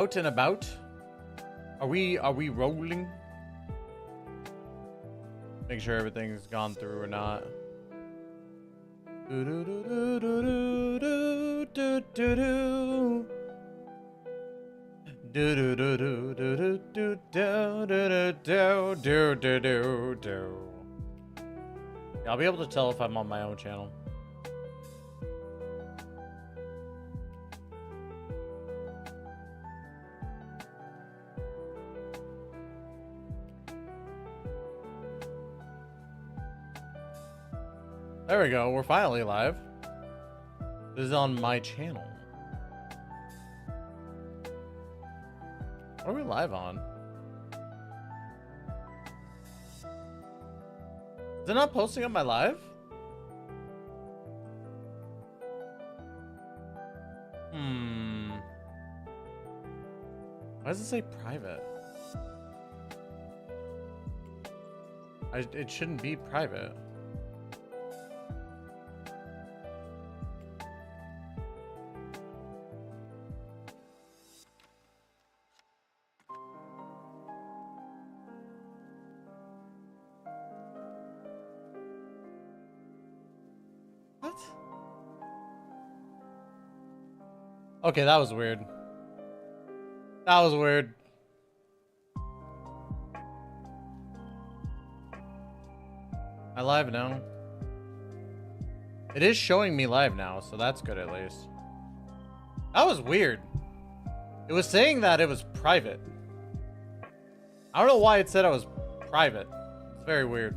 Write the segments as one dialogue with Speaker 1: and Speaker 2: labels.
Speaker 1: Out and about. Are we rolling? Make sure everything's gone through or not. Do do do do do do do do. Do do do do do do do do do do do do do. I'll be able to tell if I'm on my own channel. There we go. We're finally live. This is on my channel. What are we live on? Is it not posting on my live? Why does it say private? It shouldn't be private. Okay, that was weird. That was weird. Am I live now? It is showing me live now, so that's good at least. That was weird. It was saying that it was private. I don't know why it said I was private. It's very weird.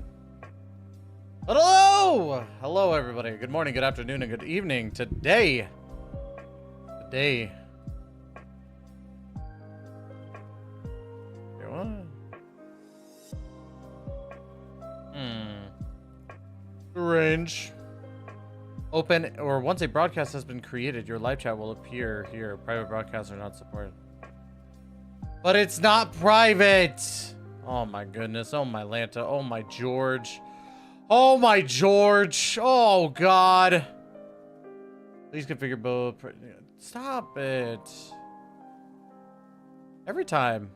Speaker 1: But hello! Hello, everybody. Good morning, good afternoon, and good evening. Today... Wait, what? Strange. Open, or once a broadcast has been created, your live chat will appear here. Private broadcasts are not supported. But it's not private! Oh my goodness. Oh my Lanta. Oh my George. Oh my George. Oh God. Please configure both. Stop it. Every time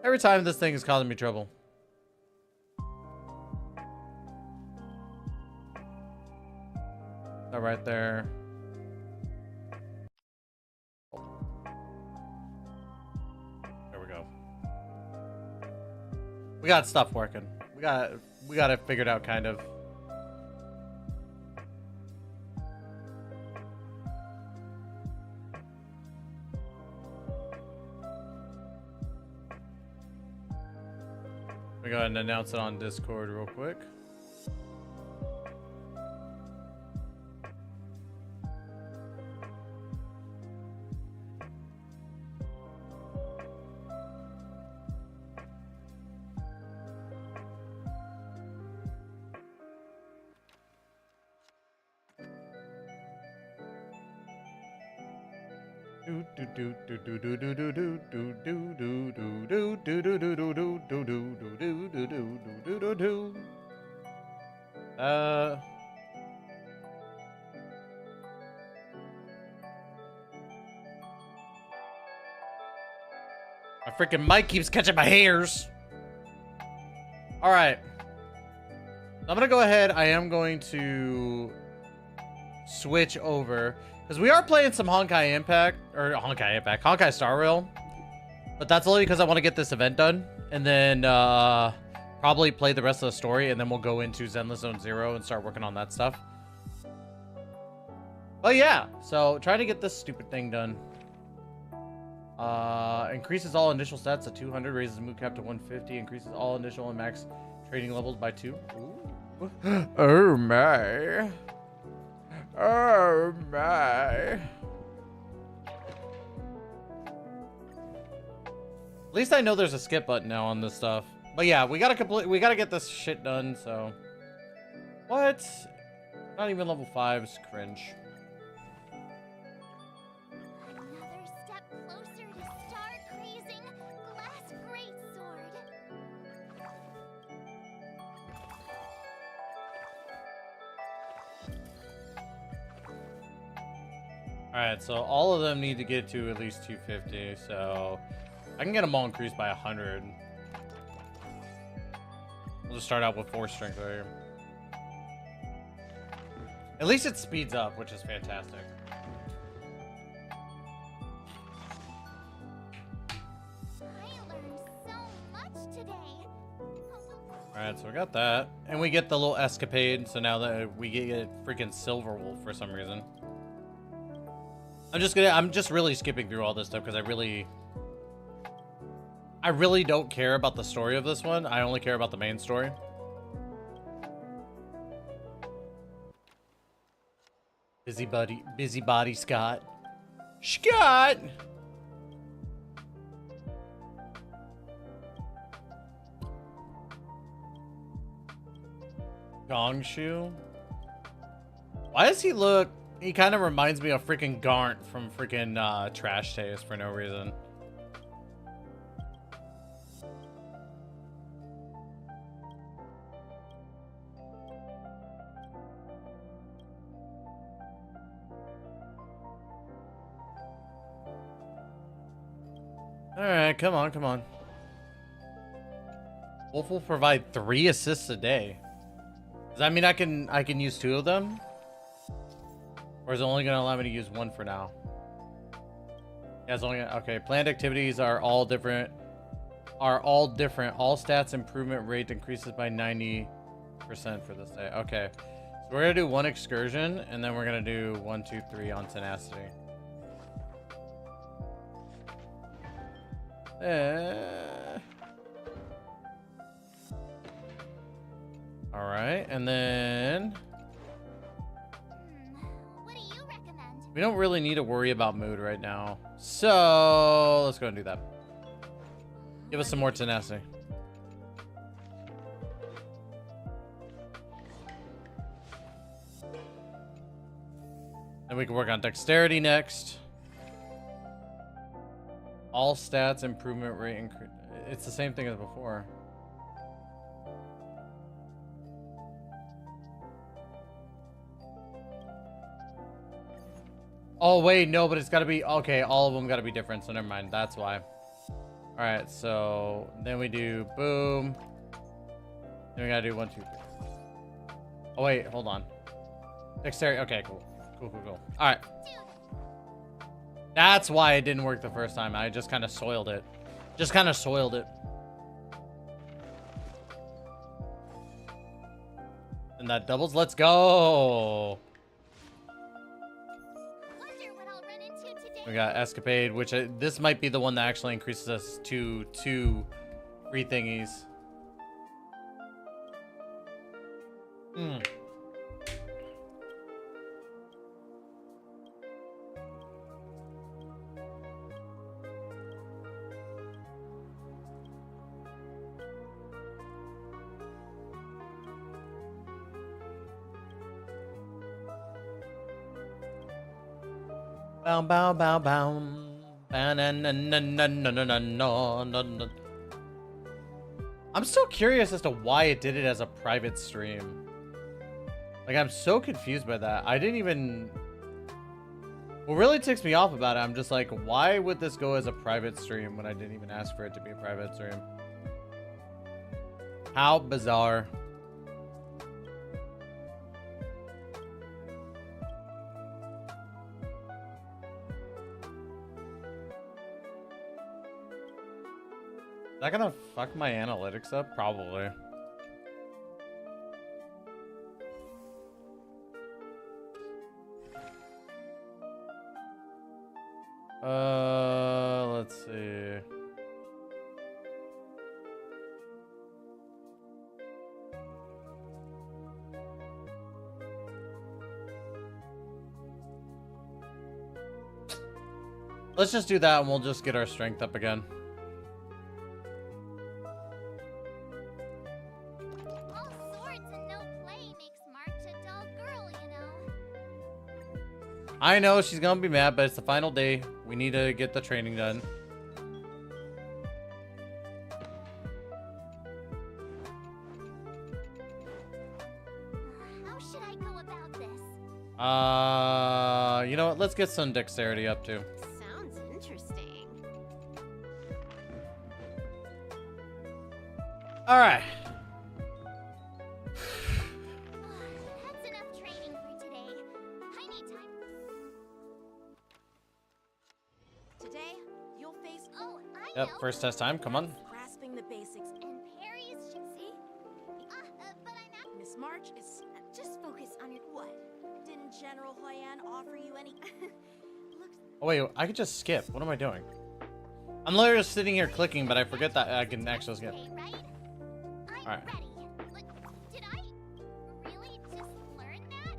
Speaker 1: this thing is causing me trouble. That right there. There we go. We got stuff working. We got it figured out kind of. Let me go ahead and announce it on Discord real quick. My freaking mic keeps catching my hairs. All right. I'm gonna go ahead. I am going to switch over because we are playing some Honkai Impact Honkai Star Rail, but that's only because I want to get this event done and then probably play the rest of the story, and then we'll go into Zenless Zone Zero and start working on that stuff. But yeah, so trying to get this stupid thing done. Increases all initial stats to 200, raises move cap to 150, increases all initial and max trading levels by 2. Ooh. Oh my. Oh my. At least I know there's a skip button now on this stuff. But yeah, we gotta get this shit done, so. What? Not even level 5's cringe. Alright, so all of them need to get to at least 250, so I can get them all increased by 100. We'll just start out with 4 strength right here. At least it speeds up, which is fantastic. Alright, so we got that. And we get the little escapade, so now that we get freaking Silver Wolf for some reason. I'm just really skipping through all this stuff because I really don't care about the story of this one. I only care about the main story. Busybody Scott. Scott! Gongshu? Why does he look... He kind of reminds me of freaking Garnt from freaking Trash Taste for no reason. Alright, come on, come on. Wolf will provide 3 assists a day. Does that mean I can use 2 of them? Or is it only going to allow me to use 1 for now? Yeah, it's only okay. Planned activities are all different. All stats improvement rate increases by 90% for this day. Okay. So we're going to do 1 excursion, and then we're going to do 1, 2, 3 on tenacity. Alright, and then...
Speaker 2: What do you recommend?
Speaker 1: We don't really need to worry about mood right now. So, let's go and do that. Give us some more tenacity. Then we can work on dexterity next. All stats improvement rate increase. It's the same thing as before. Oh wait, no, but it's got to be okay. All of them got to be different, so never mind. That's why. All right, so then we do boom. Then we gotta do 1, 2, 3. Oh wait, hold on. Dexterity. Okay, cool. Cool. All right. That's why it didn't work the first time. I just kind of soiled it. And that doubles. Let's go. We got Escapade, which this might be the one that actually increases us to 2 free thingies. Bow, bow, bow, bow. I'm still curious as to why it did it as a private stream. Like, I'm so confused by that. I didn't even... What really ticks me off about it, I'm just like, why would this go as a private stream when I didn't even ask for it to be a private stream? How bizarre. Is that gonna fuck my analytics up? Probably. Let's see. Let's just do that and we'll just get our strength up again. I know she's gonna be mad, but it's the final day. We need to get the training done.
Speaker 2: How should I go about this?
Speaker 1: You know what? Let's get some dexterity up too.
Speaker 2: Sounds interesting.
Speaker 1: All right.
Speaker 2: That's enough training for today. I need time. Today, you'll face. Oh, I
Speaker 1: Yep,
Speaker 2: know.
Speaker 1: first test time. Come on.
Speaker 2: Grasping the basics and parries. See? But I'm not. Miss March is. Just focus on your what? Didn't General Hoyan offer you any? Looks.
Speaker 1: Oh wait, I could just skip. What am I doing? I'm literally just sitting here clicking, but I forget that I can actually skip.
Speaker 2: Okay, right? I'm
Speaker 1: Alright.
Speaker 2: ready. But did I really just learn that?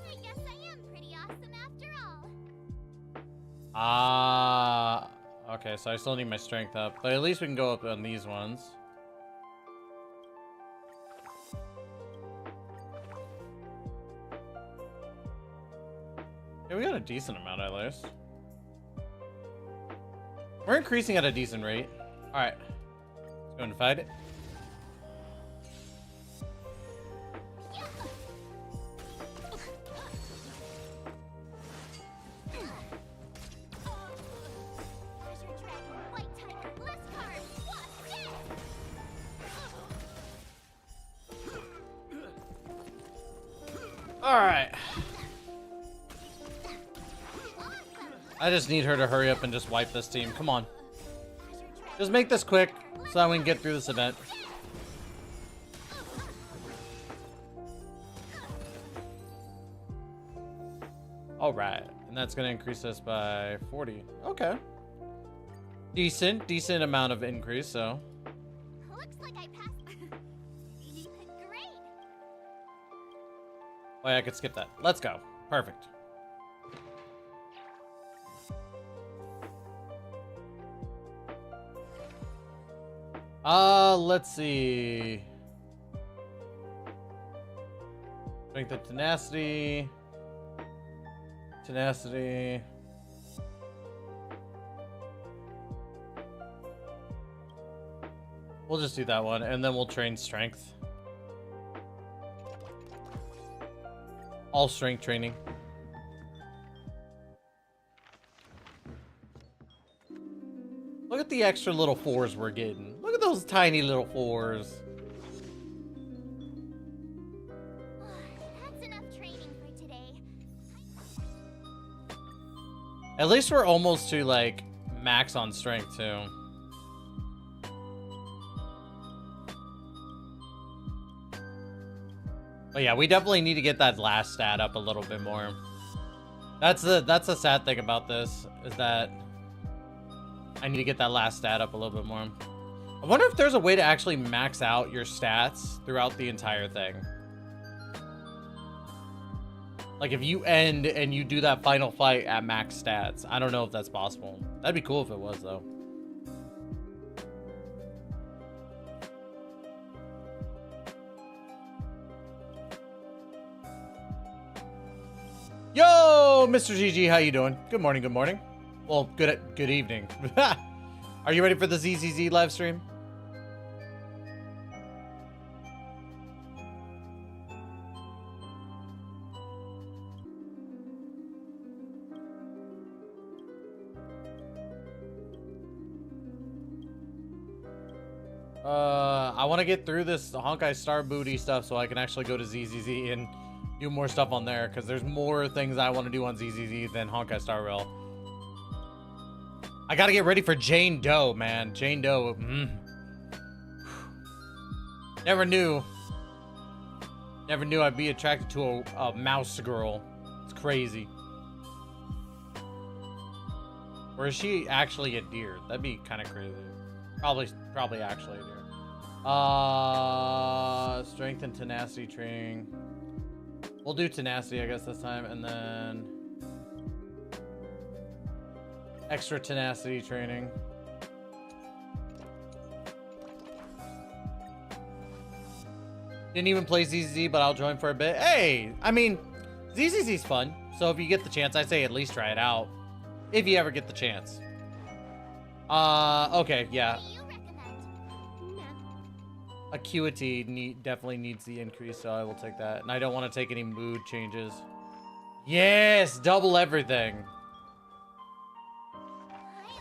Speaker 2: I guess I am pretty awesome after all.
Speaker 1: Okay, so I still need my strength up, but at least we can go up on these ones. Yeah, we got a decent amount at least. We're increasing at a decent rate. Alright. Let's go and fight it. Alright. I just need her to hurry up and just wipe this team. Come on. Just make this quick so that we can get through this event. Alright. And that's going to increase us by 40. Okay. Decent amount of increase, so.
Speaker 2: Looks like I passed. Great.
Speaker 1: Oh yeah, I could skip that. Let's go. Perfect. Let's see. Strength and tenacity. Tenacity. We'll just do that one, and then we'll train strength. All strength training. Look at the extra little fours we're getting. Look at those tiny little fours.
Speaker 2: That's enough training for today.
Speaker 1: At least we're almost to like max on strength too. But yeah, we definitely need to get that last stat up a little bit more. That's the sad thing about this, is that I need to get that last stat up a little bit more. I wonder if there's a way to actually max out your stats throughout the entire thing. Like if you end and you do that final fight at max stats. I don't know if that's possible. That'd be cool if it was though. Yo, Mr. GG, how you doing? Good morning, good morning. Well, good evening. Are you ready for the ZZZ live stream? I want to get through this Honkai Star Booty stuff so I can actually go to ZZZ and do more stuff on there, because there's more things I want to do on ZZZ than Honkai Star Rail. I gotta get ready for Jane Doe, man. Jane Doe. Never knew I'd be attracted to a mouse girl. It's crazy. Or is she actually a deer? That'd be kind of crazy. Probably actually a deer. Strength and tenacity training. We'll do tenacity, I guess, this time, and then extra tenacity training. Didn't even play ZZZ, but I'll join for a bit. Hey, I mean, ZZZ's fun, so if you get the chance, I say at least try it out. If you ever get the chance. Okay, yeah.
Speaker 2: What do you recommend?
Speaker 1: Acuity definitely needs the increase, so I will take that. And I don't want to take any mood changes. Yes, double everything.
Speaker 2: I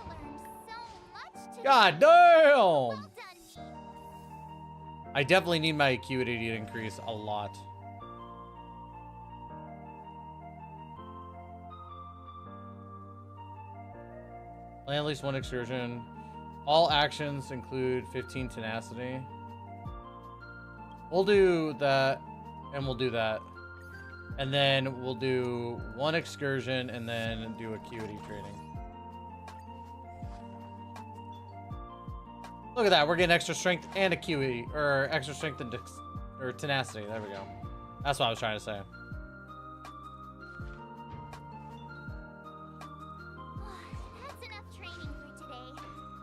Speaker 2: learned so much today.
Speaker 1: God
Speaker 2: Well
Speaker 1: damn!
Speaker 2: done, me.
Speaker 1: I definitely need my acuity to increase a lot. Plan at least one excursion. All actions include 15 tenacity. We'll do that, and we'll do that. And then we'll do one excursion and then do acuity training. Look at that, we're getting extra strength and acuity, or extra strength and or tenacity. There we go. That's what I was trying to say.
Speaker 2: That's enough training for today.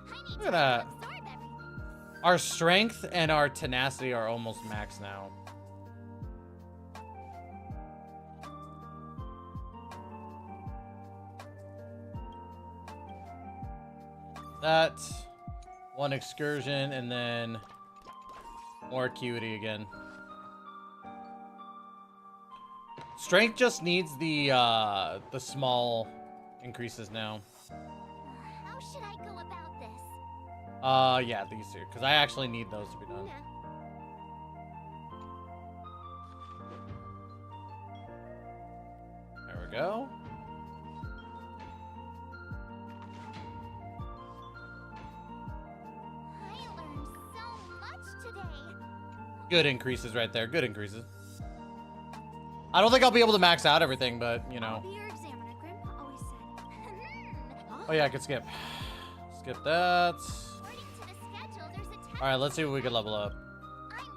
Speaker 2: I need
Speaker 1: Look
Speaker 2: to
Speaker 1: at that.
Speaker 2: absorb everything.
Speaker 1: Our strength and our tenacity are almost max now. That one excursion and then more acuity again. Strength just needs the small increases now.
Speaker 2: How should I go about this?
Speaker 1: Yeah, these two, because I actually need those to be done.
Speaker 2: Rina.
Speaker 1: There we go.
Speaker 2: I learned so much today.
Speaker 1: Good increases right there. Good increases. I don't think I'll be able to max out everything, but you
Speaker 2: I'll
Speaker 1: know.
Speaker 2: be your examiner, Grandpa always said.
Speaker 1: Oh yeah, I could skip. Skip that.
Speaker 2: According to the schedule, there's a test.
Speaker 1: All right, let's see what we can level up.
Speaker 2: I'm ready.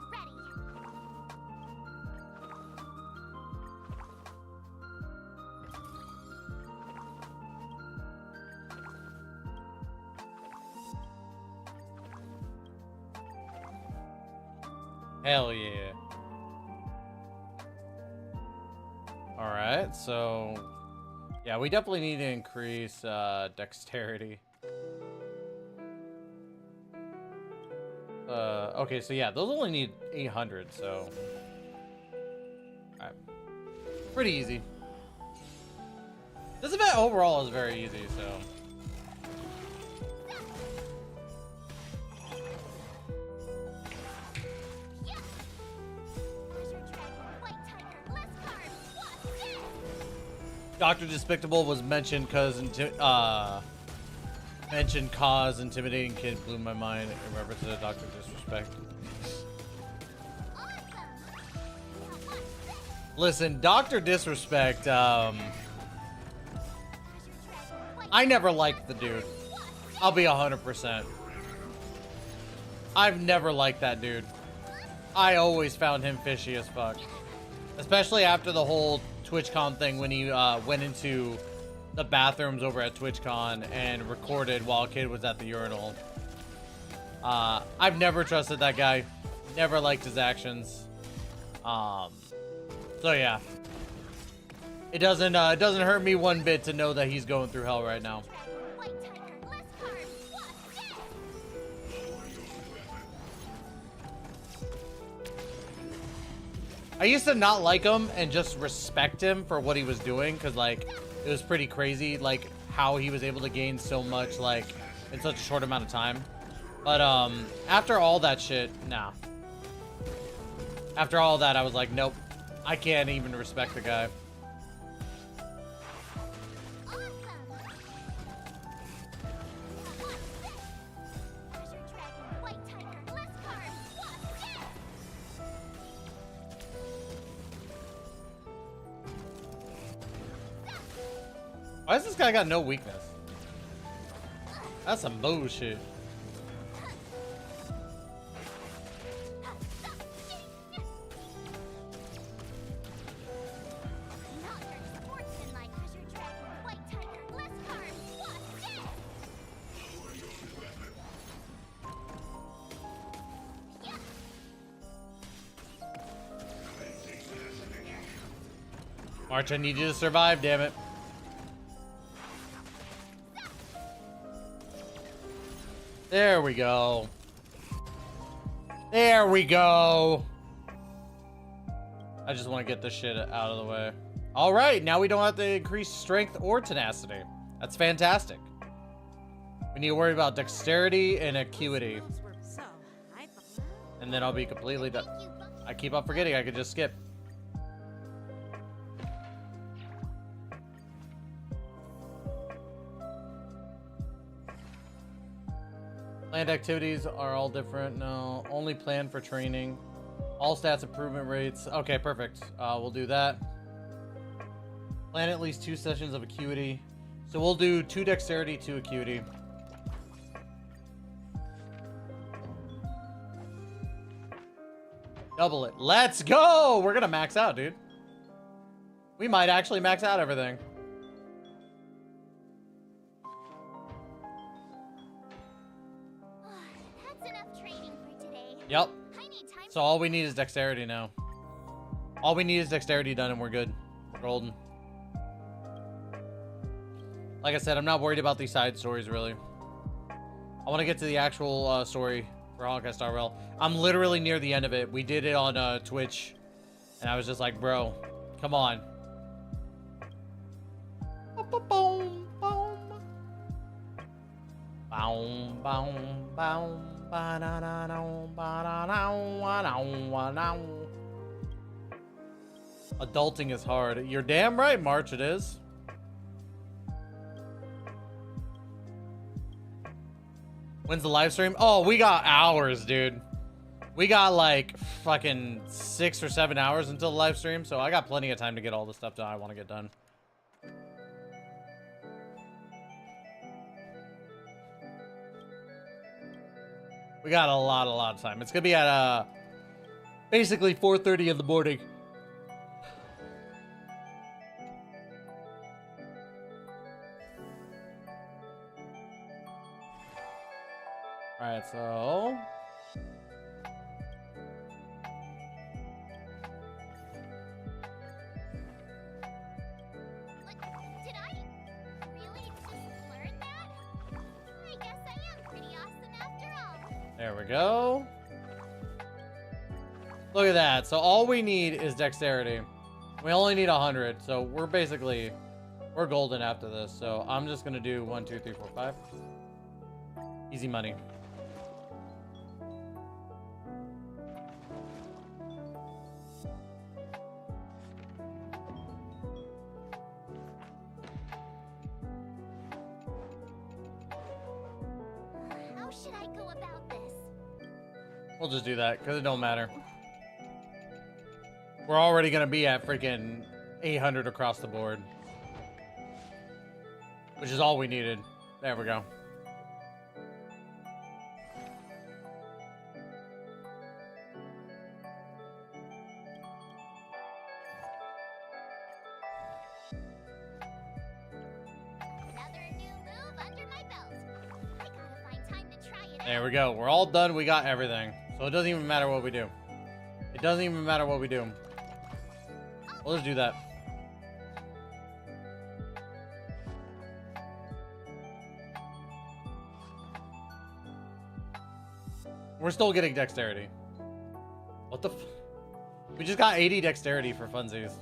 Speaker 1: Hell yeah. All right, so yeah, we definitely need to increase dexterity. Okay, so yeah, those only need 800, so all right, pretty easy. This event overall is very easy, so. Dr. Despicable was mentioned because mentioned cause intimidating kid blew my mind in reference to Dr. Disrespect. Listen, Dr. Disrespect, I never liked the dude. I'll be 100%. I've never liked that dude. I always found him fishy as fuck. Especially after the whole TwitchCon thing when he went into the bathrooms over at TwitchCon and recorded while a kid was at the urinal. I've never trusted that guy. Never liked his actions. So yeah. It doesn't hurt me one bit to know that he's going through hell right now. I used to not like him and just respect him for what he was doing because, like, it was pretty crazy, like, how he was able to gain so much, like, in such a short amount of time. But, after all that shit, nah. After all that, I was like, nope. I can't even respect the guy. Why has this guy got no weakness? That's some bullshit. March, I need you to survive, damn it. There we go. There we go. I just want to get this shit out of the way. All right, now we don't have to increase strength or tenacity. That's fantastic. We need to worry about dexterity and acuity. And then I'll be completely done. I keep on forgetting I could just skip. Planned activities are all different. No, only planned for training. All stats improvement rates. Okay, perfect. We'll do that. Plan at least 2 sessions of acuity. So we'll do 2 dexterity, 2 acuity. Double it. Let's go! We're gonna max out, dude. We might actually max out everything.
Speaker 2: That's enough training for today.
Speaker 1: Yep.
Speaker 2: I need time.
Speaker 1: So all we need is dexterity now. All we need is dexterity done and we're good. We're golden. Like I said, I'm not worried about these side stories, really. I want to get to the actual story for Honkai Star Rail. I'm literally near the end of it. We did it on Twitch. And I was just like, bro, come on. Adulting is hard. You're damn right, March, it is. When's the live stream? Oh, we got hours, dude. We got like fucking 6 or 7 hours until the live stream, so I got plenty of time to get all the stuff that I want to get done. We got a lot of time. It's gonna be at basically 4:30 in the morning. All right, so
Speaker 2: Did I really just learn that? I guess I am pretty awesome after all.
Speaker 1: there we go. Look at that. So all we need is dexterity. We only need 100, so we're golden after this. So I'm just gonna do 1, 2, 3, 4, 5. Easy money.
Speaker 2: How should I go about this?
Speaker 1: We'll just do that because it don't matter. We're already gonna be at freaking 800 across the board, which is all we needed. There we go.
Speaker 2: Another new move under my belt. I gotta find time to try it
Speaker 1: There
Speaker 2: out.
Speaker 1: we go. We're all done. We got everything. So it doesn't even matter what we do. It doesn't even matter what we do. We'll just do that. We're still getting dexterity. What the f... We just got 80 dexterity for funsies.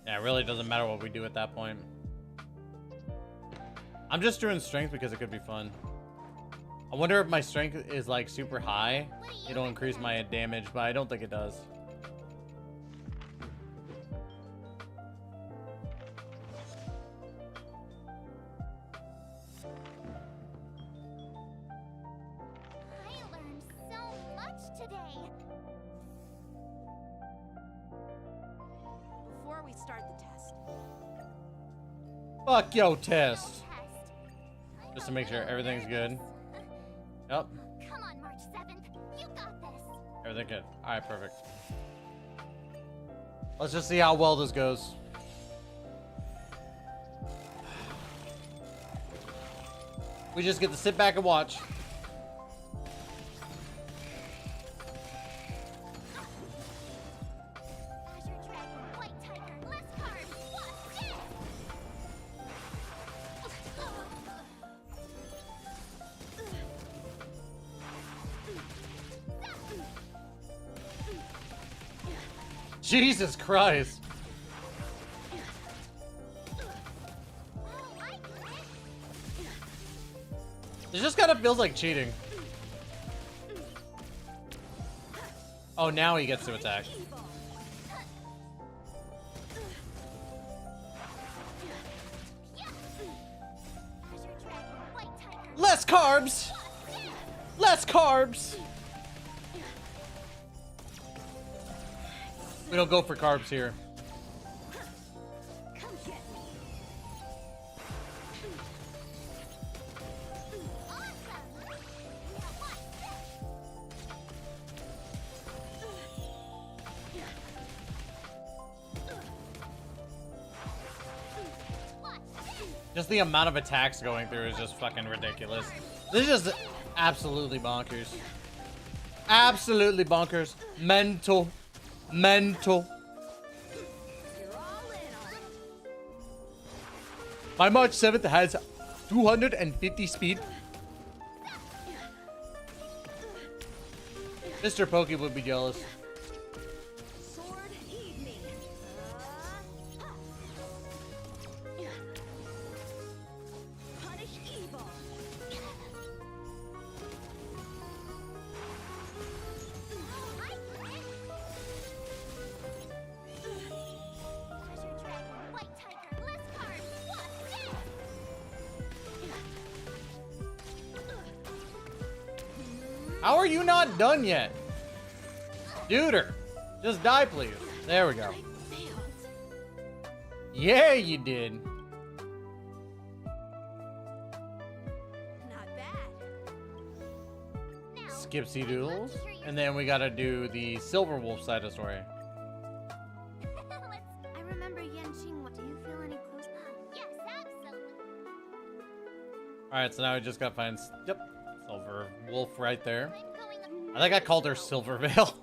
Speaker 1: Yeah, it really doesn't matter what we do at that point. I'm just doing strength because it could be fun. I wonder if my strength is like super high. It'll increase my damage, but I don't think it does.
Speaker 2: I learned so much today.
Speaker 3: Before we start the test,
Speaker 1: Fuck yo test.
Speaker 2: Test.
Speaker 1: Just to make sure everything's good. Yep,
Speaker 2: Come on, March 7th. You got this.
Speaker 1: everything good. Alright, perfect. Let's just see how well this goes. We just get to sit back and watch. Jesus Christ. It just kind of feels like cheating. Oh, now he gets to attack. Less carbs! Less carbs! We don't go for carbs here. Just the amount of attacks going through is just fucking ridiculous. This is just absolutely bonkers. Absolutely bonkers. Mental. Mental. My March 7th has 250 speed. Mr. Pokey would be jealous. How are you not done yet? Duder, just die, please. There we go. Yeah, you did.
Speaker 2: Not bad.
Speaker 1: Skipsy Doodles. And then we gotta do the Silver Wolf side of the story.
Speaker 2: I remember Yanqing. Do you feel any close? Yes, absolutely.
Speaker 1: Alright, so now we just gotta find... Yep. Silver Wolf right there. I think I called her Silver Veil.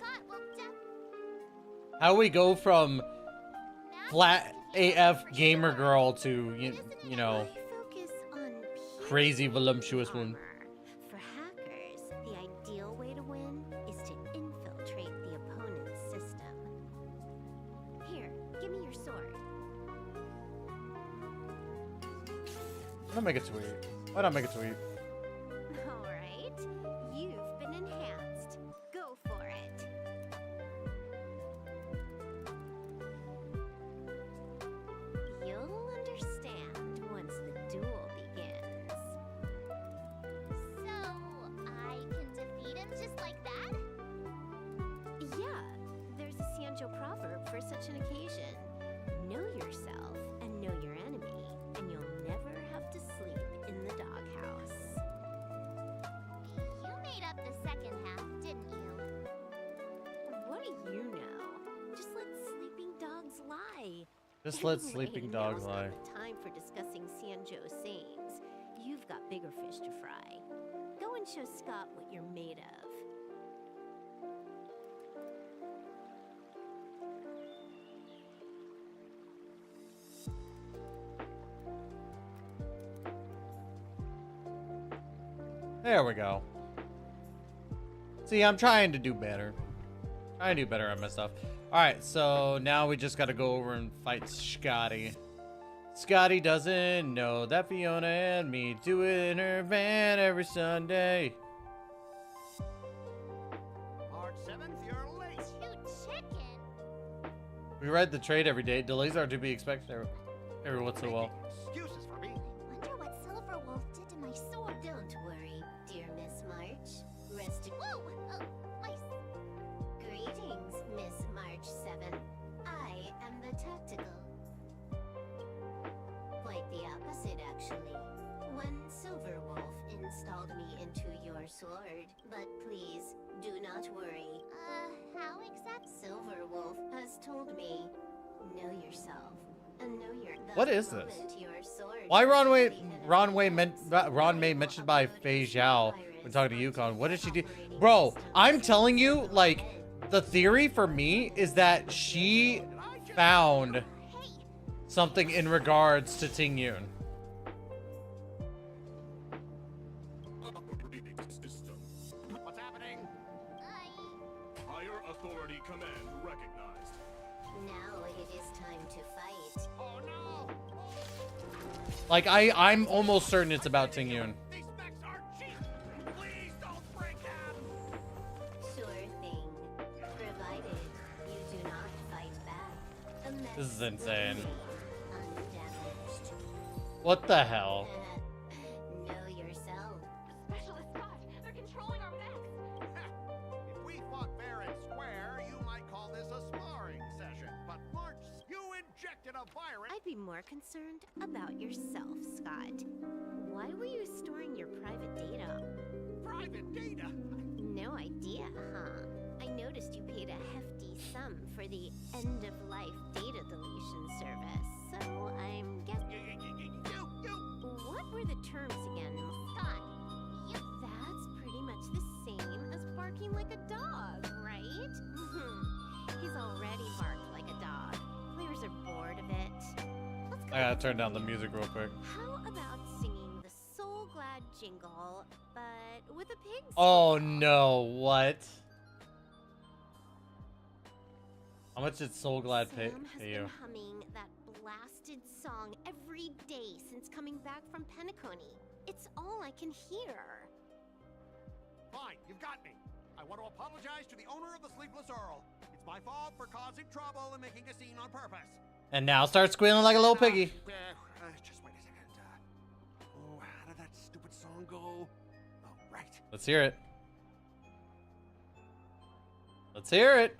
Speaker 1: How we go from flat AF gamer girl to, you know, crazy voluptuous one.
Speaker 2: For hackers, the ideal way to win is to infiltrate the opponent's system. Here, give me your sword.
Speaker 1: Why not make it sweet? Why not make it sweet?
Speaker 2: All right, you've been enhanced. Go for it. You'll understand once the duel begins. So, I can defeat him just like that? Yeah, there's a Xianzhou proverb for such an occasion. Know yourself and know your enemy, and you'll never have to sleep in the doghouse. You made up the second half, didn't you? What do you know? Just let sleeping dogs lie.
Speaker 1: Just let
Speaker 2: Anyway,
Speaker 1: sleeping dogs
Speaker 2: now's
Speaker 1: lie.
Speaker 2: not the time for discussing Xianzhou sayings. You've got bigger fish to fry. Go and show Scott what you're made of.
Speaker 1: There we go. See, I'm trying to do better. Trying to do better on my stuff. Alright, so now we just gotta go over and fight Scotty. Scotty doesn't know that Fiona and me do it in her van every Sunday.
Speaker 3: March 7th, you're late.
Speaker 2: Shoot chicken!
Speaker 1: We read the trade every day. Delays are to be expected every once in a while.
Speaker 3: Excuses for me.
Speaker 2: Wonder what Silver Wolf did to my sword. Don't worry, dear Miss March. Rest. Whoa! My. Greetings, Miss March 7. I am the tactical. Quite the opposite, actually. When Silver Wolf installed me into your sword, but please do not worry. How exact? Silver Wolf has told me, know yourself and know your.
Speaker 1: What is this?
Speaker 2: Your sword
Speaker 1: Why Ron May mentioned by Fei Zhao when talking to Yukon? What did she do? Bro, I'm telling you, like, the theory for me is that she found something in regards to Tingyun.
Speaker 4: Operating system.
Speaker 3: What's happening?
Speaker 4: Higher authority command recognized.
Speaker 1: Like, I'm almost certain it's about Jingyuan.
Speaker 3: These mechs aren't cheap. Please don't break them.
Speaker 2: Sure thing. Provided you do not fight back. The mech
Speaker 1: This is insane.
Speaker 2: will remain undamaged.
Speaker 1: What the hell?
Speaker 2: Know yourself.
Speaker 4: Specialist God, they're controlling our mechs.
Speaker 3: If we fought fair and square, you might call this a sparring session. But March, you injected a virus.
Speaker 2: I'd be more concerned about yourself, Scott. Why were you storing your private data?
Speaker 3: Private data.
Speaker 2: No idea, huh? I noticed you paid a hefty sum for the end-of-life data deletion service, so I'm guessing... What were the terms again, Scott? That's pretty much the same as barking like a dog, right? He's already barked like a dog. Players are bored of it. Let's go.
Speaker 1: I gotta turn down the music real quick.
Speaker 2: How about singing the Soul Glad jingle, but with a pig?
Speaker 1: Oh
Speaker 2: squeal?
Speaker 1: no, what? How much did Soul Glad pay
Speaker 2: Sam has
Speaker 1: you?
Speaker 2: been humming that blasted song every day since coming back from Penacony. It's all I can hear.
Speaker 3: Fine, you've got me. I want to apologize to the owner of the Sleepless Earl. It's my fault for causing trouble and making a scene on purpose.
Speaker 1: And now start squealing like a little piggy.
Speaker 3: Just wait a second. Oh, how did that stupid song go? Oh, right.
Speaker 1: Let's hear it. Let's hear it.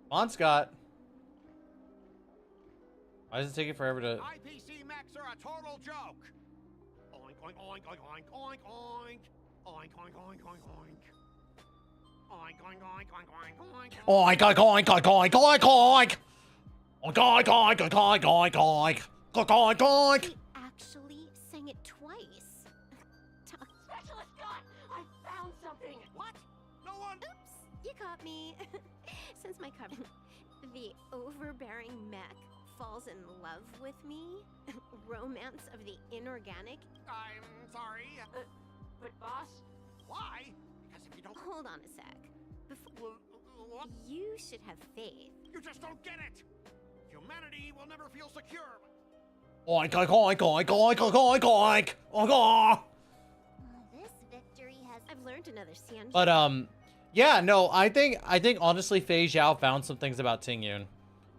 Speaker 1: Come on, Scott. Why does it take you forever to...
Speaker 3: IPC mechs are a total joke. Oink, oink, oink, oink, oink, oink, oink. Oink, oink, oink, oink, oink. Oink, oink, oink, oink, oink, oink.
Speaker 1: Oink, oink, oink, oink, oink, oink, oink. Oink, oink, oink, oink, oink, oink, oink. Oink, oink, oink.
Speaker 2: He actually sang it twice.
Speaker 4: Specialist God, I found something.
Speaker 3: What? No one.
Speaker 2: Oops, you caught me. Since my cover, the overbearing mech falls in love with me. Romance of the inorganic.
Speaker 3: I'm sorry.
Speaker 4: But boss,
Speaker 3: Why? Because if you don't...
Speaker 2: Hold on a sec. Before
Speaker 3: What?
Speaker 2: you should have faith.
Speaker 3: You just don't get it. Humanity will never feel secure.
Speaker 1: Oink, oink, oink, oink, oink, oink, oink, oink. Oink, oink.
Speaker 2: This victory has. I've learned another Sian.
Speaker 1: But yeah, no, I think honestly Fei Zhao found some things about Jingyuan.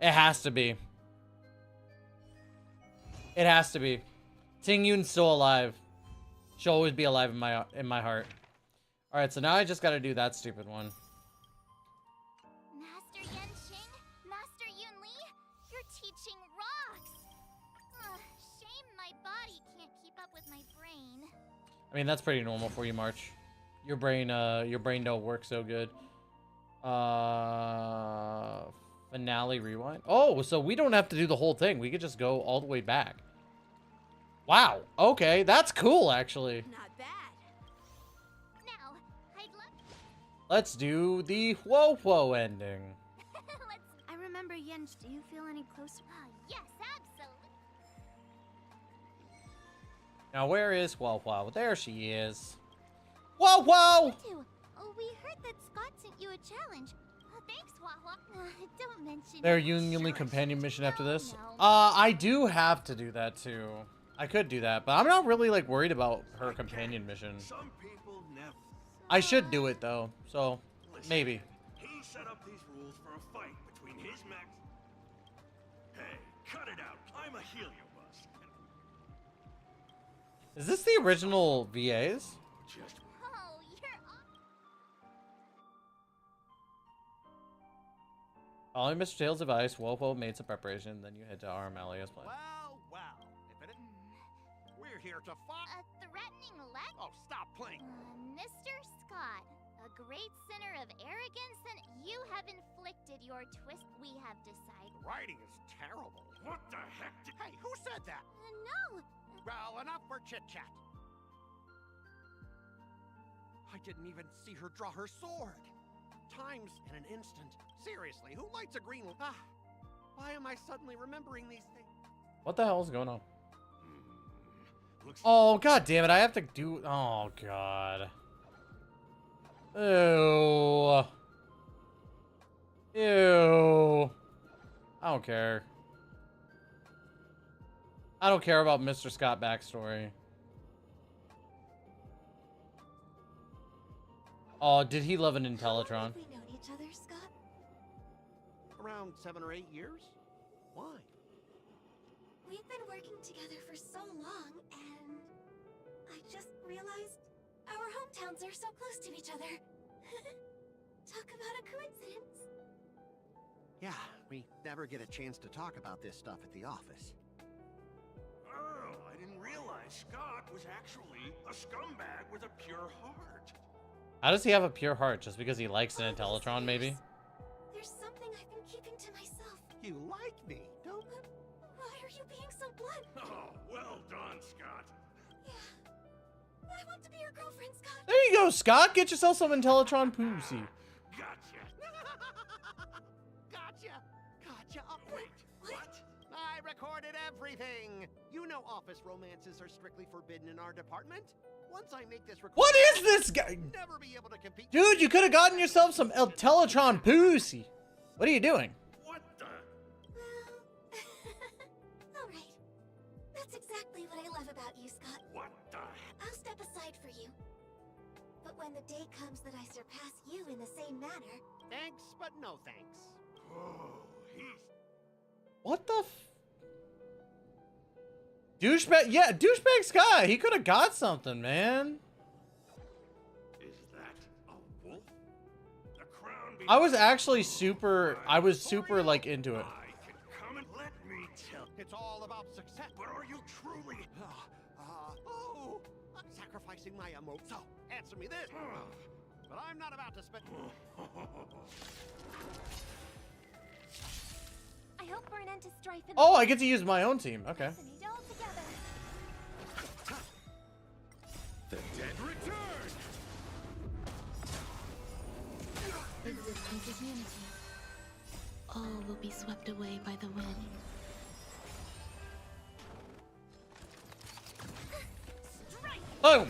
Speaker 1: It has to be. It has to be. Jingyuan's still alive. She'll always be alive in my heart. All right, so now I just got to do that stupid one.
Speaker 2: Master Yenshing, Master Yunli, your teaching rocks. Shame my body can't keep up with my brain.
Speaker 1: I mean, that's pretty normal for you, March. Your brain don't work so good. Finale rewind. Oh, so we don't have to do the whole thing. We could just go all the way back. Wow. Okay, that's cool, actually.
Speaker 2: Not bad. Now, I'd love.
Speaker 1: Let's do the whoa whoa ending.
Speaker 2: I remember Yench. Do you feel any closer? Yes, absolutely.
Speaker 1: Now, where is Whoa Whoa? There she is. Whoa Whoa!
Speaker 2: We heard that Scott sent you a challenge. Thanks, Wawa. Don't mention.
Speaker 1: Their
Speaker 2: it.
Speaker 1: Union companion mission after this.
Speaker 2: No.
Speaker 1: I do have to do that too. I could do that, but I'm not really like worried about her companion mission.
Speaker 5: Some people never.
Speaker 1: I should do it though, so
Speaker 5: Listen,
Speaker 1: maybe.
Speaker 5: He set up these rules for a fight between his mechs. Hey, cut it out. I'm a heliobus.
Speaker 1: Is this the original VAs?
Speaker 5: Just
Speaker 2: Oh, you're.
Speaker 1: Following Mr. Tails' advice, Wopo made some preparation, then you head to RMLA as planned.
Speaker 3: Well. If it... We're here to fight...
Speaker 2: A threatening letter.
Speaker 3: Oh, stop playing.
Speaker 2: Mr. Scott, a great sinner of arrogance, and you have inflicted your twist. We have decided.
Speaker 3: The writing is terrible.
Speaker 5: what the heck did...
Speaker 3: Hey, who said that?
Speaker 2: No.
Speaker 3: Well, enough for chit-chat. I didn't even see her draw her sword. Times in an instant. Seriously, who lights a green... why am I suddenly remembering these things?
Speaker 1: What the hell is going on?
Speaker 5: Looks
Speaker 1: Oh, god damn it, I have to do... Oh, god. Ew. Ew. I don't care. I don't care about Mr. Scott backstory. Oh, did he love an Intellitron?
Speaker 2: How long have we known each other, Scott?
Speaker 3: Around 7 or 8 years? Why?
Speaker 2: We've been working together for so long, and I just realized our hometowns are so close to each other. Talk about a coincidence.
Speaker 3: Yeah, we never get a chance to talk about this stuff at the office.
Speaker 5: Oh, I didn't realize Scott was actually a scumbag with a pure heart.
Speaker 1: How does he have a pure heart? Just because he likes an Intellitron, maybe?
Speaker 2: There's something I've been keeping to myself.
Speaker 3: You like me, don't you?
Speaker 2: Why are you being so blunt?
Speaker 5: Oh, well done, Scott.
Speaker 2: Yeah. I want to be your girlfriend, Scott.
Speaker 1: There you go, Scott. Get yourself some Intellitron pussy.
Speaker 5: Gotcha.
Speaker 3: Gotcha. Oh,
Speaker 5: Wait, what?
Speaker 3: I recorded everything. You know office romances are strictly forbidden in our department. Once I make this recording,
Speaker 1: What is this guy?
Speaker 3: I'll never be able to compete.
Speaker 1: Dude, you could have gotten yourself some Intellitron pussy. What are you doing?
Speaker 5: What the?
Speaker 2: Well, alright. That's exactly what I love about you, Scott.
Speaker 5: What the?
Speaker 2: I'll step aside for you. But when the day comes that I surpass you in the same manner...
Speaker 3: Thanks, but no thanks.
Speaker 5: Oh, he's...
Speaker 1: What the f... Douchebag, yeah, douchebag Scott. He could have got something, man.
Speaker 5: Is that a wolf? The crown
Speaker 1: I was actually super, like into it.
Speaker 5: I can come and let me tell.
Speaker 3: It's all about success.
Speaker 5: But are you truly?
Speaker 3: I'm sacrificing my emotes. So, answer me this. But I'm not about to spend...
Speaker 2: I hope for an end to strife and...
Speaker 1: Oh, I get to use my own team. Okay.
Speaker 2: fascinate all together.
Speaker 5: The dead return.
Speaker 6: Existence is unity. All will be swept away by the wind.
Speaker 1: Oh!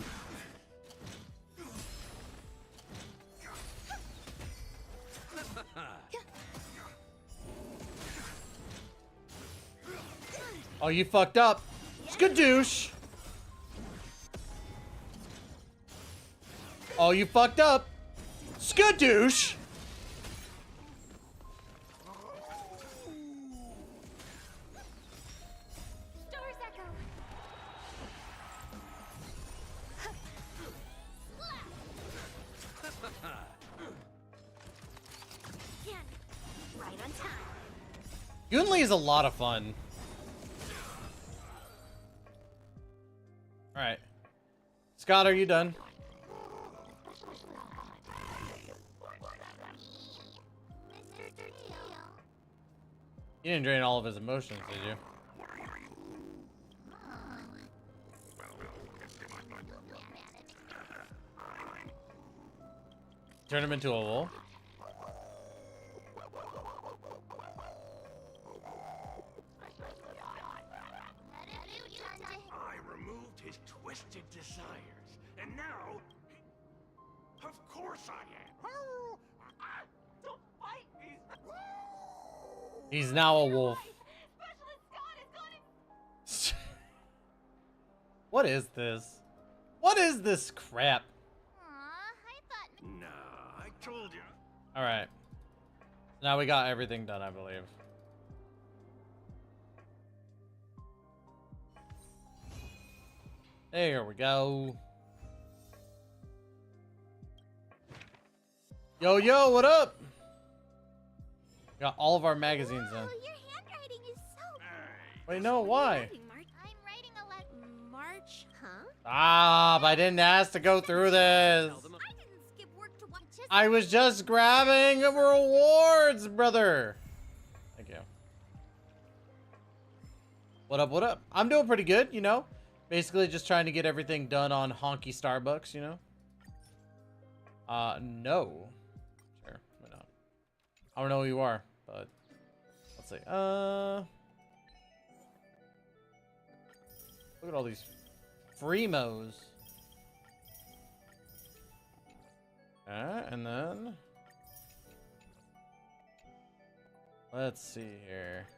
Speaker 1: Oh, you fucked up. Skadoosh. Oh, you fucked up. Skadoosh.
Speaker 2: Stars echo. Again. Right on time.
Speaker 1: Yunli is a lot of fun. All right. Scott, are you done? You didn't drain all of his emotions, did you? Turn him into a wolf?
Speaker 5: I removed his twisted desires, and now, of course I am. Don't fight me.
Speaker 1: He's now a wolf.
Speaker 4: Specialist Scott is gone.
Speaker 1: What is this? What is this crap?
Speaker 2: Aw, I thought...
Speaker 5: Nah, I told you.
Speaker 1: All right. Now we got everything done, I believe. There we go. Yo, what up? Got all of our magazines in.
Speaker 2: Your handwriting is so...
Speaker 1: Wait, no, why?
Speaker 2: I'm writing a March, huh?
Speaker 1: Stop, I didn't ask to go through this.
Speaker 2: I didn't skip work to watch this.
Speaker 1: I was just grabbing rewards, brother. Thank you. What up? I'm doing pretty good, you know. Basically just trying to get everything done on Honky Starbucks, you know. No. Sure, why not? I don't know who you are, but let's see. Look at all these Fremos. And then let's see here.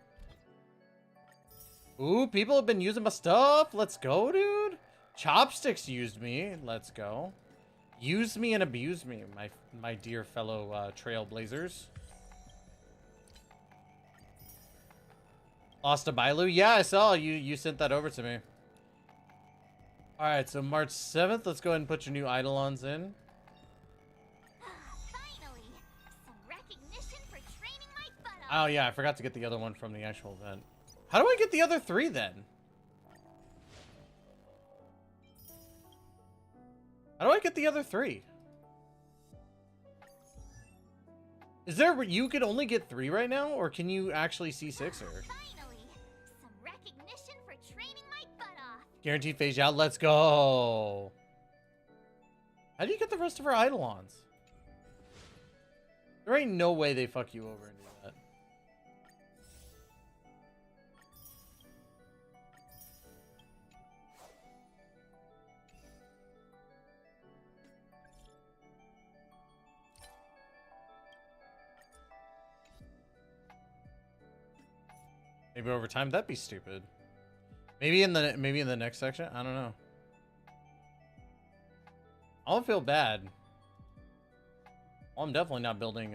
Speaker 1: Ooh, people have been using my stuff. Let's go, dude. Chopsticks used me. Let's go. Use me and abuse me, my dear fellow trailblazers. Lost a Bailu? Yeah, I saw you sent that over to me. Alright, so March 7th, let's go ahead and put your new Eidolons in.
Speaker 2: Finally, some recognition for training my butt off.
Speaker 1: Oh yeah, I forgot to get the other one from the actual event. How do I get the other 3 then? How do I get the other 3? Is there, you can only get 3 right now, or can you actually see 6 or?
Speaker 2: Finally, some recognition for training my butt off.
Speaker 1: Guaranteed phase out, let's go. How do you get the rest of our Eidolons? There ain't no way they fuck you over and do that. Maybe over time, that'd be stupid. Maybe in the next section, I don't know. I don't feel bad. Well, I'm definitely not building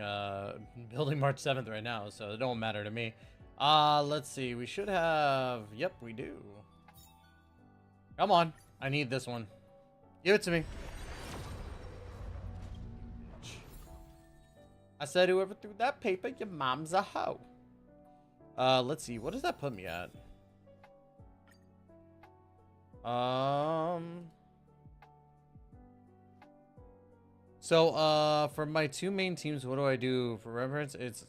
Speaker 1: building March 7th right now, so it don't matter to me. Let's see. We should have, yep, we do. Come on. I need this one. Give it to me. I said whoever threw that paper, your mom's a hoe. Let's see. What does that put me at? So, for my 2 main teams, what do I do? For reference, it's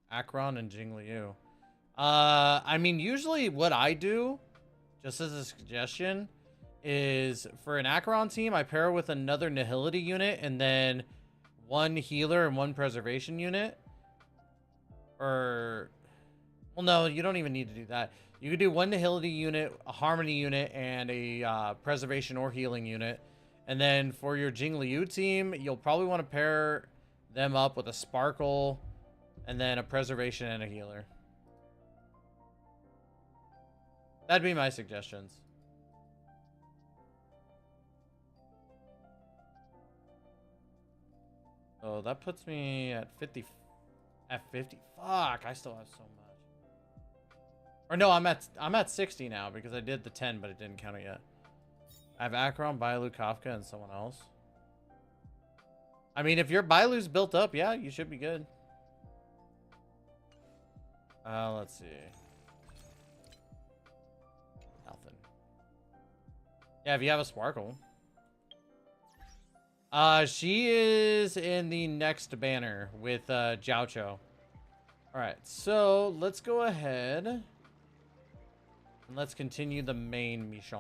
Speaker 1: Akron and Jingliu. I mean, usually what I do, just as a suggestion, is for an Akron team, I pair with another Nihility unit and then 1 healer and 1 preservation unit. Or, well, no, you don't even need to do that. You could do 1 Nihility unit, a Harmony unit, and a preservation or healing unit. And then for your Jingliu team, you'll probably want to pair them up with a Sparkle and then a preservation and a healer. That'd be my suggestions. So that puts me at 50. At 50. Fuck, I still have so much. Or no, I'm at 60 now because I did the 10, but it didn't count it yet. I have Akron, Bailu, Kafka, and someone else. I mean, if your Bailu's built up, yeah, you should be good. Let's see. Nothing. Yeah, if you have a Sparkle. She is in the next banner with Jiaocho. Alright, so let's go ahead and let's continue the main mission.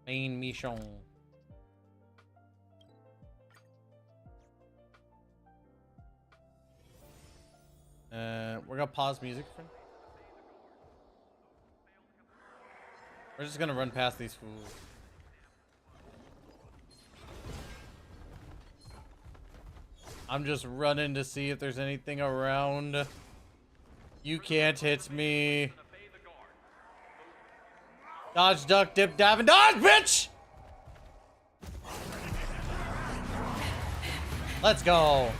Speaker 1: Main mission. We're gonna pause music for. We're just gonna run past these fools. I'm just running to see if there's anything around. You can't hit me. Dodge, duck, dip, dive, and dodge, bitch! Let's go.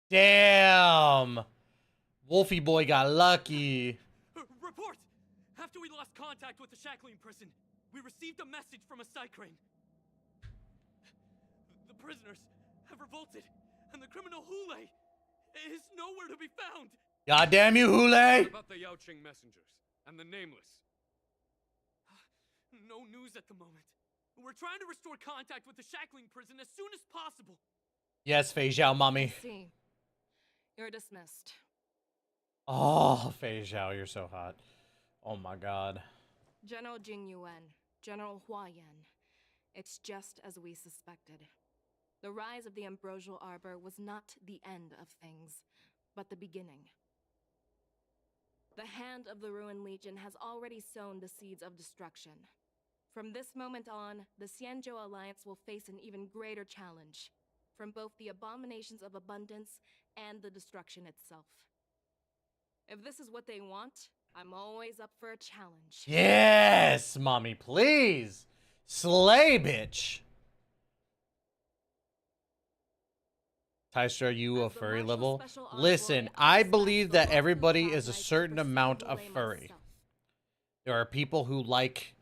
Speaker 1: Damn. Wolfie boy got lucky.
Speaker 7: Report! After we lost contact with the Shackling prison, we received a message from a Psycrane. The prisoners have revolted, and the criminal Hule is nowhere to be found.
Speaker 1: God damn you, Hule!
Speaker 8: What about the Yaoqing messengers and the nameless?
Speaker 7: No news at the moment. We're trying to restore contact with the Shackling prison as soon as possible.
Speaker 1: Yes, Fei Zhao, mommy.
Speaker 6: See, you're dismissed.
Speaker 1: Oh, Fei Zhao, you're so hot. Oh my god.
Speaker 6: General Jingyuan, General Huayan. It's just as we suspected. The rise of the Ambrosial Arbor was not the end of things, but the beginning. The hand of the Ruined Legion has already sown the seeds of destruction. From this moment on, the Xianzhou Alliance will face an even greater challenge, from both the abominations of abundance and the destruction itself. If this is what they want, I'm always up for a challenge.
Speaker 1: Yes, mommy, please. Slay, bitch. Tystra, are you a furry level? Listen, I believe that everybody is a certain amount of furry. There are people who like,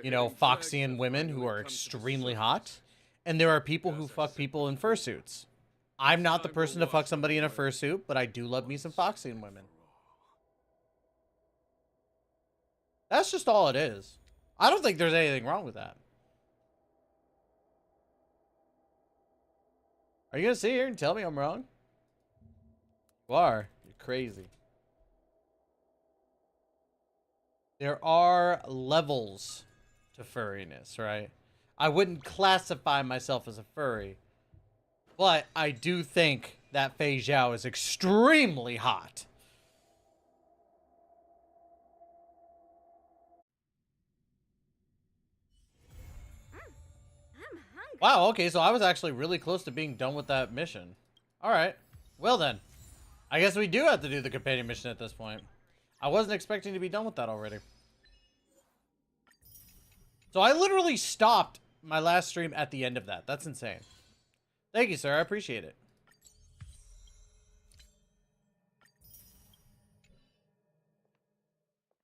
Speaker 1: you know, Foxian women who are extremely hot. And there are people who fuck people in fursuits. I'm not the person to fuck somebody in a fursuit, but I do love me some Foxian women. That's just all it is. I don't think there's anything wrong with that. Are you gonna sit here and tell me I'm wrong? You are. You're crazy. There are levels to furriness, right? I wouldn't classify myself as a furry, but I do think that Fei Zhao is extremely hot.
Speaker 2: I'm hungry.
Speaker 1: Wow, okay, so I was actually really close to being done with that mission. Alright, well then. I guess we do have to do the companion mission at this point. I wasn't expecting to be done with that already. So I literally stopped my last stream at the end of that. That's insane. Thank you, sir. I appreciate it.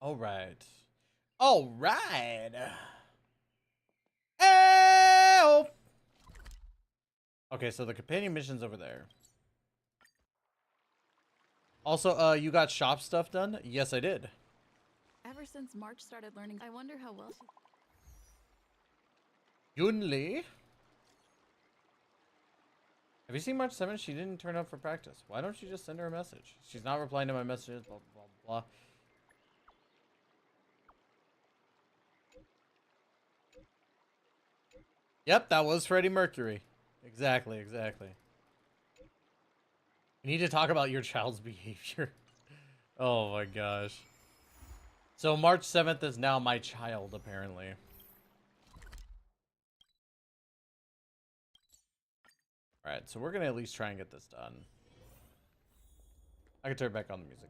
Speaker 1: Alright. Alright. Ew! Okay, so the companion mission's over there. Also, you got shop stuff done? Yes, I did.
Speaker 9: Ever since March started learning, I wonder how well she...
Speaker 1: Yunli? Have you seen March 7th? She didn't turn up for practice. Why don't you just send her a message? She's not replying to my messages, blah, blah, blah. Yep, that was Freddie Mercury. Exactly, exactly. We need to talk about your child's behavior. Oh my gosh. So March 7th is now my child, apparently. Alright, so we're gonna at least try and get this done. I can turn back on the music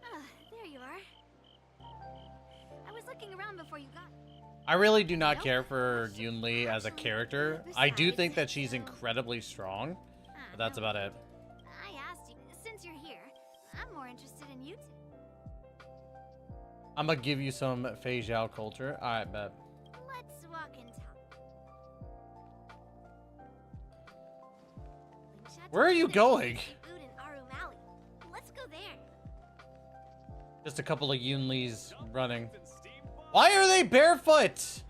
Speaker 1: now.
Speaker 2: There you are. I was looking around before you got...
Speaker 1: I really do not care for Yunli as a character. I do think that she's incredibly strong, but that's about it.
Speaker 2: I asked you, since you're here, I'm more interested in you two.
Speaker 1: I'm gonna give you some Fei Zhao culture. Alright, bet.
Speaker 2: Let's walk and talk.
Speaker 1: Where are you going?
Speaker 2: Let's go there.
Speaker 1: Just a couple of Yunlis running. Why are they barefoot?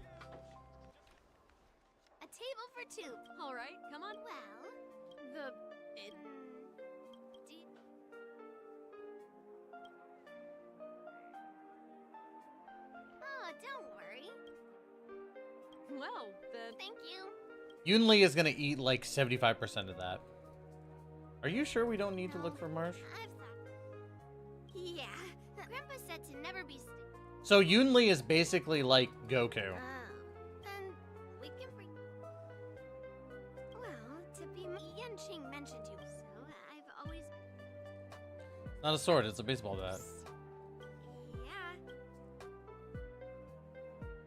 Speaker 2: A table for two.
Speaker 4: All right, come on.
Speaker 2: Well, oh, don't worry.
Speaker 4: Well,
Speaker 2: Thank you.
Speaker 1: Yunli is gonna eat like 75% of that. Are you sure we don't need to look for Marsh?
Speaker 2: I've thought. Yeah. Grandpa said to never be still.
Speaker 1: So Yunli is basically like Goku.
Speaker 2: Then we can bring. Well, to be Yanqing mentioned you, so I've always.
Speaker 1: Not a sword, it's a baseball bat.
Speaker 2: Yeah.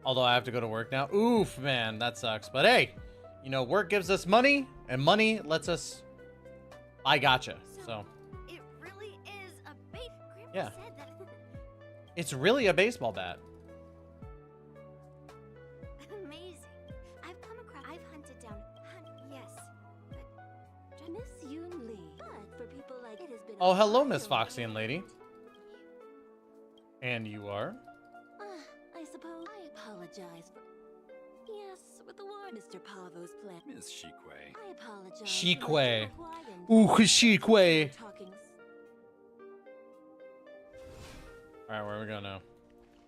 Speaker 1: Although I have to go to work now. Oof, man, that sucks. But hey, you know, work gives us money, and money lets us buy gotcha. So
Speaker 2: It really is a bait. Grandpa
Speaker 1: Yeah.
Speaker 2: said that.
Speaker 1: it's really a baseball bat.
Speaker 2: Amazing. I've hunted down. Yes. But
Speaker 10: Miss Yunli. But for people like it has been.
Speaker 1: Oh, hello, Miss Foxian lady. And you are?
Speaker 10: I suppose I apologize for. Yes, with the war, Mr. Pavo's plan.
Speaker 5: Miss Qingque.
Speaker 10: I apologize.
Speaker 1: Qingque.
Speaker 10: Ooh,
Speaker 1: Ooh, Qingque.
Speaker 10: talking.
Speaker 1: Alright, where are we going now?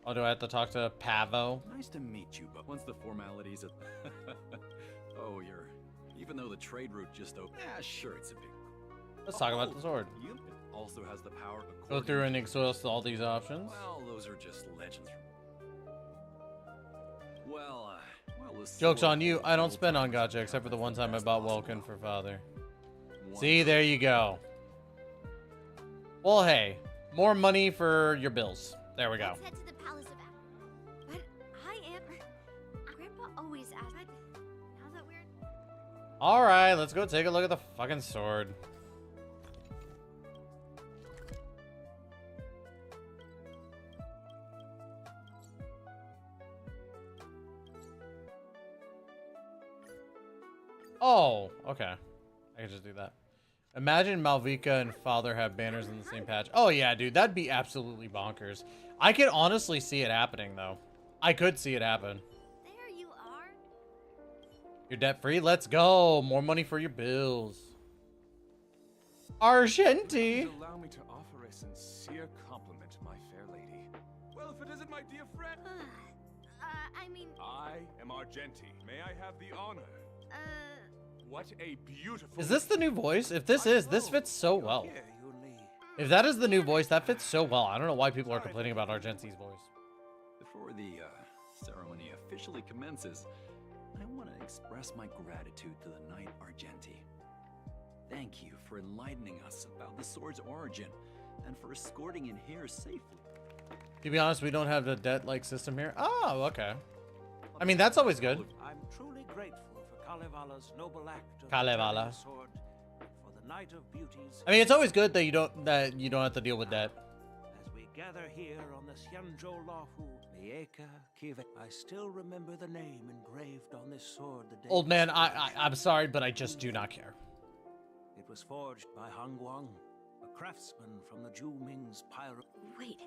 Speaker 1: Oh, do I have to talk to Pavo?
Speaker 11: Nice to meet you, but once the formalities of... oh, you're... Even though the trade route just opened... Ah, sure, it's a big...
Speaker 1: Let's talk about the sword.
Speaker 11: You... also has the power of
Speaker 1: Go through and exhaust all these options.
Speaker 11: Well, those are just legends. Well,
Speaker 1: Joke's on you. I don't spend on gacha except for the one time I bought Welkin for father. See, there you go. Well, hey, more money for your bills. There we go.
Speaker 2: Let's head to the Palace of But I am... Grandpa always asked... Now that we're...
Speaker 1: Alright, let's go take a look at the fucking sword. Oh, okay. I can just do that. Imagine Malvika and father have banners in the same patch. Oh yeah, dude, that'd be absolutely bonkers. I could honestly see it happening, though. I could see it happen.
Speaker 2: There you are.
Speaker 1: You're debt free? Let's go. More money for your bills. Argenti.
Speaker 12: Allow me to offer a sincere compliment, my fair lady. Well, if it isn't my dear friend.
Speaker 2: I mean...
Speaker 12: I am Argenti. May I have the honor? What a beautiful...
Speaker 1: Is this the new voice? If this is, this fits so well. If that is the new voice, that fits so well. I don't know why people are complaining about Argenti's voice.
Speaker 11: Before the ceremony officially commences, I want to express my gratitude to the Knight Argenti. Thank you for enlightening us about the sword's origin and for escorting in here safely.
Speaker 1: To be honest, we don't have the debt-like system here. Oh, okay. I mean, that's always good.
Speaker 13: I'm truly grateful for Kalevala's noble act of
Speaker 1: Kalevala.
Speaker 13: the sword, for the Night of Beauties.
Speaker 1: I mean, it's always good that you don't have to deal with debt.
Speaker 13: As we gather here on the Xianzhou Lahu, Mieka Kive, I still remember the name engraved on this sword. The day
Speaker 1: Old man, I'm sorry, but I just do not care.
Speaker 13: It was forged by Han Guang, a craftsman from the Zhu Ming's pirate.
Speaker 2: Wait.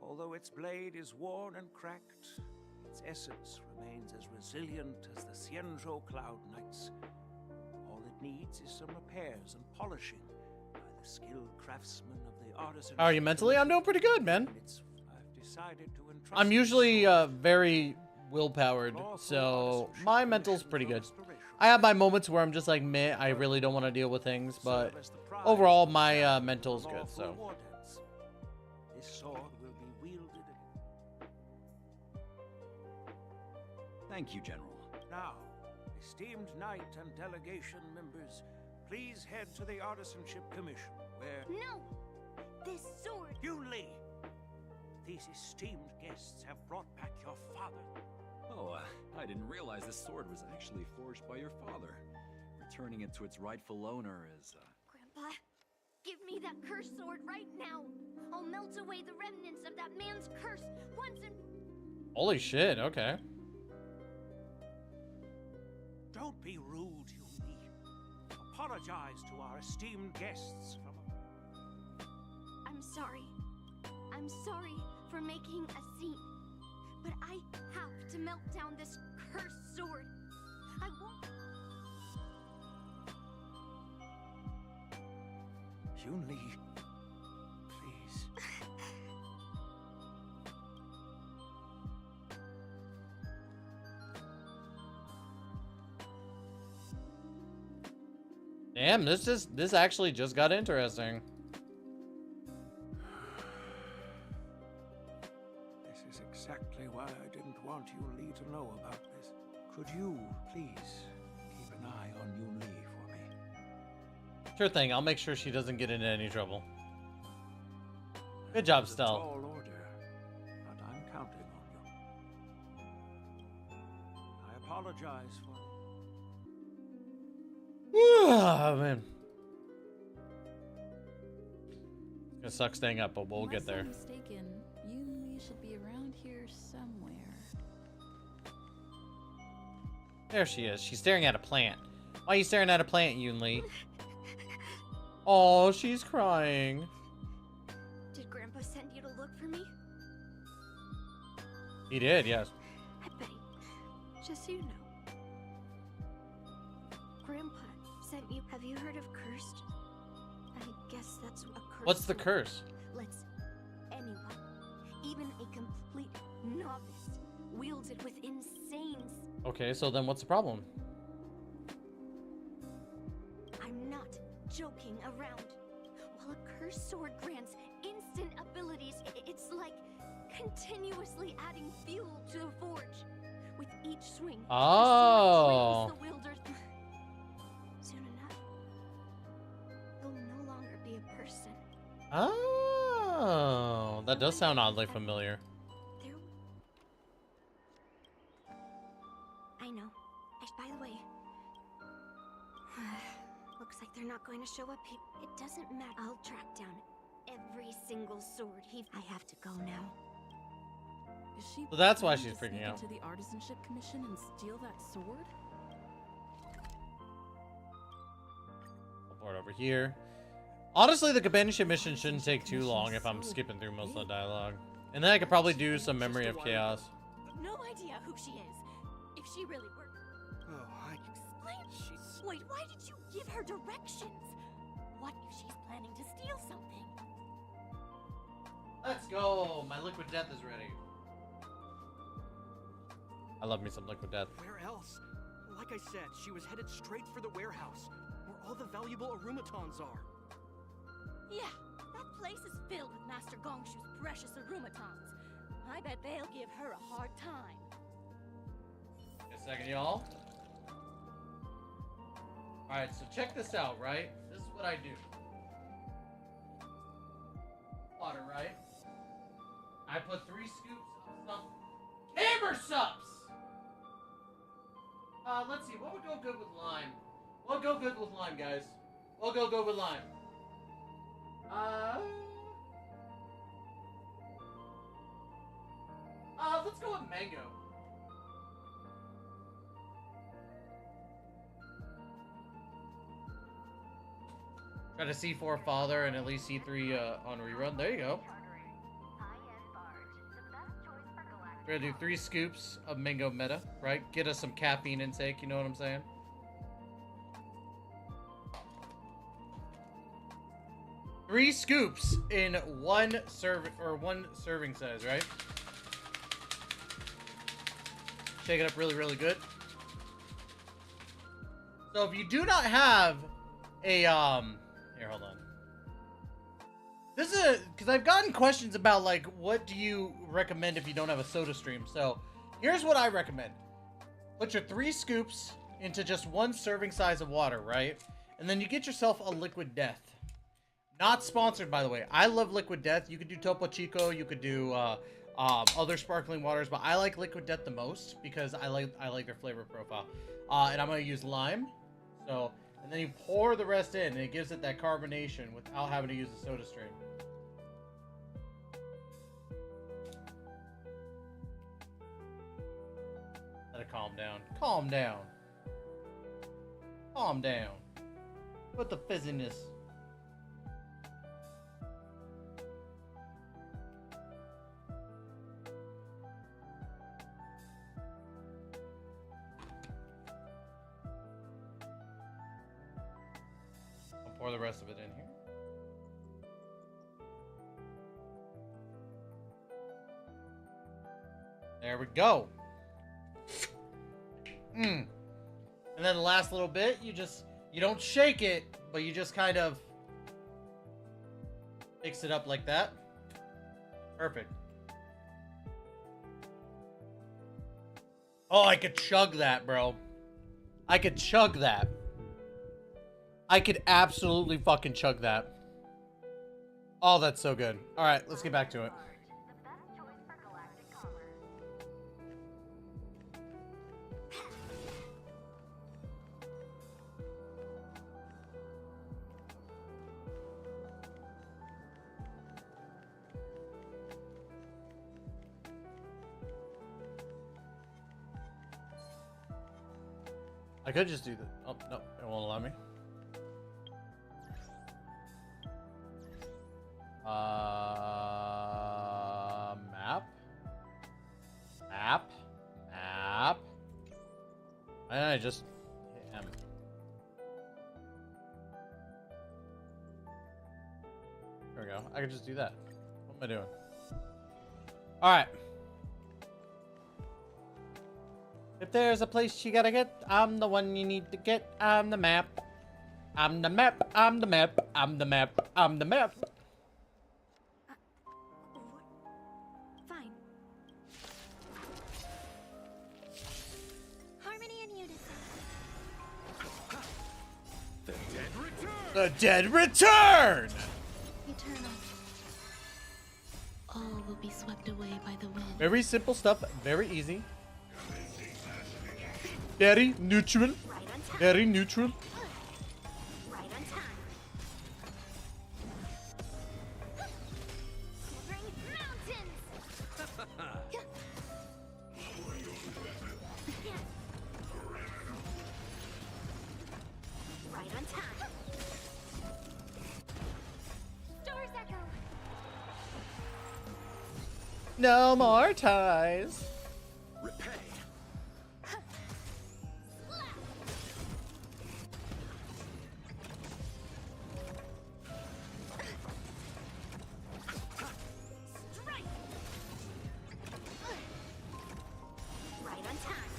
Speaker 13: Although its blade is worn and cracked, its essence remains as resilient as the Xianzhou Cloud Knights. All it needs is some repairs and polishing by the skilled craftsmen of the artisan.
Speaker 1: How are you mentally? I'm doing pretty good, man.
Speaker 13: I've decided to entrust
Speaker 1: I'm usually very willpowered, so my mental's pretty good. I have my moments where I'm just like, meh, I really don't want to deal with things, but overall, my mental's good, so.
Speaker 13: This sword will be wielded.
Speaker 11: Thank you, General.
Speaker 13: Now, esteemed knight and delegation members, please head to the Artisanship Commission, where...
Speaker 2: No! This sword...
Speaker 13: Yun Li! These esteemed guests have brought back your father.
Speaker 11: Oh, I didn't realize this sword was actually forged by your father. Returning it to its rightful owner is,
Speaker 2: Grandpa, give me that cursed sword right now. I'll melt away the remnants of that man's curse once and...
Speaker 1: Holy shit, okay.
Speaker 13: Don't be rude, Yun Li. Apologize to our esteemed guests from...
Speaker 2: I'm sorry. I'm sorry for making a scene. But I have to melt down this cursed sword. I won't...
Speaker 13: Yun Li, please.
Speaker 1: Damn, this actually just got interesting.
Speaker 13: This is exactly why I didn't want Yun Li to know about this. Could you, please, keep an eye on Yun Li for me?
Speaker 1: Sure thing, I'll make sure she doesn't get into any trouble. Good job, Stell.
Speaker 13: Tall order, but I'm counting on you. I apologize for...
Speaker 1: Oh, man. It's gonna suck staying up, but we'll get there.
Speaker 9: Unless I'm mistaken, Yun Li should be around here somewhere.
Speaker 1: There she is. She's staring at a plant. Why are you staring at a plant, Yun Li? Oh, she's crying.
Speaker 2: Did Grandpa send you to look for me?
Speaker 1: He did, yes.
Speaker 2: I bet he... Just so you know. Grandpa sent you... Have you heard of Cursed? I guess that's a curse.
Speaker 1: What's the curse?
Speaker 2: Let's anyone, even a complete novice, wields it with insane...
Speaker 1: Okay, so then what's the problem?
Speaker 2: I'm not joking around. While a Her sword grants instant abilities. It's like continuously adding fuel to the forge. With each swing,
Speaker 1: Oh.
Speaker 2: the sword drains the wielder. Soon enough, he'll no longer be a person.
Speaker 1: Oh, that does sound oddly familiar.
Speaker 2: I know. By the way, looks like they're not going to show up here. It doesn't matter. I'll track down every single sword I have to go now.
Speaker 9: Is she
Speaker 1: So that's why
Speaker 9: planning
Speaker 1: she's
Speaker 9: to
Speaker 1: freaking
Speaker 9: sneak
Speaker 1: out.
Speaker 9: into the artisanship commission and steal that sword?
Speaker 1: I'll board over here. Honestly, the companionship mission shouldn't take too long if I'm skipping through most of the dialogue. And then I could probably do some Memory of Chaos.
Speaker 2: No idea who she is. If she really were.
Speaker 3: Oh,
Speaker 2: Explain. Wait, why did you give her directions? What if she's planning to steal something?
Speaker 1: Let's go. My liquid death is ready. I love me some liquid death.
Speaker 14: Where else? Like I said, she was headed straight for the warehouse, where all the valuable arumatons are.
Speaker 2: Yeah, that place is filled with Master Gongshu's precious arumatons. I bet they'll give her a hard time.
Speaker 1: A second, y'all. Alright, so check this out, right? This is what I do. Water, right? I put 3 scoops of some hammer subs! Let's see, what would go good with lime? What would go good with lime, guys? What would go good with lime? Let's go with mango. Try to C4 father and at least C3 on rerun. There you go. We're gonna do 3 scoops of mango meta, right? Get us some caffeine intake, you know what I'm saying? Three scoops in one serving size, right? Shake it up really, really good. So if you do not have a here, hold on. This is because I've gotten questions about like what do you recommend if you don't have a soda stream. So here's what I recommend. Put your 3 scoops into just 1 serving size of water, right? And then you get yourself a liquid death. Not sponsored, by the way. I love liquid death. You could do Topo Chico, you could do other sparkling waters, but I like liquid death the most because I like their flavor profile. And I'm gonna use lime. So, and then you pour the rest in, and it gives it that carbonation without having to use a soda stream. Let it calm down. Calm down. Calm down. Put the fizziness. I'll pour the rest of it in here. There we go. And then the last little bit, you don't shake it, but you just kind of mix it up like that. Perfect. Oh, I could chug that, bro. I could chug that. I could absolutely fucking chug that. Oh, that's so good. All right, let's get back to it. I could just do that. Oh, no, it won't allow me. Map. And I just hit M. There we go. I could just do that. What am I doing? Alright. If there's a place you gotta get, I'm the one you need to get. I'm the map. I'm the map. I'm the map. I'm the map. I'm the map. The dead return!
Speaker 10: Eternal. All will be swept away by the wind.
Speaker 1: Very simple stuff, very easy. Very neutral. Very neutral.
Speaker 2: Right on time. Wuthering mountains. Right on time. Stars echo.
Speaker 1: No more ties.
Speaker 5: Repay.
Speaker 2: Strike. Right on time.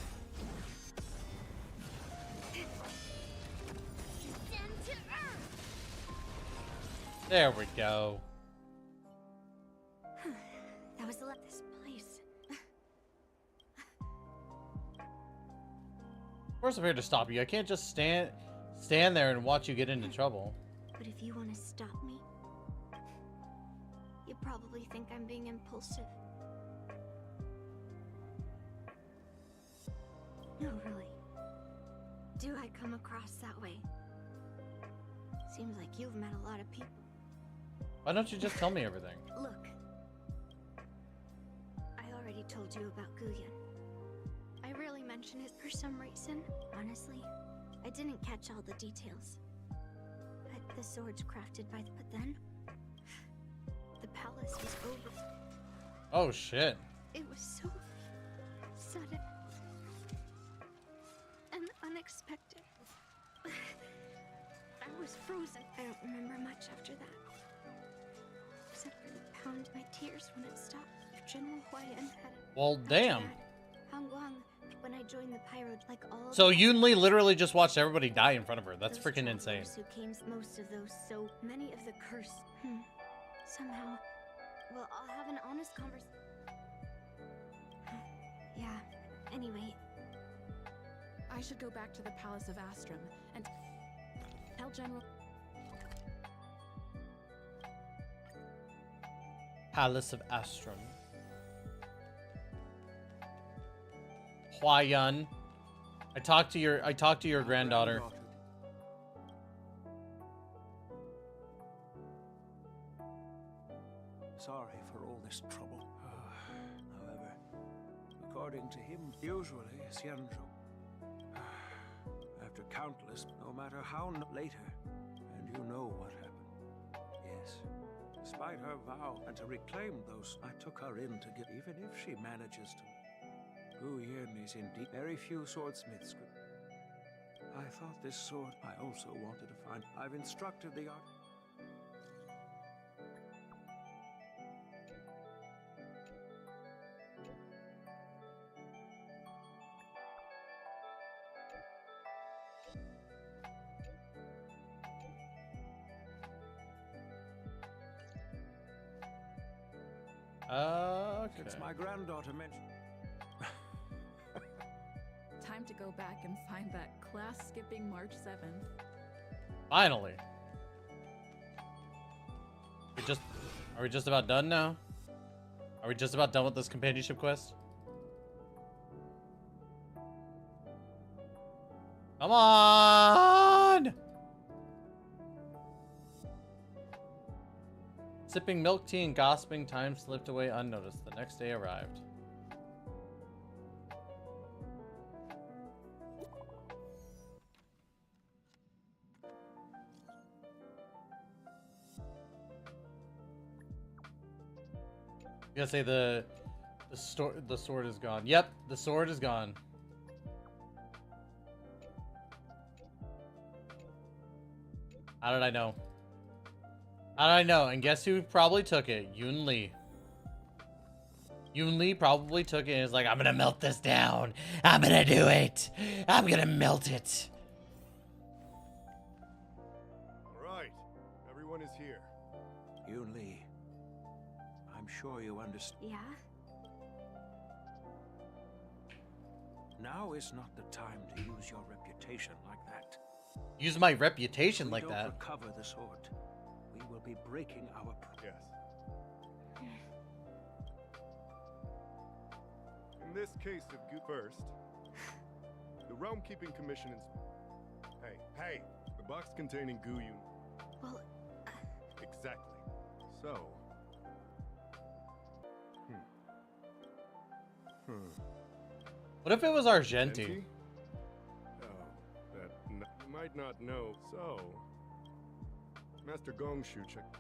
Speaker 2: Descend to earth.
Speaker 1: There we go.
Speaker 2: That was this place.
Speaker 1: Of course I'm here to stop you. I can't just stand there and watch you get into trouble.
Speaker 2: But if you want to stop me, you probably think I'm being impulsive. No, really. Do I come across that way? Seems like you've met a lot of people.
Speaker 1: Why don't you just tell me everything?
Speaker 2: Look. I already told you about Guyan. I rarely mention it for some reason. Honestly, I didn't catch all the details. The swords crafted by but then the palace was over.
Speaker 1: Oh shit.
Speaker 2: It was so sudden and unexpected. I was frozen. I don't remember much after that. Except for the pound of my tears when it stopped. General Huayan had it.
Speaker 1: Well, damn.
Speaker 2: Hangguang, when I joined the pyro, like all.
Speaker 1: So Yunli literally just watched everybody die in front of her. That's freaking insane.
Speaker 2: Who came, most of those, so many of the curse. Somehow, well, I'll have an honest conversation. Yeah. Anyway,
Speaker 9: I should go back to the Palace of Astrum and tell General.
Speaker 1: Palace of Astrum. Huayan. I talked to your granddaughter.
Speaker 13: Sorry for all this trouble. However, according to him, usually Xianzhou. After countless, no matter how later, and you know what happened. Yes. Despite her vow and to reclaim those, I took her in to get, even if she manages to. Guyan is indeed very few swordsmiths. I thought this sword I also wanted to find. I've instructed the art.
Speaker 1: Okay.
Speaker 13: It's my granddaughter mentioned.
Speaker 9: Time to go back and find that class-skipping March 7th.
Speaker 1: Finally. Are we just about done now? Are we just about done with this companionship quest? Come on! Sipping milk tea and gossiping, time slipped away unnoticed. The next day arrived. You gotta say the sword is gone. Yep, the sword is gone. How did I know? How did I know? And guess who probably took it? Yunli. Yunli probably took it and is like, I'm gonna melt this down. I'm gonna do it. I'm gonna melt it.
Speaker 12: Alright, everyone is here.
Speaker 13: Yunli, I'm sure you understand.
Speaker 2: yeah?
Speaker 13: Now is not the time to use your reputation like that.
Speaker 1: use my reputation
Speaker 13: If we
Speaker 1: like
Speaker 13: don't
Speaker 1: that.
Speaker 13: recover the sword, we will be breaking our
Speaker 12: Yes. In this case of first, the Realm Keeping Commission Hey, the box containing Guyun.
Speaker 2: Well,
Speaker 12: Exactly. So.
Speaker 1: What if it was Argenti?
Speaker 12: Argenti? Oh, that you might not know. So, Master Gongshu check.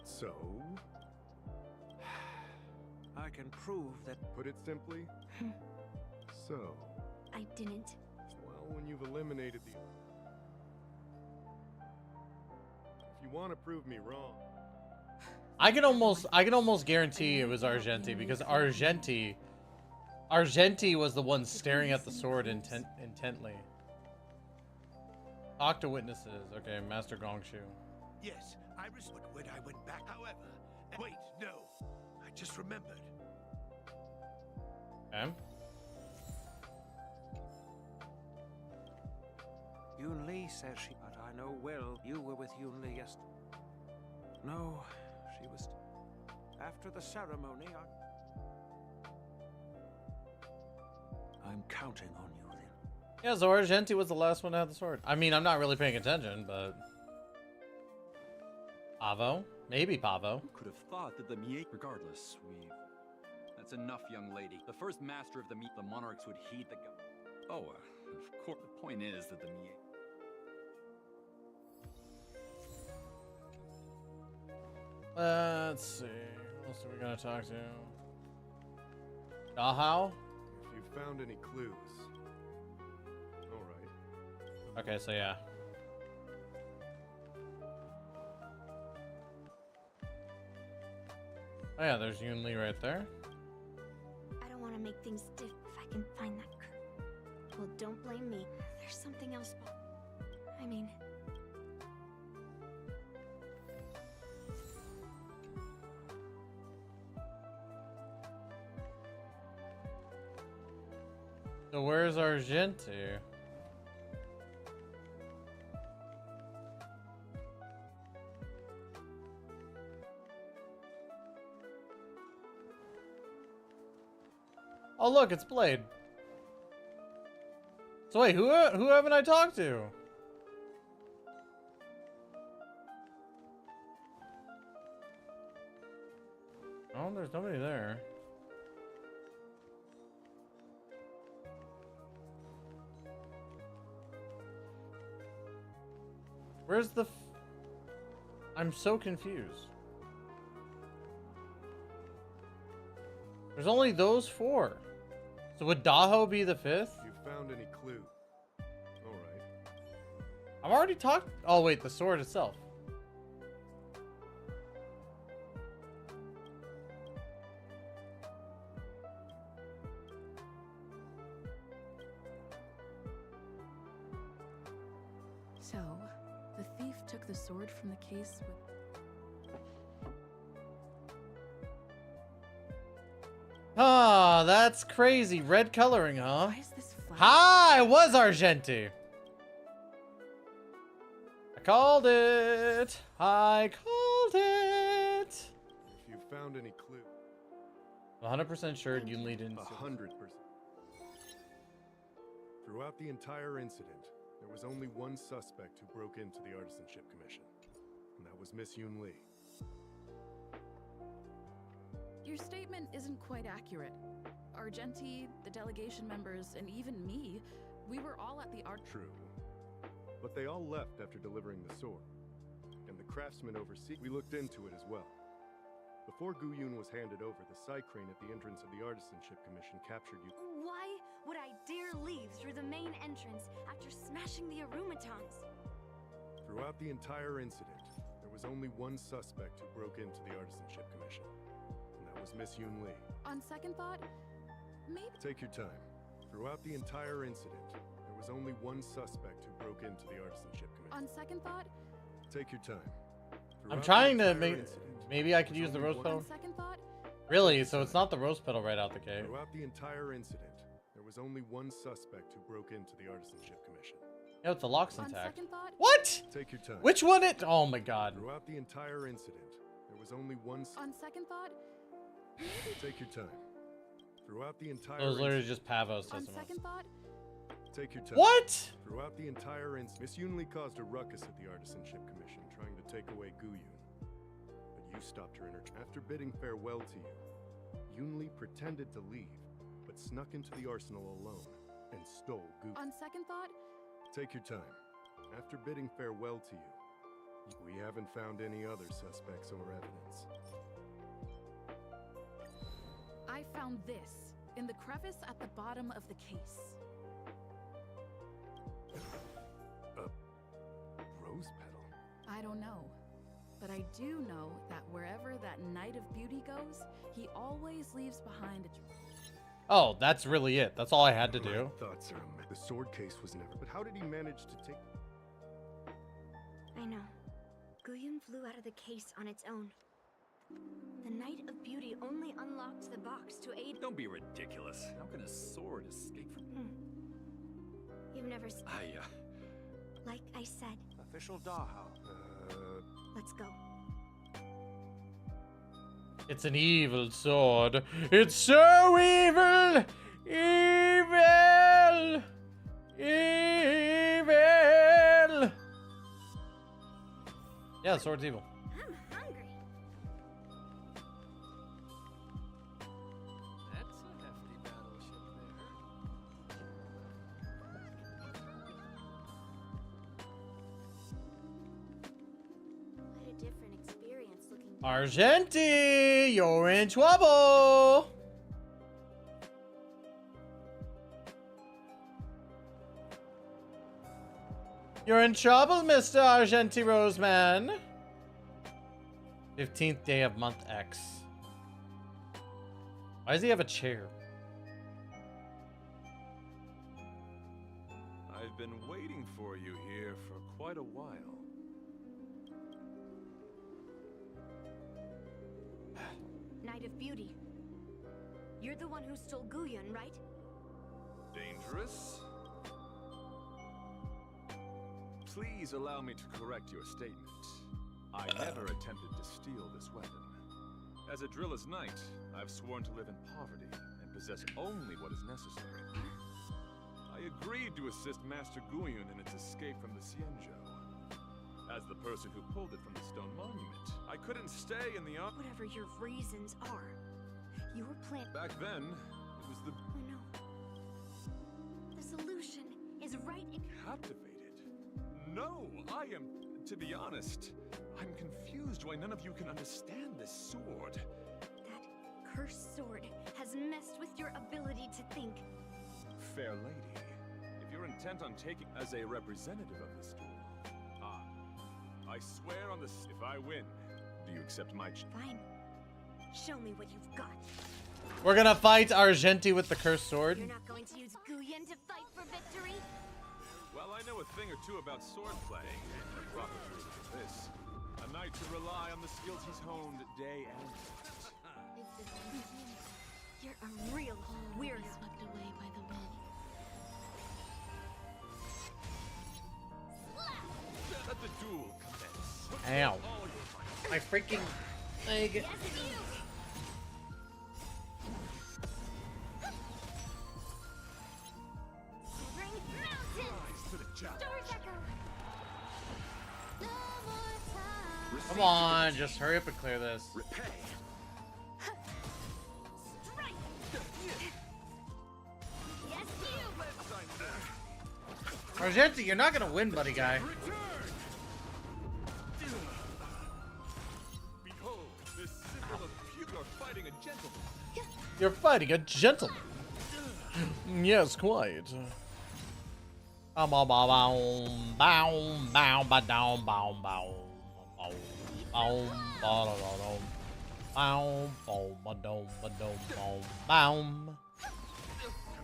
Speaker 12: So,
Speaker 13: I can prove that.
Speaker 12: put it simply. So,
Speaker 2: I didn't.
Speaker 12: well, when you've eliminated the. If you want to prove me wrong.
Speaker 1: I can almost guarantee it was Argenti because Argenti was the one staring at the sword intently. Talk to witnesses. Okay, Master Gongshu.
Speaker 5: Yes, I was when I went back. However, wait, no, I just remembered.
Speaker 1: Okay.
Speaker 13: Yun Li says she, but I know well you were with Yun Li yesterday. No, she was. After the ceremony, I'm counting on you then.
Speaker 1: Yeah, so Argenti was the last one to have the sword. I mean, I'm not really paying attention, but Pavo, maybe Pavo.
Speaker 11: Who could have thought that the Mie? Regardless, that's enough, young lady. The first master of the monarchs would heed the. Oh, of course. The point is that the Mie.
Speaker 1: Let's see. What else are we gonna talk to? Dahao?
Speaker 12: If you found any clues. Alright.
Speaker 1: Okay, so yeah. Oh yeah, there's Yun Li right there.
Speaker 2: I don't want to make things stiff if I can find that Well, don't blame me. There's something else. I mean...
Speaker 1: So where's Argenti? Oh look, it's Blade. So wait, who haven't I talked to? Oh, there's nobody there. Where's the I'm so confused. There's only those four. So would Daho be the fifth?
Speaker 12: You found any clue? Alright.
Speaker 1: I've already talked. Oh wait, the sword itself.
Speaker 9: So, the thief took the sword from the case with...
Speaker 1: Ah, that's crazy. Red coloring, huh?
Speaker 9: Why is this flag?
Speaker 1: Hi, it was Argenti. I called it. I called it.
Speaker 12: If you found any clue.
Speaker 1: 100% sure you lead in.
Speaker 12: 100%. Throughout the entire incident, there was only one suspect who broke into the Artisanship Commission, and that was Miss Yun Li.
Speaker 9: Your statement isn't quite accurate. Argenti, the delegation members, and even me, we were all at the art...
Speaker 12: True. But they all left after delivering the sword. And the craftsman overseas... We looked into it as well. Before Guyun was handed over, the Psycrane at the entrance of the Artisanship Commission captured you.
Speaker 2: Why would I dare leave through the main entrance after smashing the Arumatons?
Speaker 12: Throughout the entire incident, there was only one suspect who broke into the Artisanship Commission. And that was Miss Yun Li.
Speaker 9: On second thought, maybe...
Speaker 12: Take your time. Throughout the entire incident, there was only one suspect who broke into the Artisanship Commission.
Speaker 9: On second thought...
Speaker 12: Take your time.
Speaker 1: I'm trying to make... Maybe I could use the rose petal?
Speaker 9: On second thought...
Speaker 1: Really? So it's not the rose petal right out the gate.
Speaker 12: Throughout the entire incident, there was only one suspect who broke into the Artisanship Commission.
Speaker 1: Yeah, with the locks
Speaker 9: On
Speaker 1: intact.
Speaker 9: second thought,
Speaker 1: What?
Speaker 12: Take your time.
Speaker 1: Which one it? Oh my god.
Speaker 12: Throughout the entire incident, there was only one.
Speaker 9: on second thought,
Speaker 12: Take your time. Throughout the entire.
Speaker 1: It was literally
Speaker 12: incident-
Speaker 1: just Pavos
Speaker 9: on
Speaker 1: system.
Speaker 9: second thought,
Speaker 12: Take your time.
Speaker 1: What?
Speaker 12: Throughout the entire incident, Miss Yunli caused a ruckus at the Artisanship Commission, trying to take away Guyun. But you stopped her after bidding farewell to you. Yunli pretended to leave, but snuck into the arsenal alone and stole Guyun.
Speaker 9: on second thought,
Speaker 12: Take your time. After bidding farewell to you, we haven't found any other suspects or evidence.
Speaker 9: I found this in the crevice at the bottom of the case.
Speaker 12: Rose petal?
Speaker 9: I don't know. But I do know that wherever that Knight of Beauty goes, he always leaves behind a...
Speaker 1: Oh, that's really it. That's all I had to do.
Speaker 12: My thoughts are the sword case was never. But how did he manage to take?
Speaker 2: I know. Guyun flew out of the case on its own. The Knight of Beauty only unlocked the box to aid.
Speaker 11: Don't be ridiculous. How can a sword escape from...
Speaker 2: You've never. Like I said,
Speaker 13: Official Dahao.
Speaker 2: let's go.
Speaker 1: It's an evil sword. It's so evil! Evil! Evil! Yeah, the sword's evil.
Speaker 2: I'm hungry.
Speaker 14: That's a hefty battleship
Speaker 2: What a different experience looking.
Speaker 1: Argenti, you're in trouble! You're in trouble, Mr. Argenti Roseman. 15th day of month X. Why does he have a chair?
Speaker 15: I've been waiting for you here for quite a while.
Speaker 2: Knight of Beauty. You're the one who stole Guyun, right?
Speaker 15: Dangerous? Please allow me to correct your statement. I never attempted to steal this weapon. As a driller's knight, I've sworn to live in poverty and possess only what is necessary. I agreed to assist Master Guyun in its escape from the Xianzhou. As the person who pulled it from the stone monument, I couldn't stay in the
Speaker 2: Whatever your reasons are, you were planning.
Speaker 15: Back then, it was the...
Speaker 2: Oh no. The solution is right in...
Speaker 15: Captivated? No, I am... To be honest, I'm confused why none of you can understand this sword.
Speaker 2: That cursed sword has messed with your ability to think.
Speaker 15: Fair lady, if you're intent on taking as a representative of this duel, I swear on this, if I win, do you accept my
Speaker 2: Fine. Show me what you've got.
Speaker 1: We're gonna fight Argenti with the cursed sword.
Speaker 2: You're not going to use Guyun to fight for victory?
Speaker 15: Well, I know a thing or two about swordplay, and a proper tool for this. A knight to rely on the skills he's honed day and night.
Speaker 2: You're a real weirdo.
Speaker 10: Swept away by the wind.
Speaker 15: Let the duel commence.
Speaker 1: Ow. My freaking leg.
Speaker 2: Yes, Severing mountains.
Speaker 1: Come on, just hurry up and clear this. Argenti, you're not gonna win, buddy guy.
Speaker 15: Behold, this symbol of you're fighting a gentleman.
Speaker 1: You're fighting a gentleman. Yes, quite.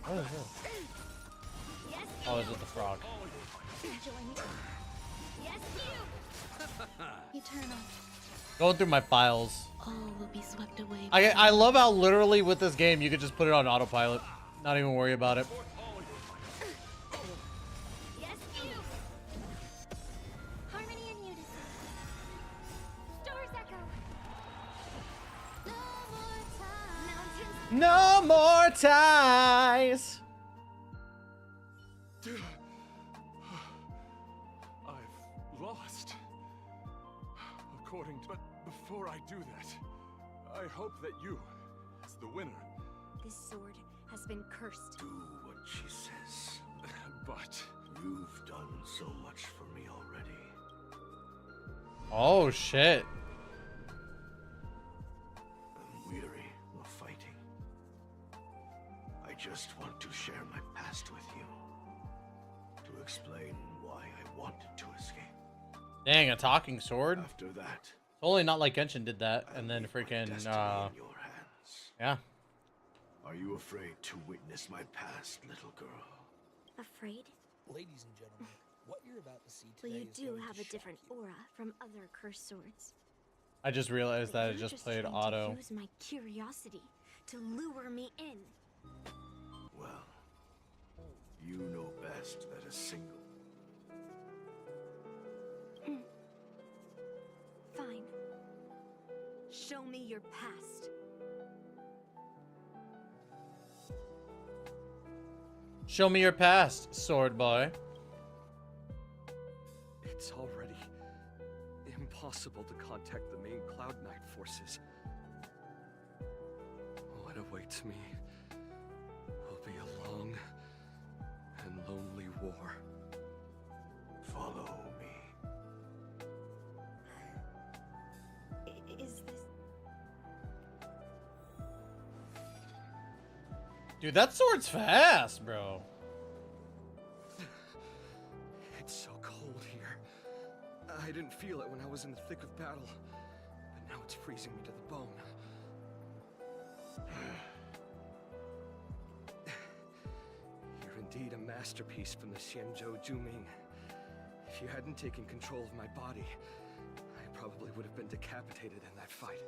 Speaker 1: What is this? Oh, is it the frog?
Speaker 10: Eternal.
Speaker 1: Going through my files.
Speaker 10: All will be swept away.
Speaker 1: I love how literally with this game you could just put it on autopilot. Not even worry about it. No more ties.
Speaker 15: I've lost. According to... But before I do that, I hope that you, as the winner...
Speaker 2: This sword has been cursed.
Speaker 5: Do what she says.
Speaker 15: But...
Speaker 5: You've done so much for me already.
Speaker 1: Oh, shit.
Speaker 5: I'm weary of fighting. I just want to share my past with you. To explain why I wanted to escape.
Speaker 1: Dang, a talking sword?
Speaker 5: After that...
Speaker 1: It's only not like Genshin did that, and then freaking, yeah.
Speaker 5: Are you afraid to witness my past, little girl?
Speaker 2: Afraid?
Speaker 16: Ladies and gentlemen, what you're about to see
Speaker 2: Well,
Speaker 16: today
Speaker 2: you
Speaker 16: is
Speaker 2: do
Speaker 16: going
Speaker 2: have
Speaker 16: to
Speaker 2: a
Speaker 16: shock
Speaker 2: different
Speaker 16: you.
Speaker 2: aura from other cursed swords.
Speaker 1: I just realized that it
Speaker 2: You're
Speaker 1: just played
Speaker 2: trying
Speaker 1: auto.
Speaker 2: To use my curiosity to lure me in.
Speaker 5: Well, you know best that a single...
Speaker 2: Fine. Show me your past.
Speaker 1: Show me your past, sword boy.
Speaker 14: It's already impossible to contact the main Cloud Knight forces. What awaits me will be a long and lonely war.
Speaker 5: Follow me.
Speaker 2: Is this...
Speaker 1: Dude, that sword's fast, bro.
Speaker 14: It's so cold here. I didn't feel it when I was in the thick of battle, but now it's freezing me to the bone. You're indeed a masterpiece from the Xianzhou Juming. If you hadn't taken control of my body, I probably would have been decapitated in that fight.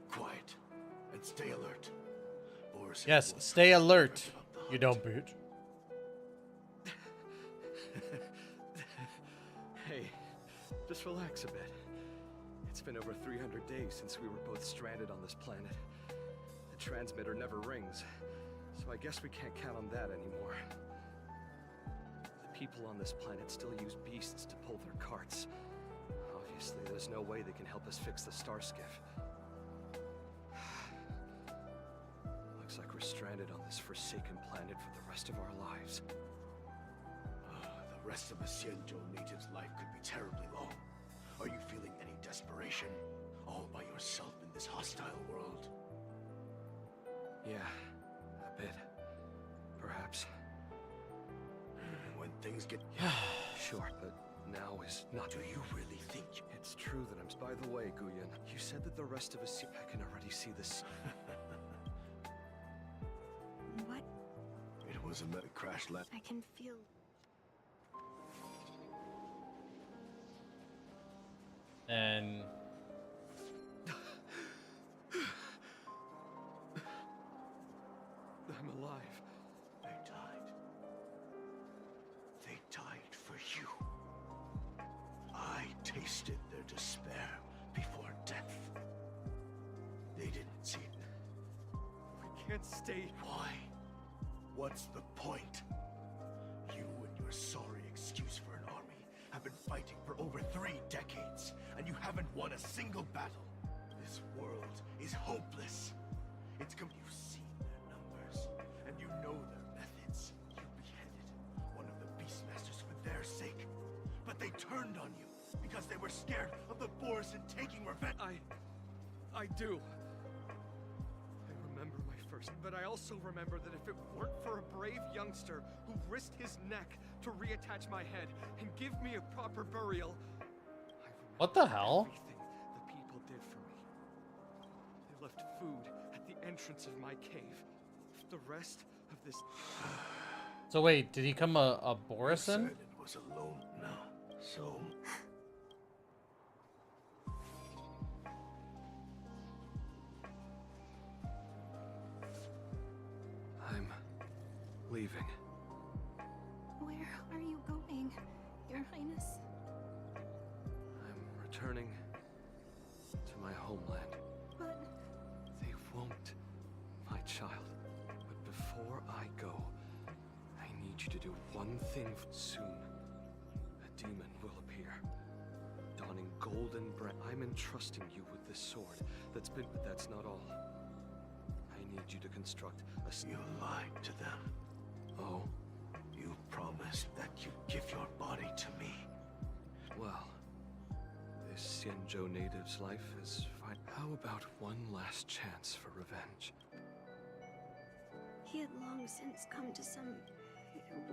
Speaker 5: Quiet and stay alert.
Speaker 1: Yes, stay alert. You don't boot.
Speaker 14: Hey, just relax a bit. It's been over 300 days since we were both stranded on this planet. The transmitter never rings, so I guess we can't count on that anymore. The people on this planet still use beasts to pull their carts. Obviously, there's no way they can help us fix the star skiff. Looks like we're stranded on this forsaken planet for the rest of our lives.
Speaker 5: The rest of a Xianzhou native's life could be terribly long. Are you feeling any desperation? All by yourself in this hostile world?
Speaker 14: Yeah, a bit. Perhaps.
Speaker 5: When things get...
Speaker 14: Sure, but now is not...
Speaker 5: Do you really think...
Speaker 14: It's true that I'm... By the way, Guyan, you said that the rest of us... I can already see this...
Speaker 2: What?
Speaker 5: It was a crash land.
Speaker 2: I can feel...
Speaker 1: And...
Speaker 14: I'm alive.
Speaker 5: They died. They died for you. I tasted their despair before death. They didn't see it.
Speaker 14: We can't stay...
Speaker 5: Why? What's the point? You and your sorry excuse for an army have been fighting for over 3 decades, and you haven't won a single battle. This world is hopeless. It's you've seen their numbers, and you know their methods. You beheaded one of the Beastmasters for their sake, but they turned on you because they were scared of the force and taking revenge.
Speaker 14: I do. I remember my first, but I also remember that if it weren't for a brave youngster who risked his neck to reattach my head and give me a proper burial,
Speaker 1: what the hell?
Speaker 14: Everything the people did for me. They left food at the entrance of my cave. The rest of this...
Speaker 1: So wait, did he come a Borison?
Speaker 5: It was alone now, so...
Speaker 14: I'm leaving.
Speaker 9: Where are you going, Your Highness?
Speaker 14: I'm returning to my homeland.
Speaker 9: But...
Speaker 14: They won't child. But before I go, I need you to do one thing soon. A demon will appear, donning golden brand. I'm entrusting you with this sword but that's not all. I need you to construct a...
Speaker 5: You lied to them.
Speaker 14: Oh?
Speaker 5: You promised that you'd give your body to me.
Speaker 14: Well, this Xianzhou native's life is fine. How about one last chance for revenge?
Speaker 17: He had long since come to some...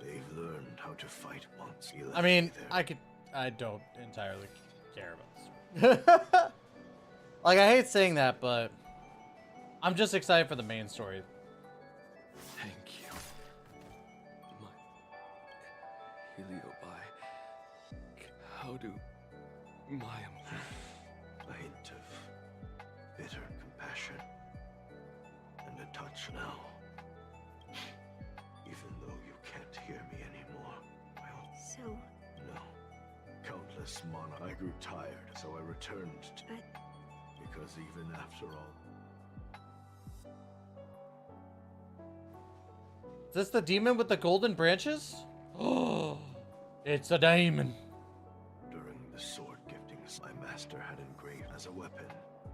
Speaker 5: They've learned how to fight once.
Speaker 1: I mean, I don't entirely care about this. Like, I hate saying that, but I'm just excited for the main story.
Speaker 14: Thank you. My Heliobi. How do my...
Speaker 5: A hint of bitter compassion. And a touch now. Even though you can't hear me anymore,
Speaker 17: So...
Speaker 5: No. Countless mana. I grew tired, so I returned to... Because even after all...
Speaker 1: Is this the demon with the golden branches? Oh, it's a demon.
Speaker 5: During the sword giftings, my master had engraved as a weapon,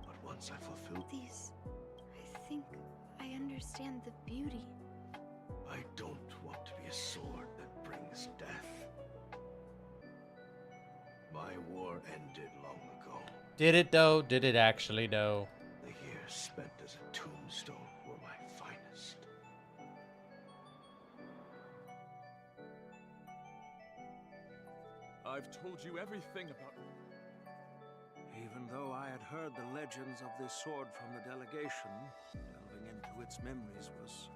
Speaker 5: but once I fulfilled...
Speaker 17: These... I think I understand the beauty.
Speaker 5: I don't want to be a sword that brings death. My war ended long ago.
Speaker 1: Did it though? Did it actually though?
Speaker 5: The years spent as a tombstone were my finest.
Speaker 15: I've told you everything about...
Speaker 13: Even though I had heard the legends of this sword from the delegation, delving into its memories was...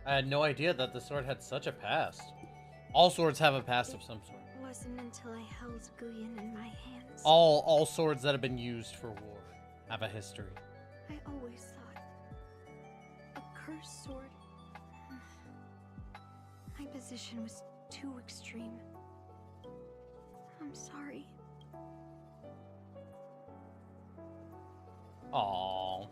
Speaker 1: I had no idea that the sword had such a past. All swords have a past of some sort.
Speaker 17: It wasn't until I held Guyan in my hands.
Speaker 1: All swords that have been used for war have a history.
Speaker 17: I always thought a cursed sword. My position was too extreme. I'm sorry.
Speaker 1: Aww.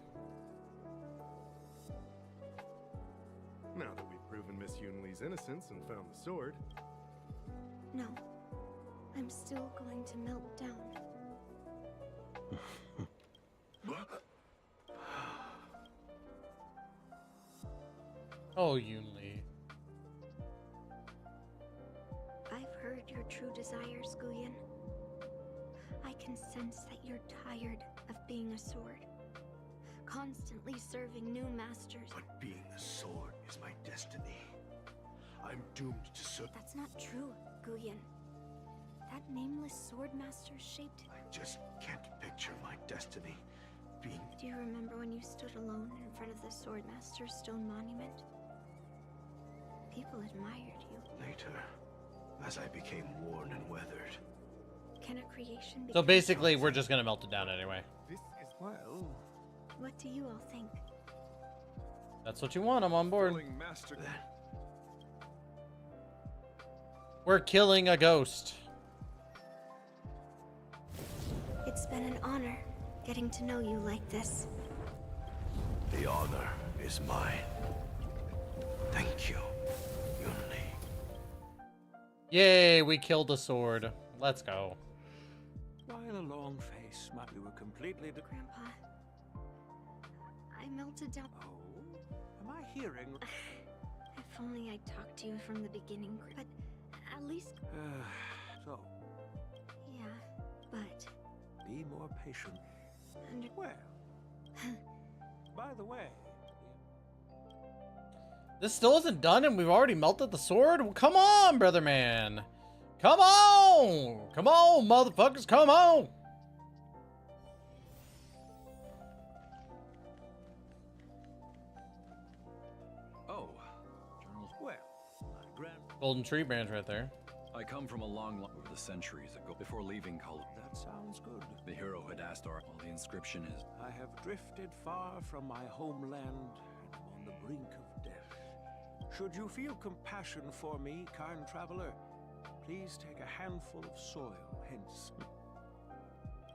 Speaker 12: Now that we've proven Miss Yunli's innocence and found the sword.
Speaker 17: No. I'm still going to melt down.
Speaker 1: Oh, Yunli.
Speaker 17: I've heard your true desires, Guyan. I can sense that you're tired of being a sword. Constantly serving new masters.
Speaker 5: But being a sword is my destiny. I'm doomed to serve.
Speaker 17: That's not true, Guyan. That nameless sword master shaped...
Speaker 5: I just can't picture my destiny being...
Speaker 17: Do you remember when you stood alone in front of the sword master's stone monument? People admired you.
Speaker 5: Later, as I became worn and weathered.
Speaker 17: Can a creation be...
Speaker 1: So basically, we're just gonna melt it down anyway.
Speaker 5: This is...
Speaker 13: Well...
Speaker 17: What do you all think?
Speaker 1: That's what you want, I'm on board.
Speaker 15: Master...
Speaker 1: We're killing a ghost.
Speaker 17: It's been an honor getting to know you like this.
Speaker 5: The honor is mine. Thank you, Yunli.
Speaker 1: Yay, we killed a sword. Let's go.
Speaker 13: While a long face might we were completely...
Speaker 17: Grandpa, I melted down...
Speaker 13: Oh? Am I hearing...
Speaker 17: If only I'd talked to you from the beginning, but at least...
Speaker 13: So...
Speaker 17: Yeah, but...
Speaker 13: Be more patient.
Speaker 17: And...
Speaker 13: Well... By the way...
Speaker 1: This still isn't done and we've already melted the sword? Well, come on, brother man. Come on! Come on, motherfuckers, come on!
Speaker 11: Oh, journals.
Speaker 13: Well, my
Speaker 1: Golden tree branch right there.
Speaker 11: I come from a long line over the centuries ago. Before leaving college,
Speaker 13: that sounds good.
Speaker 11: The hero had asked our... Well, the inscription is...
Speaker 13: I have drifted far from my homeland and am on the brink of death. Should you feel compassion for me, kind traveler, please take a handful of soil, hence...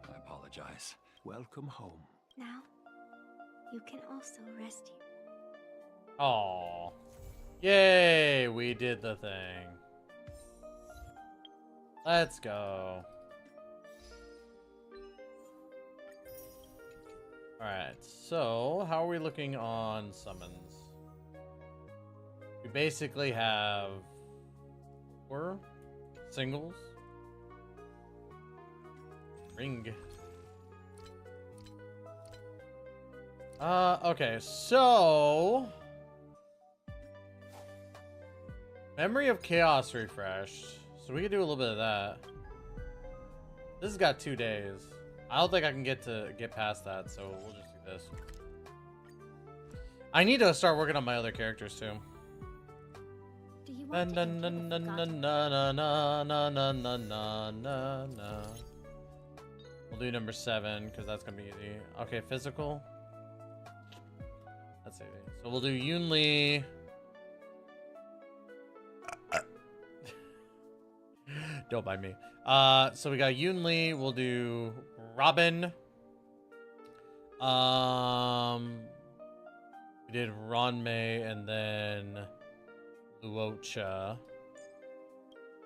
Speaker 11: I apologize.
Speaker 13: Welcome home.
Speaker 17: Now, you can also rest here.
Speaker 1: Oh, yay! We did the thing. Let's go. Alright, so how are we looking on summons? We basically have 4 singles. Ring. Okay, so Memory of Chaos refreshed. So we can do a little bit of that. This has got 2 days. I don't think I can get past that, so we'll just do this. I need to start working on my other characters too.
Speaker 17: Do you want to
Speaker 1: We'll do number 7 because that's gonna be easy. Okay, physical. That's easy. So we'll do Yunli. Don't mind me. So we got Yunli. We'll do Robin. We did Ranmei and then Luocha.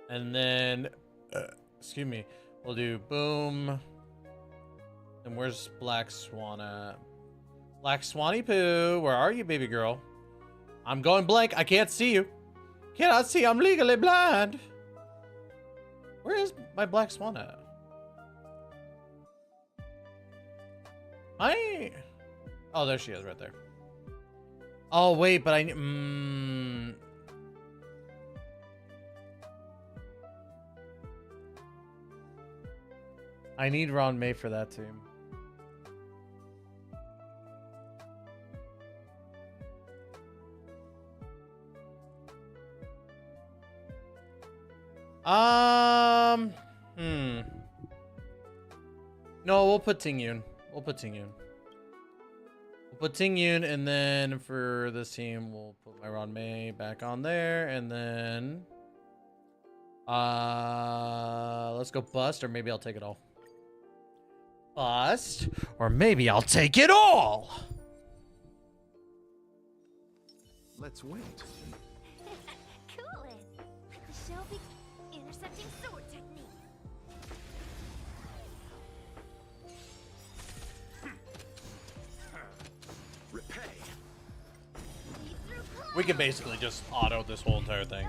Speaker 1: And then, excuse me, we'll do Boom. And where's Black Swan at? Black Swanny Poo, where are you, baby girl? I'm going blank. I can't see you. Cannot see. I'm legally blind. Where is my Black Swan at? Oh, there she is, right there. Oh wait, but I need Ranmei for that team. No, we'll put Tingyun. We'll put Tingyun. We'll put Tingyun, and then for this team, we'll put my Ranmei back on there, and then let's go bust, or maybe I'll take it all. Bust, or maybe I'll take it all.
Speaker 5: Let's wait.
Speaker 2: Cool it. Let the show be intercepting sword technique.
Speaker 5: Repay.
Speaker 1: We can basically just auto this whole entire thing.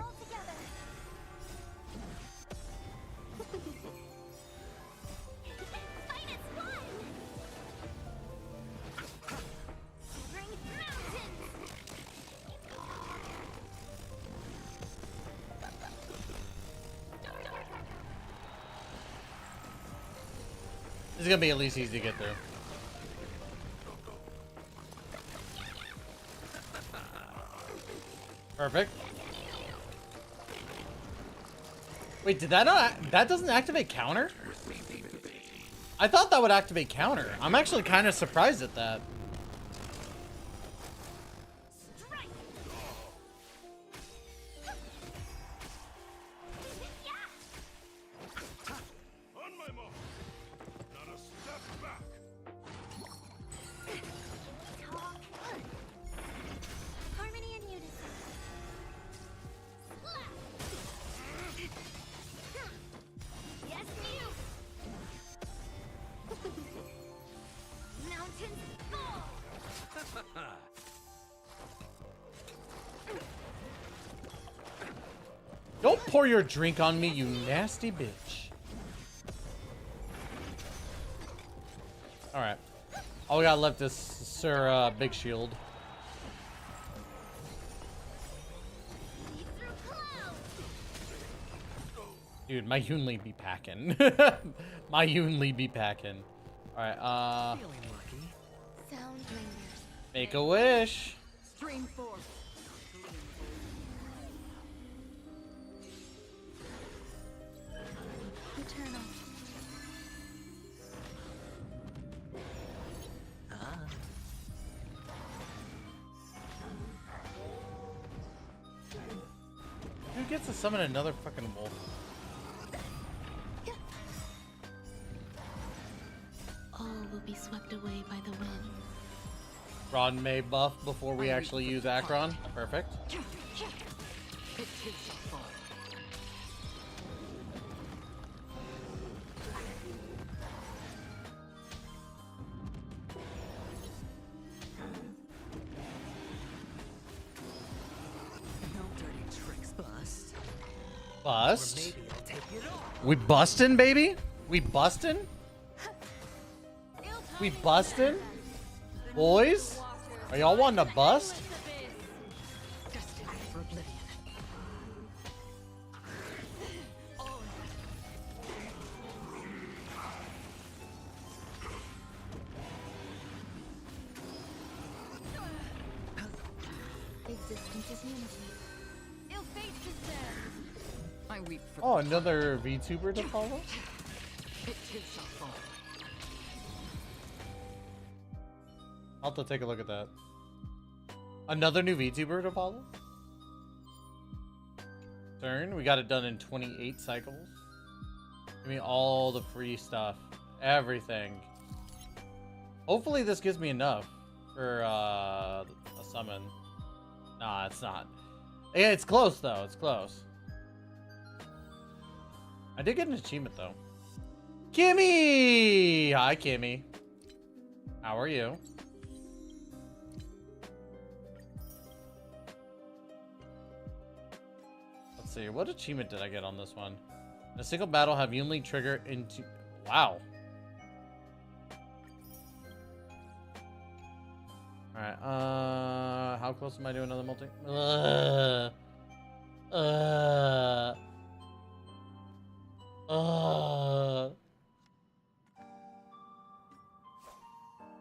Speaker 1: This is gonna be at least easy to get through. Perfect. Wait, did that not? That doesn't activate counter? I thought that would activate counter. I'm actually kind of surprised at that. Don't pour your drink on me, you nasty bitch. Alright. All we got left is Sir Big Shield. Dude, my Yunli be packing. My Yunli be packing. Alright, make a wish.
Speaker 6: Stream 4.
Speaker 10: Eternal.
Speaker 1: Who gets to summon another fucking wolf?
Speaker 10: All will be swept away by the wind.
Speaker 1: Ron may buff before we actually use Akron. Perfect. Bust? We bustin', baby? We bustin'? We bustin'? Boys? Are y'all wanting to bust?
Speaker 2: Existence is unity. Ill fate descends. I weep for
Speaker 1: Oh, another VTuber to follow?
Speaker 2: it too shall fall.
Speaker 1: I'll have to take a look at that. Another new VTuber to follow? Turn. We got it done in 28 cycles. Give me all the free stuff. Everything. Hopefully this gives me enough for a summon. Nah, it's not. Yeah, it's close though. It's close. I did get an achievement though. Kimmy! Hi, Kimmy. How are you? Let's see. What achievement did I get on this one? In a single battle, have Yunli trigger into... Wow. Alright, how close am I to another multi?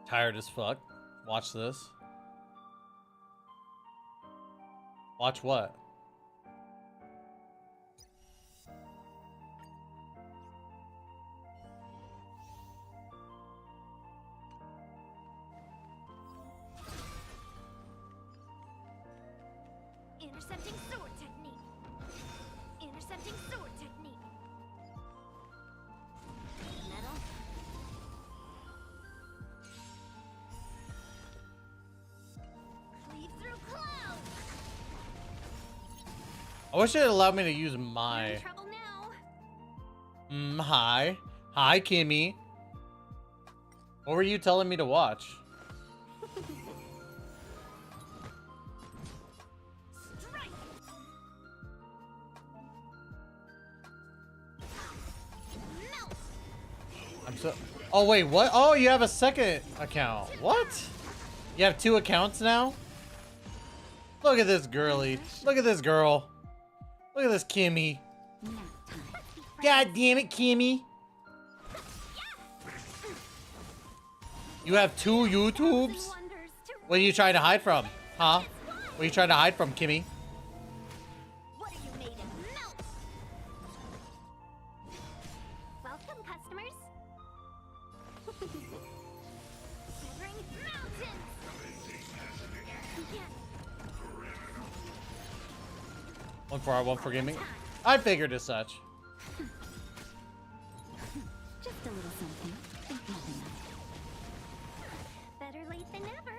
Speaker 1: Tired as fuck. Watch this. Watch what?
Speaker 2: Intercepting sword technique. Intercepting sword technique. Metal. Cleave through clouds.
Speaker 1: I wish it allowed me to use my...
Speaker 2: You're in trouble now.
Speaker 1: Hi. Hi, Kimmy. What were you telling me to watch? I'm so... Oh, wait, what? Oh, you have a second account. What? You have 2 accounts now? Look at this girly. Look at this girl. Look at this Kimmy. God damn it, Kimmy. You have 2 YouTubes? What are you trying to hide from? Huh? What are you trying to hide from, Kimmy?
Speaker 2: What are you made of? Melt. Welcome, customers. Severing mountains.
Speaker 1: One for art, one for gaming. I figured as such.
Speaker 2: Just a little something. Think nothing of. Better late than never.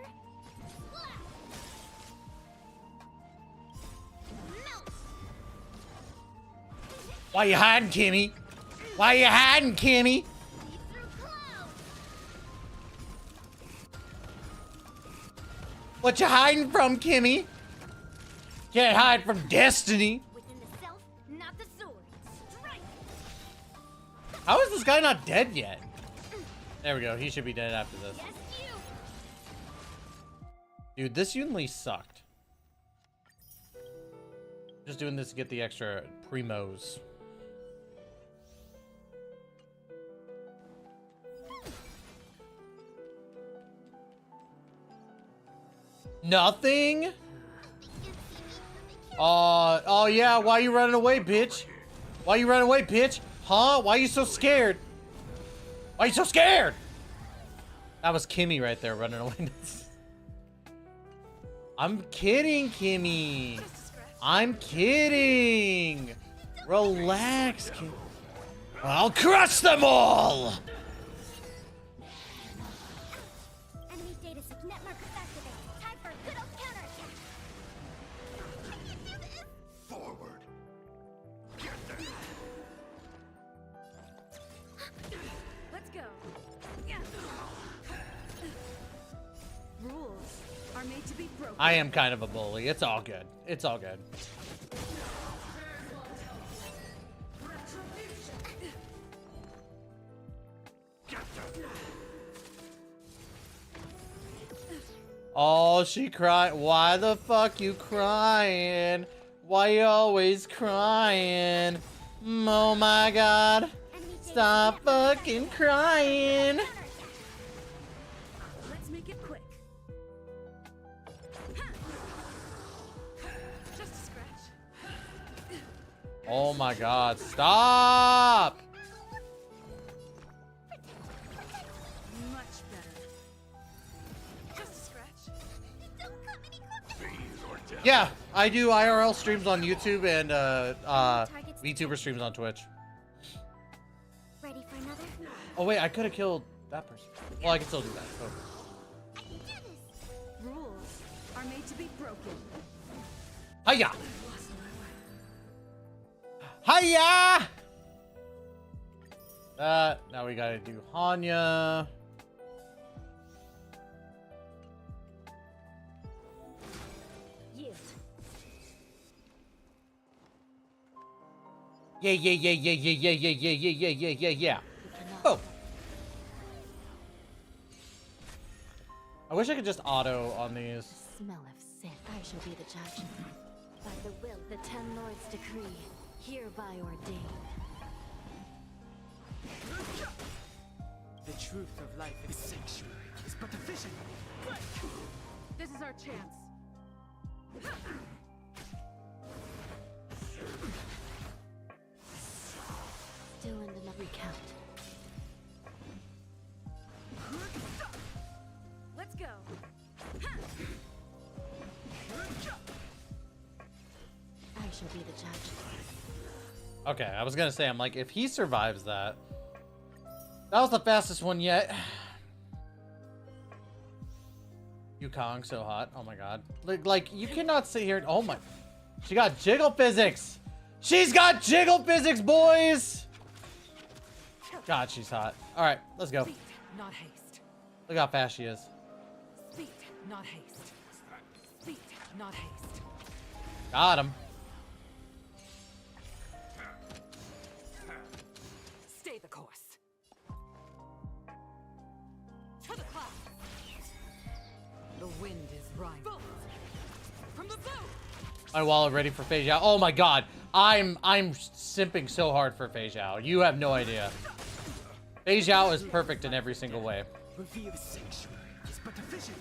Speaker 2: Melt.
Speaker 1: Why you hiding, Kimmy? Why you hiding, Kimmy? What you hiding from, Kimmy? Can't hide from destiny.
Speaker 2: Within the self, not the sword. Strike.
Speaker 1: How is this guy not dead yet? There we go. He should be dead after this.
Speaker 2: Yes, you.
Speaker 1: Dude, this Yunli sucked. Just doing this to get the extra primos. Nothing? Oh yeah, why you running away, bitch? Why you running away, bitch? Huh? Why you so scared? Why you so scared? That was Kimmy right there running away. I'm kidding, Kimmy. I'm kidding. Relax, Kimmy. I'll crush them all.
Speaker 2: Enemy data network activated.
Speaker 1: I am kind of a bully. It's all good. It's all good. Oh, she cried. Why the fuck you crying? Why you always crying? Oh my god. Stop fucking crying.
Speaker 9: Let's make it quick. Just a scratch.
Speaker 1: Oh my god. Stop!
Speaker 9: Much better. Just a scratch.
Speaker 1: Yeah, I do IRL streams on YouTube and VTuber streams on Twitch.
Speaker 2: Ready for another?
Speaker 1: Oh wait, I could have killed that person. Well, I can still do that. So.
Speaker 9: Rules are made to be broken.
Speaker 1: Hiya! Hiya! Now we gotta do Hanya. Yeah, yeah, yeah, yeah, yeah, yeah, yeah, yeah, yeah, yeah, yeah, yeah. Oh. I wish I could just auto on these.
Speaker 10: Smell of sin. I shall be the judge. By the will, the 10 lords decree, hereby ordain.
Speaker 18: The truth of life in sanctuary is but a vision.
Speaker 9: This is our chance.
Speaker 10: Still in the recount.
Speaker 9: Let's go.
Speaker 10: I shall be the judge.
Speaker 1: Okay, I was gonna say, I'm like, if he survives that. That was the fastest one yet. Yukong, so hot. Oh my god. Like, you cannot sit here and, oh my. She got jiggle physics. She's got jiggle physics, boys. God, she's hot. All right, let's go.
Speaker 18: Speed, not haste.
Speaker 1: Look how fast she is.
Speaker 18: Speed, not haste. Speed, not haste.
Speaker 1: Got him.
Speaker 18: Stay the course. To the clouds. The wind is right. From the blue.
Speaker 1: My wallet ready for Fei Zhao. Oh my god. I'm simping so hard for Fei Zhao. You have no idea. Fei Zhao is perfect in every single way.
Speaker 18: Reveal the sanctuary is but a vision.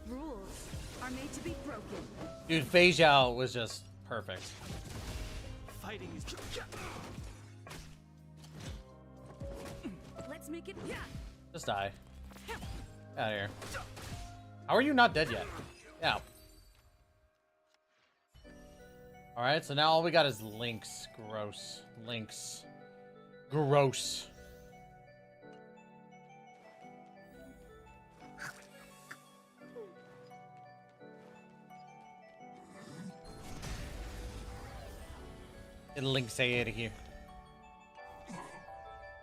Speaker 9: Rules are made to be broken.
Speaker 1: Dude, Fei Zhao was just perfect.
Speaker 18: Fighting is
Speaker 9: Let's make it.
Speaker 1: Just die. Out of here. How are you not dead yet? Yeah. Alright, so now all we got is links. Gross. Links. Gross. Get links out of here.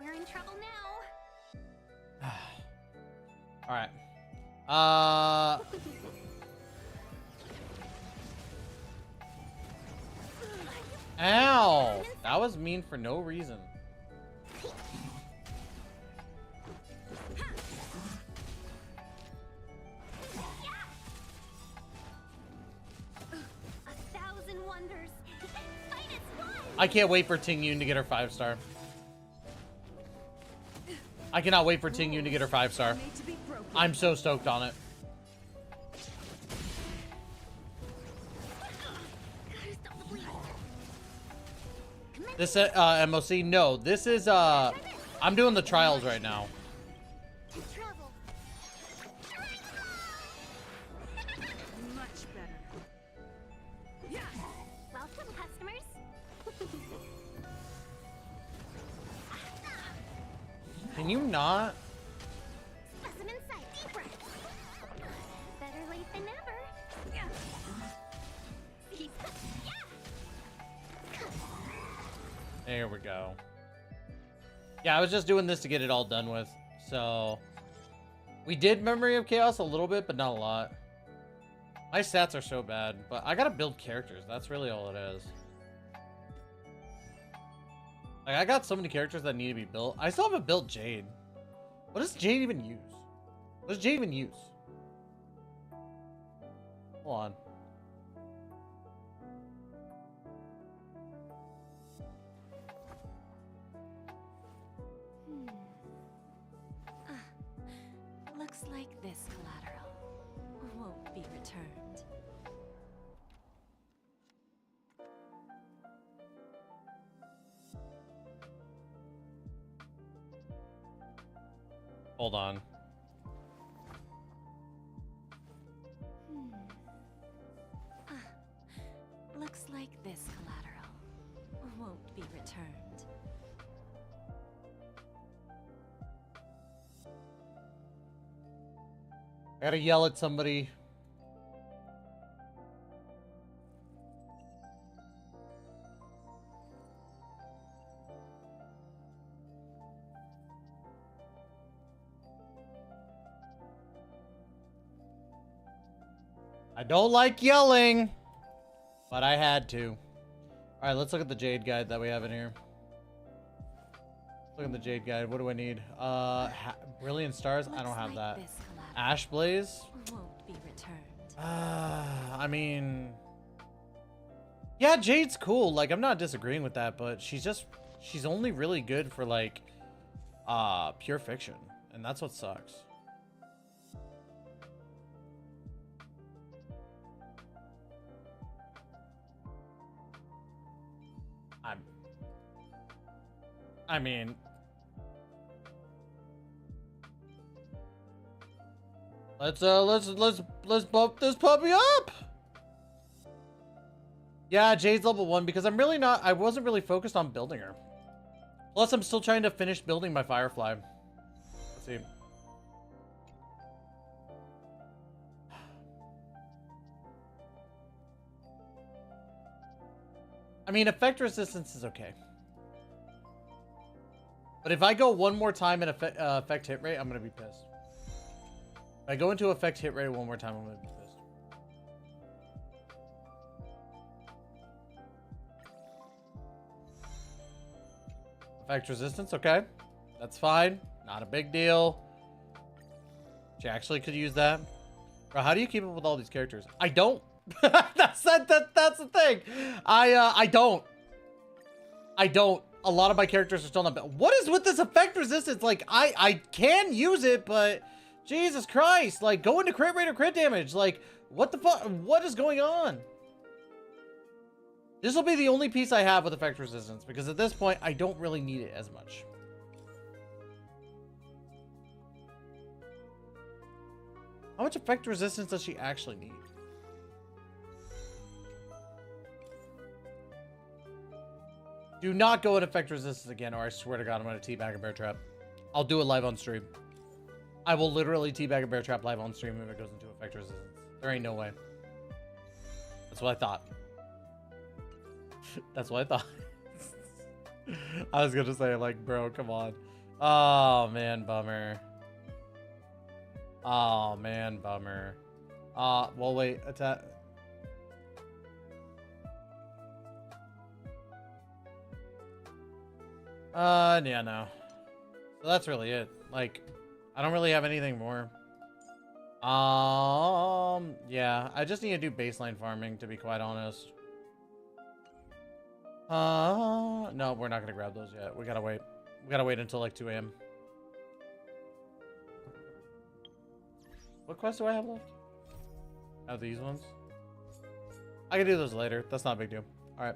Speaker 2: We're in trouble now.
Speaker 1: Alright. Ow! That was mean for no reason. I can't wait for Tingyun to get her 5-star. I cannot wait for Tingyun to get her 5-star. I'm so stoked on it. This MOC, no, this is I'm doing the trials right now.
Speaker 9: Much better.
Speaker 2: Welcome, customers.
Speaker 1: Can you not?
Speaker 2: Specimen sight, deep breath. Better late than never.
Speaker 1: There we go. Yeah, I was just doing this to get it all done with. So we did Memory of Chaos a little bit, but not a lot. My stats are so bad, but I gotta build characters. That's really all it is. Like, I got so many characters that need to be built. I still haven't built Jade. What does Jade even use? What does Jade even use? Hold on.
Speaker 10: Looks like this collateral won't be returned.
Speaker 1: Hold on.
Speaker 10: Looks like this collateral won't be returned.
Speaker 1: I gotta yell at somebody. I don't like yelling, but I had to. All right, let's look at the Jade guide that we have in here. Look at the Jade guide. What do I need? Brilliant Stars. I don't have that. Ash Blaze.
Speaker 10: Won't be returned.
Speaker 1: I mean, yeah, Jade's cool. Like, I'm not disagreeing with that, but she's only really good for like pure fiction, and that's what sucks. I mean, let's bump this puppy up. Yeah, Jade's level 1 because I wasn't really focused on building her. Plus, I'm still trying to finish building my Firefly. Let's see. I mean, effect resistance is okay. But if I go one more time in effect hit rate, I'm going to be pissed. If I go into effect hit rate one more time, I'm going to be pissed. Effect resistance, okay. That's fine. Not a big deal. She actually could use that. Bro, how do you keep up with all these characters? I don't. That's the thing. I don't. A lot of my characters are still not built. What is with this effect resistance? Like, I can use it, but Jesus Christ, like, go into crit rate or crit damage. Like, what the fuck? What is going on? This will be the only piece I have with effect resistance, because at this point, I don't really need it as much. How much effect resistance does she actually need? Do not go in effect resistance again, or I swear to God, I'm going to teabag a bear trap. I'll do it live on stream. I will literally teabag a bear trap live on stream if it goes into effect resistance. There ain't no way. That's what I thought. That's what I thought. I was going to say, like, bro, come on. Oh, man, bummer. Oh, man, bummer. Well, wait. Attack. Yeah, no. So that's really it. Like, I don't really have anything more. Yeah, I just need to do baseline farming, to be quite honest. No, we're not gonna grab those yet. We gotta wait. We gotta wait until like 2 AM. What quests do I have left? Oh, these ones? I can do those later. That's not a big deal. Alright.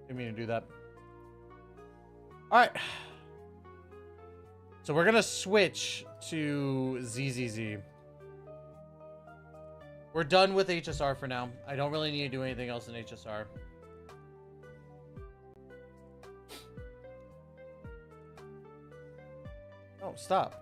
Speaker 1: Didn't mean to do that. Alright. So we're gonna switch to ZZZ. We're done with HSR for now. I don't really need to do anything else in HSR. Oh, stop.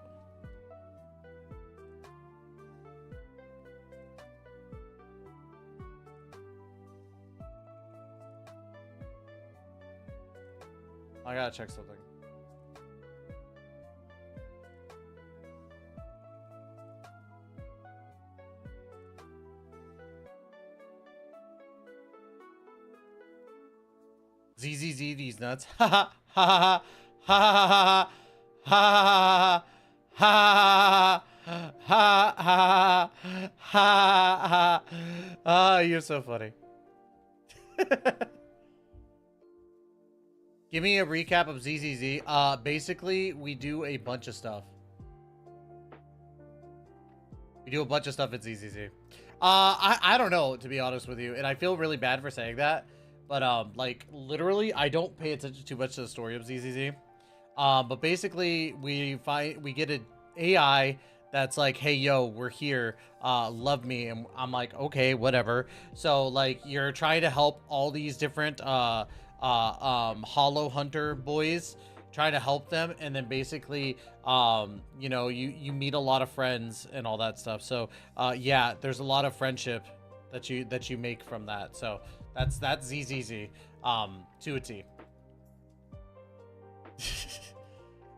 Speaker 1: I gotta check something. ZZZ these nuts. Ha ha ha ha ha ha ha ha ha ha. Ah, you're so funny. Give me a recap of ZZZ. Basically, we do a bunch of stuff. We do a bunch of stuff at ZZZ. I don't know, to be honest with you, and I feel really bad for saying that. But, like, literally, I don't pay attention too much to the story of ZZZ. But basically, we get an AI that's like, hey, yo, we're here. Love me. And I'm like, okay, whatever. So, like, you're trying to help all these different Hollow Hunter boys, try to help them. And then basically, you know, you meet a lot of friends and all that stuff. So, yeah, there's a lot of friendship that you make from that. So, that's ZZZ, to a T.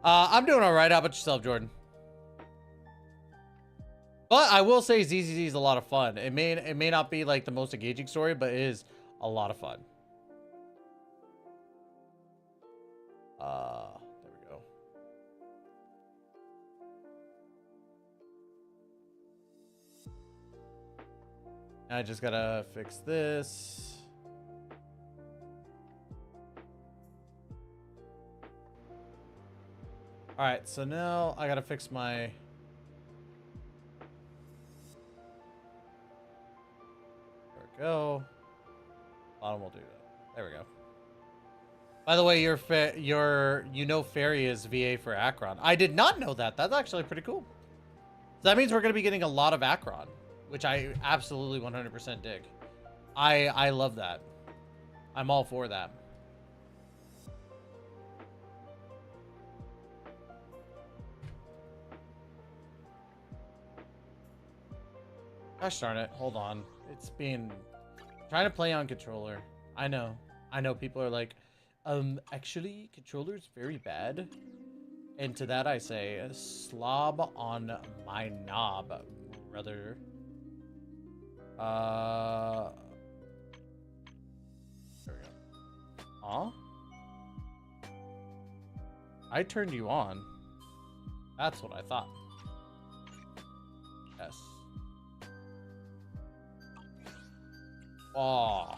Speaker 1: I'm doing all right. How about yourself, Jordan? But I will say ZZZ is a lot of fun. It may not be like the most engaging story, but it is a lot of fun. There we go. I just gotta fix this. All right, so now I gotta fix my. There we go. Bottom will do that. There we go. By the way, you know Fairy is VA for Akron. I did not know that. That's actually pretty cool. So that means we're gonna be getting a lot of Akron, which I absolutely 100% dig. I love that. I'm all for that. Gosh darn it. Hold on. It's been trying to play on controller. I know people are like, actually controller's very bad. And to that I say, slob on my knob, brother. There we go. Huh? I turned you on. That's what I thought. Yes. Oh.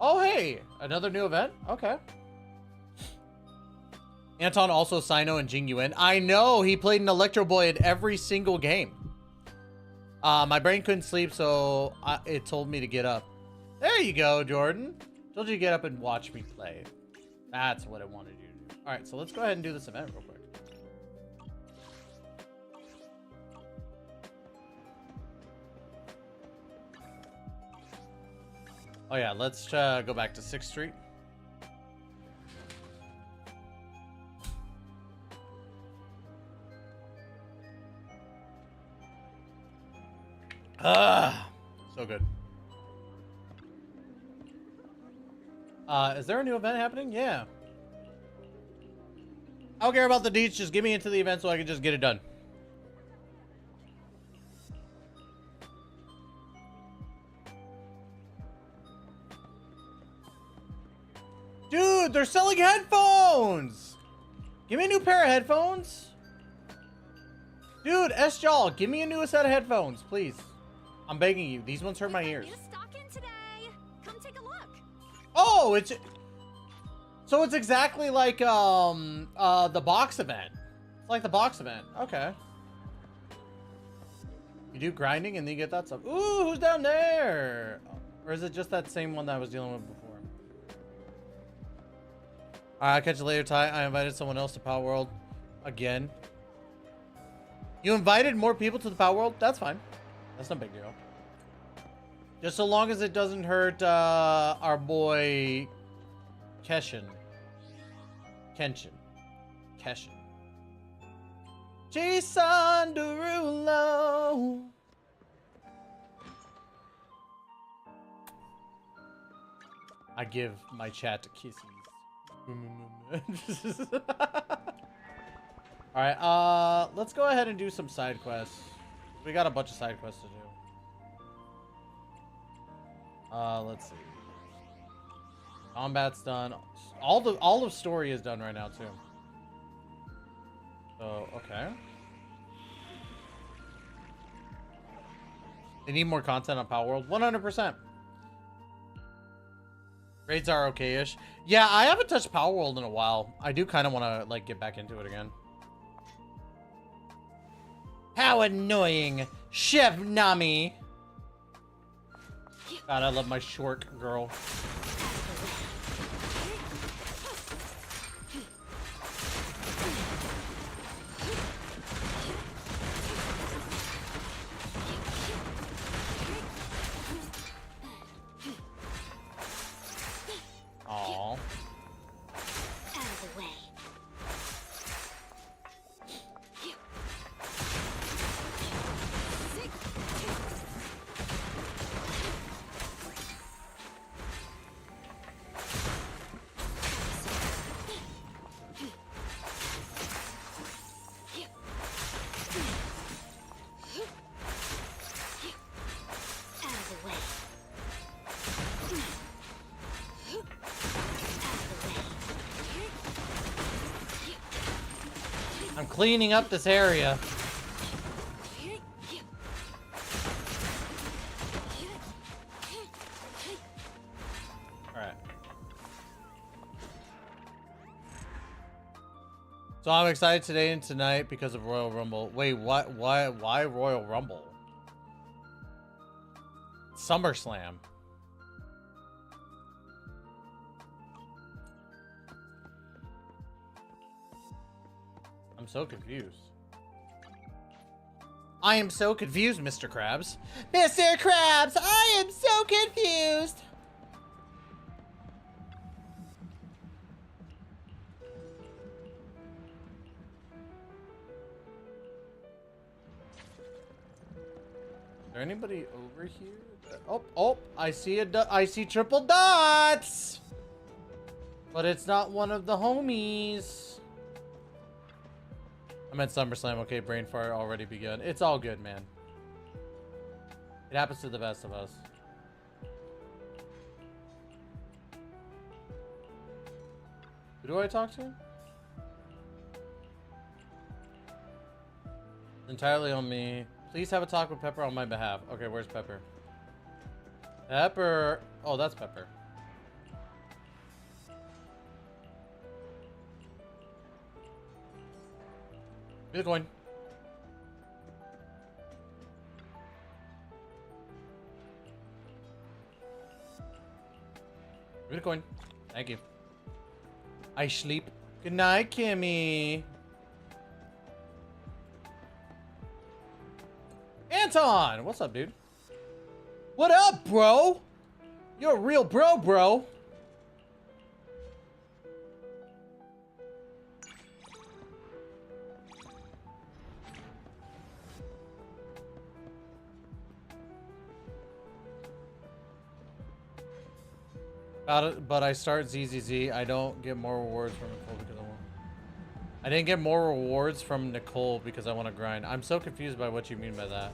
Speaker 1: Oh, hey! Another new event? Okay. Anton also Sino and Jingyuan. I know! He played an Electro Boy in every single game. My brain couldn't sleep, so it told me to get up. There you go, Jordan. Told you to get up and watch me play. That's what I wanted you to do. Alright, so let's go ahead and do this event real quick. Oh yeah, let's go back to 6th Street. So good. Is there a new event happening? Yeah. I don't care about the deets, just get me into the event so I can just get it done. Dude, they're selling headphones! Give me a new pair of headphones. Dude, S-Jaw, give me a new set of headphones, please. I'm begging you. These ones hurt my ears.
Speaker 2: New stock in today. Come take a look.
Speaker 1: Oh, it's... So it's exactly like, the box event. It's like the box event. Okay. You do grinding and then you get that stuff. Ooh, who's down there? Or is it just that same one that I was dealing with before? Alright, catch you later, Ty. I invited someone else to Power World. Again. You invited more people to the Power World? That's fine. That's no big deal. Just so long as it doesn't hurt our boy Kenshin. Jason Derulo. I give my chat kisses. Alright, let's go ahead and do some side quests. We got a bunch of side quests to do. Let's see. Combat's done. All of story is done right now too. So, okay. They need more content on Power World. 100%. Raids are okay-ish. Yeah, I haven't touched Power World in a while. I do kind of want to like get back into it again. How annoying, Chef Nami. God, I love my short girl. Aww.
Speaker 2: Out of the way.
Speaker 1: I'm cleaning up this area. Alright. So I'm excited today and tonight because of Royal Rumble. Wait, what? Why Royal Rumble? SummerSlam. I'm so confused. I am so confused, Mr. Krabs. Mr. Krabs, I am so confused. Is there anybody over here? Oh, I see triple dots. But it's not one of the homies. I meant SummerSlam. Okay, brain fart already begun. It's all good, man. It happens to the best of us. Who do I talk to? Entirely on me. Please have a talk with Pepper on my behalf. Okay, where's Pepper? Pepper. Oh, that's Pepper. Give me the coin. Give me the coin. Thank you. I sleep. Good night, Kimmy. Anton! What's up, dude? What up, bro? You're a real bro. But I start ZZZ. I don't get more rewards from Nicole because I want. I didn't get more rewards from Nicole because I want to grind. I'm so confused by what you mean by that.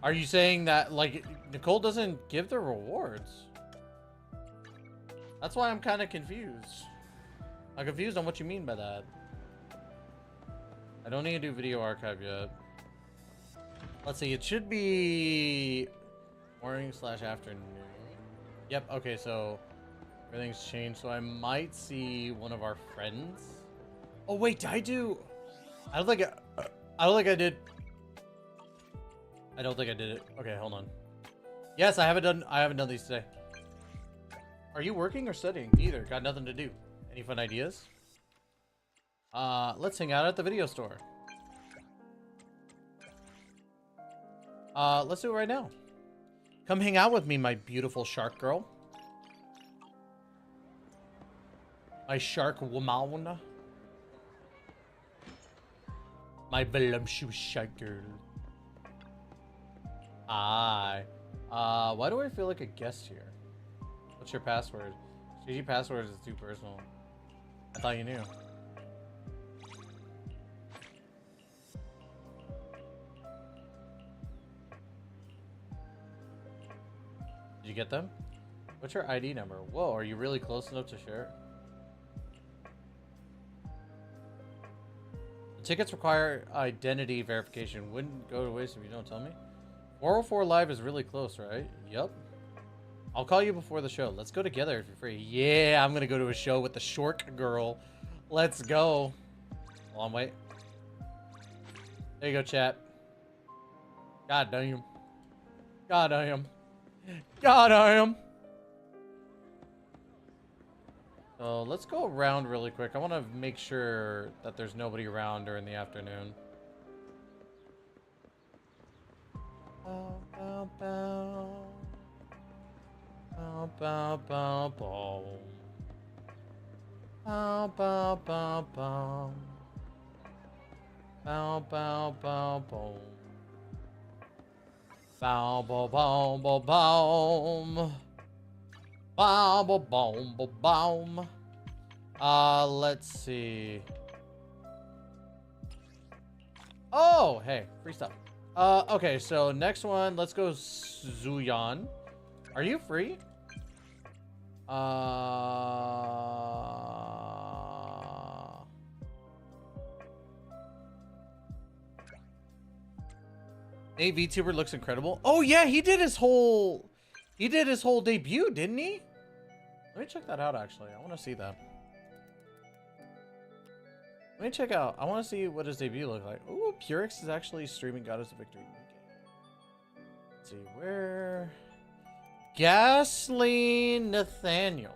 Speaker 1: Are you saying that like Nicole doesn't give the rewards? That's why I'm kind of confused. I'm confused on what you mean by that. I don't need to do video archive yet. Let's see. It should be morning/afternoon. Yep, okay, so everything's changed, so I might see one of our friends. Oh wait, did I do? I don't think I did. I don't think I did it. Okay, hold on. Yes, I haven't done these today. Are you working or studying? Neither. Got nothing to do. Any fun ideas? Let's hang out at the video store. Let's do it right now. Come hang out with me, my beautiful shark girl. My shark woman. My voluptuous shark girl. Why do I feel like a guest here? What's your password? GG password is too personal. I thought you knew. Did you get them? What's your ID number? Whoa, are you really close enough to share it? The tickets require identity verification. Wouldn't go to waste if you don't tell me. 404 Live is really close, right? Yup. I'll call you before the show. Let's go together if you're free. Yeah, I'm gonna go to a show with the short girl. Let's go. Hold on, wait. There you go, chat. God damn. God damn. God damn. So let's go around really quick. I want to make sure that there's nobody around during the afternoon. Bow, bow, bow. Bow, bow, bow, bow. Bow, bow, bow, bow. Bow, bow, bow, bow. Bow, bow, bow, bow, bow. Bow, bow, bow, bow, bow. Let's see. Oh, hey, free stuff. Okay, so next one, let's go Zuyan. Are you free? Nate VTuber looks incredible. Oh yeah, he did his whole debut, didn't he? Let me check that out actually. I want to see that. Let me check out. I want to see what his debut looked like. Ooh, Purix is actually streaming Goddess of Victory. Let's see where. Gasoline Nathaniel.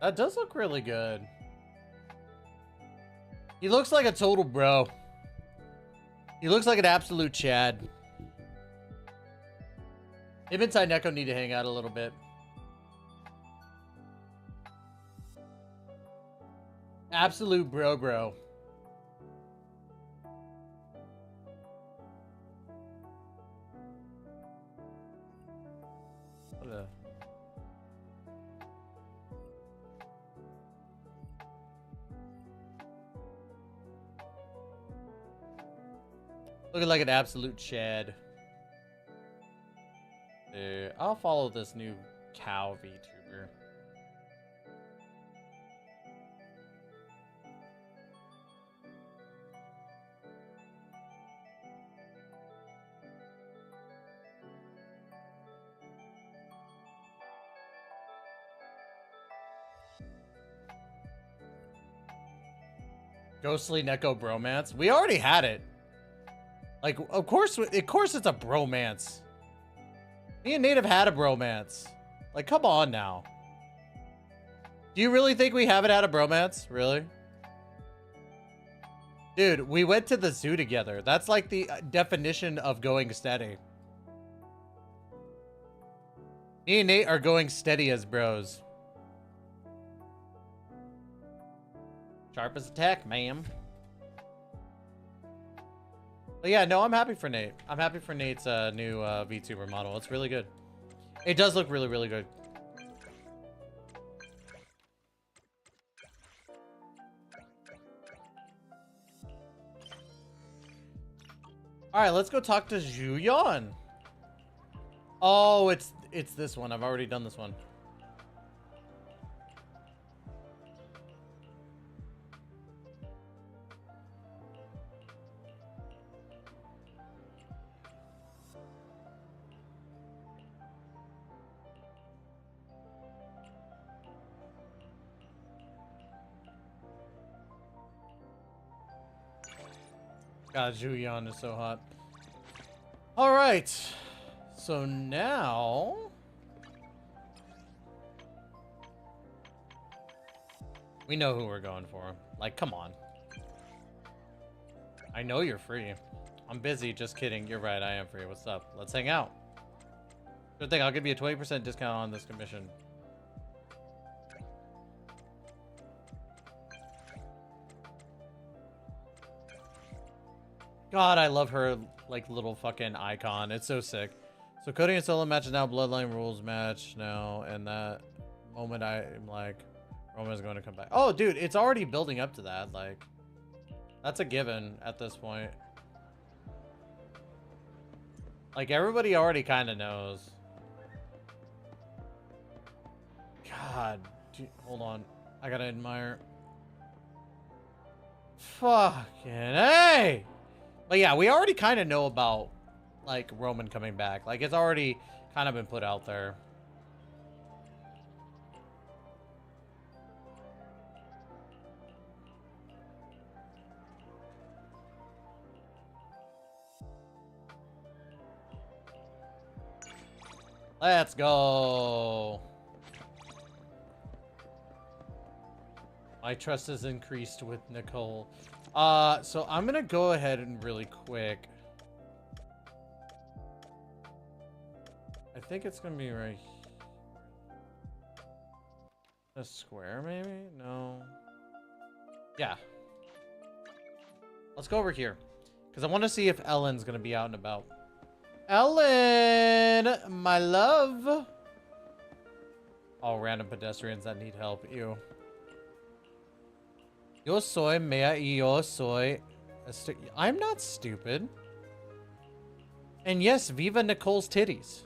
Speaker 1: That does look really good. He looks like a total bro. He looks like an absolute Chad. Him and Neko need to hang out a little bit. Absolute bro. What a... Looking like an absolute Chad. I'll follow this new cow VTuber. Ghostly Neko bromance. We already had it. Like, of course it's a bromance. Me and Nate have had a bromance. Like, come on now. Do you really think we haven't had a bromance? Really? Dude, we went to the zoo together. That's like the definition of going steady. Me and Nate are going steady as bros. Sharp as a tack, ma'am. But yeah, no, I'm happy for Nate. I'm happy for Nate's new VTuber model. It's really good. It does look really, really good. All right, let's go talk to Juyan. Oh, it's this one. I've already done this one. God, Juyan is so hot. All right. So now... we know who we're going for. Like, come on. I know you're free. I'm busy. Just kidding. You're right. I am free. What's up? Let's hang out. Good thing. I'll give you a 20% discount on this commission. God, I love her, like, little fucking icon. It's so sick. So coding a solo match is now Bloodline rules match now, and that moment I'm like, Roman's going to come back. Oh, dude, it's already building up to that. Like, that's a given at this point. Like, everybody already kind of knows. God, dude, hold on. I gotta admire. Fucking hey! But yeah, we already kind of know about, like, Roman coming back. Like, it's already kind of been put out there. Let's go. My trust has increased with Nicole. So I'm gonna go ahead and really quick. I think it's gonna be right here. A square, maybe? No. Yeah. Let's go over here. Because I want to see if Ellen's gonna be out and about. Ellen, my love. All random pedestrians that need help. Ew. Yo soy mea y yo soy. I'm not stupid. And yes, viva Nicole's titties.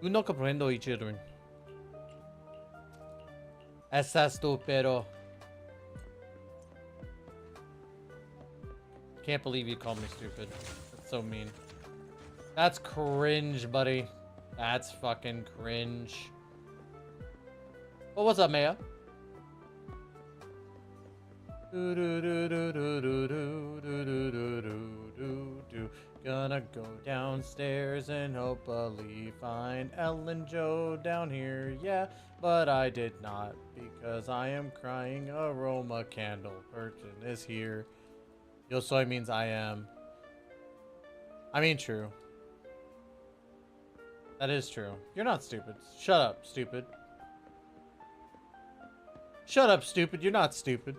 Speaker 1: Tú no comprendo, children. Estás tú, pero. Can't believe you called me stupid. That's so mean. That's cringe, buddy. That's fucking cringe. Oh, what's up, Maya? Gonna go downstairs and hopefully find Ellen Joe down here. Yeah, but I did not because I am crying. Aroma candle curtain is here. Yo soy means I am. I mean, true. That is true. You're not stupid. Shut up, stupid. Shut up, stupid. You're not stupid.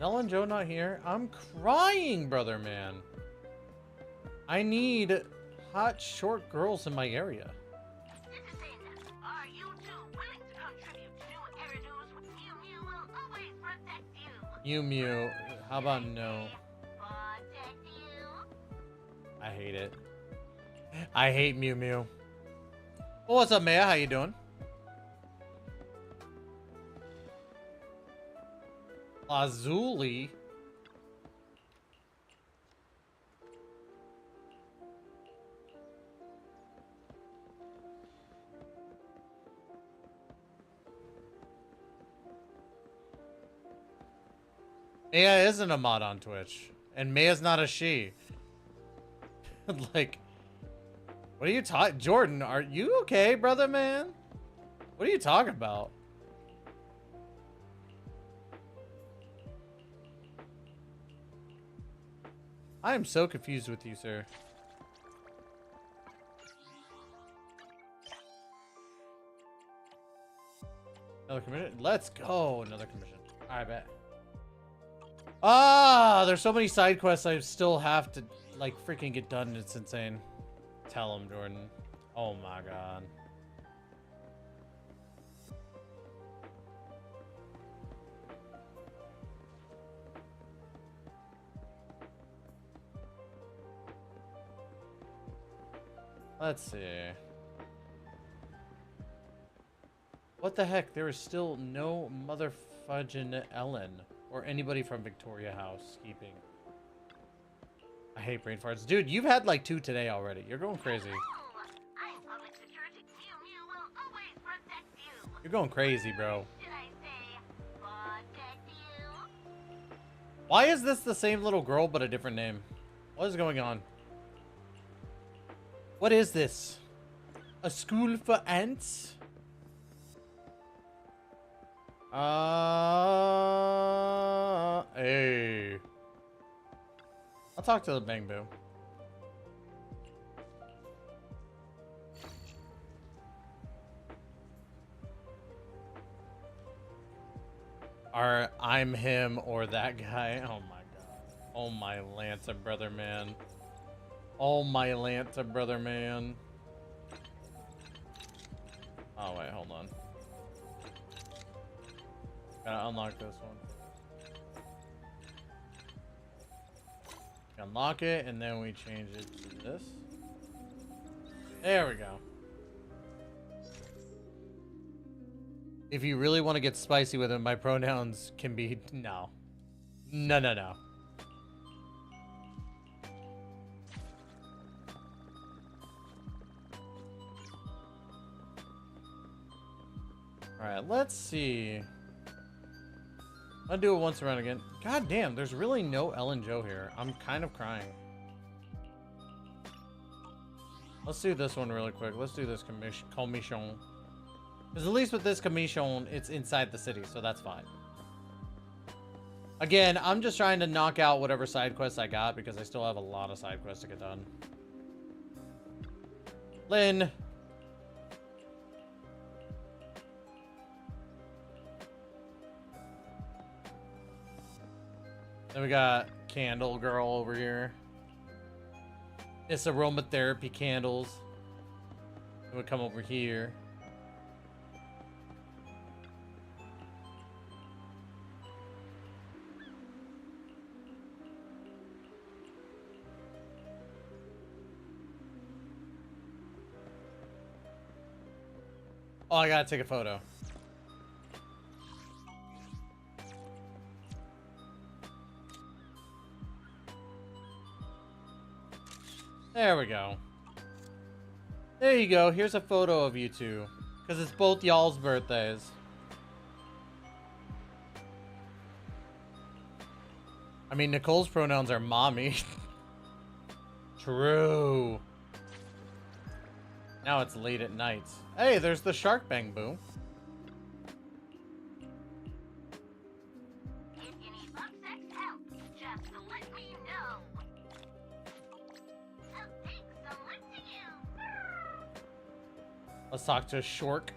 Speaker 1: Ellen Joe not here? I'm crying, brother man. I need hot, short girls in my area.
Speaker 19: Citizens, are you too willing to contribute to Eridu's? Mew Mew will always protect you.
Speaker 1: Mew Mew. How about no?
Speaker 19: Protect you.
Speaker 1: I hate it. I hate Mew Mew. Well, what's up, Maya? How you doing? Lazuli. Maya isn't a mod on Twitch, and Maya's not a she. Like, what are you talking? Jordan, are you okay, brother man? What are you talking about? I am so confused with you, sir. Another commission? Let's go. Another commission. I bet. Ah, there's so many side quests I still have to, like, freaking get done. It's insane. Tell him, Jordan. Oh my god. Let's see. What the heck? There is still no motherfudging Ellen or anybody from Victoria House keeping. I hate brain farts. Dude, you've had like 2 today already. You're going crazy.
Speaker 19: I'm public security. Mew Mew will always protect you.
Speaker 1: You're going crazy, bro.
Speaker 19: Did I say protect you?
Speaker 1: Why is this the same little girl but a different name? What is going on? What is this? A school for ants? Hey. I'll talk to the Bang Boo. Or I'm him or that guy. Oh my god. Oh my Lanta brother man. Oh my Lanta brother man. Oh wait, hold on. Gotta unlock this one. Unlock it and then we change it to this. There we go. If you really want to get spicy with him, my pronouns can be no. No, no, no. Alright, let's see. I'll do it once around again. God damn, there's really no Ellen Joe here. I'm kind of crying. Let's do this one really quick. Let's do this commission. Because at least with this commission, it's inside the city, so that's fine. Again, I'm just trying to knock out whatever side quests I got because I still have a lot of side quests to get done. Lynn. Then we got Candle Girl over here. It's aromatherapy candles. Then we come over here. Oh, I gotta take a photo. There we go. There you go. Here's a photo of you two. Because it's both y'all's birthdays. I mean, Nicole's pronouns are mommy. True. Now it's late at night. Hey, there's the Shark Bang Boo.
Speaker 19: If you need bug sex help, just let me know. I'll take some to you.
Speaker 1: Let's talk to Shork.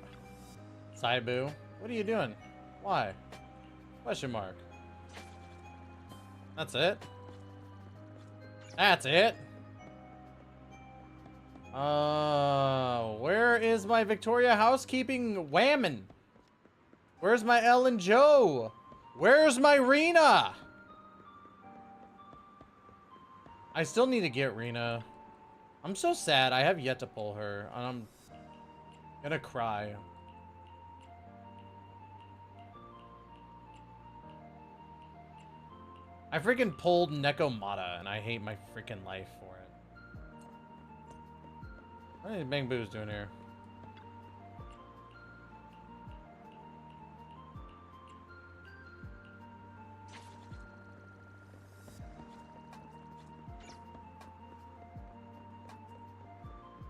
Speaker 1: Saibu. What are you doing? Why? Question mark. That's it? That's it? Where is my Victoria housekeeping whammon? Where's my Ellen Joe? Where's my Rina? I still need to get Rina. I'm so sad. I have yet to pull her. And I'm gonna cry. I freaking pulled Nekomata and I hate my freaking life for it. What is Bang Boo's doing here?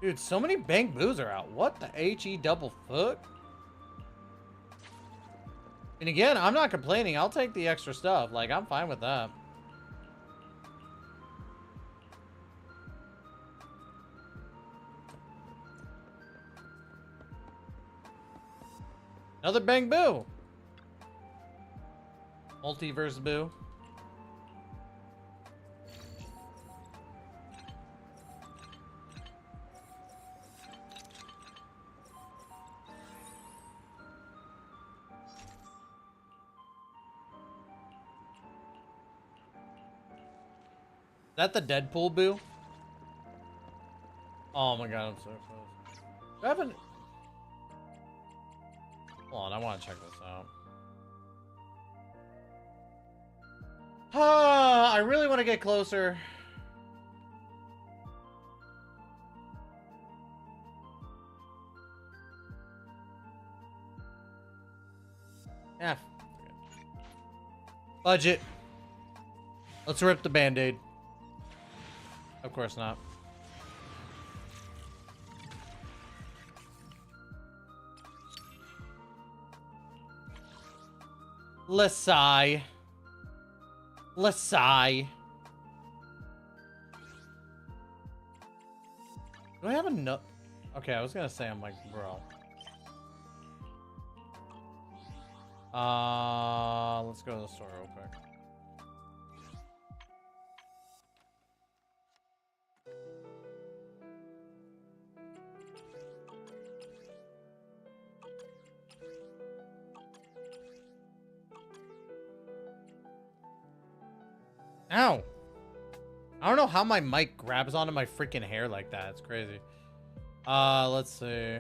Speaker 1: Dude, so many Bang Boos are out. What the HE double fuck? And again, I'm not complaining. I'll take the extra stuff. Like, I'm fine with that. Another Bang Boo. Multiverse Boo. Is that the Deadpool Boo? Oh my god, I'm so close. Do I have an... Hold on, I want to check this out. I really want to get closer. Yeah. Budget. Let's rip the Band-Aid. Of course not. Lasai. Lasai. Do I have enough? Okay, I was gonna say, I'm like, bro. Let's go to the store real quick. Ow! I don't know how my mic grabs onto my freaking hair like that. It's crazy. Let's see.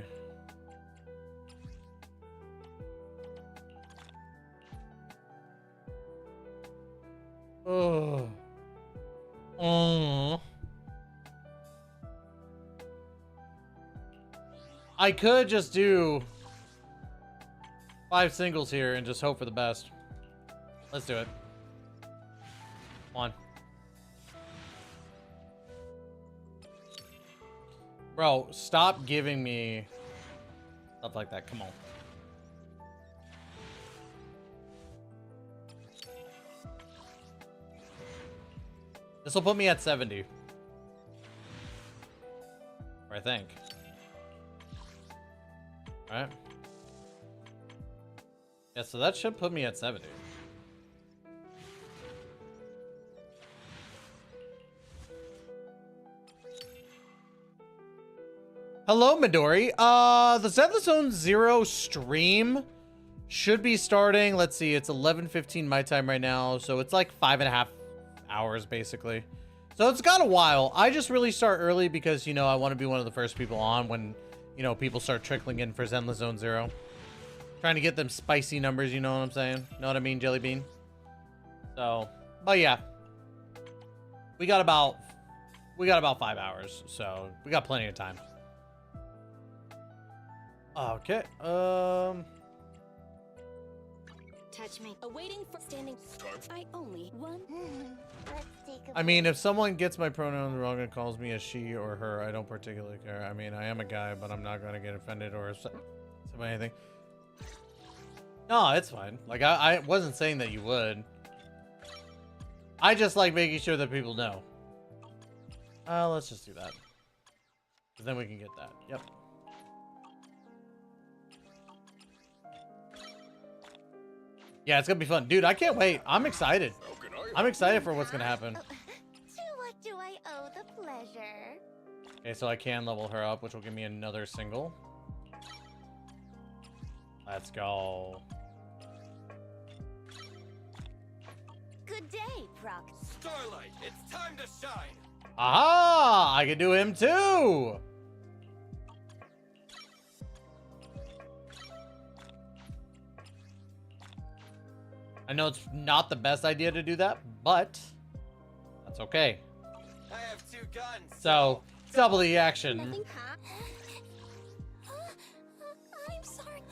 Speaker 1: Oh. Oh. I could just do 5 singles here and just hope for the best. Let's do it. Come on. Bro, stop giving me stuff like that. Come on. This will put me at 70. Or I think. Alright. Yeah, so that should put me at 70. Hello, Midori. The ZZZ 0 stream should be starting. Let's see, it's 11:15 my time right now, so it's like 5.5 hours basically. So it's got a while. I just really start early because, you know, I want to be one of the first people on when, you know, people start trickling in for ZZZ 0. Trying to get them spicy numbers, you know what I'm saying? Know what I mean, Jelly Bean? So, but yeah. We got about 5 hours, so we got plenty of time. Okay.
Speaker 10: Touch me. Awaiting for standing. I only one.
Speaker 2: Let's take a
Speaker 1: I mean, if someone gets my pronouns wrong and calls me a she or her, I don't particularly care. I mean, I am a guy, but I'm not going to get offended or say anything. No, it's fine. Like, I wasn't saying that you would. I just like making sure that people know. Let's just do that. Because then we can get that. Yep. Yeah, it's gonna be fun. Dude, I can't wait. I'm excited. I'm excited for what's gonna happen.
Speaker 2: To what do I owe the pleasure?
Speaker 1: Okay, so I can level her up, which will give me another single. Let's go.
Speaker 2: Good day, Proc.
Speaker 14: Starlight, it's time to shine.
Speaker 1: Aha! I can do him too! I know it's not the best idea to do that, but that's okay.
Speaker 14: I have 2 guns.
Speaker 1: So, double the action.
Speaker 2: I'm sorry.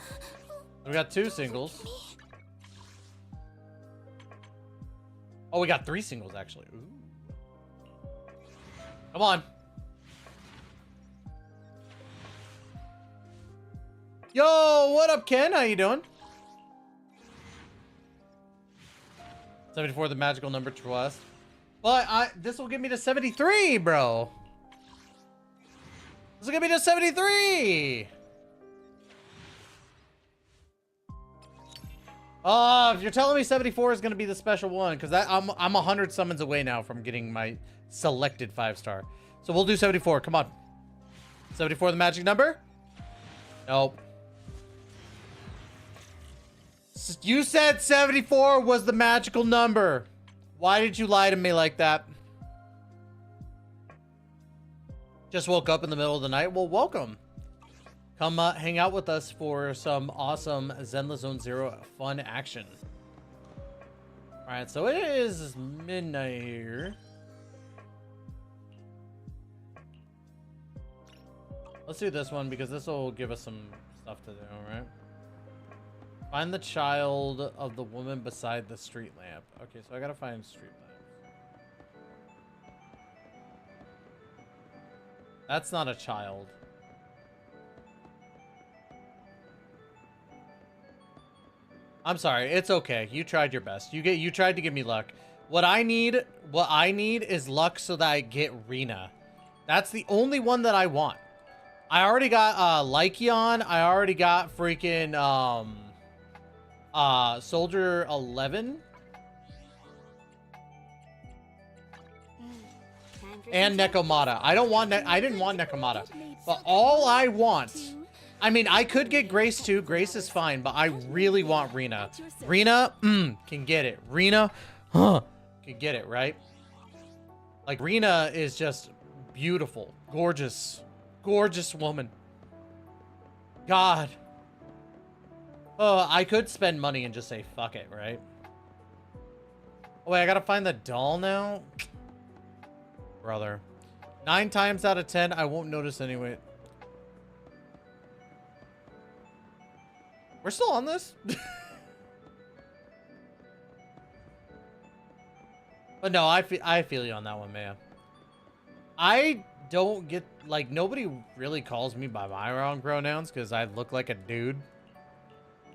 Speaker 1: We got 2 singles. Oh, we got 3 singles actually. Ooh. Come on. Yo, what up, Ken? How you doing? 74, the magical number to us. But this will get me to 73, bro. This will get me to 73. If you're telling me 74 is going to be the special one, because I'm 100 summons away now from getting my selected 5-star. So we'll do 74. Come on. 74, the magic number? Nope. You said 74 was the magical number. Why did you lie to me like that? Just woke up in the middle of the night. Well, welcome. Come hang out with us for some awesome ZZZ 0 fun action. Alright, so it is midnight here. Let's do this one because this will give us some stuff to do, alright? Find the child of the woman beside the street lamp. Okay, so I gotta find street lamp. That's not a child. I'm sorry. It's okay. You tried your best. You tried to give me luck. What I need is luck so that I get Rina. That's the only one that I want. I already got Lycaon. I already got freaking Soldier 11 and Nekomata. I didn't want Nekomata. But all I want, I mean, I could get Grace too. Grace is fine, but I really want Rina. Rina, can get it. Rina, can get it, right? Like, Rina is just beautiful, gorgeous, gorgeous woman. God. Oh, I could spend money and just say fuck it, right? Oh, wait, I gotta find the doll now? Brother. 9 times out of 10, I won't notice anyway. We're still on this? But no, I feel you on that one, man. I don't get, like, nobody really calls me by my wrong pronouns because I look like a dude.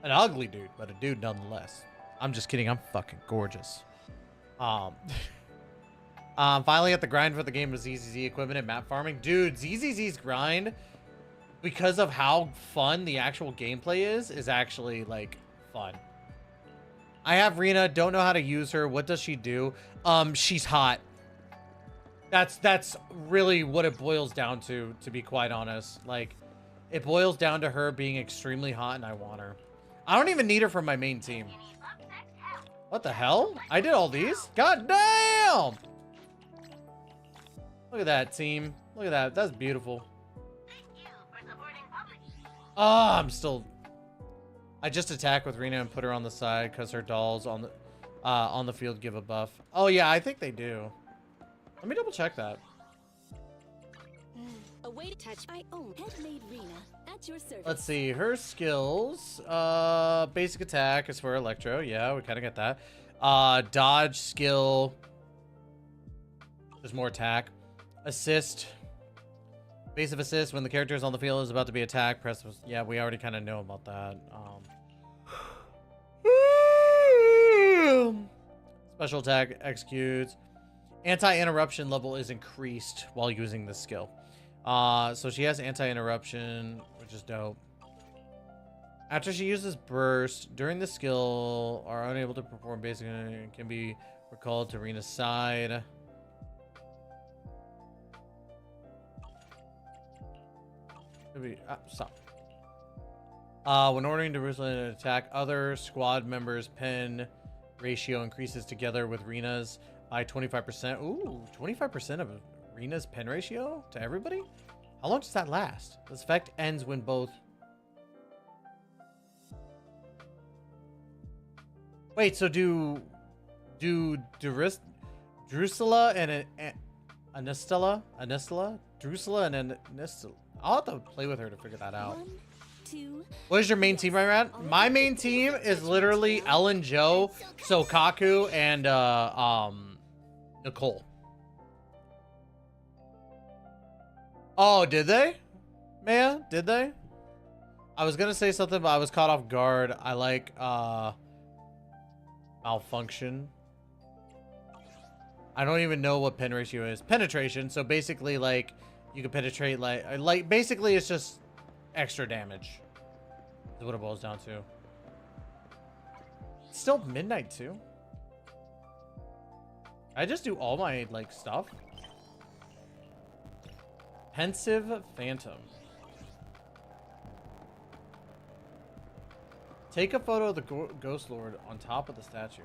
Speaker 1: An ugly dude, but a dude nonetheless. I'm just kidding. I'm fucking gorgeous. Finally at the grind for the game of ZZZ equipment and map farming. Dude, ZZZ's grind, because of how fun the actual gameplay is actually, like, fun. I have Rina, don't know how to use her. What does she do? She's hot. That's really what it boils down to be quite honest. Like, it boils down to her being extremely hot, and I want her. I don't even need her for my main team. What the hell? I did all these? God damn! Look at that, team. Look at that. That's beautiful. Oh, I just attack with Rina and put her on the side because her dolls on the field give a buff. Oh yeah, I think they do. Let me double check that.
Speaker 10: A way to touch I own handmade Rina at your service.
Speaker 1: Let's see her skills. Basic attack is for Electro. Yeah, we kind of get that. Dodge skill. There's more attack. Assist. Basic assist when the character is on the field is about to be attacked. Press. Yeah, we already kind of know about that. Special attack executes. Anti-interruption level is increased while using this skill. So she has anti-interruption, which is dope. After she uses burst, during the skill, are unable to perform basic and can be recalled to Rina's side. Stop. When ordering to Jerusalem attack, other squad members' pen ratio increases together with Rina's by 25%. Ooh, 25% of Rina's pen ratio to everybody? How long does that last? This effect ends when both... Wait, so do Drusilla and Anistella? Drusilla and Anistella? I'll have to play with her to figure that out.
Speaker 10: 1, 2.
Speaker 1: What is your main team right at? My main team is literally Ellen, Joe, Soukaku, and Nicole. Oh, did they? Man, did they? I was gonna say something, but I was caught off guard. I like malfunction. I don't even know what pen ratio is. Penetration. So basically, like, you can penetrate like basically it's just extra damage. Is what it boils down to. It's still midnight too. I just do all my like stuff. Pensive Phantom. Take a photo of the Ghost Lord on top of the statue.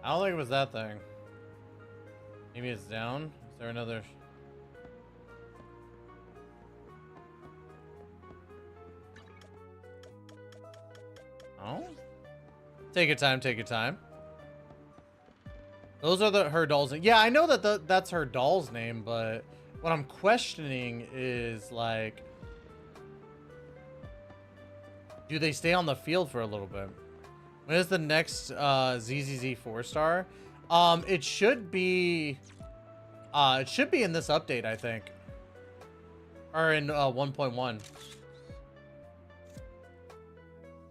Speaker 1: I don't think it was that thing. Maybe it's down. Is there another? Oh? Take your time, take your time. Those are her doll's name. Yeah, I know that that's her doll's name, but what I'm questioning is like, Do they stay on the field for a little bit? When is the next ZZZ 4-star? It should be in this update, I think. Or in 1.1.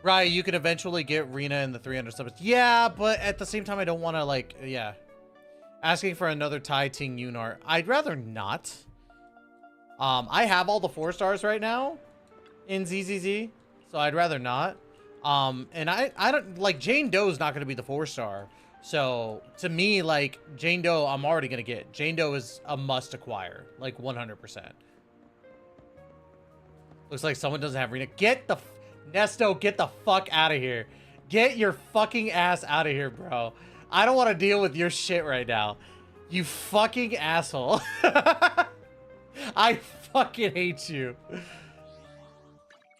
Speaker 1: Right, you could eventually get Rina in the 300 subs. Yeah, but at the same time, I don't want to, like, yeah. Asking for another Tai Ting art. I'd rather not. I have all the 4-stars right now in ZZZ, so I'd rather not. And I don't, like, Jane Doe's not going to be the 4-star. So, to me, like, Jane Doe, I'm already going to get. Jane Doe is a must acquire, like, 100%. Looks like someone doesn't have Rina. Get the... Nesto, get the fuck out of here. Get your fucking ass out of here, bro. I don't want to deal with your shit right now. You fucking asshole. I fucking hate you.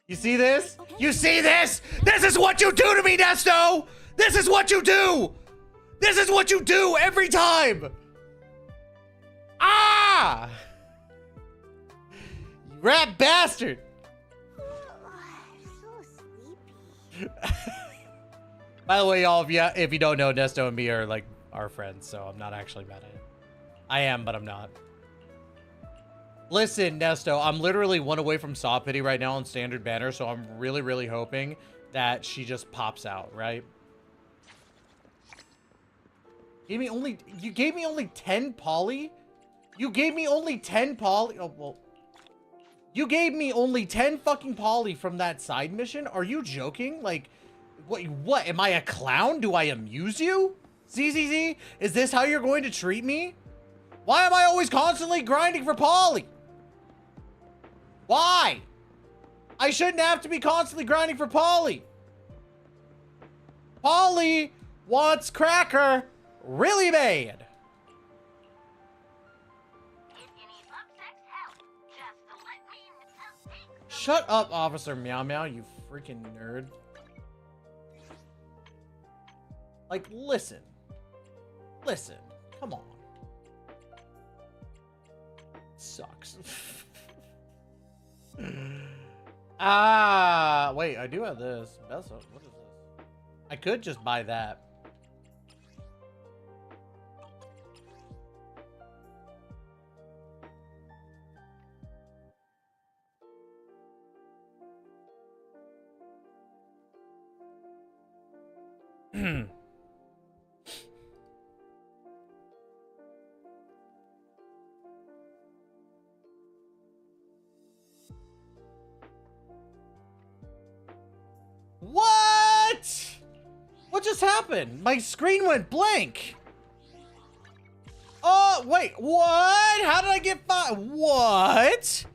Speaker 1: You see this? You see this? This is what you do to me, Nesto! This is what you do! This is what you do every time! Ah! You rat bastard! By the way, y'all, if you don't know, Nesto and me are like our friends, so I'm not actually mad at it. I am, but I'm not. Listen, Nesto, I'm literally one away from Saw Pity right now on standard banner, so I'm really, really hoping that she just pops out, right? You gave me only 10 poly? You gave me only 10 poly? Oh, well. You gave me only 10 fucking poly from that side mission? Are you joking? Like, what? Am I a clown? Do I amuse you? ZZZ? Is this how you're going to treat me? Why am I always constantly grinding for poly? Why? I shouldn't have to be constantly grinding for poly. Poly wants cracker really bad. Shut up, Officer Meow Meow, you freaking nerd. Like, listen. Listen. Come on. Sucks. Ah, wait, I do have this. What is this? I could just buy that. What? What just happened? My screen went blank. Oh, wait, what? How did I get 5? What?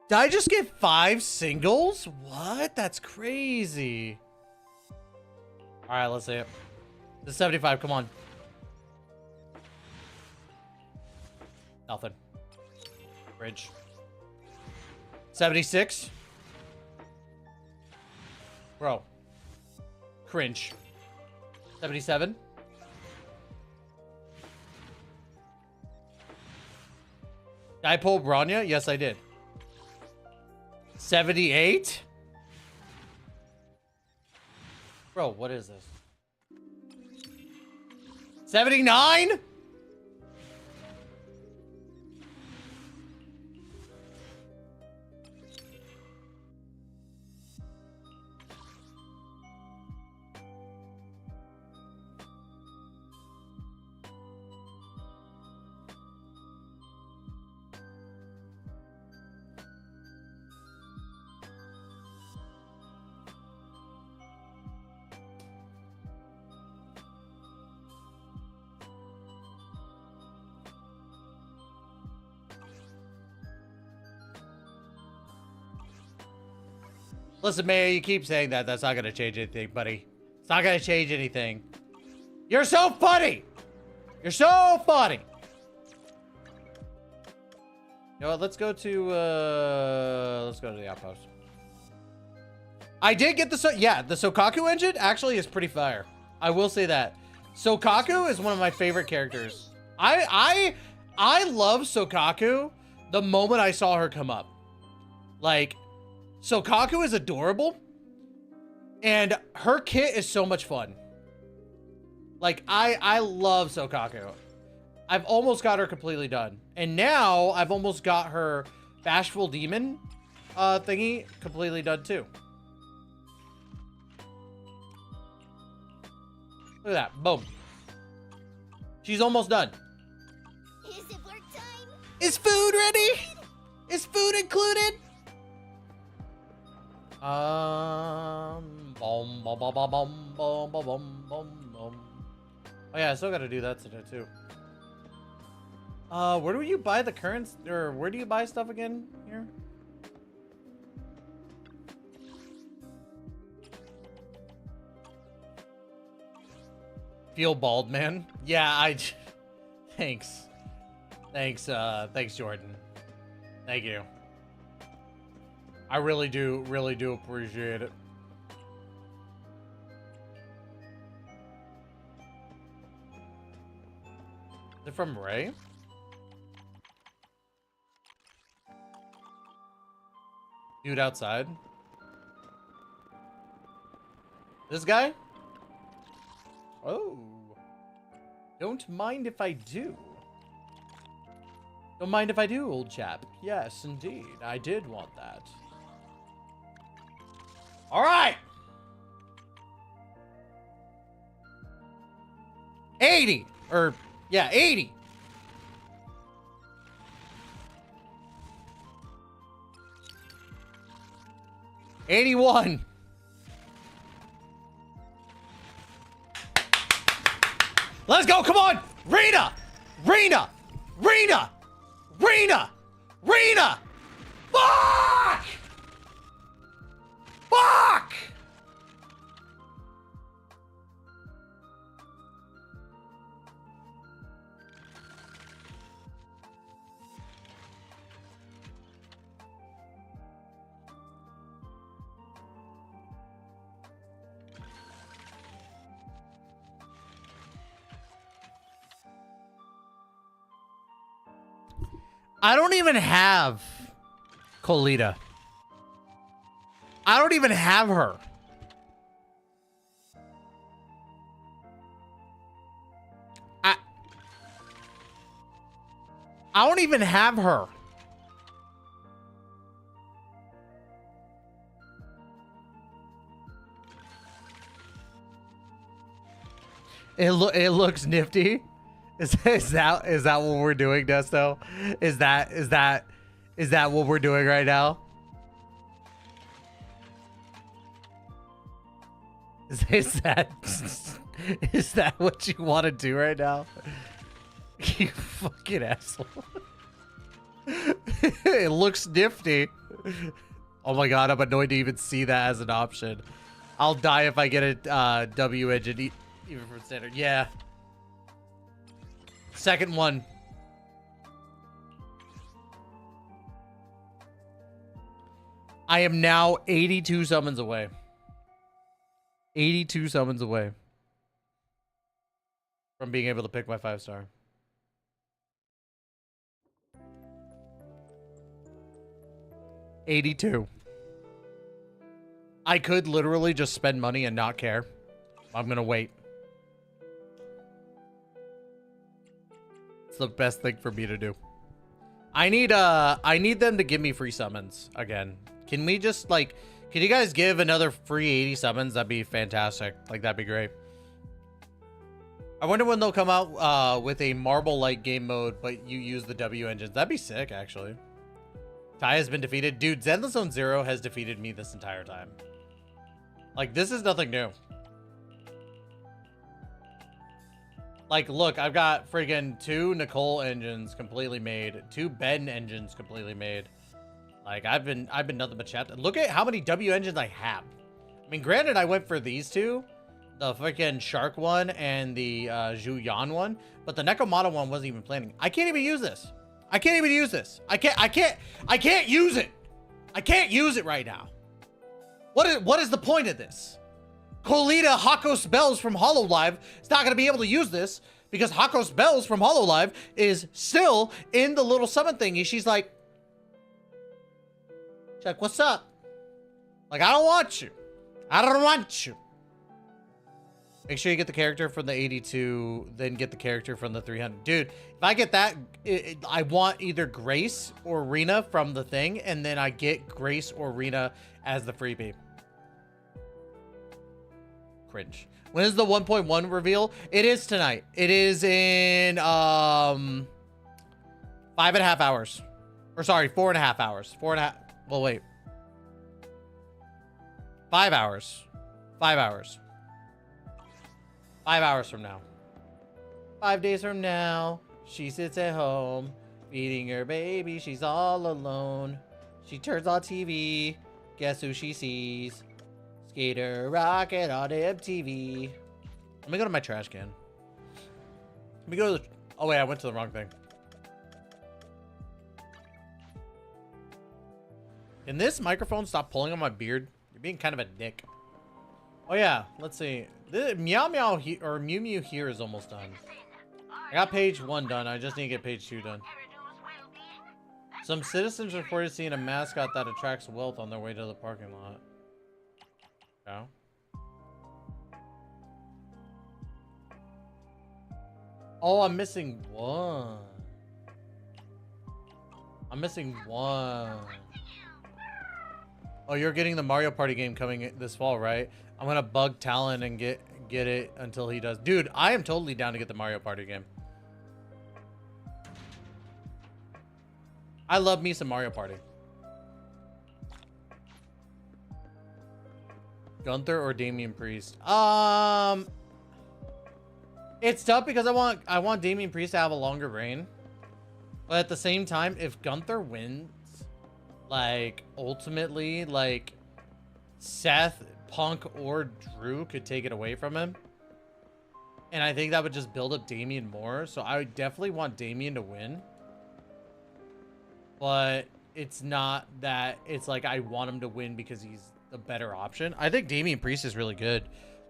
Speaker 1: Did I just get 5 singles? What? That's crazy. All right, let's see it. This is 75, come on. Nothing. Bridge. 76. Bro. Cringe. 77. Did I pull Bronya? Yes, I did. 78? Bro, what is this? 79? Listen, Mayor, you keep saying that. That's not going to change anything, buddy. It's not going to change anything. You're so funny. You're so funny. You know what? Let's go to the outpost. I did get the Soukaku engine actually is pretty fire. I will say that. Soukaku is one of my favorite characters. I love Soukaku the moment I saw her come up. Like, Soukaku is adorable, and her kit is so much fun. Like, I love Soukaku. I've almost got her completely done. And now I've almost got her Bashful Demon thingy completely done too. Look at that. Boom. She's almost done.
Speaker 2: Is it work time?
Speaker 1: Is food ready? Is food included? Bom, bom, bom, bom, bom, bom, bom, bom, bom. Oh yeah, I still gotta do that today too. Where do you buy the currents, or where do you buy stuff again here? Feel bald, man. Yeah, thanks. Thanks, Jordan. Thank you. I really do appreciate it. Is it from Ray? Dude outside? This guy? Oh. Don't mind if I do. Don't mind if I do, old chap. Yes, indeed. I did want that. All right. 80. Or, yeah, 80. $81. Let's go. Come on. Rina. Rina. Rina. Rina. Rina. Fuck. Fuck. I don't even have Koleda. I don't even have her. I don't even have her. It looks nifty. Is that what we're doing, Desto? Is that what we're doing right now? Is that what you want to do right now? You fucking asshole. It looks nifty. Oh my god, I'm annoyed to even see that as an option. I'll die if I get a W engine even from standard. Yeah. Second one. I am now 82 summons away. 82 summons away from being able to pick my 5-star. $82. I could literally just spend money and not care. I'm gonna wait. It's the best thing for me to do. I need them to give me free summons again. Can we just like, can you guys give another free 80 summons? That'd be fantastic. Like, that'd be great. I wonder when they'll come out with a marble-like game mode, but you use the W engines. That'd be sick, actually. Ty has been defeated. Dude, Zenless Zone Zero has defeated me this entire time. Like, this is nothing new. Like, look, I've got friggin' 2 Nicole engines completely made, 2 Ben engines completely made. Like, I've been nothing but chat. Look at how many W engines I have. I mean, granted, I went for these 2, the freaking Shark one and the Zhuyan one, but the Nekomata one wasn't even planning. I can't even use this. I can't even use this. I can't use it. I can't use it right now. What is the point of this? Koleda Hakos Bells from HoloLive is not going to be able to use this because Hakos Bells from HoloLive is still in the little summon thingy. She's like, She's like, what's up? Like, I don't want you. I don't want you. Make sure you get the character from the 82, then get the character from the 300. Dude, if I get that, I want either Grace or Rina from the thing, and then I get Grace or Rina as the freebie. Cringe. When is the 1.1 reveal? It is tonight. It is in 5.5 hours. Or sorry, 4.5 hours. 4.5. Well, wait. 5 hours. 5 hours. 5 hours from now. 5 days from now, she sits at home, feeding her baby. She's all alone. She turns on TV. Guess who she sees? Skater Rocket on MTV. Let me go to my trash can. Let me go to the... Oh, wait, I went to the wrong thing. Can this microphone stop pulling on my beard? You're being kind of a dick. Oh, yeah. Let's see. The Meow Meow or Mew Mew here is almost done. I got page 1 done. I just need to get page 2 done. Some citizens reported seeing a mascot that attracts wealth on their way to the parking lot. Yeah. Oh, I'm missing one. I'm missing one. Oh, you're getting the Mario Party game coming this fall, right? I'm gonna bug Talon and get it until he does. Dude, I am totally down to get the Mario Party game. I love me some Mario Party. Gunther or Damian Priest? It's tough because I want Damian Priest to have a longer reign. But at the same time, if Gunther wins, like, ultimately, like, Seth, Punk, or Drew could take it away from him. And I think that would just build up Damian more. So I would definitely want Damian to win. But it's not that it's like I want him to win because he's the better option. I think Damian Priest is really good.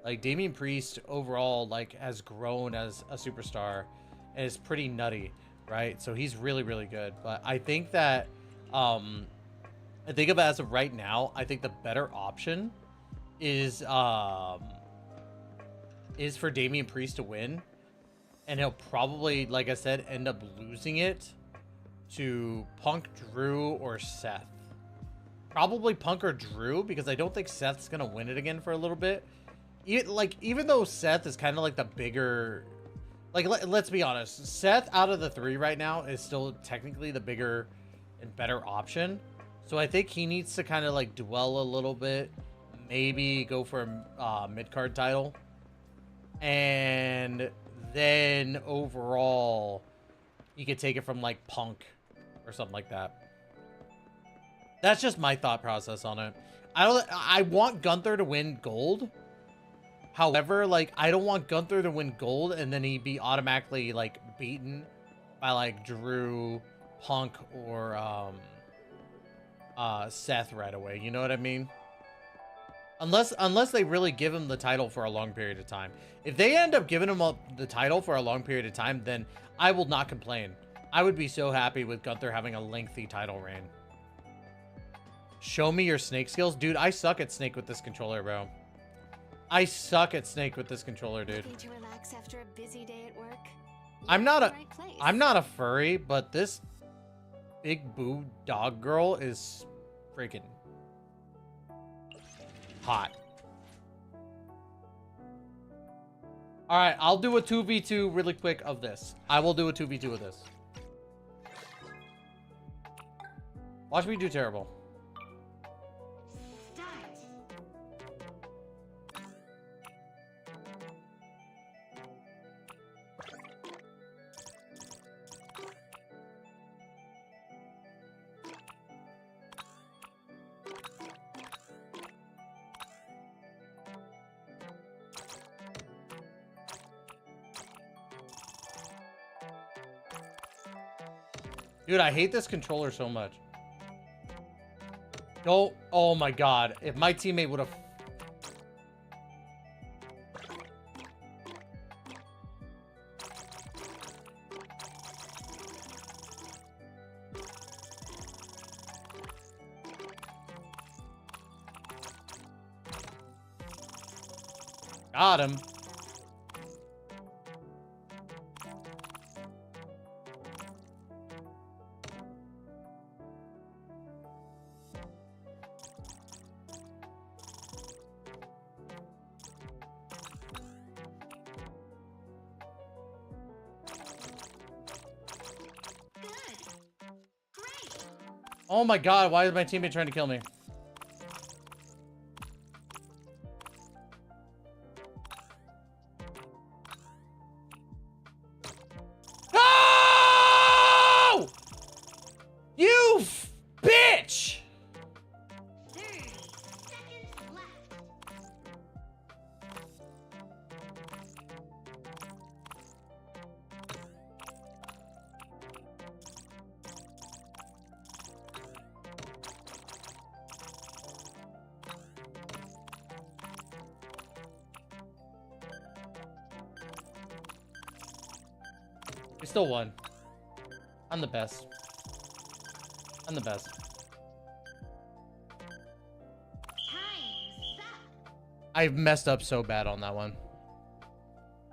Speaker 1: Like, Damian Priest overall, like, has grown as a superstar and is pretty nutty, right? So he's really, really good. But I think that, I think of it as of right now, I think the better option is for Damian Priest to win. And he'll probably, like I said, end up losing it to Punk, Drew, or Seth. Probably Punk or Drew, because I don't think Seth's gonna win it again for a little bit. Even though Seth is kind of like the bigger, like, let's be honest, Seth out of the three right now is still technically the bigger and better option. So I think he needs to kind of like dwell a little bit, maybe go for a mid-card title, and then overall he could take it from like Punk or something like that. That's just my thought process on it. I want Gunther to win gold. However, like, I don't want Gunther to win gold and then he'd be automatically like beaten by like Drew, Punk, or Seth right away. You know what I mean? Unless they really give him the title for a long period of time. If they end up giving him the title for a long period of time, then I will not complain. I would be so happy with Gunther having a lengthy title reign. Show me your Snake skills. Dude, I suck at Snake with this controller, bro. I suck at Snake with this controller, dude.
Speaker 10: Looking to relax after a busy day at work?
Speaker 1: I'm not a furry, but this big boob dog girl is freaking hot. All right, I'll do a 2v2 really quick of this. I will do a 2v2 of this. Watch me do terrible. Dude, I hate this controller so much. No, oh my god. If my teammate would have... Got him. Oh my god, why is my teammate trying to kill me? No! You bitch! We still won. I'm the best. I'm the best. I messed up so bad on that one.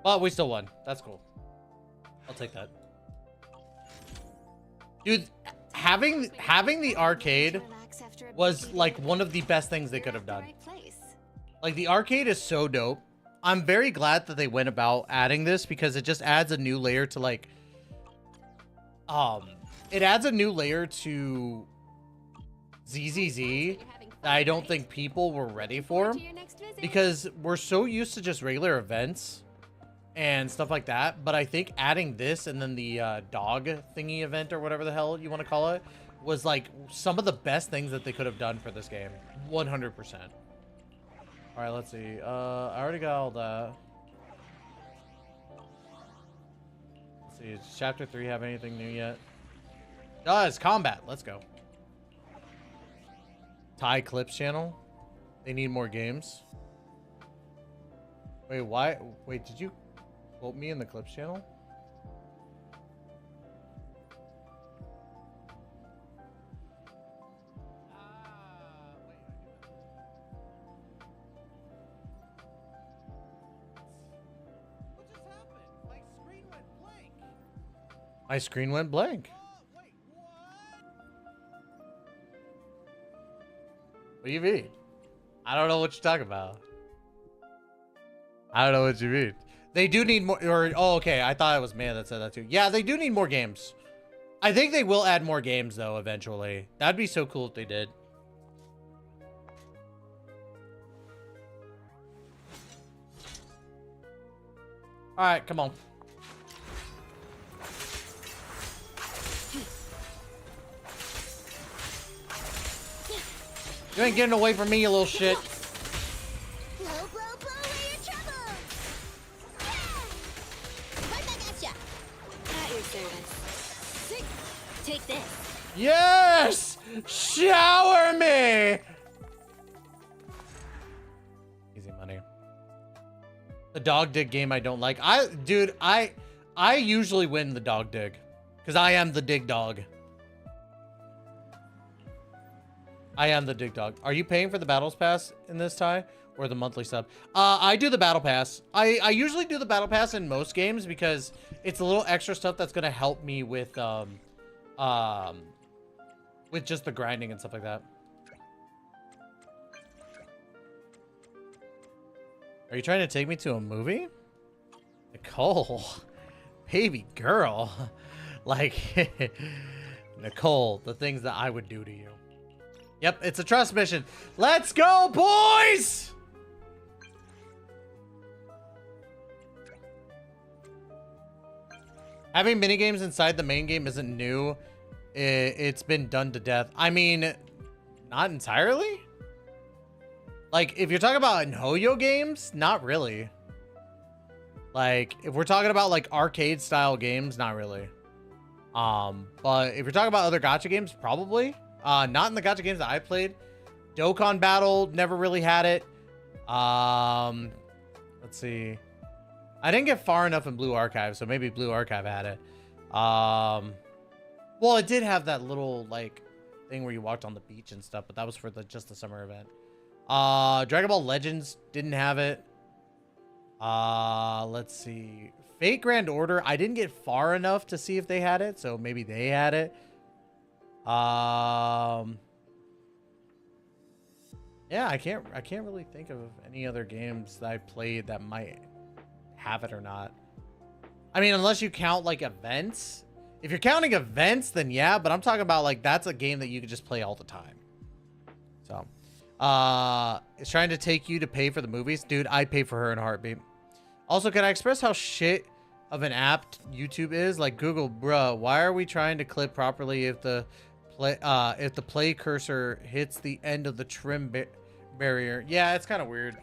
Speaker 1: But we still won. That's cool. I'll take that. Dude, having the arcade was like one of the best things they could have done. Like the arcade is so dope. I'm very glad that they went about adding this because it just adds a new layer to like it adds a new layer to ZZZ that I don't think people were ready for because we're so used to just regular events and stuff like that. But I think adding this and then the dog thingy event or whatever the hell you want to call it was like some of the best things that they could have done for this game. 100%. All right, let's see. I already got all that. Let's see. Does Chapter 3 have anything new yet? Does combat? Let's go. Thai Clips channel. They need more games. Wait, why? Wait, did you quote me in the Clips channel? My screen went blank. What do you mean? I don't know what you're talking about. I don't know what you mean. They do need more, or, oh, okay. I thought it was man that said that too. Yeah, they do need more games. I think they will add more games though, eventually. That'd be so cool if they did. All right, come on. You ain't getting away from me, you little shit.
Speaker 2: Blow, blow, blow away your troubles. Right back at ya.
Speaker 10: At your service. Take this.
Speaker 1: Yes! Shower me! Easy money. The dog dig game I don't like. Dude, I usually win the dog dig. Because I am the dig dog. I am the dig dog. Are you paying for the battles pass in this tie or the monthly sub? I do the battle pass. I usually do the battle pass in most games because it's a little extra stuff that's gonna help me with just the grinding and stuff like that. Are you trying to take me to a movie? Nicole, baby girl. Like, Nicole, the things that I would do to you. Yep, it's a trust mission. Let's go, boys! Having minigames inside the main game isn't new. It's been done to death. I mean, not entirely. Like, if you're talking about in Hoyo games, not really. Like, if we're talking about like arcade style games, not really. But if you're talking about other gacha games, probably. Not in the gacha games that I played. Dokkan Battle never really had it. Let's see. I didn't get far enough in Blue Archive, so maybe Blue Archive had it. Well, it did have that little like thing where you walked on the beach and stuff, but that was for just the summer event. Dragon Ball Legends didn't have it. Let's see. Fate Grand Order. I didn't get far enough to see if they had it, so maybe they had it. Yeah, I can't really think of any other games that I played that might have it or not. I mean, unless you count like events. If you're counting events, then yeah, but I'm talking about like that's a game that you could just play all the time. So, it's trying to take you to pay for the movies. Dude, I pay for her in a heartbeat. Also, can I express how shit of an app YouTube is? Like Google, bruh, why are we trying to clip properly if the play cursor hits the end of the trim barrier? Yeah, it's kind of weird.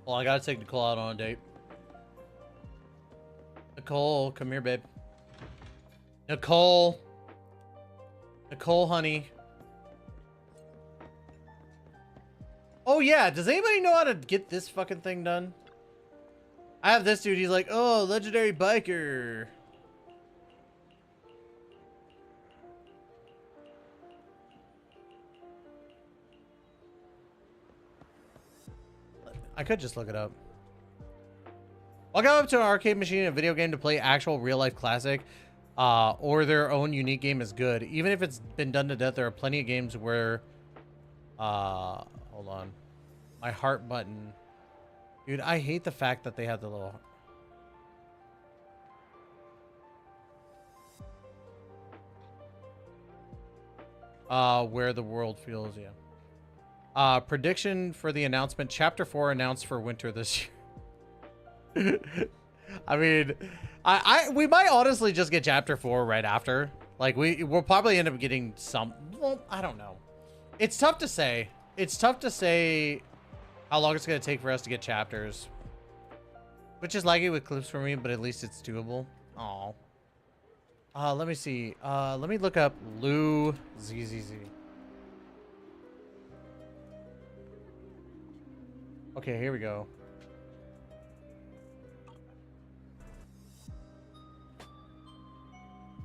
Speaker 1: Well, I gotta take Nicole out on a date. Nicole, come here, babe. Nicole, honey. Oh yeah, does anybody know how to get this fucking thing done? I have this dude, he's like, oh, legendary biker. I could just look it up. I'll go up to an arcade machine in a video game to play actual real-life classic, or their own unique game is good. Even if it's been done to death, there are plenty of games where... hold on. My heart button. Dude, I hate the fact that they have the little... where the world feels, yeah. Prediction for the announcement. Chapter 4 announced for winter this year. I mean, we might honestly just get Chapter 4 right after. Like, we'll probably end up getting some... Well, I don't know. It's tough to say. It's tough to say how long it's going to take for us to get chapters. Which is laggy with clips for me, but at least it's doable. Aw. Let me see. Let me look up Lou ZZZ. Okay, here we go.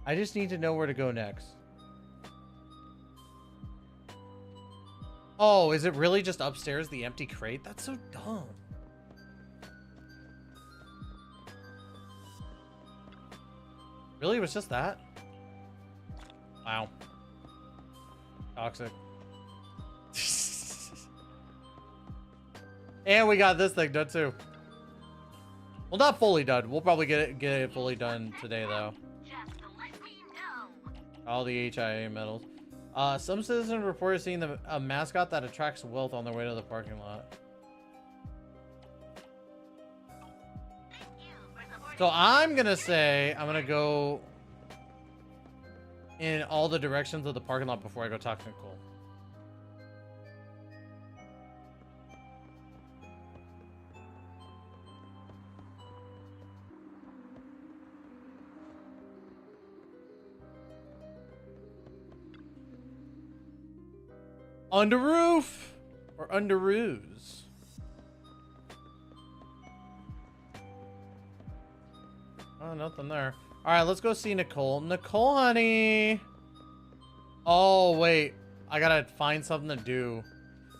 Speaker 1: I just need to know where to go next. Oh, is it really just upstairs, the empty crate? That's so dumb. Really? It was just that? Wow. Toxic. And we got this thing done too. Well, not fully done. We'll probably get it fully done today though. All the HIA medals. Some citizens reported seeing a mascot that attracts wealth on their way to the parking lot. So I'm gonna say I'm gonna go in all the directions of the parking lot before I go talk to Nicole. Under roof or under ruse. Oh, nothing there. All right, let's go see Nicole. Nicole, honey. Oh, wait. I gotta find something to do.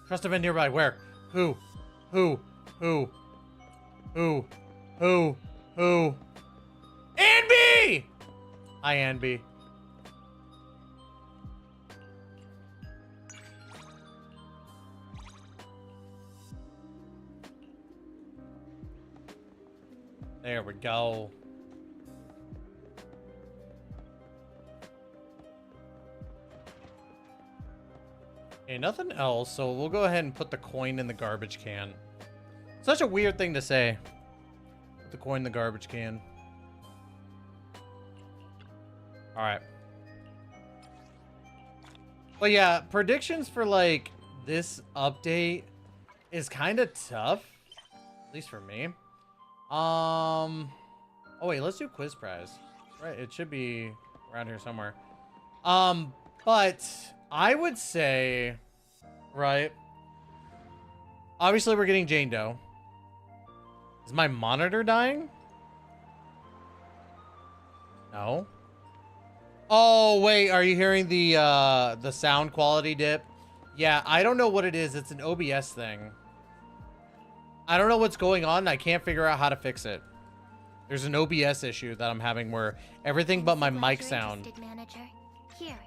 Speaker 1: Trust event nearby. Where? Who? Who? Who? Who? Who? Who? Anby! Hi, Anby. There we go. Okay, nothing else, so we'll go ahead and put the coin in the garbage can. Such a weird thing to say. Put the coin in the garbage can. Alright. But yeah, predictions for like this update is kind of tough. At least for me. Oh wait, let's do quiz prize. Right, it should be around here somewhere. But I would say, right, obviously we're getting Jane Doe. Is my monitor dying? No. Oh wait, are you hearing the sound quality dip? Yeah, I don't know what it is. It's an OBS thing. I don't know what's going on. And I can't figure out how to fix it. There's an OBS issue that I'm having where everything but my mic sound.
Speaker 17: Here.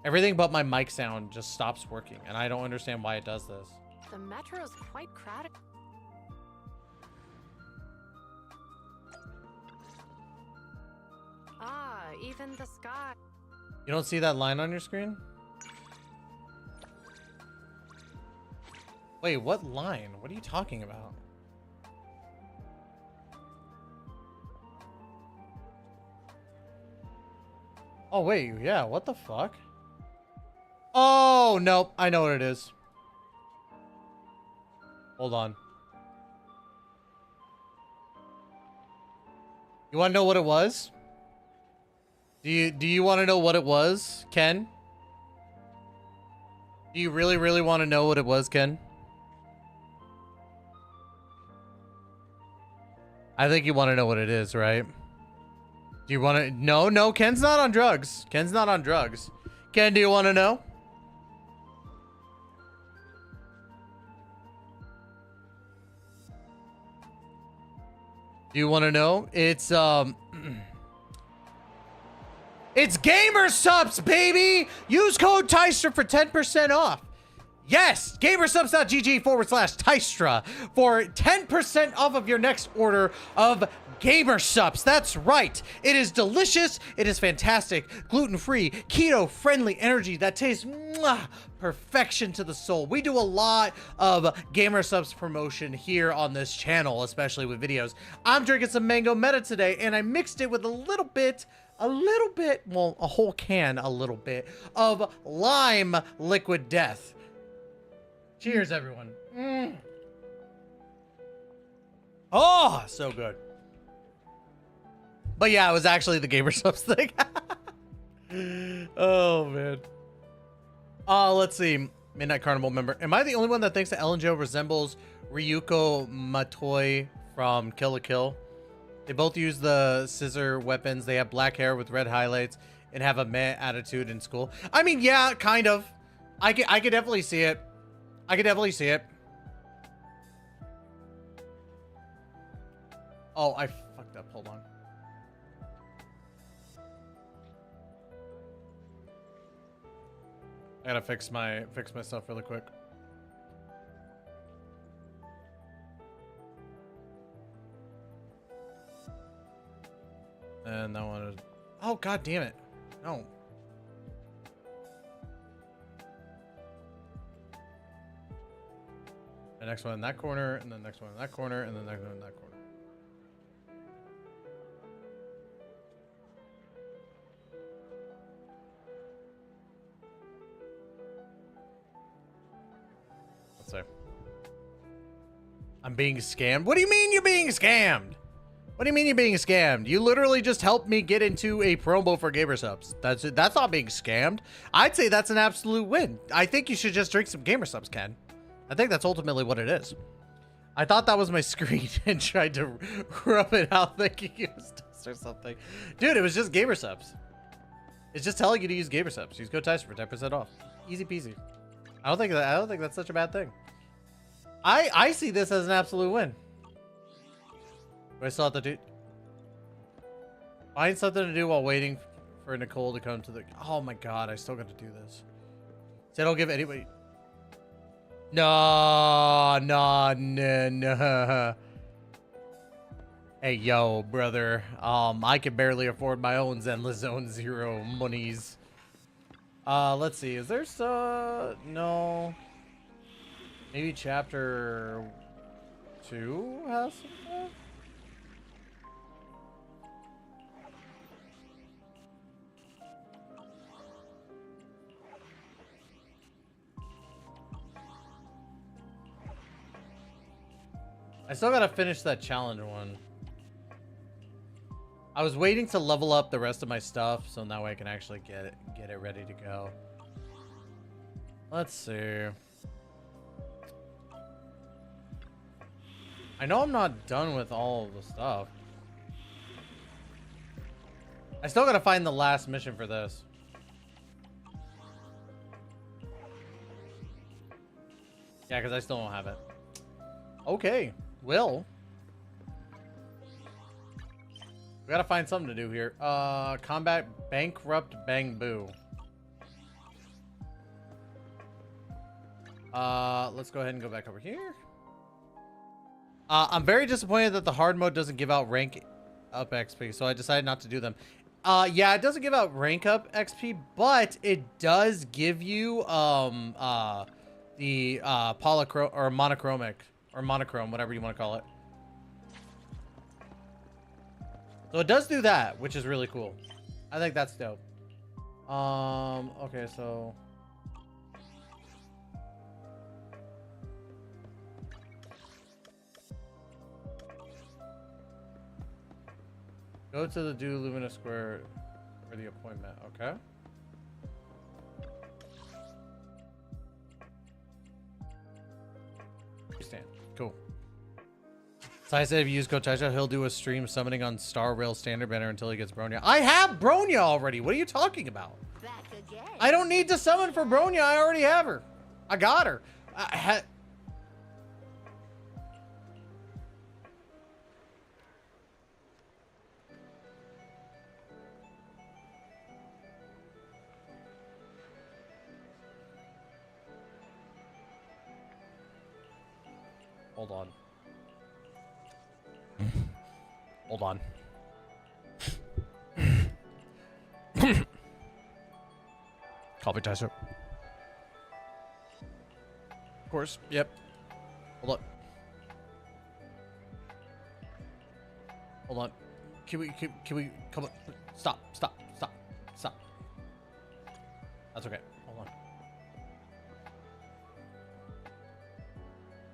Speaker 1: Everything but my mic sound just stops working, and I don't understand why it does this.
Speaker 6: The metro's quite crowded. Ah, even the sky.
Speaker 1: You don't see that line on your screen? Wait, what line? What are you talking about? Oh, wait, yeah, what the fuck? Oh, nope, I know what it is. Hold on. You want to know what it was? Do you want to know what it was, Ken? Do you really want to know what it was, Ken? I think you want to know what it is, right? Do you want to? No, Ken's not on drugs. Ken's not on drugs. Ken, do you want to know? Do you want to know? It's it's Gamer Subs, baby! Use code Tystra for 10% off. Yes, gamersubs.gg/Tystra for 10% off of your next order of Gamer Subs. That's right. It is delicious. It is fantastic. Gluten-free, keto-friendly energy that tastes perfection to the soul. We do a lot of Gamer Subs promotion here on this channel, especially with videos. I'm drinking some Mango Meta today, and I mixed it with a little bit, well, a whole can, a little bit of Lime Liquid Death. Cheers, everyone. Oh, so good. But yeah, it was actually the Gamer Subs thing. Oh, man. Let's see. Midnight Carnival member. Am I the only one that thinks that Ellen Jo resembles Ryuko Matoi from Kill la Kill? They both use the scissor weapons. They have black hair with red highlights and have a meh attitude in school. I mean, yeah, kind of. I could definitely see it. I could definitely see it. Oh, I fucked up. Hold on. I gotta fix my stuff really quick. And that one is... Oh, god damn it. No. The next one in that corner, and then the next one in that corner, and then the next one in that corner. Let's see. I'm being scammed? What do you mean you're being scammed? What do you mean you're being scammed? You literally just helped me get into a promo for Gamer Subs. That's not being scammed. I'd say that's an absolute win. I think you should just drink some Gamer Subs, Ken. I think that's ultimately what it is. I thought that was my screen and tried to rub it out thinking it was dust or something. Dude, it was just Gamer Subs. It's just telling you to use Gamer Subs. Use code Tyson for 10% off. Easy peasy. I don't think that's such a bad thing. I see this as an absolute win. I still have to do... Find something to do while waiting for Nicole to come to the... Oh my god, I still got to do this. So don't give anybody... No. Hey, yo, brother. I can barely afford my own Zenless Zone Zero monies. Let's see. Is there no... Maybe chapter 2 has something? I still gotta finish that challenge one. I was waiting to level up the rest of my stuff so that way I can actually get it ready to go. Let's see. I know I'm not done with all of the stuff. I still gotta find the last mission for this. Yeah, because I still don't have it. Okay, Will. We gotta find something to do here. Combat Bankrupt Bang Boo. Let's go ahead and go back over here. I'm very disappointed that the hard mode doesn't give out rank up XP, so I decided not to do them. Yeah, it doesn't give out rank up XP, but it does give you the polychrome or monochromic or monochrome, whatever you want to call it. So it does do that, which is really cool. I think that's dope. Okay, so go to the Do Lumina Square for the appointment. Okay. Stand. Cool. So I said if you use Kotaisha, he'll do a stream summoning on Star Rail Standard Banner until he gets Bronya. I have Bronya already. What are you talking about?
Speaker 2: Back again.
Speaker 1: I don't need to summon for Bronya. I already have her. I got her. Hold on. Hold on. Copy Tyser. Of course. Yep. Hold on. Hold on. Can we come on? Stop. That's okay. Hold on.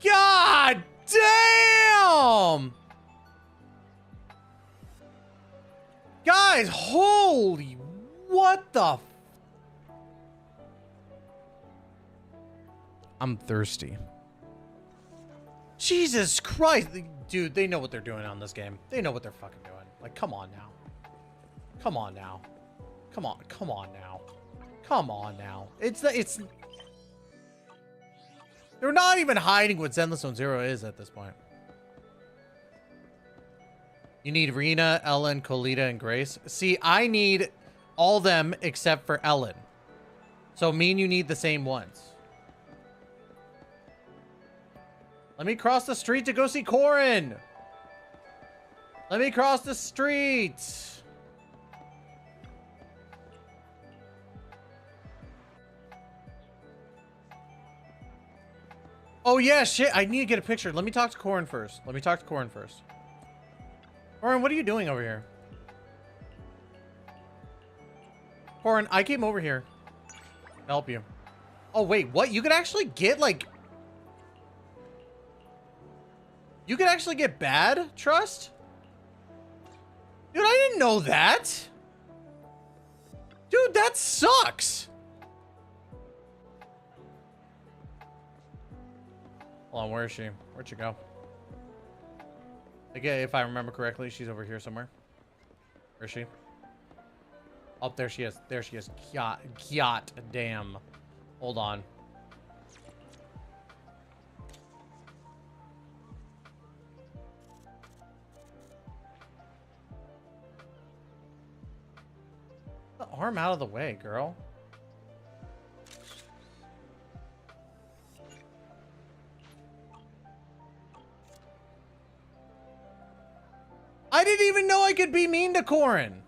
Speaker 1: God damn! Guys, holy, what the I'm thirsty. Jesus Christ. Dude, they know what they're doing on this game. They know what they're fucking doing. Like, come on now. Come on now. Come on now. Come on now. It's they're not even hiding what Zenless Zone Zero is at this point. You need Rina, Ellen, Koleda, and Grace. See, I need all them except for Ellen. So me and you need the same ones. Let me cross the street to go see Corin. Let me cross the street. Oh yeah, shit. I need to get a picture. Let me talk to Corin first. Corin, what are you doing over here? Corin, I came over here to help you. Oh, wait, what? You could actually get, like... You could actually get bad trust? Dude, I didn't know that. Dude, that sucks. Hold on, where is she? Where'd she go? Again, if I remember correctly, she's over here somewhere. Where is she? Oh, there she is. There she is. God damn. Hold on. Get the arm out of the way, girl. I didn't even know I could be mean to Corin.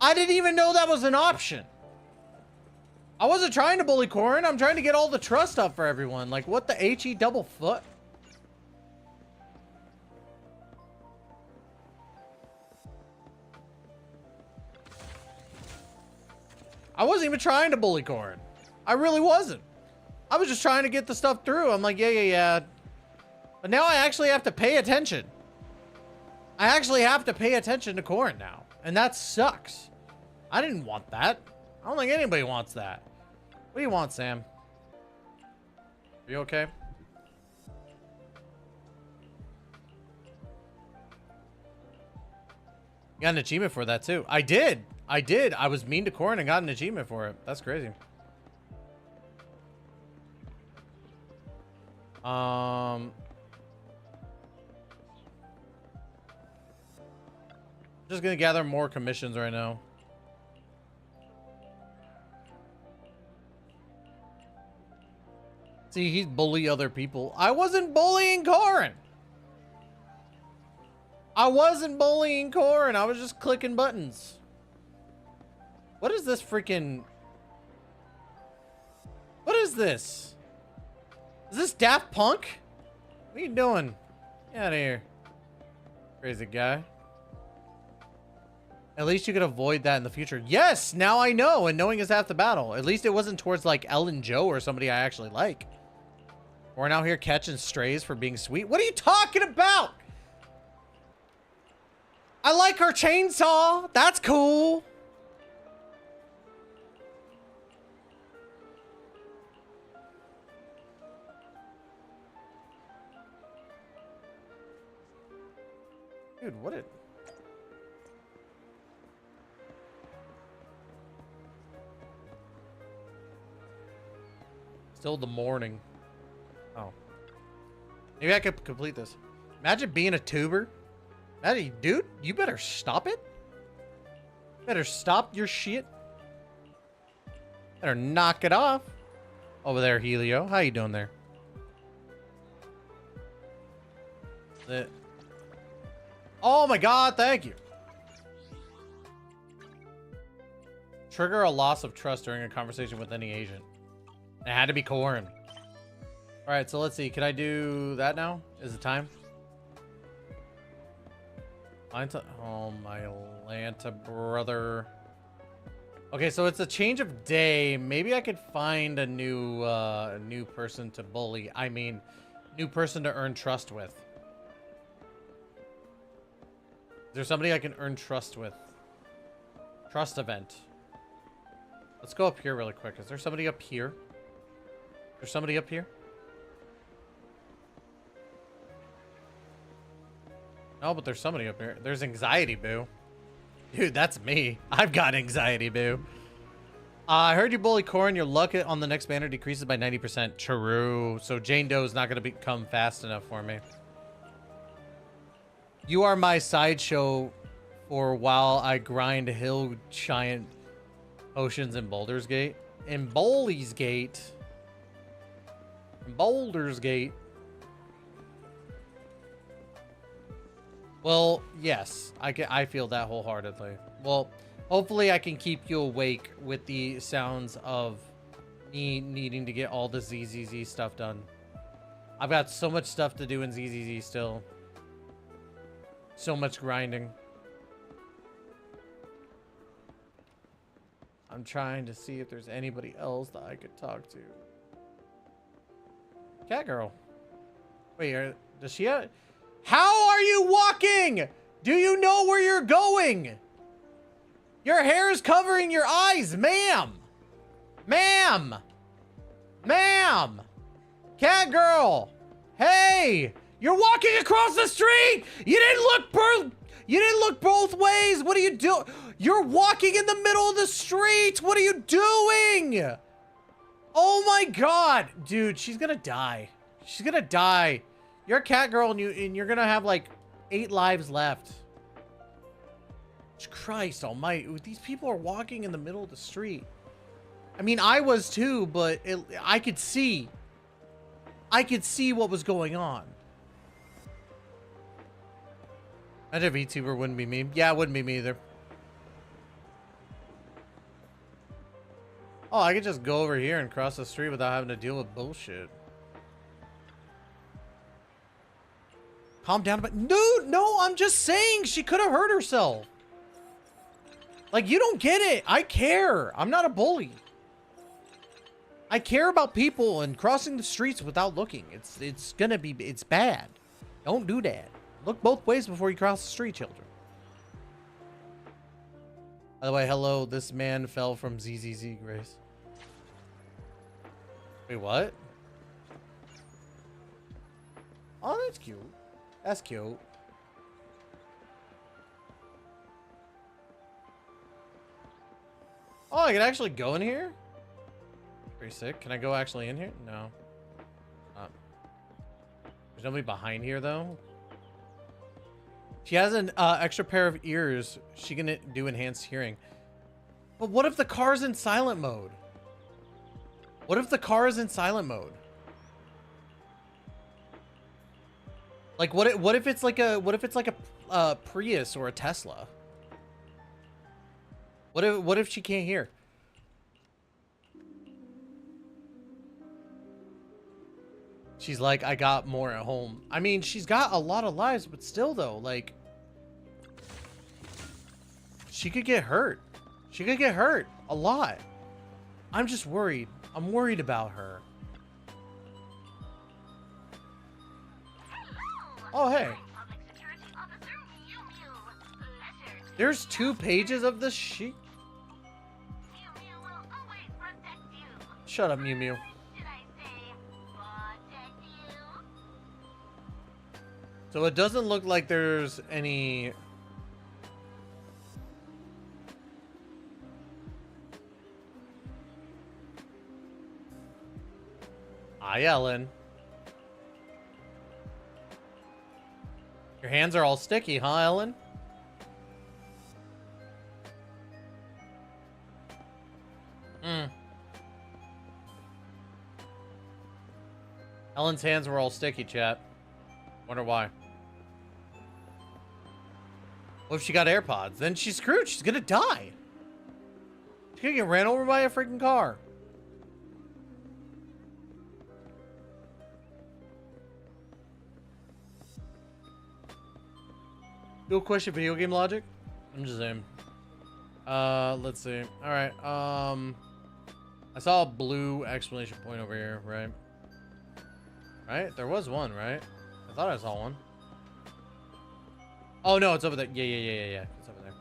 Speaker 1: I didn't even know that was an option. I wasn't trying to bully Corin. I'm trying to get all the trust up for everyone. Like, what the HE double foot? I wasn't even trying to bully Corin. I really wasn't. I was just trying to get the stuff through. I'm like, yeah. But now I actually have to pay attention. I actually have to pay attention to Corin now. And that sucks. I didn't want that. I don't think anybody wants that. What do you want, Sam? Are you okay? You got an achievement for that too. I did. I was mean to Corin and got an achievement for it. That's crazy. Just gonna gather more commissions right now. See, he's bully other people. I wasn't bullying Corin. I wasn't bullying Corin. I was just clicking buttons. What is this freaking... What is this? Is this Daft Punk? What are you doing? Get out of here. Crazy guy. At least you could avoid that in the future. Yes, now I know, and knowing is half the battle. At least it wasn't towards like Ellen Joe or somebody I actually like. We're now here catching strays for being sweet. What are you talking about? I like her chainsaw. That's cool. Dude, what it... Still the morning. Oh. Maybe I could complete this. Imagine being a tuber. Imagine, dude, you better stop it. Better stop your shit. Better knock it off. Over there, Helio. How you doing there? Oh my god, thank you. Trigger a loss of trust during a conversation with any agent. It had to be Corin. Alright, so let's see. Can I do that now? Is it time? Oh, my Lanta brother. Okay, so it's a change of day. Maybe I could find a new person to bully. I mean, new person to earn trust with. Is there somebody I can earn trust with? Trust event. Let's go up here really quick. Is there somebody up here? Is there somebody up here? No, but there's somebody up here. There's Anxiety Boo. Dude, that's me. I've got Anxiety Boo. I heard you bully Corin. Your luck on the next banner decreases by 90%. True. So Jane Doe is not going to become fast enough for me. You are my sideshow for while I grind hill giant potions in Baldur's Gate. In Bowley's Gate. In Baldur's Gate. Well, yes, I feel that wholeheartedly. Well, hopefully I can keep you awake with the sounds of me needing to get all the ZZZ stuff done. I've got so much stuff to do in ZZZ still. So much grinding. I'm trying to see if there's anybody else that I could talk to. Cat girl. Wait, does she have... How are you walking? Do you know where you're going? Your hair is covering your eyes, ma'am. Ma'am. Ma'am. Cat girl. Hey, you're walking across the street. You didn't look both ways. What are you doing? You're walking in the middle of the street. What are you doing? Oh my god. Dude, she's gonna die. She's gonna die. You're a cat girl and you're gonna have like 8 lives left. Christ almighty. These people are walking in the middle of the street. I mean, I was too, but I could see. I could see what was going on. Imagine if VTuber wouldn't be me. Yeah, it wouldn't be me either. Oh, I could just go over here and cross the street without having to deal with bullshit. Calm down about... Dude, no, I'm just saying she could have hurt herself. Like, you don't get it. I care. I'm not a bully. I care about people and crossing the streets without looking. It's gonna be... It's bad. Don't do that. Look both ways before you cross the street, children. By the way, hello. This man fell from ZZZ, Grace. Wait, what? Oh, that's cute. That's cute. Oh, I can actually go in here? Pretty sick. Can I go actually in here? No. There's nobody behind here, though. She has an extra pair of ears. She can do enhanced hearing. But what if the car's in silent mode? What if the car is in silent mode? Like, what if it's like a Prius or a Tesla? What if she can't hear? She's like, I got more at home. I mean, she's got a lot of lives, but still, though, like, she could get hurt. She could get hurt a lot. I'm just worried. I'm worried about her. Oh, hey. There's 2 pages of this sheet. Shut up, Mew Mew. So it doesn't look like there's any... Hi, Ellen. Your hands are all sticky, huh, Ellen? Ellen's hands were all sticky, chat. Wonder why. What if she got AirPods? Then she's screwed. She's gonna die. She's gonna get ran over by a freaking car. Dual question video game logic? I'm just saying. Let's see. Alright, I saw a blue exclamation point over here, right? Right? There was one, right? I thought I saw one. Oh no, it's over there. Yeah. It's over there.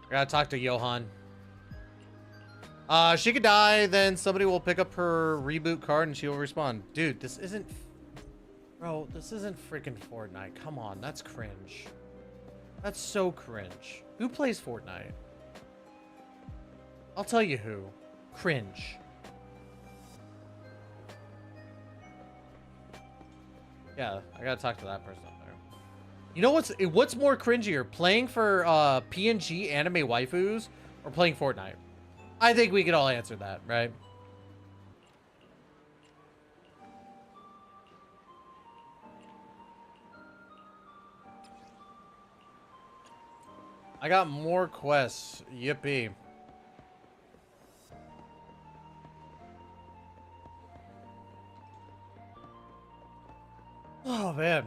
Speaker 1: I gotta talk to Johan. She could die, then somebody will pick up her reboot card and she will respawn. Dude, this isn't... Bro, this isn't freaking Fortnite. Come on, that's cringe. That's so cringe. Who plays Fortnite? I'll tell you who. Cringe. Yeah, I gotta talk to that person up there. You know what's more cringier? Playing for PNG anime waifus or playing Fortnite? I think we could all answer that, right? I got more quests. Yippee. Oh, man.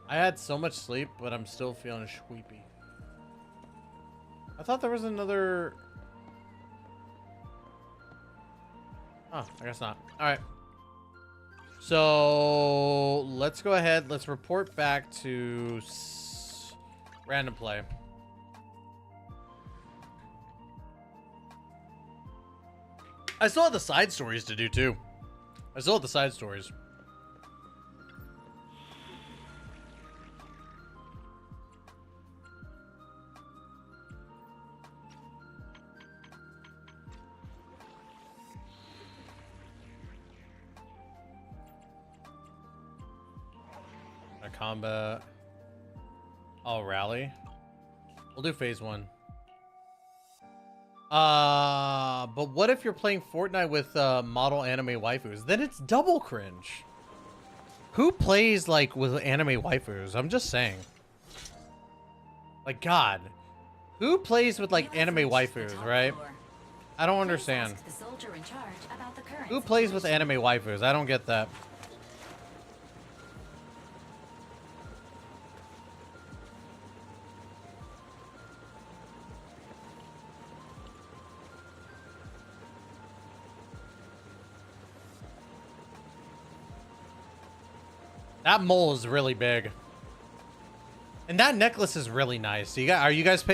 Speaker 1: I had so much sleep, but I'm still feeling sleepy. I thought there was another... Oh, I guess not. Alright. So, let's go ahead. Let's report back to random play. I still have the side stories to do, too. I still have the side stories. Combat. Oh, rally. We'll do phase 1. But what if you're playing Fortnite with model anime waifus? Then it's double cringe. Who plays like with anime waifus? I'm just saying. Like, God, who plays with like anime waifus, right? I don't understand. Who plays with anime waifus? I don't get that. That mole is really big. And that necklace is really nice. Are you guys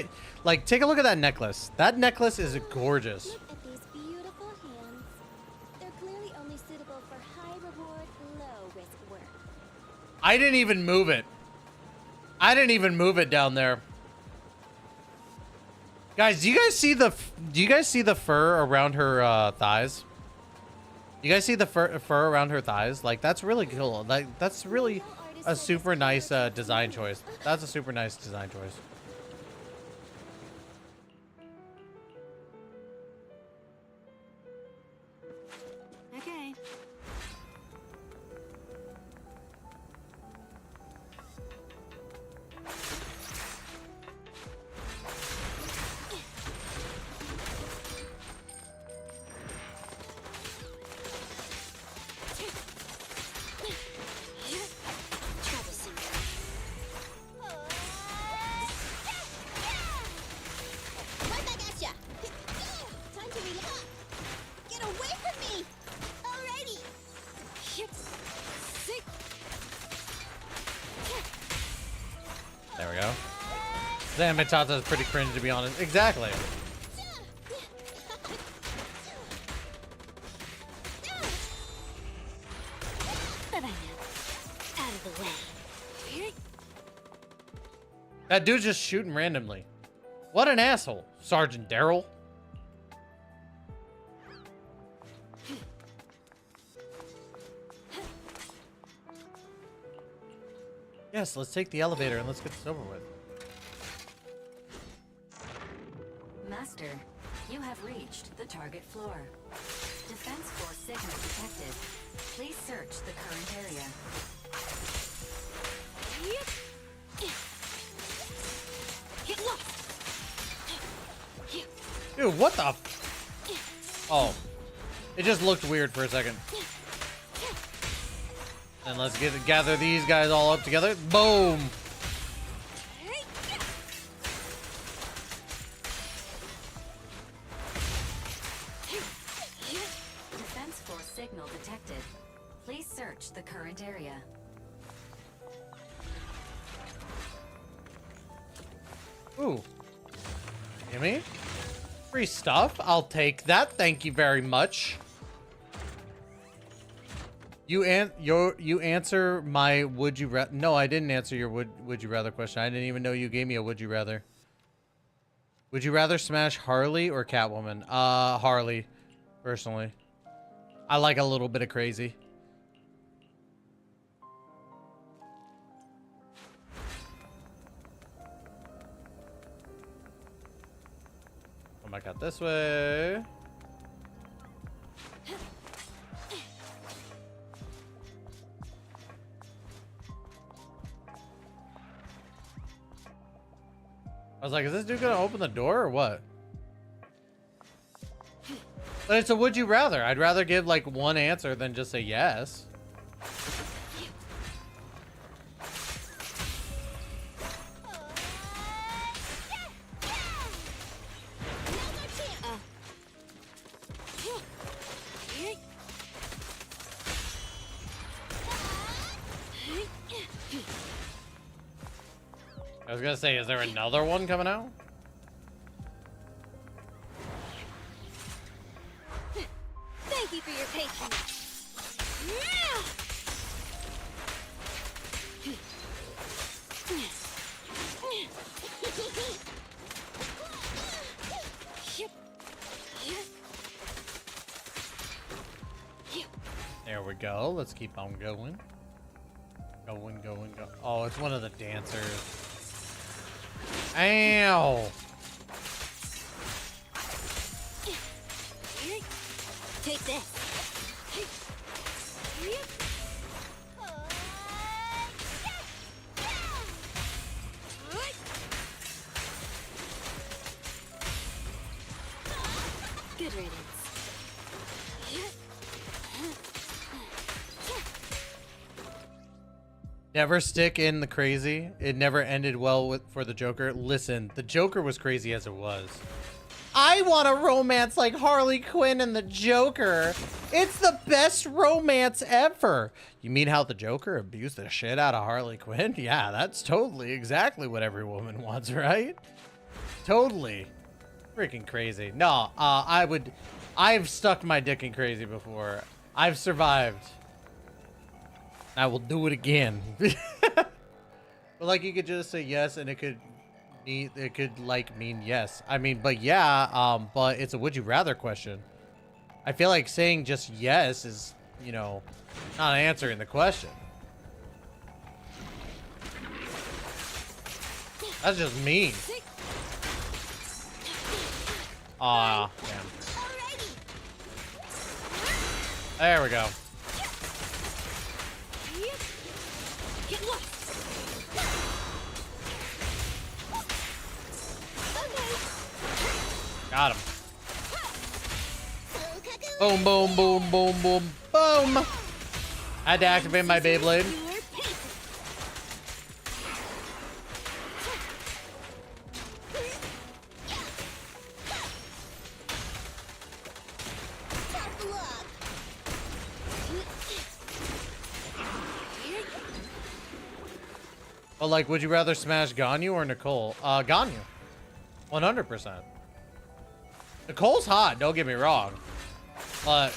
Speaker 1: like, take a look at that necklace. That necklace is gorgeous.
Speaker 2: Look at these beautiful hands. They're clearly only suitable for high reward, low risk work.
Speaker 1: I didn't even move it. I didn't even move it down there. Guys, do you guys see the fur around her thighs? You guys see the fur around her thighs? Like, that's really cool. Like, that's really a super nice design choice. That's a super nice design choice.
Speaker 10: Okay.
Speaker 2: Right back at ya! Time to reload! Get away from me! Alrighty!
Speaker 1: There we go. Zambatata is pretty cringe, to be honest. Exactly.
Speaker 10: Out of the way.
Speaker 1: That dude's just shooting randomly. What an asshole, Sergeant Daryl. Yes, let's take the elevator and let's get this over with.
Speaker 10: Master, you have reached the target floor. Defense force signal detected. Please search the current area.
Speaker 1: Dude, what the f— Oh. It just looked weird for a second. And let's gather these guys all up together. Boom!
Speaker 10: Defense force signal detected. Please search the current area.
Speaker 1: Ooh. Gimme? Free stuff? I'll take that. Thank you very much. You answer my would you rather. No, I didn't answer your would you rather question. I didn't even know you gave me a would you rather. Would you rather smash Harley or Catwoman? Harley, personally. I like a little bit of crazy. Oh my god, this way. I was like, is this dude gonna open the door or what? But it's a would you rather. I'd rather give like one answer than just say yes. I was gonna say, is there another one coming out?
Speaker 2: Thank you for your patience.
Speaker 1: There we go. Let's keep on going. Going. Oh, it's one of the dancers. Ow!
Speaker 2: Take this.
Speaker 10: Good riddance.
Speaker 1: Never stick in the crazy. It never ended well for the Joker. Listen, the Joker was crazy as it was. I want a romance like Harley Quinn and the Joker. It's the best romance ever. You mean how the Joker abused the shit out of Harley Quinn? Yeah, that's totally exactly what every woman wants, right? Totally. Freaking crazy. No, I've stuck my dick in crazy before. I've survived. I will do it again. But like, you could just say yes and it could It could like mean yes. I mean, but yeah, but it's a would you rather question. I feel like saying just yes is, you know, not answering the question. That's just mean. Aw, damn. There we go. Got him. Boom, boom, boom, boom, boom, boom. I had to activate my Beyblade. But like, would you rather smash Ganyu or Nicole? Ganyu. 100%. Nicole's hot, don't get me wrong. But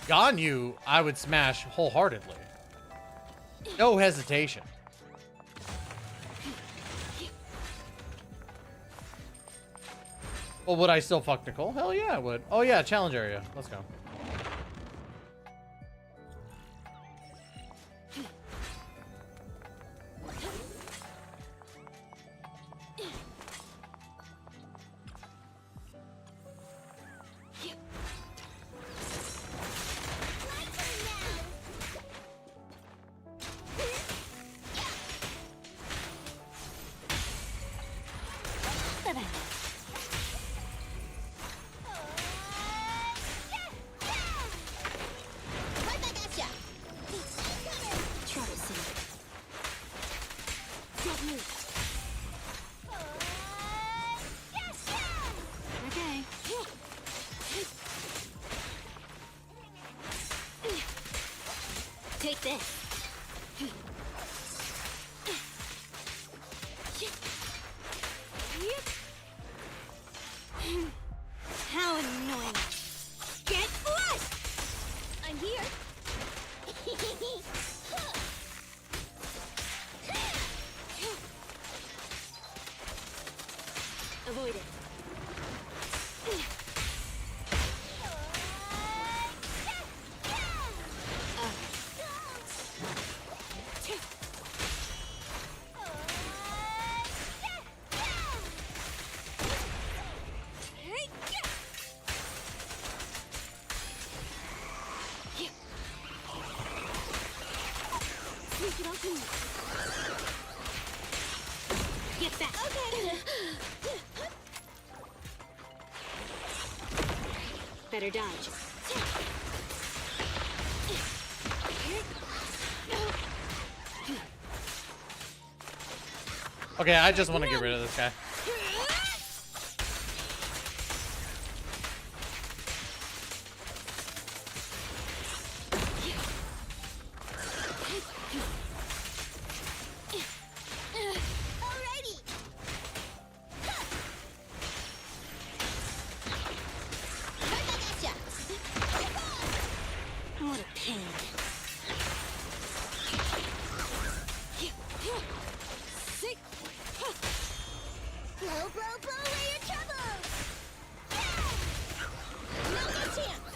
Speaker 1: Ganyu, I would smash wholeheartedly. No hesitation. Well, would I still fuck Nicole? Hell yeah, I would. Oh yeah, challenge area. Let's go.
Speaker 2: Take this. How annoying. Get flushed! I'm here. Avoid it. Get back. Okay. Better dodge.
Speaker 1: Okay, I just want to get rid of this guy.
Speaker 2: What a pain. Blow, blow, blow away your troubles! No chance!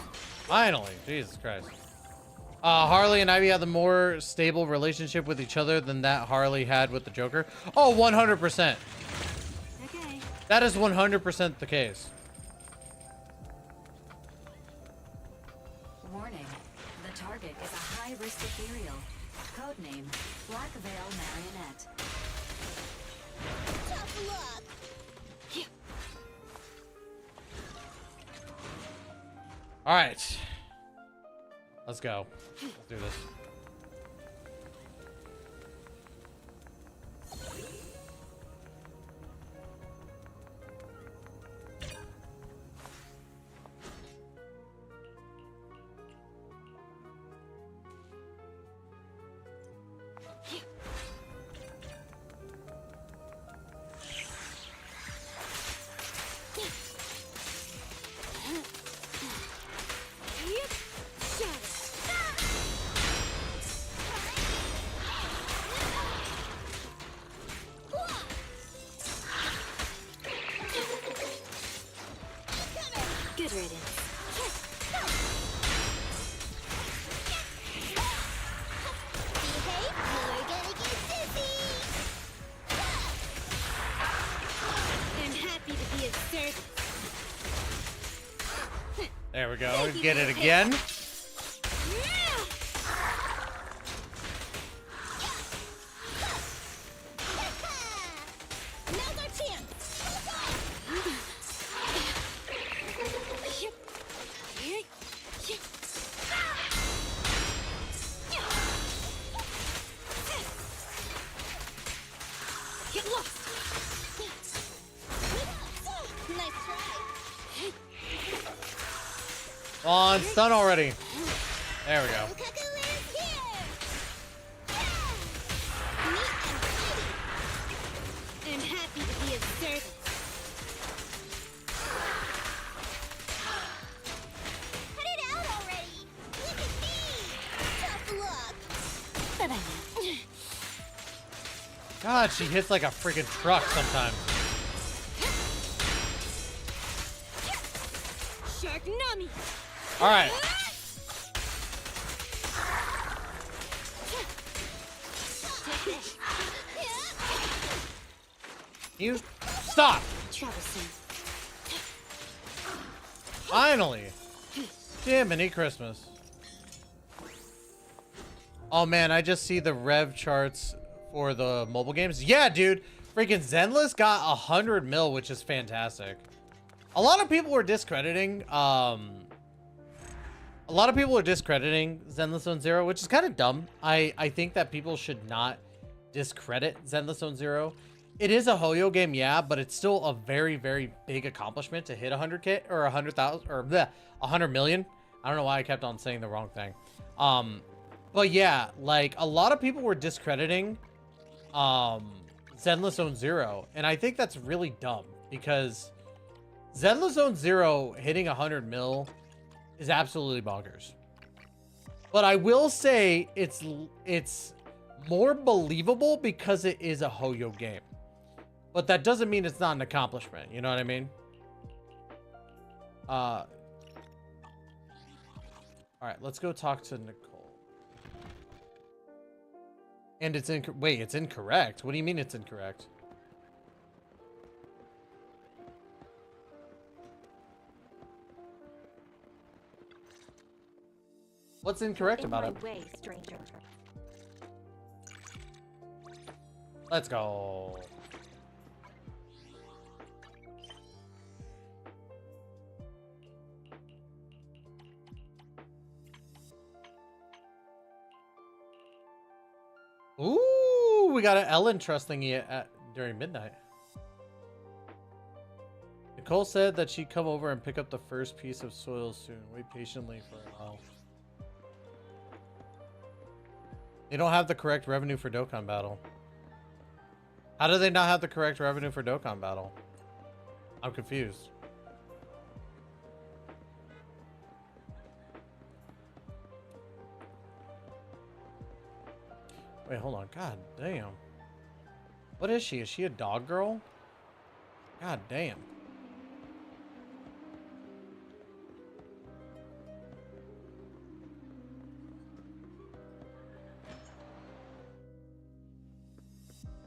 Speaker 1: Finally, Jesus Christ. Harley and Ivy had the more stable relationship with each other than that Harley had with the Joker. Oh, 100%.
Speaker 2: Okay.
Speaker 1: That is 100% the case.
Speaker 10: Warning. The target is a high-risk ethereal. Codename, Black Veil Marionette.
Speaker 2: Tough luck!
Speaker 1: All right. Let's go. Let's do this.
Speaker 2: Good riddance. Behave, you're gonna get dizzy. I'm happy to be of service.
Speaker 1: There we go. Get it again.
Speaker 2: Now's our chance. Get lost. Nice try.
Speaker 1: On stun already. There we go.
Speaker 2: Soukaku is here. Neat and tidy. I'm happy to be of service. Cut it out already. Look at me. Tough luck. Bye-bye.
Speaker 1: God, she hits like a freaking truck sometimes.
Speaker 2: Shark Nami.
Speaker 1: All right. You stop.
Speaker 2: Troublesome.
Speaker 1: Finally. Jiminy Christmas. Oh man, I just see the rev charts for the mobile games. Yeah, dude. Freaking Zenless got 100 mil, which is fantastic. A lot of people were discrediting Zenless Zone Zero, which is kind of dumb. I think that people should not discredit Zenless Zone Zero. It is a Hoyo game, yeah, but it's still a very, very big accomplishment to hit 100K or 100,000 or bleh, 100 million. I don't know why I kept on saying the wrong thing. But yeah, like a lot of people were discrediting Zenless Zone Zero, and I think that's really dumb because Zenless Zone Zero hitting 100 mil is absolutely bonkers. But I will say it's more believable because it is a Hoyo game. But that doesn't mean it's not an accomplishment. You know what I mean? All right, let's go talk to Nicole. And it's wait, it's incorrect. What do you mean it's incorrect? What's incorrect about it?
Speaker 2: Way, stranger.
Speaker 1: Let's go. Ooh, we got an Ellen trust thingy during midnight. Nicole said that she'd come over and pick up the first piece of soil soon. Wait patiently for a while. They don't have the correct revenue for Dokkan Battle. How do they not have the correct revenue for Dokkan Battle? I'm confused. Wait, hold on. God damn. What is she? Is she a dog girl? God damn.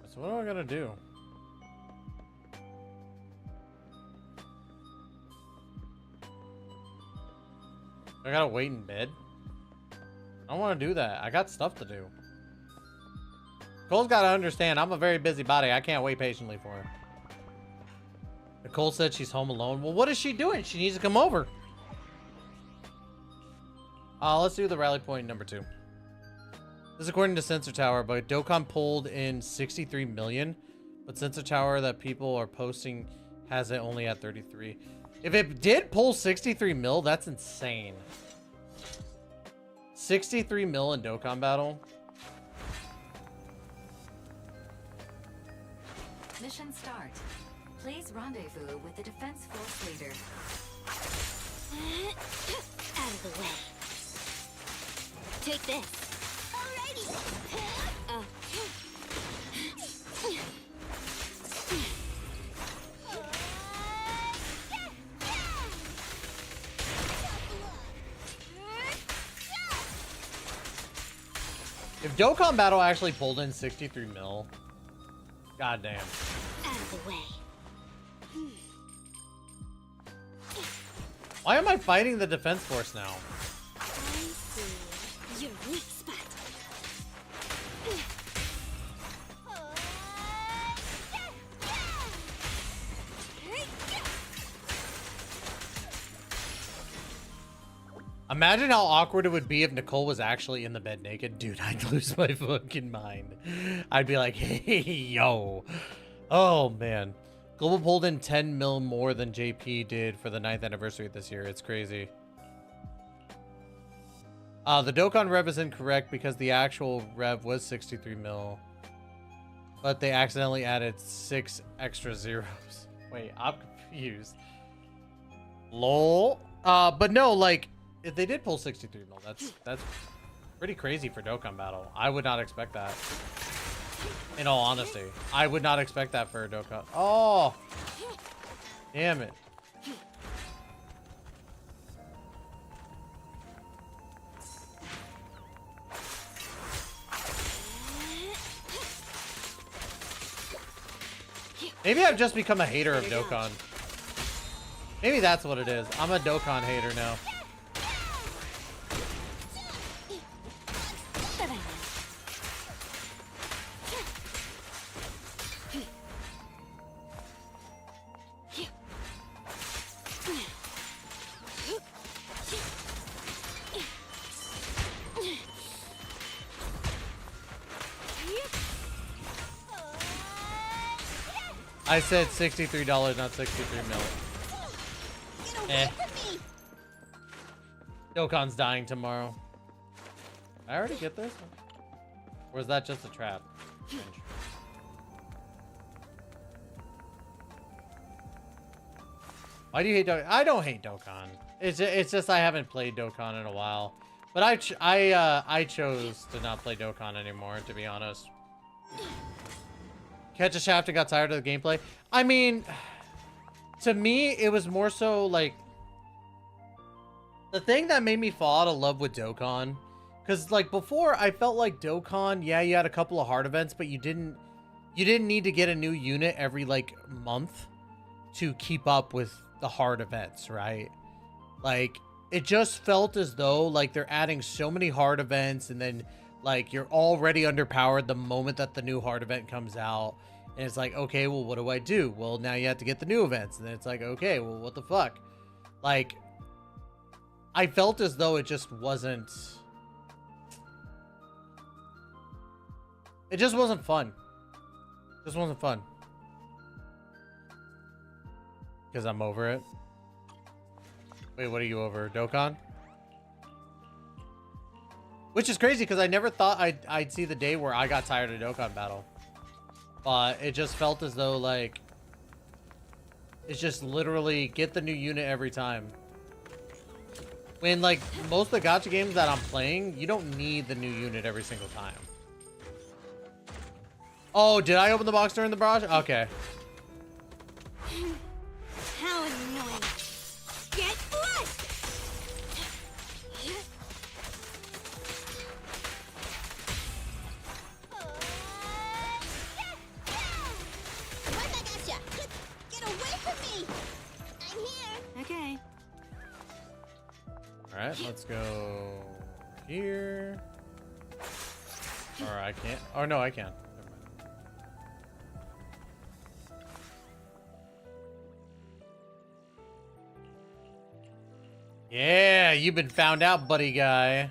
Speaker 1: So what am I gonna do? I gotta wait in bed? I don't want to do that. I got stuff to do. Nicole's gotta understand, I'm a very busy body. I can't wait patiently for her. Nicole said she's home alone. Well, what is she doing? She needs to come over. Let's do the rally point number 2. This is according to Sensor Tower, but Dokkan pulled in 63 million. But Sensor Tower that people are posting has it only at 33. If it did pull 63 mil, that's insane. 63 mil in Dokkan Battle.
Speaker 10: Mission start. Please rendezvous with the Defense Force leader.
Speaker 2: Out of the way. Take this.
Speaker 1: If Dokkan Battle actually pulled in 63 mil, goddamn.
Speaker 2: Out of the way.
Speaker 1: Why am I fighting the defense force now?
Speaker 2: I see your weak spot.
Speaker 1: Imagine how awkward it would be if Nicole was actually in the bed naked. Dude, I'd lose my fucking mind. I'd be like, hey, yo. Oh, man. Global pulled in 10 mil more than JP did for the 9th anniversary this year. It's crazy. The Dokkan rev is incorrect because the actual rev was 63 mil. But they accidentally added 6 extra zeros. Wait, I'm confused. Lol. But no, like, if they did pull 63 mil, that's pretty crazy for Dokkan Battle. I would not expect that. In all honesty, I would not expect that for a Dokkan. Oh, damn it. Maybe I've just become a hater of Dokkan. Maybe that's what it is. I'm a Dokkan hater now. I said $63, not 63 mil. Eh. Dokkan's dying tomorrow. Did I already get this? Or is that just a trap? Why do you hate Dokkan? I don't hate Dokkan. It's just I haven't played Dokkan in a while. But I chose to not play Dokkan anymore, to be honest. Catch a shaft and got tired of the gameplay. I mean, to me, it was more so like the thing that made me fall out of love with Dokkan. Because like before, I felt like Dokkan, yeah, you had a couple of hard events, but you didn't need to get a new unit every like month to keep up with the hard events, right? Like it just felt as though like they're adding so many hard events, and then like you're already underpowered the moment that the new hard event comes out. And it's like, okay, well, what do I do? Well, now you have to get the new events. And then it's like, okay, well, what the fuck? Like, I felt as though it just wasn't... It just wasn't fun. It just wasn't fun. Because I'm over it. Wait, what are you over? Dokkan? Which is crazy because I never thought I'd see the day where I got tired of Dokkan Battle. But it just felt as though, like, it's just literally get the new unit every time. When, like, most of the gacha games that I'm playing, you don't need the new unit every single time. Oh, did I open the box during the barrage? Okay.
Speaker 2: How annoying. Get flushed!
Speaker 6: Okay.
Speaker 1: Alright, let's go here. Or I can't. Oh, no, I can. Never mind. Yeah, you've been found out, buddy guy.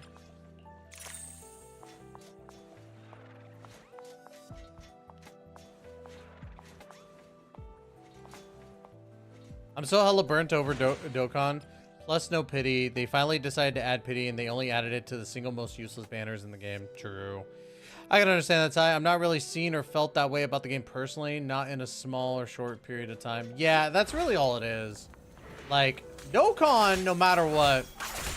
Speaker 1: I'm so hella burnt over Dokkan. Plus no pity. They finally decided to add pity, and they only added it to the single most useless banners in the game. True. I can understand that, Ty. I'm not really seen or felt that way about the game personally. Not in a small or short period of time. Yeah, that's really all it is. Like, Dokkan, no matter what,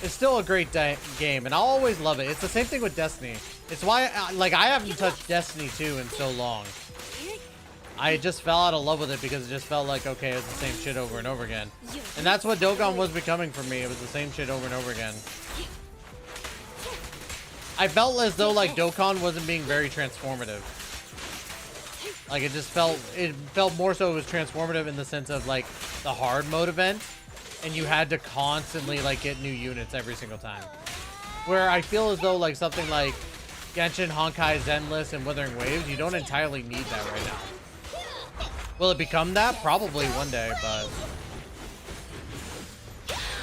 Speaker 1: is still a great game, and I'll always love it. It's the same thing with Destiny. It's why, like, I haven't touched Destiny 2 in so long. I just fell out of love with it because it just felt like, okay, it's the same shit over and over again. And that's what Dokkan was becoming for me. It was the same shit over and over again. I felt as though like Dokkan wasn't being very transformative. Like it felt more so it was transformative in the sense of like the hard mode event, and you had to constantly like get new units every single time. Where I feel as though like something like Genshin, Honkai, Zenless, and Wuthering Waves, you don't entirely need that right now. Will it become that? Probably one day, but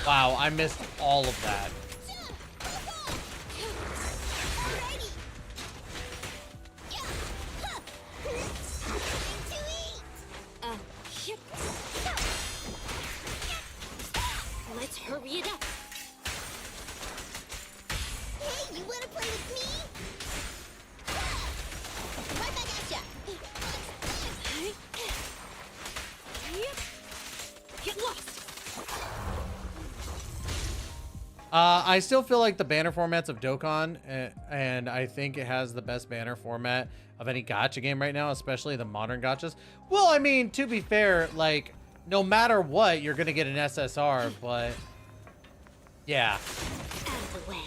Speaker 1: wow, I missed all of that.
Speaker 2: Let's hurry it up. Hey, you wanna play with me? Right back at ya. Get lost.
Speaker 1: I still feel like the banner formats of Dokkan, and I think it has the best banner format of any gacha game right now, especially the modern gachas. Well, I mean, to be fair, like, no matter what, you're going to get an SSR, but yeah.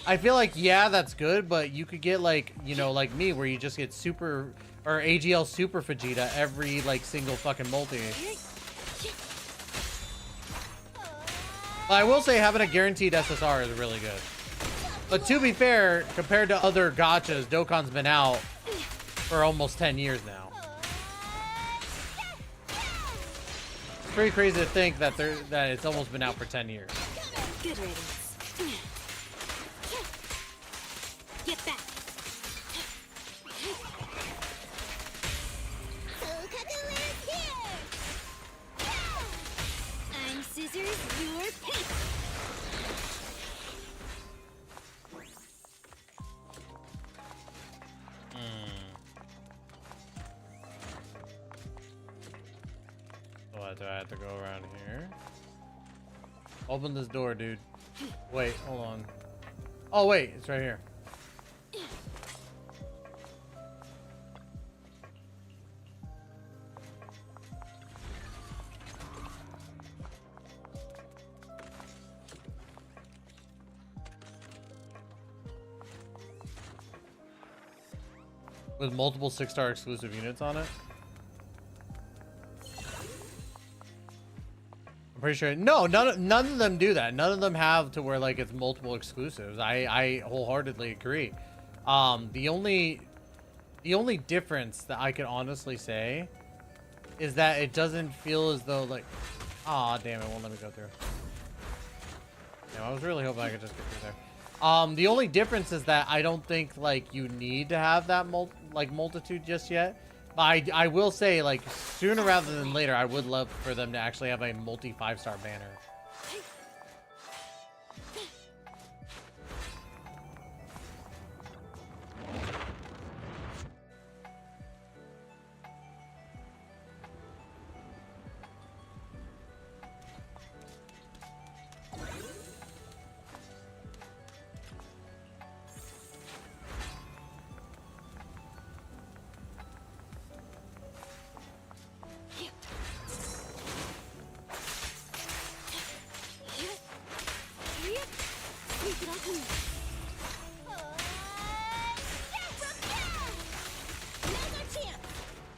Speaker 1: I feel like, yeah, that's good, but you could get, like, you know, like me, where you just get super, or AGL Super Vegeta every, like, single fucking multi. I will say having a guaranteed SSR is really good. But to be fair, compared to other gachas, Dokkan's been out for almost 10 years now. It's pretty crazy to think that it's almost been out for 10 years.
Speaker 2: Good riddance. Get back. Soukaku is here. I'm scissors, you're paper.
Speaker 1: What, do I have to go around here? Open this door, dude. Wait, hold on. Oh, wait, it's right here. With multiple 6-star exclusive units on it? I'm pretty sure. No, none of them do that. None of them have to where like it's multiple exclusives. I wholeheartedly agree. The only difference that I can honestly say is that it doesn't feel as though like, ah, damn, it won't let me go through. Damn, I was really hoping I could just get through there. The only difference is that I don't think like you need to have that multitude just yet. But I will say, like, sooner rather than later, I would love for them to actually have a multi 5-star banner.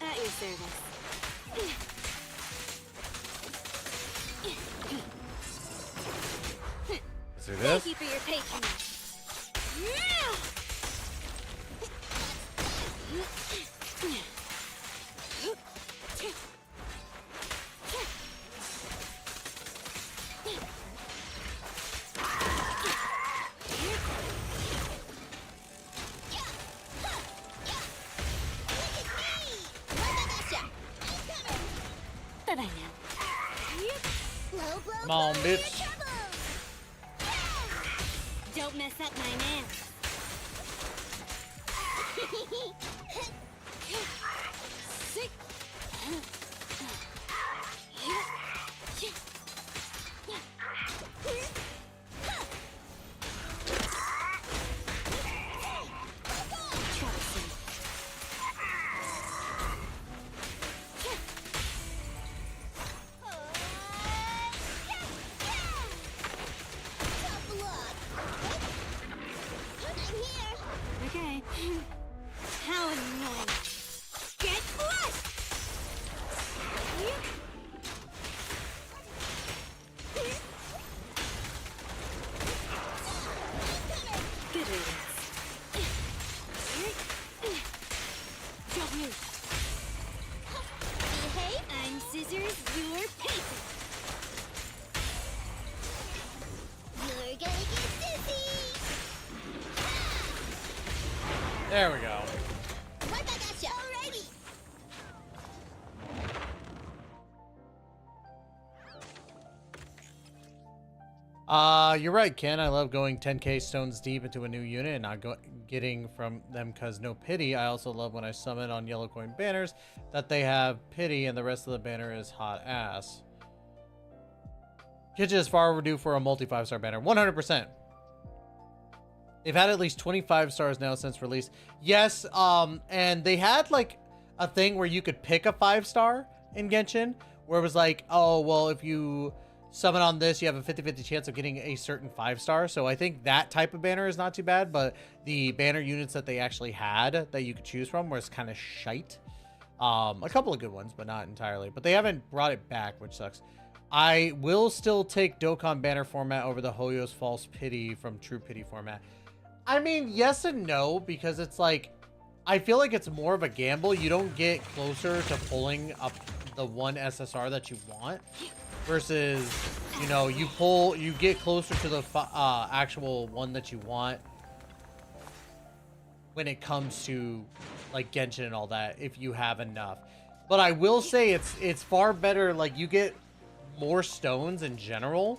Speaker 2: At your service.
Speaker 1: Let's do this.
Speaker 2: Thank you for your patronage.
Speaker 1: Come on, bitch.
Speaker 2: Don't mess up my nails.
Speaker 1: There we go.
Speaker 2: Right back at ya. Alrighty.
Speaker 1: You're right, Ken. I love going 10k stones deep into a new unit and not getting from them because no pity. I also love when I summon on yellow coin banners that they have pity and the rest of the banner is hot ass. Kitchen is far overdue for a multi 5-star banner. 100%. They've had at least 25 stars now since release. Yes, and they had like a thing where you could pick a 5-star in Genshin, where it was like, oh, well, if you summon on this, you have a 50-50 chance of getting a certain 5-star. So I think that type of banner is not too bad, but the banner units that they actually had that you could choose from was kind of shite. A couple of good ones, but not entirely. But they haven't brought it back, which sucks. I will still take Dokkan banner format over the Hoyo's False Pity from True Pity format. I mean, yes and no, because it's like, I feel like it's more of a gamble. You don't get closer to pulling up the one SSR that you want versus, you know, you get closer to the actual one that you want when it comes to like Genshin and all that, if you have enough. But I will say it's far better. Like, you get more stones in general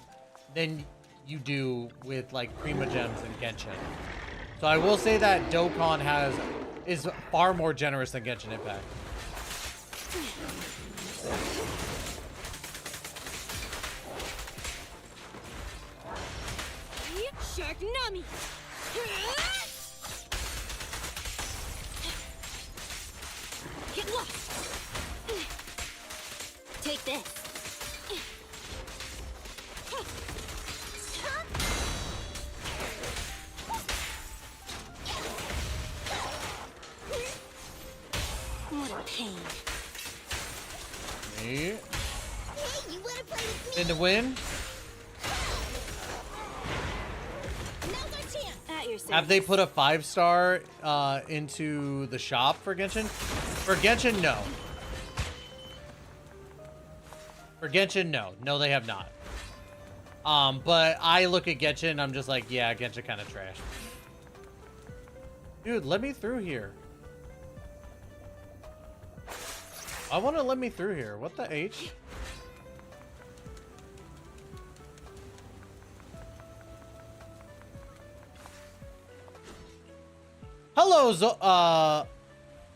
Speaker 1: than you do with like Prima Gems and Genshin. So I will say that Dokkan is far more generous than Genshin Impact.
Speaker 2: Shark Nami. Get lost. Take this. What a pain.
Speaker 1: Me.
Speaker 2: Hey, you wanna play with me?
Speaker 1: In the win.
Speaker 2: Now's our chance. At your service.
Speaker 1: Have they put a 5-star into the shop for Genshin? For Genshin, no. For Genshin, no. No, they have not. But I look at Genshin and I'm just like, yeah, Genshin kind of trash. Dude, let me through here. I want to let me through here. What the H? Hello,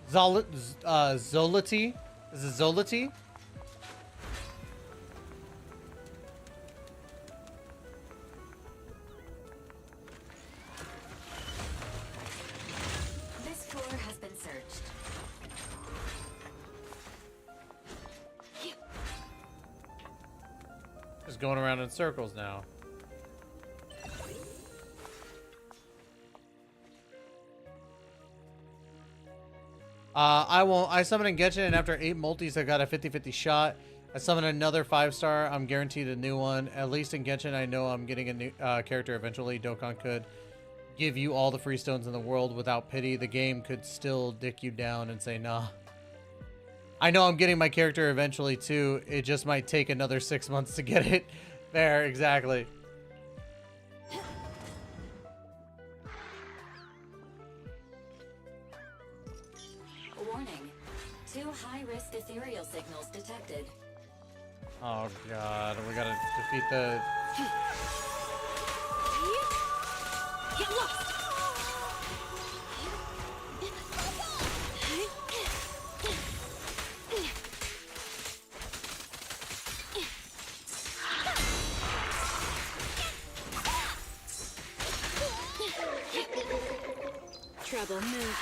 Speaker 1: Zolati. Is it Zolati?
Speaker 10: This floor has been searched.
Speaker 1: Just going around in circles now. I summoned in Genshin and after 8 multis I got a 50-50 shot. I summoned another 5-star. I'm guaranteed a new one. At least in Genshin I know I'm getting a new character eventually. Dokkan could give you all the free stones in the world without pity. The game could still dick you down and say nah. I know I'm getting my character eventually too. It just might take another 6 months to get it. There, exactly.
Speaker 10: Warning. 2 high-risk ethereal signals detected.
Speaker 1: Oh god, we gotta defeat the...
Speaker 2: Get lost. Trouble move.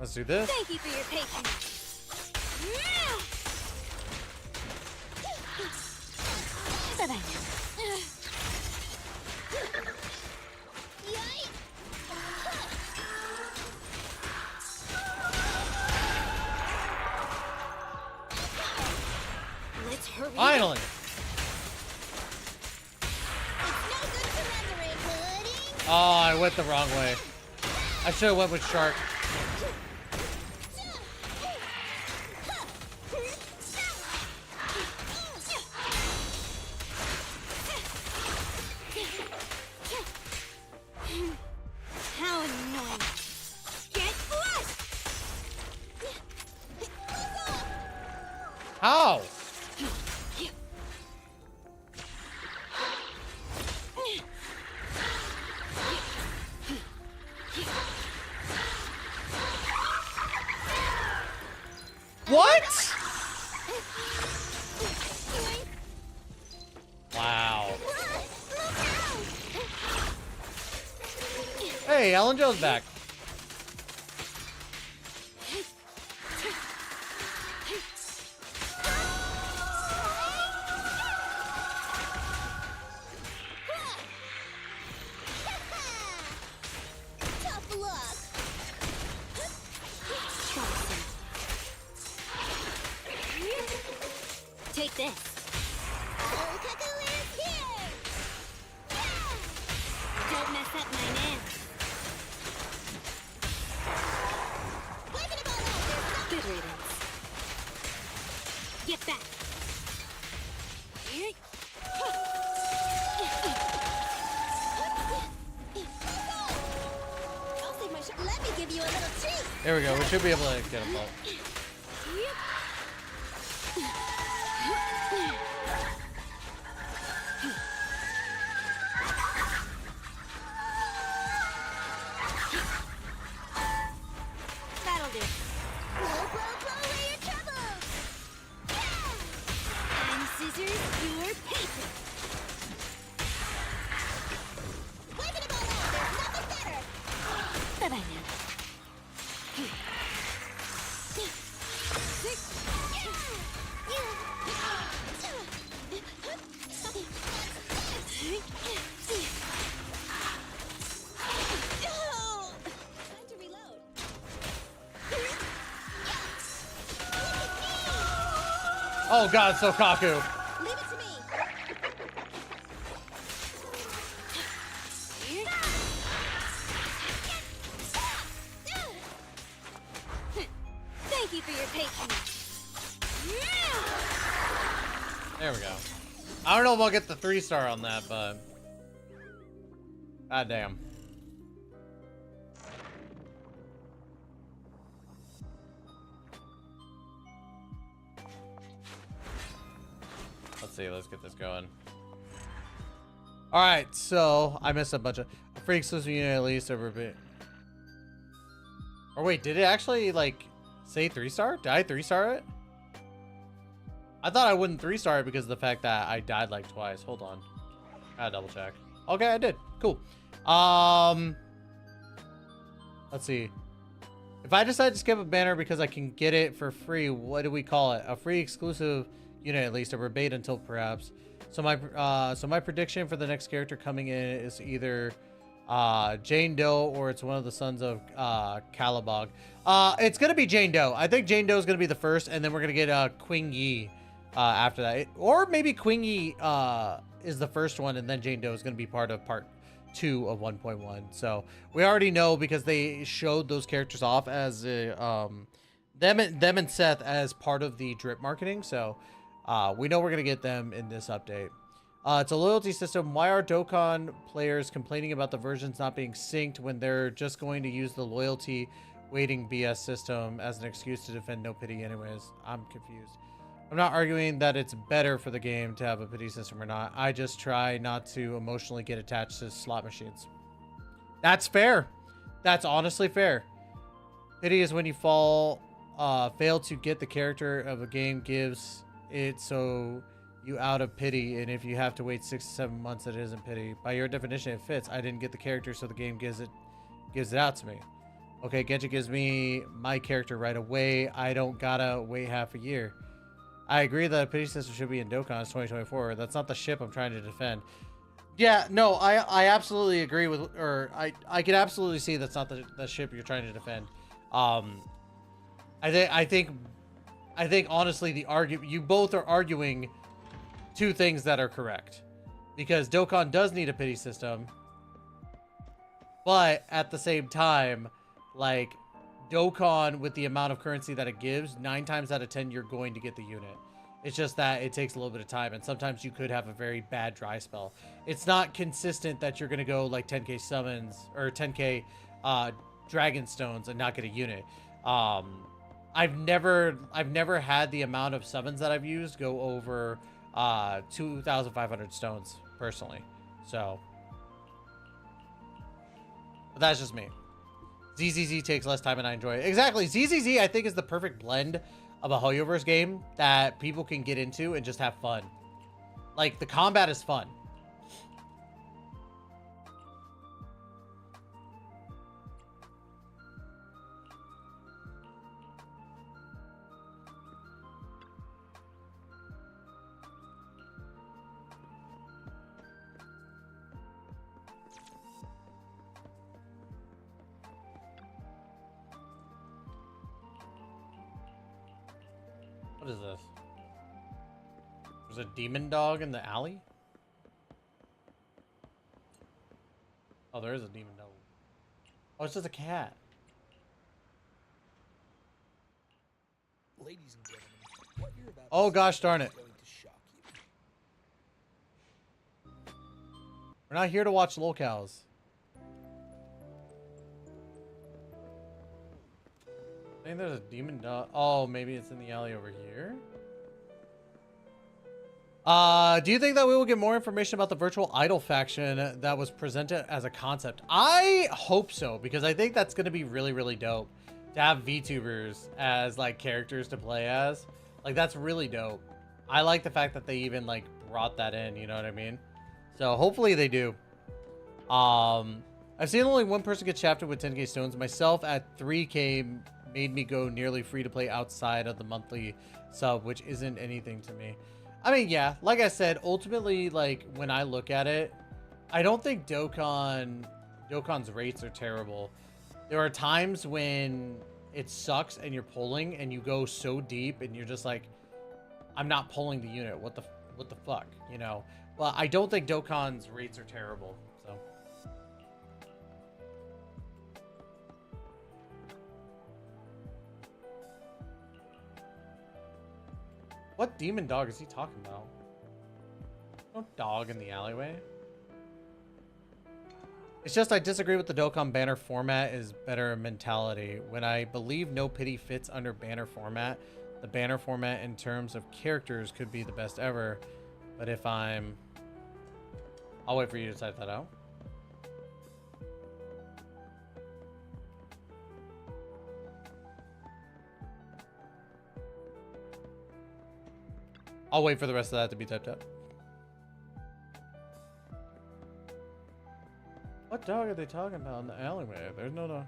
Speaker 1: Let's do this.
Speaker 2: Thank you for your patience. Bye-bye Let's hurry.
Speaker 1: Finally. Oh, I went the wrong way. I should have went with Shark. How? What? Wow. Hey, Ellen Joe's back.
Speaker 2: Tough luck. Take this. Soukaku is here. Yeah. Don't mess up my nails. Waving about that, there's good riddance. Get back. I'll save my shot. Let me give you a little treat.
Speaker 1: There we go. We should be able to get them both.
Speaker 2: That'll do. Blow away your troubles. Yeah. I'm scissors, you're paper. Waving about that, there's nothing better. Bye-bye now. Time to reload.
Speaker 1: Oh God, Soukaku.
Speaker 2: Leave it to me. Thank you for your patience.
Speaker 1: There we go. I don't know if I'll get the 3-star on that, but god damn. Let's see, let's get this going. All right, so I missed a bunch of free exclusive unit at least over a bit. Or wait, did it actually like say 3-star? Did I 3-star it? I thought I wouldn't 3-star it because of the fact that I died like twice. Hold on. I gotta double check. Okay, I did. Cool. Let's see. If I decide to skip a banner because I can get it for free, what do we call it? A free exclusive unit at least, a rebate until perhaps. So my prediction for the next character coming in is either Jane Doe or it's one of the sons of Calabog. It's gonna be Jane Doe. I think Jane Doe is gonna be the first, and then we're gonna get Qingque after that, or maybe Qingque is the first one, and then Jane Doe is gonna be part of part 2 of 1.1. So we already know because they showed those characters off as them and Seth as part of the drip marketing. So we know we're gonna get them in this update. It's a loyalty system. Why are Dokkan players complaining about the versions not being synced when they're just going to use the loyalty waiting BS system as an excuse to defend no pity anyways? I'm confused. I'm not arguing that it's better for the game to have a pity system or not. I just try not to emotionally get attached to slot machines. That's fair. That's honestly fair. Pity is when you fail to get the character of a game gives it so you out of pity, and if you have to wait 6 to 7 months, it isn't pity. By your definition, it fits. I didn't get the character, so the game gives it out to me. Okay, Genshin gives me my character right away. I don't gotta wait half a year. I agree that a pity system should be in Dokkan 2024. That's not the ship I'm trying to defend. Yeah, no, I absolutely agree with, or I can absolutely see that's not the ship you're trying to defend. I think honestly you both are arguing two things that are correct, because Dokkan does need a pity system, but at the same time, like, Dokkan, with the amount of currency that it gives, 9 times out of 10 you're going to get the unit. It's just that it takes a little bit of time, and sometimes you could have a very bad dry spell. It's not consistent that you're going to go like 10k summons or 10k dragon stones and not get a unit. I've never had the amount of summons that I've used go over 2,500 stones personally. So, but that's just me. ZZZ takes less time and I enjoy it. Exactly. ZZZ I think is the perfect blend of a Hoyoverse game that people can get into and just have fun. Like, the combat is fun. What is this? There's a demon dog in the alley? Oh, there is a demon dog. Oh, it's just a cat.
Speaker 16: Ladies and gentlemen, what you're about
Speaker 1: Oh,
Speaker 16: to
Speaker 1: gosh
Speaker 16: see
Speaker 1: darn
Speaker 16: is
Speaker 1: it.
Speaker 16: going to shock you.
Speaker 1: We're not here to watch locals. I think there's a demon dog. Oh, maybe it's in the alley over here. Do you think that we will get more information about the virtual idol faction that was presented as a concept? I hope so, because I think that's going to be really, really dope to have VTubers as like characters to play as. Like, that's really dope. I like the fact that they even like brought that in, you know what I mean? So hopefully they do. I've seen only one person get shafted with 10k stones. Myself at 3k made me go nearly free to play outside of the monthly sub, which isn't anything to me. I mean, yeah, like I said, ultimately, like, when I look at it, I don't think Dokkan's rates are terrible. There are times when it sucks and you're pulling and you go so deep and you're just like, I'm not pulling the unit. What the fuck, you know? But I don't think Dokkan's rates are terrible, so. What demon dog is he talking about? No dog in the alleyway. It's just I disagree with the Dokkan banner format is better mentality. When I believe No Pity fits under banner format, the banner format in terms of characters could be the best ever. But if I'll wait for you to type that out. I'll wait for the rest of that to be typed up. What dog are they talking about in the alleyway? There's no dog.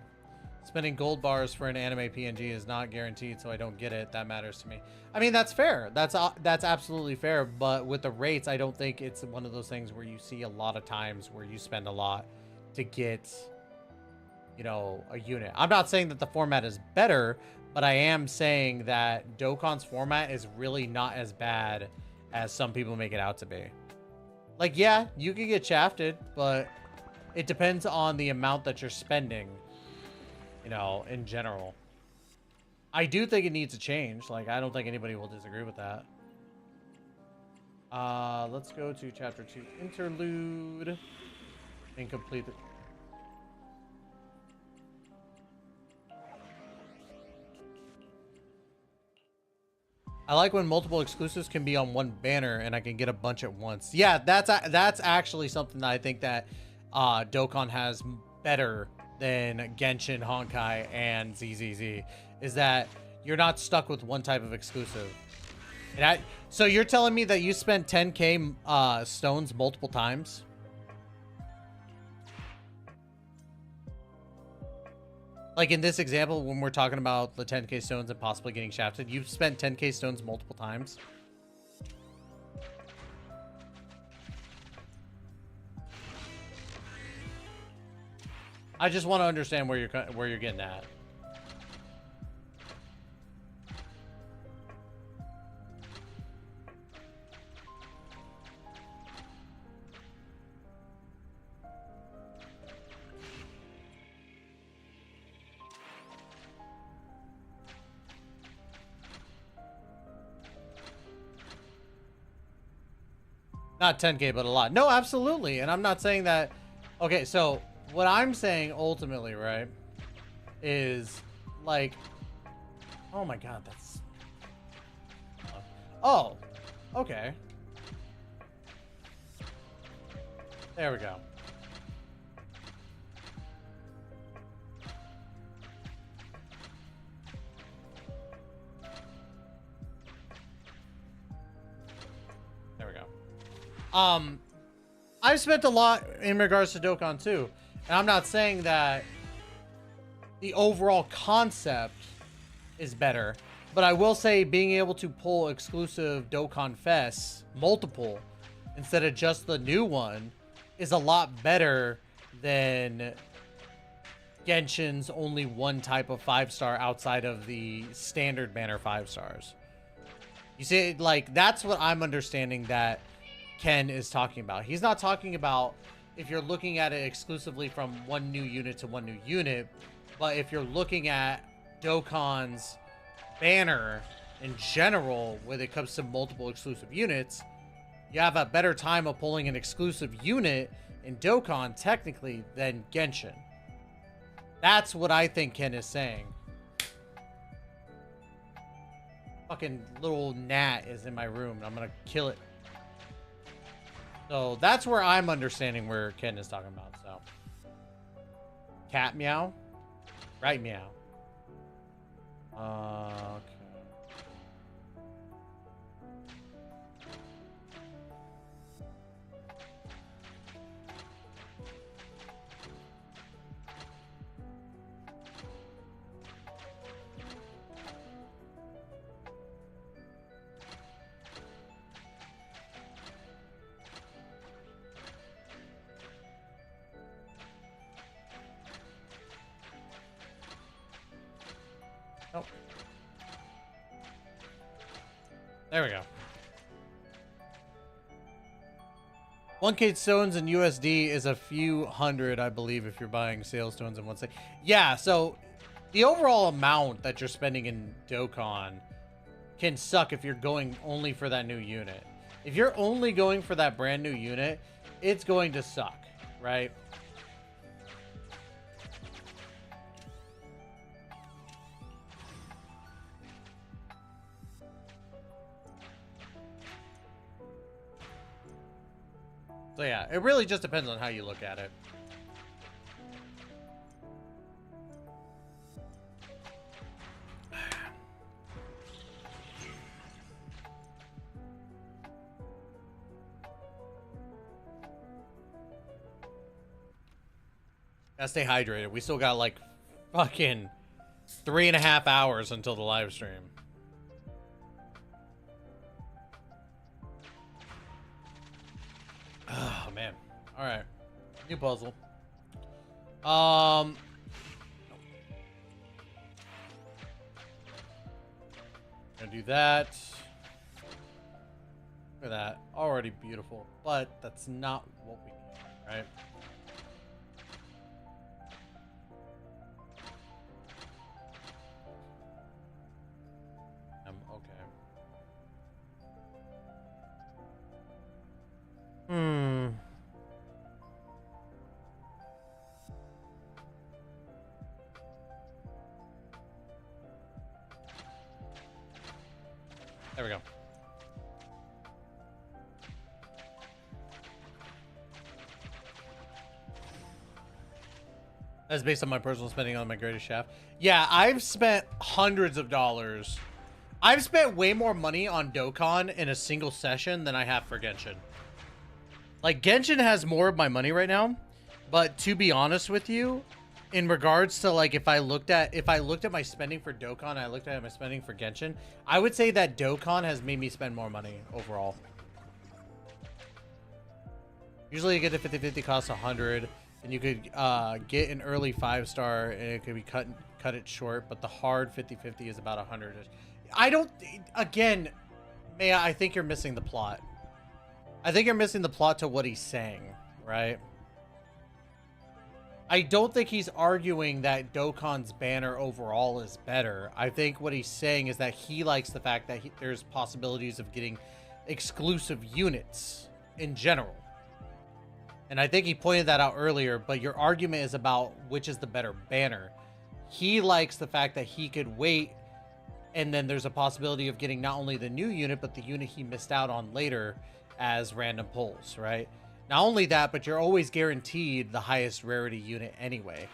Speaker 1: Spending gold bars for an anime PNG is not guaranteed, so I don't get it. That matters to me. I mean, that's fair. That's absolutely fair. But with the rates, I don't think it's one of those things where you see a lot of times where you spend a lot to get, you know, a unit. I'm not saying that the format is better, but I am saying that Dokkan's format is really not as bad as some people make it out to be. Like, yeah, you can get shafted, but it depends on the amount that you're spending, you know, in general. I do think it needs to change. Like, I don't think anybody will disagree with that. Let's go to chapter 2 interlude and complete it. I like when multiple exclusives can be on one banner and I can get a bunch at once. Yeah, that's actually something that I think that Dokkan has better than Genshin, Honkai, and ZZZ, is that you're not stuck with one type of exclusive. And so you're telling me that you spent 10k stones multiple times? Like in this example, when we're talking about the 10k stones and possibly getting shafted, you've spent 10k stones multiple times? I just want to understand where you're getting at. Not 10k, but a lot. No, absolutely. And I'm not saying that. Okay, so what I'm saying ultimately, right, is like Oh my god, that's... Oh, okay. There we go. There we go. I've spent a lot in regards to Dokkan too. And I'm not saying that the overall concept is better, but I will say being able to pull exclusive Dokkan Fests, multiple, instead of just the new one, is a lot better than Genshin's only one type of 5-star outside of the standard banner 5 stars. You see, like, that's what I'm understanding that Ken is talking about. He's not talking about if you're looking at it exclusively from one new unit to one new unit, but if you're looking at Dokkan's banner in general, when it comes to multiple exclusive units, you have a better time of pulling an exclusive unit in Dokkan, technically, than Genshin. That's what I think Ken is saying. Fucking little gnat is in my room, and I'm gonna kill it. So that's where I'm understanding where Ken is talking about. So, cat meow, right meow. Okay. Oh. There we go. 1K stones in USD is a few hundred, I believe, if you're buying sales stones in one set. Yeah, so the overall amount that you're spending in Dokkan can suck if you're going only for that new unit. If you're only going for that brand new unit, it's going to suck, right? So yeah, it really just depends on how you look at it. Gotta stay hydrated. We still got like fucking 3.5 hours until the live stream. Oh man. All right. New puzzle. Gonna do that. Look at that. Already beautiful, but that's not what we need, right? Okay. There we go. That's based on my personal spending on my greatest shaft. Yeah, I've spent hundreds of dollars. I've spent way more money on Dokkan in a single session than I have for Genshin. Like, Genshin has more of my money right now, but to be honest with you, in regards to like if I looked at my spending for Dokkan and I looked at my spending for Genshin, I would say that Dokkan has made me spend more money overall. Usually you get a 50/50 cost 100, and you could get an early 5-star and it could be cut it short, but the hard 50/50 is about 100. I don't, again, Maya, I think you're missing the plot. I think you're missing the plot to what he's saying, right? I don't think he's arguing that Dokkan's banner overall is better. I think what he's saying is that he likes the fact that there's possibilities of getting exclusive units in general. And I think he pointed that out earlier, but your argument is about which is the better banner. He likes the fact that he could wait And then there's a possibility of getting not only the new unit, but the unit he missed out on later as random pulls, right? Not only that, but you're always guaranteed the highest rarity unit anyway.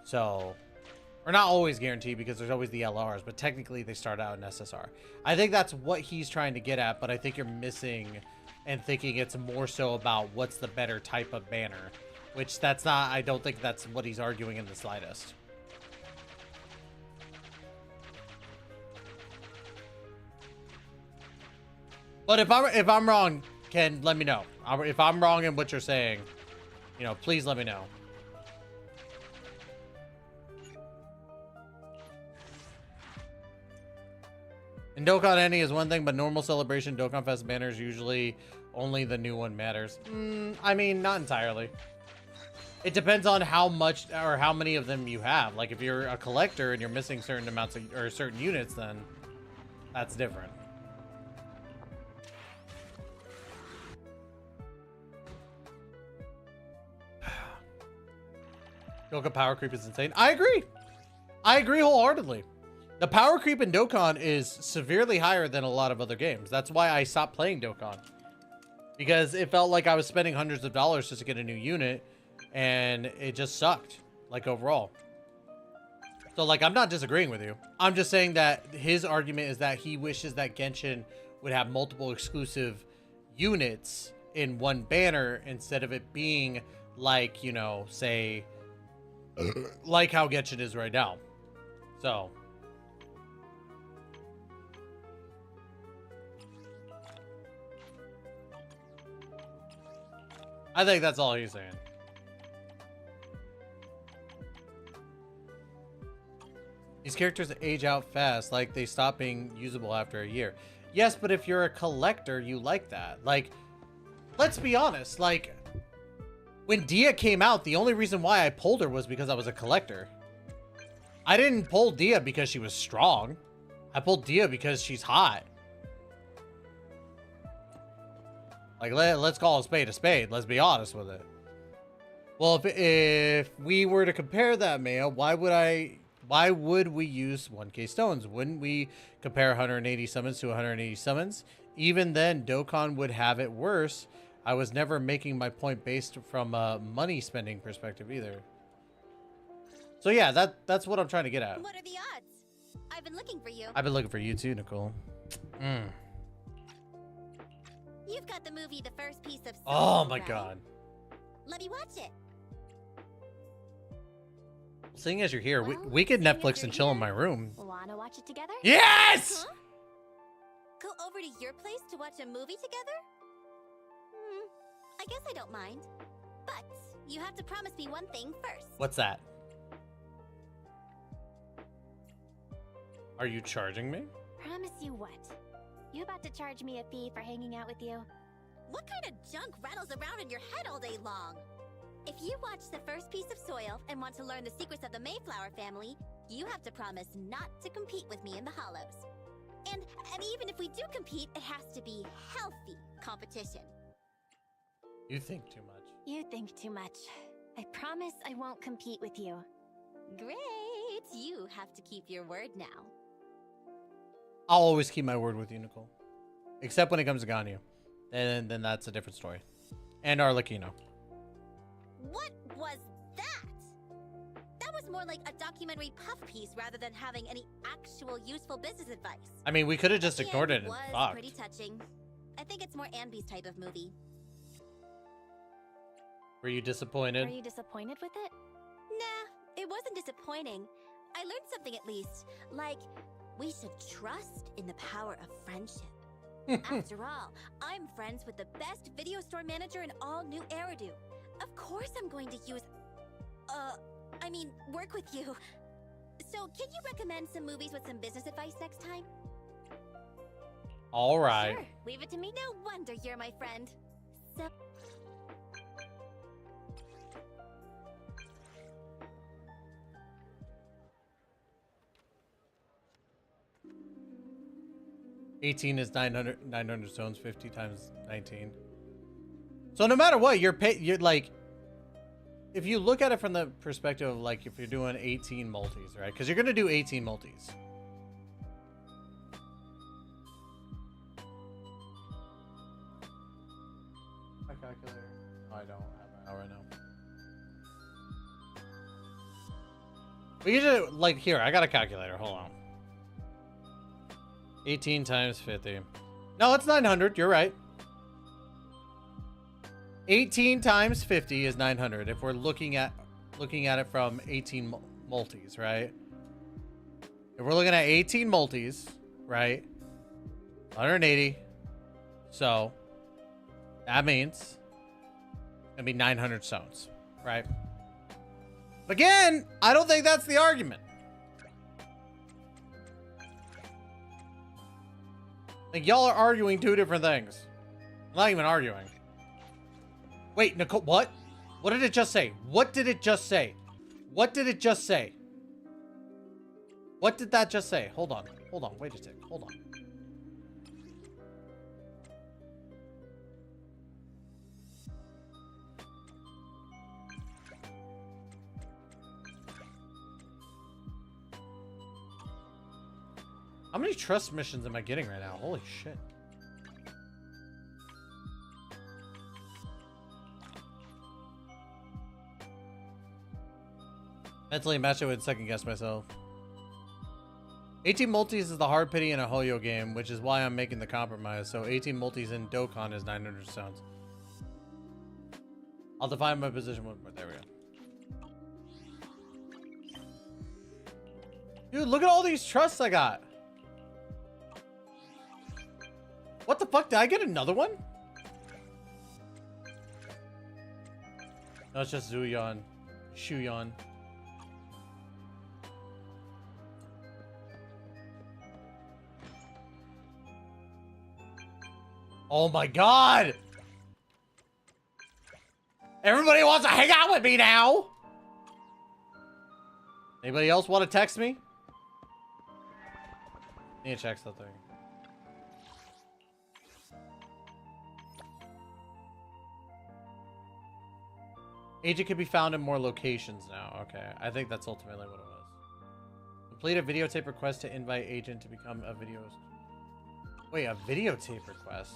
Speaker 1: So, or not always guaranteed because there's always the LRs, but technically they start out in SSR. I think that's what he's trying to get at, but I think you're missing and thinking it's more so about what's the better type of banner, which that's not, I don't think that's what he's arguing in the slightest. But if I'm wrong, Ken, let me know. If I'm wrong in what you're saying, you know, please let me know. And Dokkan Any is one thing, but normal celebration Dokkan Fest banners usually only the new one matters. I mean, not entirely. It depends on how much or how many of them you have. Like if you're a collector and you're missing certain amounts of, or certain units, then that's different. Dokkan power creep is insane. I agree. I agree wholeheartedly. The power creep in Dokkan is severely higher than a lot of other games. That's why I stopped playing Dokkan. Because it felt like I was spending hundreds of dollars just to get a new unit. And it just sucked. Like overall. So like, I'm not disagreeing with you. I'm just saying that his argument is that he wishes that Genshin would have multiple exclusive units in one banner. Instead of it being like, you know, say... like how Genshin is right now. So I think that's all he's saying. These characters age out fast, like they stop being usable after a year. Yes, but if you're a collector, you like that. Like, let's be honest, like when Dia came out, the only reason why I pulled her was because I was a collector. I didn't pull Dia because she was strong. I pulled Dia because she's hot. Like, let's call a spade a spade. Let's be honest with it. Well, if we were to compare that, Maya, why would we use 1k stones? Wouldn't we compare 180 summons to 180 summons? Even then, Dokkan would have it worse. I was never making my point based from a money spending perspective either. So yeah, that's what I'm trying to get at.
Speaker 2: What are the odds? I've been looking for you.
Speaker 1: I've been looking for you too, Nicole.
Speaker 2: You've got the movie The First Piece of Soul,
Speaker 1: Oh my
Speaker 2: right?
Speaker 1: god.
Speaker 2: Let me watch it.
Speaker 1: Seeing as you're here, we could Netflix and chill in my room.
Speaker 2: Wanna watch it together?
Speaker 1: Yes!
Speaker 2: Huh? Go over to your place to watch a movie together? I guess I don't mind. But you have to promise me one thing first.
Speaker 1: What's that? Are you charging me?
Speaker 2: Promise you what? You about to charge me a fee for hanging out with you? What kind of junk rattles around in your head all day long? If you watch The First Piece of Soil and want to learn the secrets of the Mayflower family, you have to promise not to compete with me in the Hollows. And even if we do compete, it has to be healthy competition.
Speaker 1: You think too much.
Speaker 2: You think too much. I promise I won't compete with you. Great! You have to keep your word now.
Speaker 1: I'll always keep my word with you, Nicole. Except when it comes to Ganyu. And then that's a different story. And Arlecchino.
Speaker 2: What was that? That was more like a documentary puff piece rather than having any actual useful business advice.
Speaker 1: I mean, we could have just ignored it and
Speaker 2: was
Speaker 1: fucked.
Speaker 2: Pretty touching. I think it's more Anby's type of movie.
Speaker 1: Were you disappointed?
Speaker 2: Were you disappointed with it? Nah, it wasn't disappointing. I learned something at least. Like, we should trust in the power of friendship. After all, I'm friends with the best video store manager in all New Eridu. Of course I'm going to use... work with you. So, can you recommend some movies with some business advice next time?
Speaker 1: All right.
Speaker 2: Sure, leave it to me. No wonder you're my friend. So...
Speaker 1: 18 is 900 stones, 50 times 19. So no matter what, you're like, if you look at it from the perspective of like, if you're doing 18 multis, right? Because you're going to do 18 multis. We usually, like, here, I got a calculator. Hold on. 18 times 50. No, it's 900. You're right. 18 times 50 is 900 if we're looking at it from 18 multis, right? If we're looking at 18 multis, right? 180. So that means it's gonna be 900 stones, right? Again, I don't think that's the argument. Like, y'all are arguing two different things. I'm not even arguing. Wait, Nicole, what? What did it just say? What did it just say? What did it just say? What did that just say? Hold on. Hold on. Wait a sec. Hold on. How many trust missions am I getting right now? Holy shit. Mentally match it with second guess myself. 18 multis is the hard pity in a Hoyo game, which is why I'm making the compromise. So 18 multis in Dokkan is 900 stones. I'll define my position one more. There we go. Dude, look at all these trusts I got. What the fuck? Did I get another one? No, it's just Zuyan. Shuyan. Oh my god! Everybody wants to hang out with me now! Anybody else want to text me? Need to check something. Agent can be found in more locations now. Okay, I think that's ultimately what it was. Complete a videotape request to invite agent to become a video... Wait, a videotape request?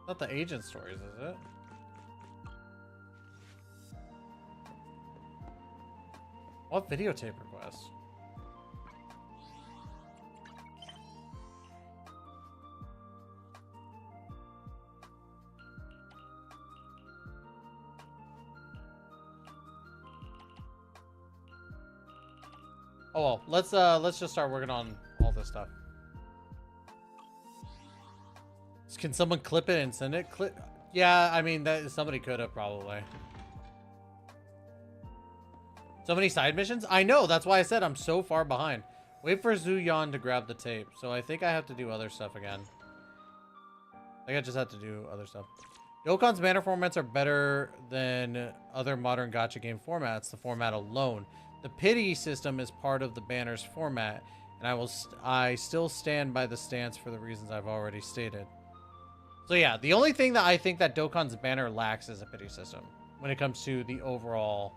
Speaker 1: Not the agent stories, is it? What videotape request? Oh well, let's just start working on all this stuff. Can someone clip it and send it? Yeah, I mean that somebody could have probably. So many side missions? I know, that's why I said I'm so far behind. Wait for Zuyan to grab the tape. So I think I have to do other stuff again. I think I just have to do other stuff. Dokkan's banner formats are better than other modern gacha game formats, the format alone. The pity system is part of the banner's format, and I still stand by the stance for the reasons I've already stated. So yeah, the only thing that I think that Dokkan's banner lacks is a pity system when it comes to the overall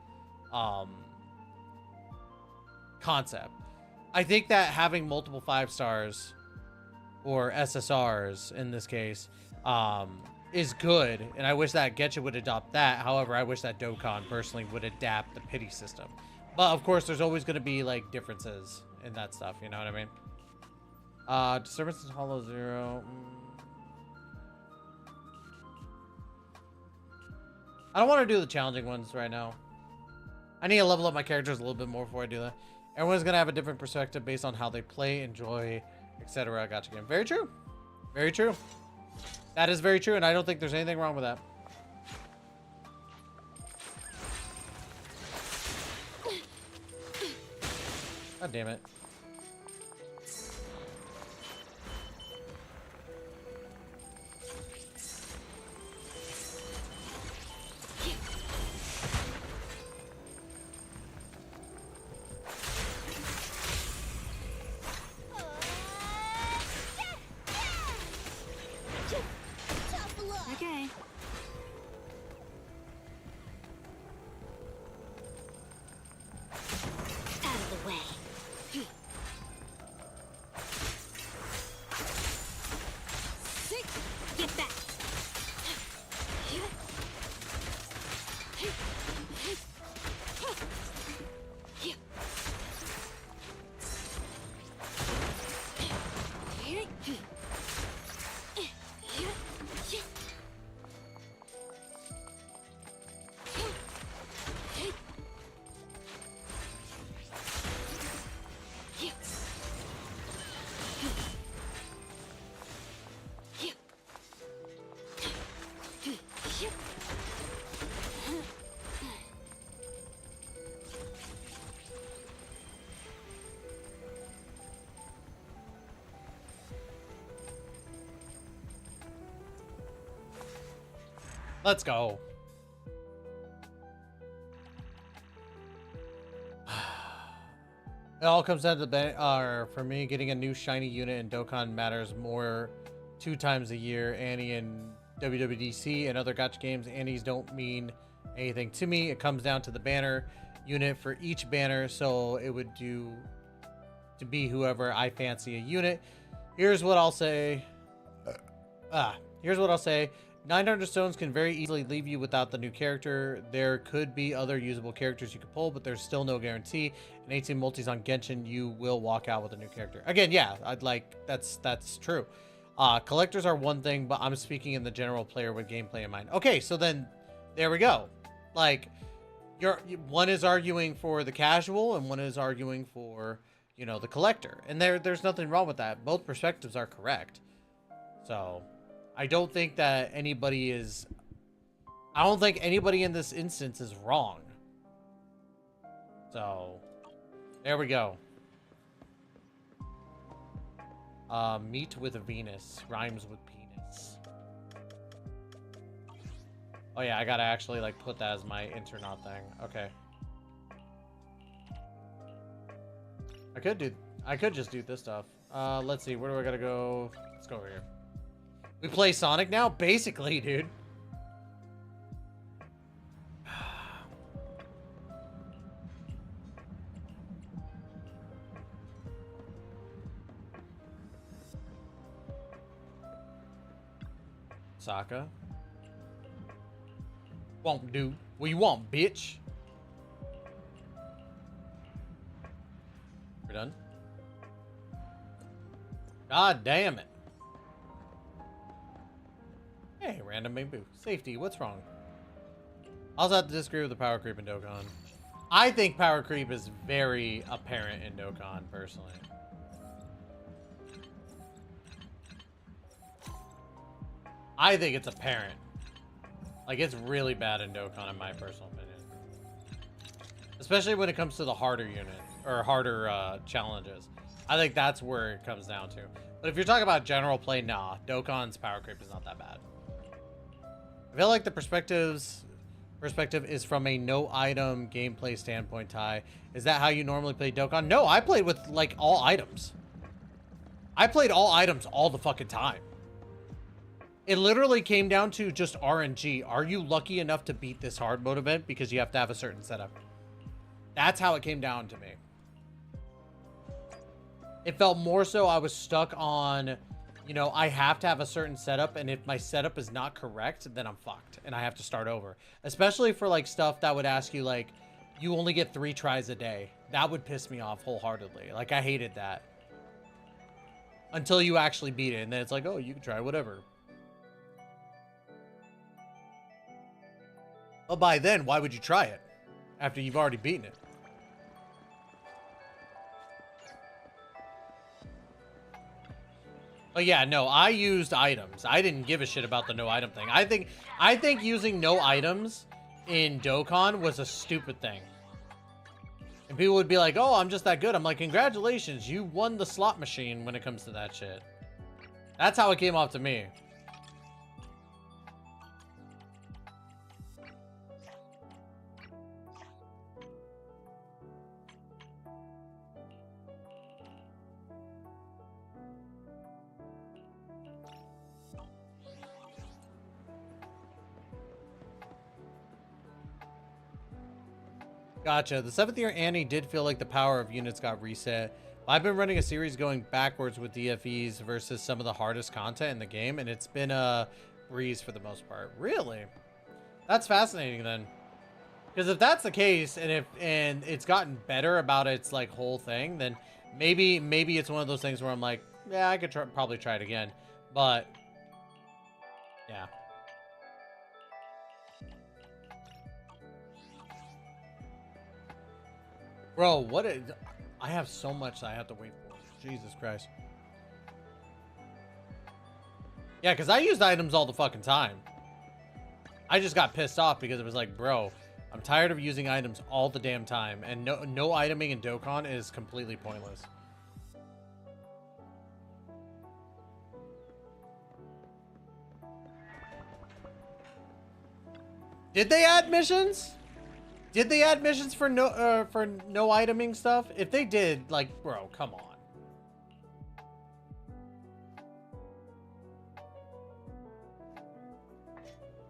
Speaker 1: concept. I think that having multiple 5 stars or SSRs in this case is good, and I wish that Genshin would adopt that. However, I wish that Dokkan personally would adapt the pity system. But of course, there's always going to be like differences in that stuff. You know what I mean? Disturbances Hollow 0. I don't want to do the challenging ones right now. I need to level up my characters a little bit more before I do that. Everyone's going to have a different perspective based on how they play, enjoy, etc. Gotcha game. Very true. Very true. That is very true, and I don't think there's anything wrong with that. God damn it.
Speaker 17: Okay. Out of the way.
Speaker 1: Let's go. It all comes down to for me, getting a new shiny unit in Dokkan matters more 2 times a year. Annie and WWDC and other gacha games, Annies don't mean anything to me. It comes down to the banner unit for each banner, so it would do to be whoever I fancy a unit. Here's what I'll say. Here's what I'll say. 900 stones can very easily leave you without the new character. There could be other usable characters you could pull, but there's still no guarantee. In 18 multis on Genshin, you will walk out with a new character. Again, yeah, that's true. Collectors are one thing, but I'm speaking in the general player with gameplay in mind. Okay, so then there we go. Like, one is arguing for the casual and one is arguing for, you know, the collector. And there's nothing wrong with that. Both perspectives are correct. So I don't think that anybody in this instance is wrong. So there we go. Meet with Venus rhymes with penis. Oh yeah, I gotta actually like put that as my internaut thing. Okay. I could just do this stuff. Let's see, where do I gotta go? Let's go over here. We play Sonic now? Basically, dude. Sokka. Won't do. What you want, bitch? We're done. God damn it. Hey, random bamboo. Safety, what's wrong? I also have to disagree with the power creep in Dokkan. I think power creep is very apparent in Dokkan, personally. I think it's apparent. Like, it's really bad in Dokkan, in my personal opinion. Especially when it comes to the harder unit, or harder challenges. I think that's where it comes down to. But if you're talking about general play, nah. Dokkan's power creep is not that bad. I feel like the perspective is from a no item gameplay standpoint, Ty. Is that how you normally play Dokkan? No, I played with like all items. I played all items all the fucking time. It literally came down to just RNG. Are you lucky enough to beat this hard mode event because you have to have a certain setup? That's how it came down to me. It felt more so I was stuck on, you know, I have to have a certain setup, and if my setup is not correct, then I'm fucked, and I have to start over. Especially for, like, stuff that would ask you, like, you only get 3 tries a day. That would piss me off wholeheartedly. Like, I hated that. Until you actually beat it, and then it's like, oh, you can try whatever. Well, by then, why would you try it? After you've already beaten it. But yeah, no, I used items. I didn't give a shit about the no item thing. I think using no items in Dokkan was a stupid thing. And people would be like, oh, I'm just that good. I'm like, congratulations, you won the slot machine when it comes to that shit. That's how it came off to me. Gotcha. The 7th year Annie did feel like the power of units got reset. I've been running a series going backwards with DFEs versus some of the hardest content in the game, and it's been a breeze for the most part. Really? That's fascinating then. Because if that's the case, and it's gotten better about its like whole thing, then maybe it's one of those things where I'm like, yeah, I could probably try it again. But yeah. Bro, what is... I have so much I have to wait for. Jesus Christ. Yeah, because I used items all the fucking time. I just got pissed off because it was like, bro, I'm tired of using items all the damn time. And no iteming in Dokkan is completely pointless. Did they add missions? Did they add missions for no iteming stuff? If they did, like, bro, come on.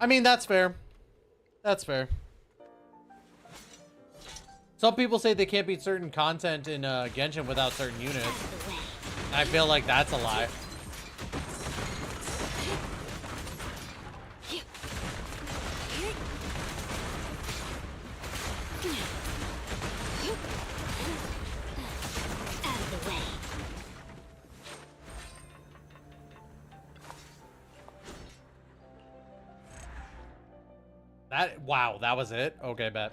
Speaker 1: I mean, that's fair. That's fair. Some people say they can't beat certain content in Genshin without certain units. I feel like that's a lie. Wow, that was it? Okay, bet.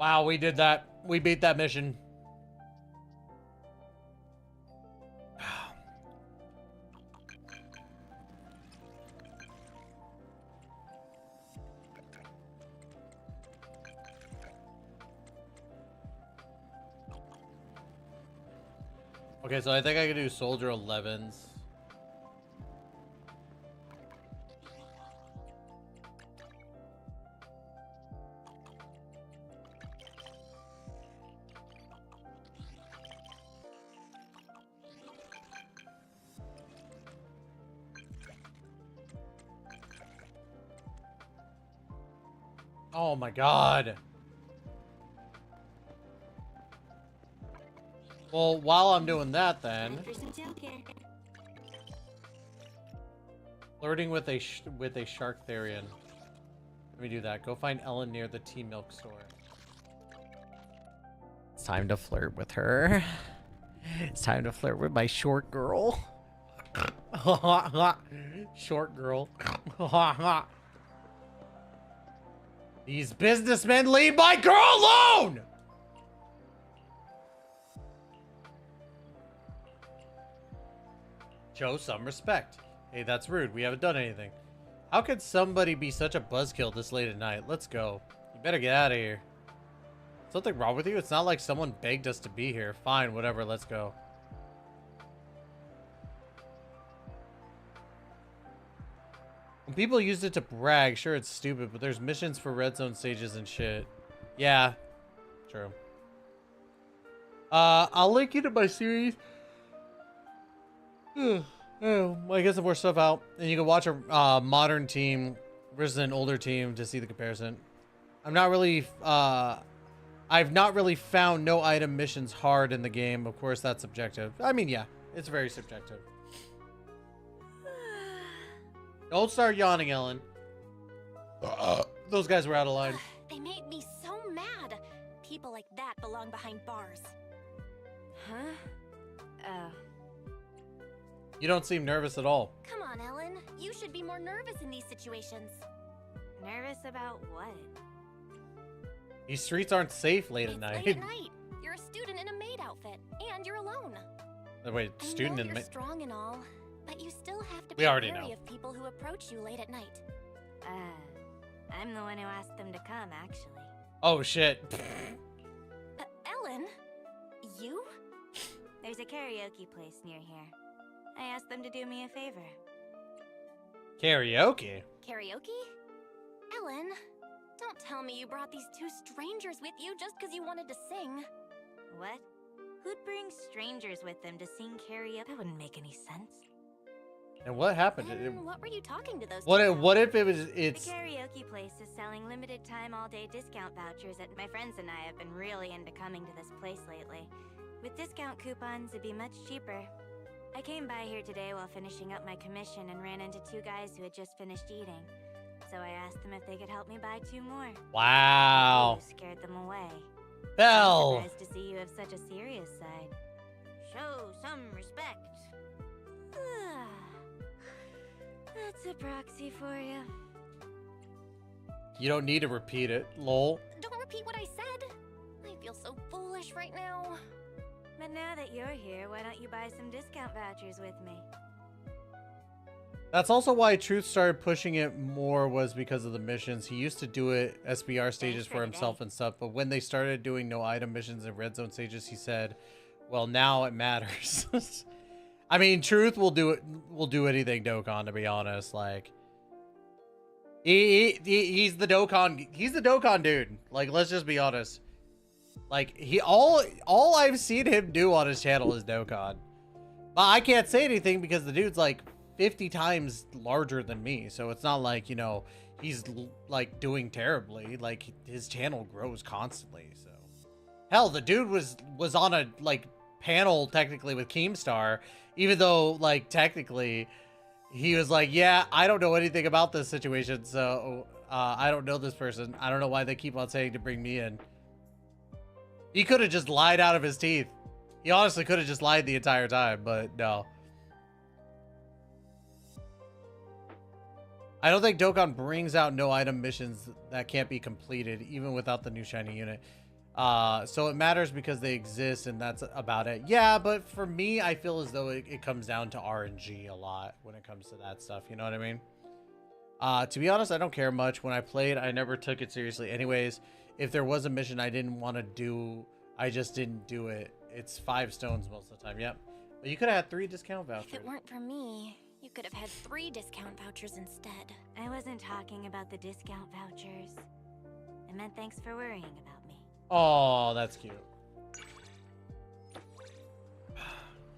Speaker 1: Wow, we did that. We beat that mission. Okay, so I think I can do Soldier 11s. Oh my god. Well, while I'm doing that then. Flirting with a shark therian. Let me do that. Go find Ellen near the tea milk store. It's time to flirt with her. It's time to flirt with my short girl. Short girl. These businessmen leave my girl alone! Show some respect. Hey, that's rude. We haven't done anything. How could somebody be such a buzzkill this late at night? Let's go. You better get out of here. Something wrong with you? It's not like someone begged us to be here. Fine, whatever. Let's go. When people use it to brag, sure, it's stupid, but there's missions for red zone stages and shit. Yeah, true. I'll link you to my series. Oh, I guess some more stuff out, and you can watch a modern team versus an older team to see the comparison. I've not really found no item missions hard in the game. Of course, that's subjective. I mean, yeah, it's very subjective. Don't start yawning, Ellen. Those guys were out of line.
Speaker 2: They made me so mad. People like that belong behind bars. Huh? Oh.
Speaker 1: You don't seem nervous at all.
Speaker 2: Come on, Ellen. You should be more nervous in these situations. Nervous about what?
Speaker 1: These streets aren't safe late at night.
Speaker 2: Late at night. You're a student in a maid outfit, and you're alone.
Speaker 1: Wait, student in
Speaker 2: you're
Speaker 1: maid?
Speaker 2: Strong and all, but you still have to
Speaker 1: We
Speaker 2: be
Speaker 1: already
Speaker 2: wary
Speaker 1: know.
Speaker 2: of people who approach you late at night. I'm the one who asked them to come, actually.
Speaker 1: Oh shit.
Speaker 2: Ellen? You? There's a karaoke place near here. I asked them to do me a favor.
Speaker 1: Karaoke?
Speaker 2: Karaoke? Ellen, don't tell me you brought these two strangers with you just because you wanted to sing. What? Who'd bring strangers with them to sing karaoke? That wouldn't make any sense.
Speaker 1: And what happened?
Speaker 2: What were you talking to those
Speaker 1: What
Speaker 2: two
Speaker 1: what
Speaker 2: about?
Speaker 1: if it was it's
Speaker 2: The karaoke place is selling limited time all-day discount vouchers and my friends and I have been really into coming to this place lately. With discount coupons, it'd be much cheaper. I came by here today while finishing up my commission and ran into two guys who had just finished eating. So I asked them if they could help me buy two more.
Speaker 1: Wow.
Speaker 2: You scared them away.
Speaker 1: Belle.
Speaker 2: I'm surprised to see you have such a serious side. Show some respect. That's a proxy for you.
Speaker 1: You don't need to repeat it, lol.
Speaker 2: Don't repeat what I said. I feel so foolish right now. But now that you're here, why don't you buy some discount vouchers with me?
Speaker 1: That's also why Truth started pushing it more, was because of the missions. He used to do it SBR stages for himself and stuff, but when they started doing no item missions and red zone stages, he said, well, now it matters. I mean, Truth will do it, will do anything, Dokkan, to be honest. Like, He's the Dokkan. He's the Dokkan dude. Like, let's just be honest. Like, all I've seen him do on his channel is Dokkan. But I can't say anything because the dude's like 50 times larger than me. So it's not like, you know, he's like doing terribly. Like, his channel grows constantly. So hell, the dude was on a like panel technically with Keemstar, even though like technically he was like, yeah, I don't know anything about this situation. So I don't know this person. I don't know why they keep on saying to bring me in. He could have just lied out of his teeth. He honestly could have just lied the entire time, but no. I don't think Dokkan brings out no item missions that can't be completed, even without the new shiny unit. So it matters because they exist, and that's about it. Yeah, but for me, I feel as though it comes down to RNG a lot when it comes to that stuff. You know what I mean? To be honest, I don't care much. When I played, I never took it seriously anyways. If there was a mission I didn't want to do, I just didn't do it. It's 5 stones most of the time. Yep. But you could have had 3 discount vouchers.
Speaker 2: If it weren't for me, you could have had 3 discount vouchers instead.
Speaker 10: I wasn't talking about the discount vouchers. I meant thanks for worrying about me.
Speaker 1: Oh, that's cute.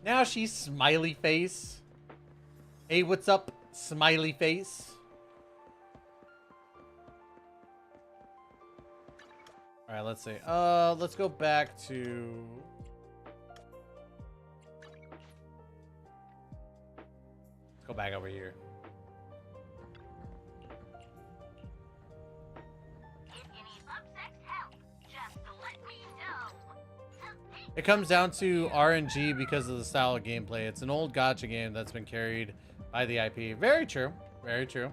Speaker 1: Now she's smiley face. Hey, what's up, smiley face? All right, let's see. Let's go back to... Let's go back over here. It comes down to RNG because of the style of gameplay. It's an old gacha game that's been carried by the IP. Very true. Very true.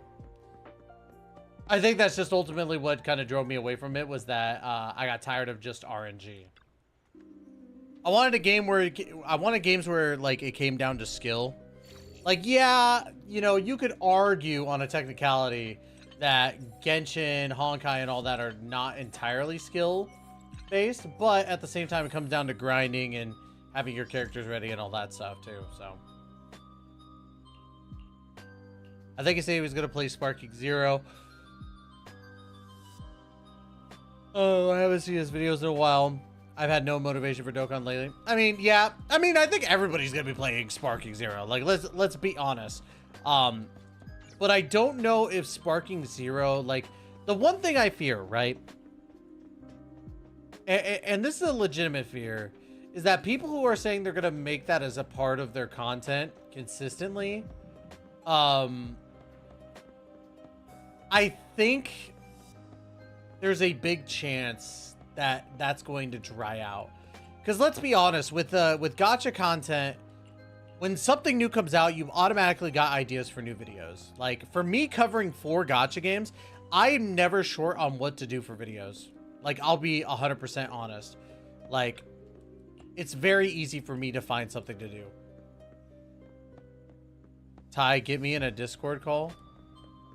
Speaker 1: I think that's just ultimately what kind of drove me away from it, was that I got tired of just RNG. I wanted a game where I wanted games where like it came down to skill. Like, yeah, you know, you could argue on a technicality that Genshin, Honkai, and all that are not entirely skill based, but at the same time it comes down to grinding and having your characters ready and all that stuff too. So I think he said he was gonna play Sparking Zero. Oh, I haven't seen his videos in a while. I've had no motivation for Dokkan lately. I mean, yeah. I mean, I think everybody's gonna be playing Sparking Zero. Like, let's be honest. But I don't know if Sparking Zero, like, the one thing I fear, right? And this is a legitimate fear, is that people who are saying they're gonna make that as a part of their content consistently, I think there's a big chance that that's going to dry out. Because let's be honest, with gacha content, when something new comes out, you've automatically got ideas for new videos. Like, for me covering 4 gacha games, I'm never short on what to do for videos. Like, I'll be 100% honest. Like, it's very easy for me to find something to do. Ty, get me in a Discord call?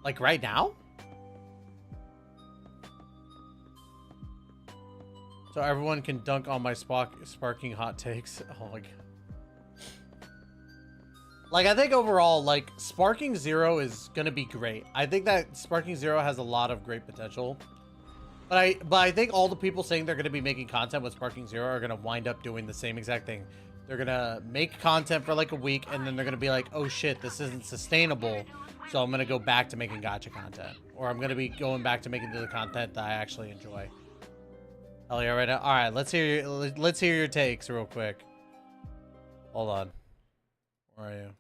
Speaker 1: Like, right now? So everyone can dunk on my sparking hot takes. Oh my god. Like, I think overall, like, Sparking Zero is gonna be great. I think that Sparking Zero has a lot of great potential. But I think all the people saying they're gonna be making content with Sparking Zero are gonna wind up doing the same exact thing. They're gonna make content for like a week, and then they're gonna be like, oh shit, this isn't sustainable. So I'm gonna go back to making gacha content. Or I'm gonna be going back to making the content that I actually enjoy. Hell yeah, right now. All right, let's hear your takes real quick. Hold on. Where are you?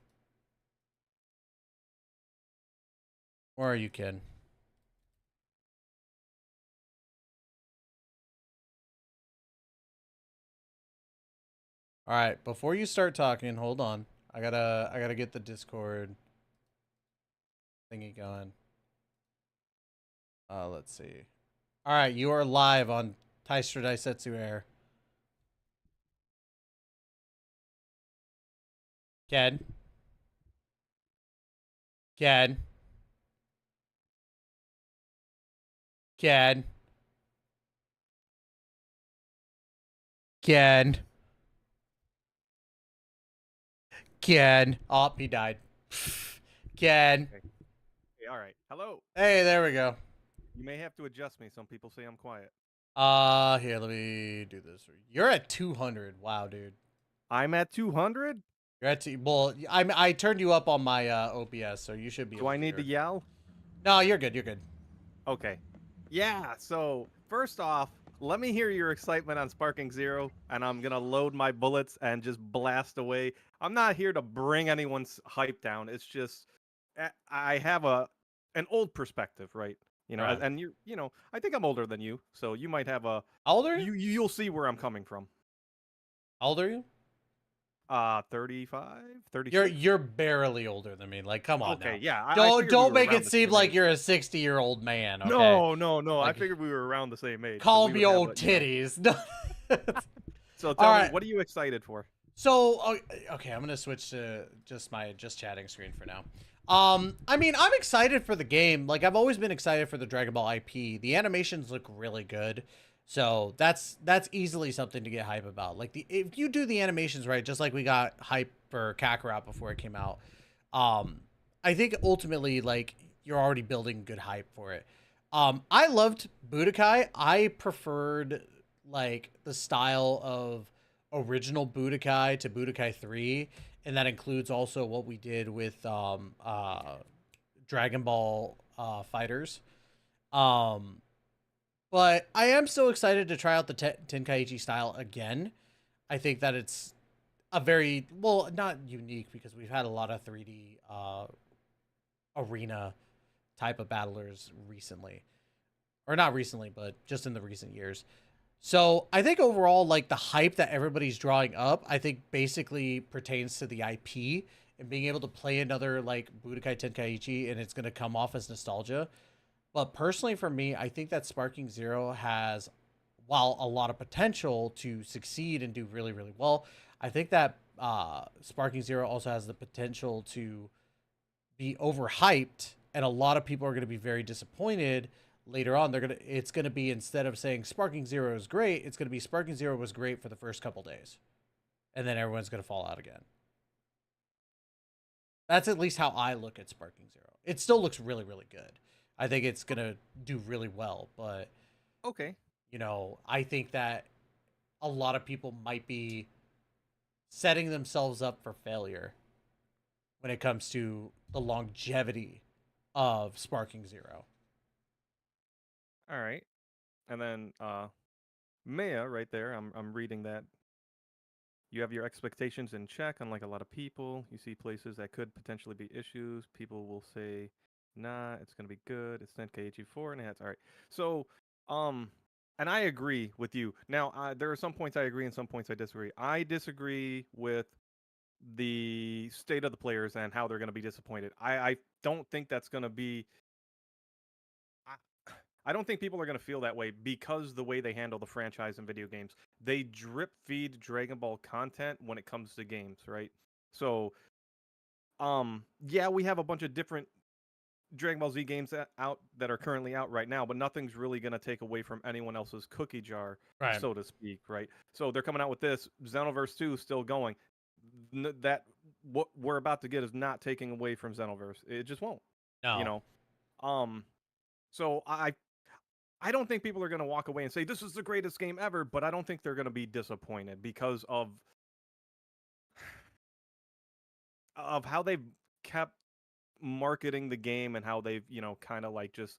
Speaker 1: Where are you, kid? All right, before you start talking, hold on. I gotta get the Discord thingy going. Let's see. All right, you are live on Taistra Daisetsu Air. Ken. Ken. Ken. Ken. Ken. Oh, he died. Ken.
Speaker 12: Hey,
Speaker 20: all right. Hello.
Speaker 1: Hey, there we go.
Speaker 20: You may have to adjust me. Some people say I'm quiet.
Speaker 1: Here, let me do this. You're at 200. Wow, dude.
Speaker 20: I'm at 200?
Speaker 1: You're at well, I turned you up on my OBS, so you should be.
Speaker 20: Do I need to yell?
Speaker 1: No, you're good. You're good.
Speaker 20: Okay. Yeah. So first off, let me hear your excitement on Sparking Zero, and I'm gonna load my bullets and just blast away. I'm not here to bring anyone's hype down. It's just I have an old perspective, right? You know,
Speaker 1: Right.
Speaker 20: and you know, I think I'm older than you, so you might have a.
Speaker 1: How old are
Speaker 20: you? You'll see where I'm coming from.
Speaker 1: How old are you?
Speaker 20: 35, 36.
Speaker 1: You're barely older than me. Like, come on
Speaker 20: Okay,
Speaker 1: now.
Speaker 20: yeah. I
Speaker 1: Don't
Speaker 20: figured we were
Speaker 1: make
Speaker 20: around
Speaker 1: it
Speaker 20: the
Speaker 1: seem
Speaker 20: same
Speaker 1: like
Speaker 20: age.
Speaker 1: you're a 60-year-old man. Okay?
Speaker 20: No. I
Speaker 1: Like,
Speaker 20: figured we were around the same age.
Speaker 1: Call
Speaker 20: so we
Speaker 1: me
Speaker 20: would have
Speaker 1: old
Speaker 20: a, you know.
Speaker 1: titties.
Speaker 20: So tell me,
Speaker 1: right.
Speaker 20: what are you excited for?
Speaker 1: So, okay, I'm gonna switch to just my chatting screen for now. I mean, I'm excited for the game. Like, I've always been excited for the Dragon Ball IP. The animations look really good, so that's easily something to get hype about. Like, if you do the animations right, just like we got hype for Kakarot before it came out, I think ultimately, like, you're already building good hype for it. I loved Budokai. I preferred like the style of original Budokai to Budokai 3, and that includes also what we did with Dragon Ball Fighters. But I am so excited to try out the Tenkaichi style again. I think that it's a very, well, not unique because we've had a lot of 3D arena type of battlers recently. Or not recently, but just in the recent years. So I think overall, like, the hype that everybody's drawing up, I think basically pertains to the IP and being able to play another, like, Budokai Tenkaichi, and it's going to come off as nostalgia. But personally for me, I think that Sparking Zero has, while a lot of potential to succeed and do really, really well, I think that Sparking Zero also has the potential to be overhyped, and a lot of people are going to be very disappointed later on. It's going to be, instead of saying Sparking Zero is great, it's going to be Sparking Zero was great for the first couple days, and then everyone's going to fall out again. That's at least how I look at Sparking Zero. It still looks really, really good. I think it's going to do really well, but
Speaker 20: okay,
Speaker 1: you know, I think that a lot of people might be setting themselves up for failure when it comes to the longevity of Sparking Zero.
Speaker 20: All right, and then Maya, right there. I'm reading that. You have your expectations in check, unlike a lot of people. You see places that could potentially be issues. People will say, nah, it's gonna be good. It's Tenkaichi 4.5. All right. So, and I agree with you. Now, there are some points I agree and some points I disagree. I disagree with the state of the players and how they're gonna be disappointed. I don't think that's gonna be. I don't think people are going to feel that way because the way they handle the franchise in video games. They drip feed Dragon Ball content when it comes to games, right? So, yeah, we have a bunch of different Dragon Ball Z games out that are currently out right now, but nothing's really going to take away from anyone else's cookie jar,
Speaker 1: right,
Speaker 20: so to speak, right? So they're coming out with this. Xenoverse 2 is still going. That what we're about to get is not taking away from Xenoverse. It just won't.
Speaker 1: No.
Speaker 20: You know? So I don't think people are going to walk away and say this is the greatest game ever, but I don't think they're going to be disappointed because of how they've kept marketing the game and how they've, you know, kind of like just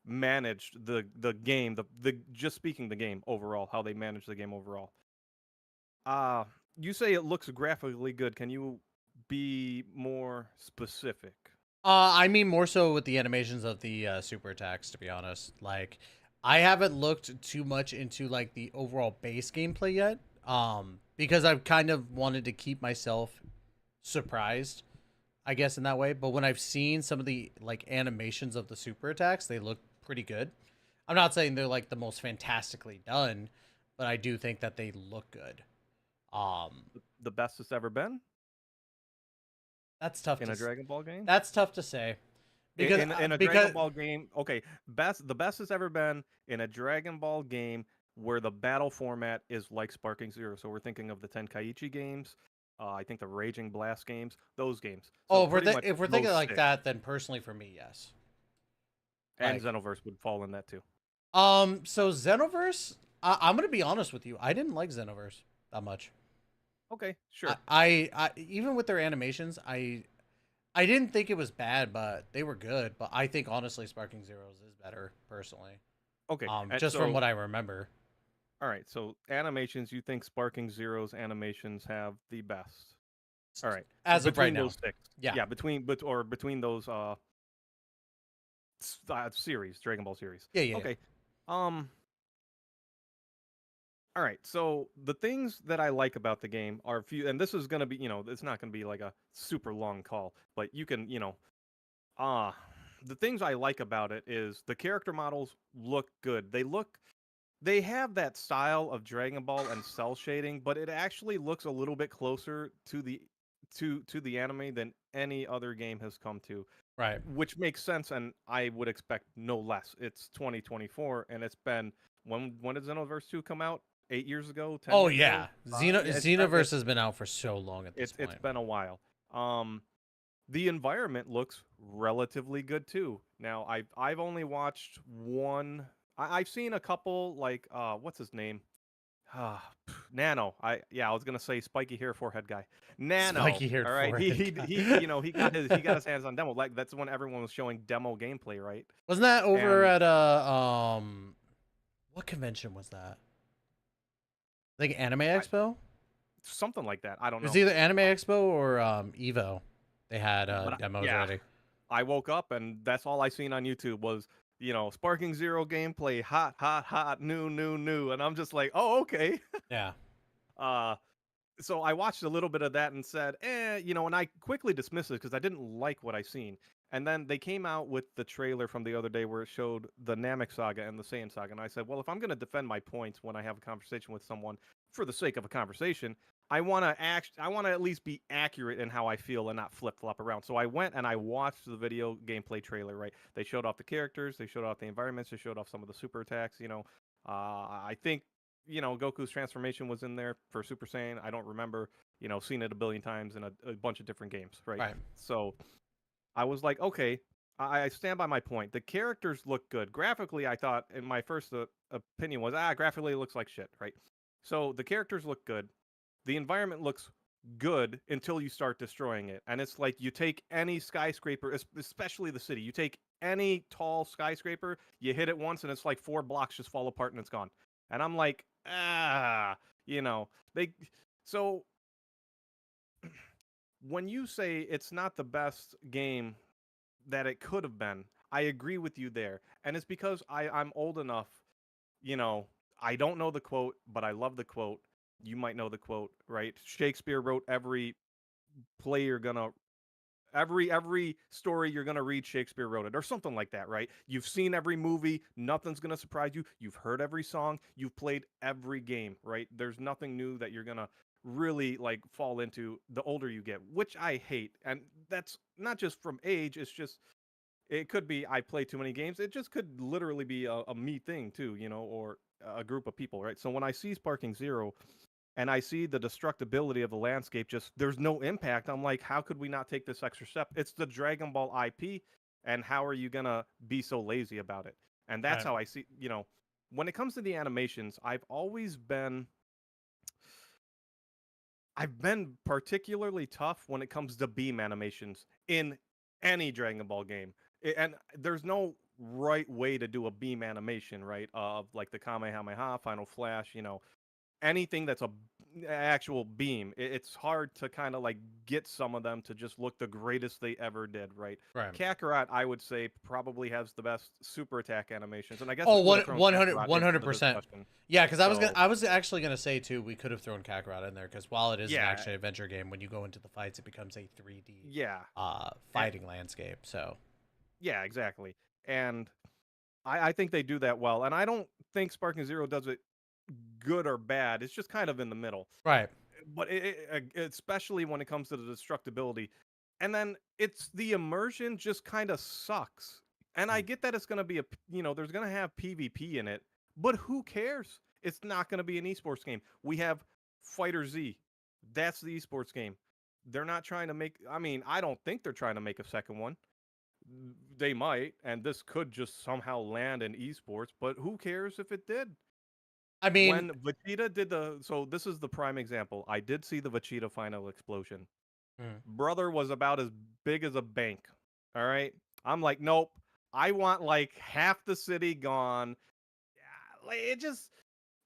Speaker 20: managed the game, the just speaking the game overall, how they manage the game overall. You say it looks graphically good. Can you be more specific?
Speaker 1: I mean more so with the animations of the super attacks, to be honest. Like, I haven't looked too much into like the overall base gameplay yet, because I've kind of wanted to keep myself surprised, I guess, in that way. But when I've seen some of the like animations of the super attacks, they look pretty good. I'm not saying they're like the most fantastically done, but I do think that they look good.
Speaker 20: The best it's ever been?
Speaker 1: That's tough
Speaker 20: in a Dragon Ball game.
Speaker 1: That's tough to say. Because
Speaker 20: in a Dragon Ball game, okay, the best it's ever been in a Dragon Ball game where the battle format is like Sparking Zero. So we're thinking of the Tenkaichi games, I think the Raging Blast games, those games.
Speaker 1: Oh,
Speaker 20: So
Speaker 1: if we're,
Speaker 20: pretty much
Speaker 1: if we're thinking
Speaker 20: those
Speaker 1: like
Speaker 20: six.
Speaker 1: that, then personally for me, yes.
Speaker 20: And
Speaker 1: Like-
Speaker 20: Xenoverse would fall in that too.
Speaker 1: So Xenoverse, I'm gonna be honest with you. I didn't like Xenoverse that much.
Speaker 20: Okay, sure.
Speaker 1: I even with their animations, I didn't think it was bad, but they were good. But I think honestly, Sparking Zeros is better personally.
Speaker 20: Okay, and
Speaker 1: just from
Speaker 20: so-
Speaker 1: what I remember.
Speaker 20: All right, so animations, you think Sparking Zero's animations have the best? All right,
Speaker 1: As of
Speaker 20: between
Speaker 1: right now.
Speaker 20: those six,
Speaker 1: Yeah.
Speaker 20: between those series, Dragon Ball series.
Speaker 1: Yeah.
Speaker 20: Okay, all right, so the things that I like about the game are few, and this is gonna be, it's not gonna be like a super long call, but you can, the things I like about it is the character models look good. They have that style of Dragon Ball and cell shading, but it actually looks a little bit closer to the anime than any other game has come to.
Speaker 1: Right.
Speaker 20: Which makes sense, and I would expect no less. It's 2024, and it's been when did Xenoverse 2 come out? 8 years ago? 10
Speaker 1: Oh
Speaker 20: years
Speaker 1: yeah,
Speaker 20: ago?
Speaker 1: Xenoverse has been out for so long at this point.
Speaker 20: It's been a while. The environment looks relatively good too. Now I've only watched one. I've seen a couple like what's his name? Nano. I was gonna say spiky hair forehead guy. Nano.
Speaker 1: Spiky-haired
Speaker 20: all right.
Speaker 1: forehead guy.
Speaker 20: He got his hands on demo. Like that's when everyone was showing demo gameplay, right?
Speaker 1: Wasn't that over
Speaker 20: And-
Speaker 1: at what convention was that? Like Anime Expo?
Speaker 20: Something like that. I don't
Speaker 1: It
Speaker 20: know.
Speaker 1: was either Anime Expo or Evo. They had demos
Speaker 20: yeah.
Speaker 1: ready.
Speaker 20: I woke up and that's all I seen on YouTube was, Sparking Zero gameplay, hot, new, and I'm just like, oh, okay.
Speaker 1: Yeah.
Speaker 20: So I watched a little bit of that and said, and I quickly dismissed it because I didn't like what I seen. And then they came out with the trailer from the other day where it showed the Namek Saga and the Saiyan Saga, and I said, well, if I'm going to defend my points when I have a conversation with someone for the sake of a conversation, I want to at least be accurate in how I feel and not flip-flop around. So I went and I watched the video gameplay trailer, right? They showed off the characters, they showed off the environments, they showed off some of the super attacks, I think Goku's transformation was in there for Super Saiyan. I don't remember, seeing it a billion times in a bunch of different games, right?
Speaker 1: Right.
Speaker 20: So I was like, okay, I stand by my point. The characters look good. Graphically, I thought, and my first opinion was, graphically it looks like shit, right? So the characters look good. The environment looks good until you start destroying it. And it's like you take any skyscraper, especially the city, you take any tall skyscraper, you hit it once and it's like 4 blocks just fall apart and it's gone. And I'm like, so when you say it's not the best game that it could have been, I agree with you there. And it's because I'm old enough, I don't know the quote, but I love the quote. You might know the quote, right? Shakespeare wrote every story you're gonna read, Shakespeare wrote it, or something like that, right? You've seen every movie, nothing's gonna surprise you. You've heard every song, you've played every game, right? There's nothing new that you're gonna really like fall into the older you get, which I hate. And that's not just from age, it could be I play too many games. It just could literally be a me thing too, or a group of people, right? So when I see Sparking Zero and I see the destructibility of the landscape, just there's no impact. I'm like, how could we not take this extra step? It's the Dragon Ball IP, and how are you gonna be so lazy about it? And that's
Speaker 1: Right.
Speaker 20: how I see, when it comes to the animations, I've been particularly tough when it comes to beam animations in any Dragon Ball game. And there's no right way to do a beam animation, right? Of like the Kamehameha, Final Flash, anything that's a actual beam. It's hard to kind of like get some of them to just look the greatest they ever did, right?
Speaker 1: Right.
Speaker 20: Kakarot, I would say, probably has the best super attack animations, and I guess
Speaker 1: Oh,
Speaker 20: we would've thrown Kakarot into the
Speaker 1: 100%.
Speaker 20: discussion.
Speaker 1: Yeah, because
Speaker 20: So-
Speaker 1: I was actually gonna say too, we could have thrown Kakarot in there because while it is
Speaker 20: Yeah.
Speaker 1: an action adventure game, when you go into the fights, it becomes a 3D
Speaker 20: Yeah.
Speaker 1: fighting landscape. So
Speaker 20: Yeah, exactly. And I think they do that well. And I don't think Sparking Zero does it good or bad. It's just kind of in the middle.
Speaker 1: right.
Speaker 20: But especially when it comes to the destructibility. And then it's the immersion just kind of sucks. And I get that it's going to be there's going to have PvP in it, but who cares? It's not going to be an esports game. We have Fighter Z. That's the esports game. They're not trying to make. I mean, I don't think they're trying to make a second one. They might, and this could just somehow land in esports. But who cares if it did?
Speaker 1: I mean,
Speaker 20: when Vegeta did so this is the prime example. I did see the Vegeta final explosion. Brother was about as big as a bank. All right. I'm like, nope. I want like half the city gone. Like it just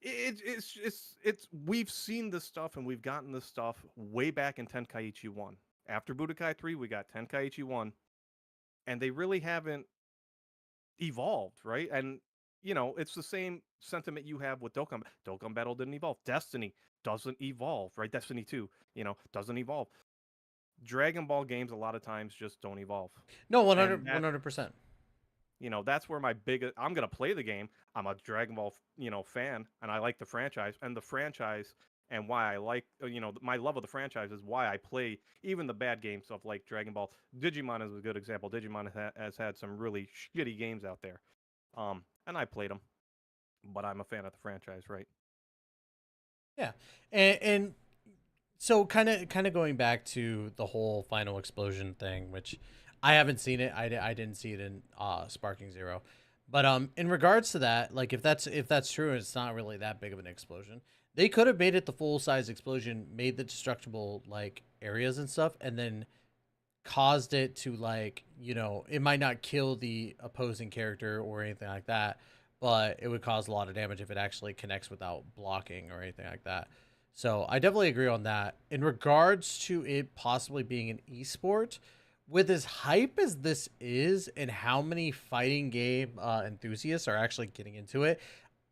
Speaker 20: it's we've seen this stuff and we've gotten this stuff way back in Tenkaichi 1. After Budokai 3, we got Tenkaichi 1, and they really haven't evolved, right? And it's the same sentiment you have with Dokkan. Dokkan Battle didn't evolve. Destiny doesn't evolve, right? Destiny 2, doesn't evolve. Dragon Ball games a lot of times just don't evolve.
Speaker 1: No, 100%.
Speaker 20: That's where I'm gonna play the game. I'm a Dragon Ball, fan, and I like the franchise. And the franchise, and why I like, my love of the franchise is why I play even the bad games of like Dragon Ball. Digimon is a good example. Digimon has had some really shitty games out there, and I played them, but I'm a fan of the franchise, right?
Speaker 1: Yeah, and so kind of going back to the whole final explosion thing, which I haven't seen it. I didn't see it in Sparking Zero, but in regards to that, like if that's true, and it's not really that big of an explosion. They could have made it the full size explosion, made the destructible like areas and stuff, and then caused it to like it might not kill the opposing character or anything like that, but it would cause a lot of damage if it actually connects without blocking or anything like that. So I definitely agree on that. In regards to it possibly being an esport, with as hype as this is and how many fighting game enthusiasts are actually getting into it,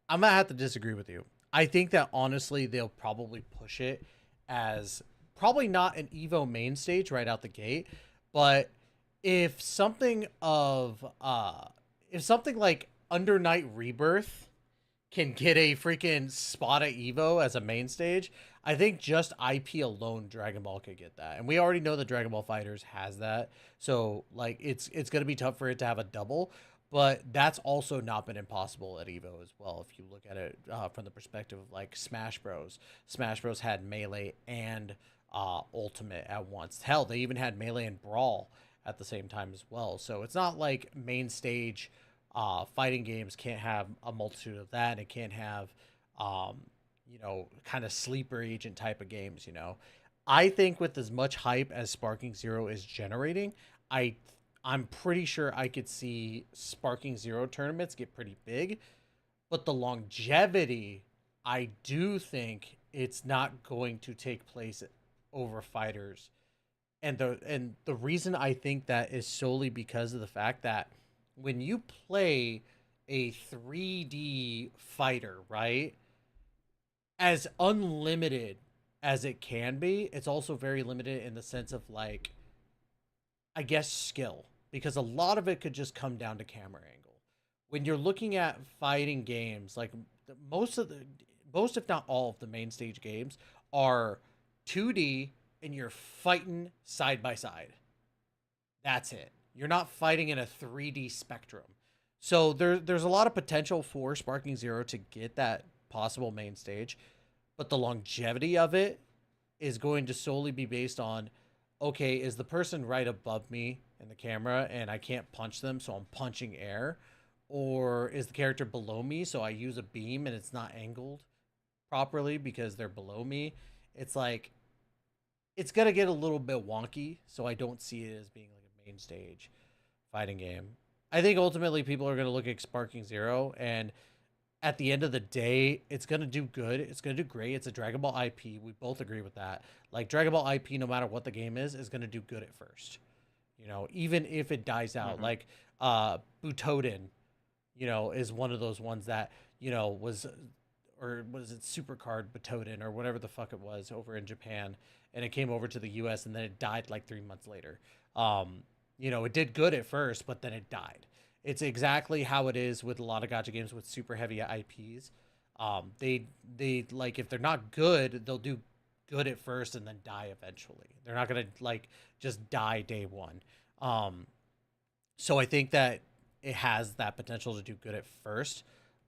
Speaker 1: I'm going to have to disagree with you. I think that honestly, they'll probably push it as probably not an Evo main stage right out the gate, but if something like Under Night Rebirth can get a freaking spot at Evo as a main stage, I think just IP alone, Dragon Ball could get that. And we already know that Dragon Ball Fighters has that. So like it's going to be tough for it to have a double, but that's also not been impossible at Evo as well. If you look at it from the perspective of like Smash Bros. Smash Bros had Melee and Ultimate at once. Hell, they even had Melee and Brawl at the same time as well. So it's not like main stage fighting games can't have a multitude of that. It can't have, kind of sleeper agent type of games, I think with as much hype as Sparking Zero is generating, I'm pretty sure I could see Sparking Zero tournaments get pretty big, but the longevity, I do think it's not going to take place over fighters. And the reason I think that is solely because of the fact that when you play a 3D fighter, right, as unlimited as it can be, it's also very limited in the sense of like, I guess, skill, because a lot of it could just come down to camera angle. When you're looking at fighting games, like most if not all of the main stage games are 2D and you're fighting side by side. That's it. You're not fighting in a 3D spectrum. So there's a lot of potential for Sparking Zero to get that possible main stage, but the longevity of it is going to solely be based on, okay, is the person right above me in the camera and I can't punch them, so I'm punching air? Or is the character below me, so I use a beam and it's not angled properly because they're below me? It's like, it's going to get a little bit wonky, so I don't see it as being like a main stage fighting game. I think ultimately people are going to look at Sparking Zero, and at the end of the day, it's going to do good. It's going to do great. It's a Dragon Ball IP. We both agree with that. Like, Dragon Ball IP, no matter what the game is going to do good at first. Even if it dies out. Mm-hmm. Like, Butoden, is one of those ones that, was it Supercard Butoden or whatever the fuck it was over in Japan. And it came over to the US and then it died like 3 months later. It did good at first, but then it died. It's exactly how it is with a lot of gacha games with super heavy IPs. They like, if they're not good, they'll do good at first and then die eventually. They're not going to like just die day one. So I think that it has that potential to do good at first,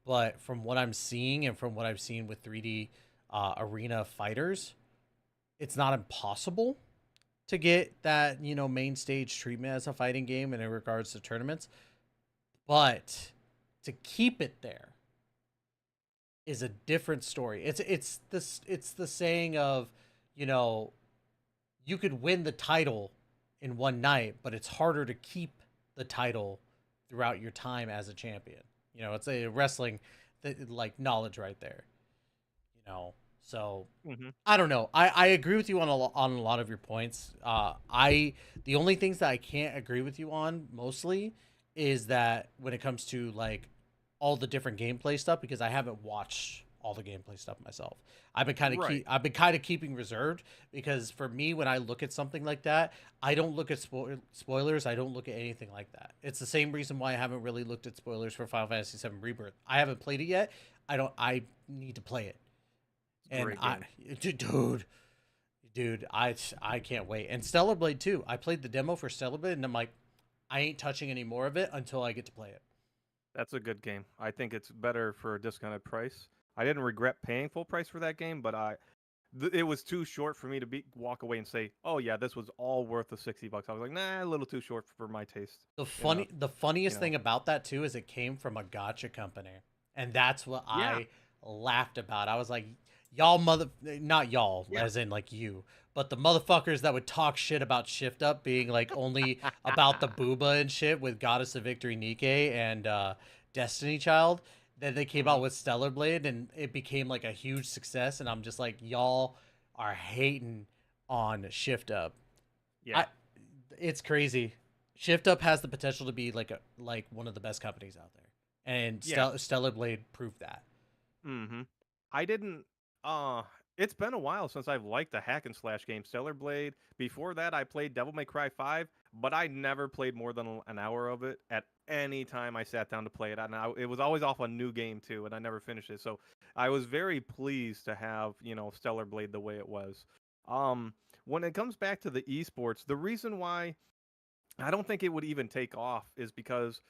Speaker 1: but from what I'm seeing and from what I've seen with 3D arena fighters, it's not impossible to get that, you know, main stage treatment as a fighting game in regards to tournaments, but to keep it there is a different story. It's the saying of, you know, you could win the title in one night, but it's harder to keep the title throughout your time as a champion. You know, it's a wrestling like knowledge right there. You know, so I don't know. I agree with you on a lot of your points. The only things that I can't agree with you on mostly is that when it comes to like all the different gameplay stuff, because I haven't watched all the gameplay stuff myself. I've been kind of keeping reserved, because for me, when I look at something like that, I don't look at spoilers. I don't look at anything like that. It's the same reason why I haven't really looked at spoilers for Final Fantasy VII Rebirth. I haven't played it yet. I need to play it. And dude, I can't wait. And Stellar Blade too. I played the demo for Stellar Blade, and I'm like, I ain't touching any more of it until I get to play it.
Speaker 20: That's a good game. I think it's better for a discounted price. I didn't regret paying full price for that game, but it was too short for me to walk away and say, "Oh yeah, this was all worth the $60." I was like, "Nah, a little too short for my taste."
Speaker 1: The funniest thing about that too is it came from a gacha company, and that's what I laughed about. I was like, y'all not y'all, as in like you, but the motherfuckers that would talk shit about Shift Up being like only about the booba and shit with Goddess of Victory Qingque and Destiny Child. Then they came out with Stellar Blade, and it became like a huge success. And I'm just like, y'all are hating on Shift Up.
Speaker 20: Yeah,
Speaker 1: it's crazy. Shift Up has the potential to be like one of the best companies out there, and Stellar Blade proved that.
Speaker 20: I didn't. It's been a while since I've liked a hack and slash game. Stellar Blade. Before that, I played Devil May Cry 5, but I never played more than an hour of it at any time I sat down to play it. And it was always off a new game too, and I never finished it. So I was very pleased to have, you know, Stellar Blade the way it was. When it comes back to the esports, the reason why I don't think it would even take off is because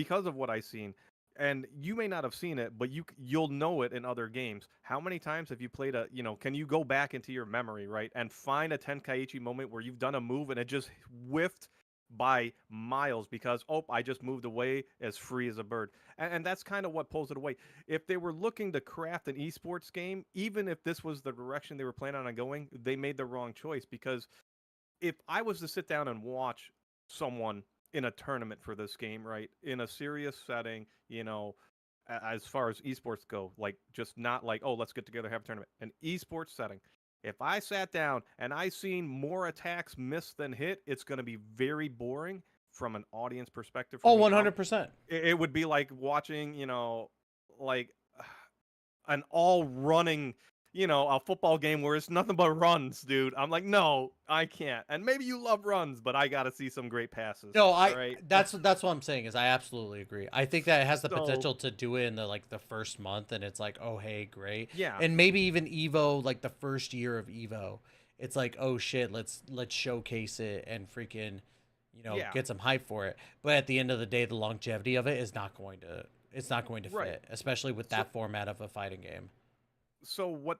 Speaker 20: of what I've seen. And you may not have seen it, but you'll know it in other games. How many times have you played can you go back into your memory, right, and find a Tenkaichi moment where you've done a move and it just whiffed by miles because, I just moved away as free as a bird. And that's kind of what pulls it away. If they were looking to craft an esports game, even if this was the direction they were planning on going, they made the wrong choice. Because if I was to sit down and watch someone in a tournament for this game, right, in a serious setting, you know, as far as esports go, like just not like, let's get together, have a tournament, an esports setting. If I sat down and I seen more attacks miss than hit, it's going to be very boring from an audience perspective.
Speaker 1: 100%.
Speaker 20: It would be like watching, you know, like an all running, you know, a football game where it's nothing but runs, dude. I'm like, no, I can't. And maybe you love runs, but I got to see some great passes.
Speaker 1: No, that's what I'm saying is I absolutely agree. I think that it has the potential to do it in the first month, and it's like, oh, hey, great.
Speaker 20: Yeah.
Speaker 1: And maybe even Evo, like the first year of Evo, it's like, oh shit, let's showcase it and freaking, you know, get some hype for it. But at the end of the day, the longevity of it is not going to fit, especially with that format of a fighting game.
Speaker 20: So what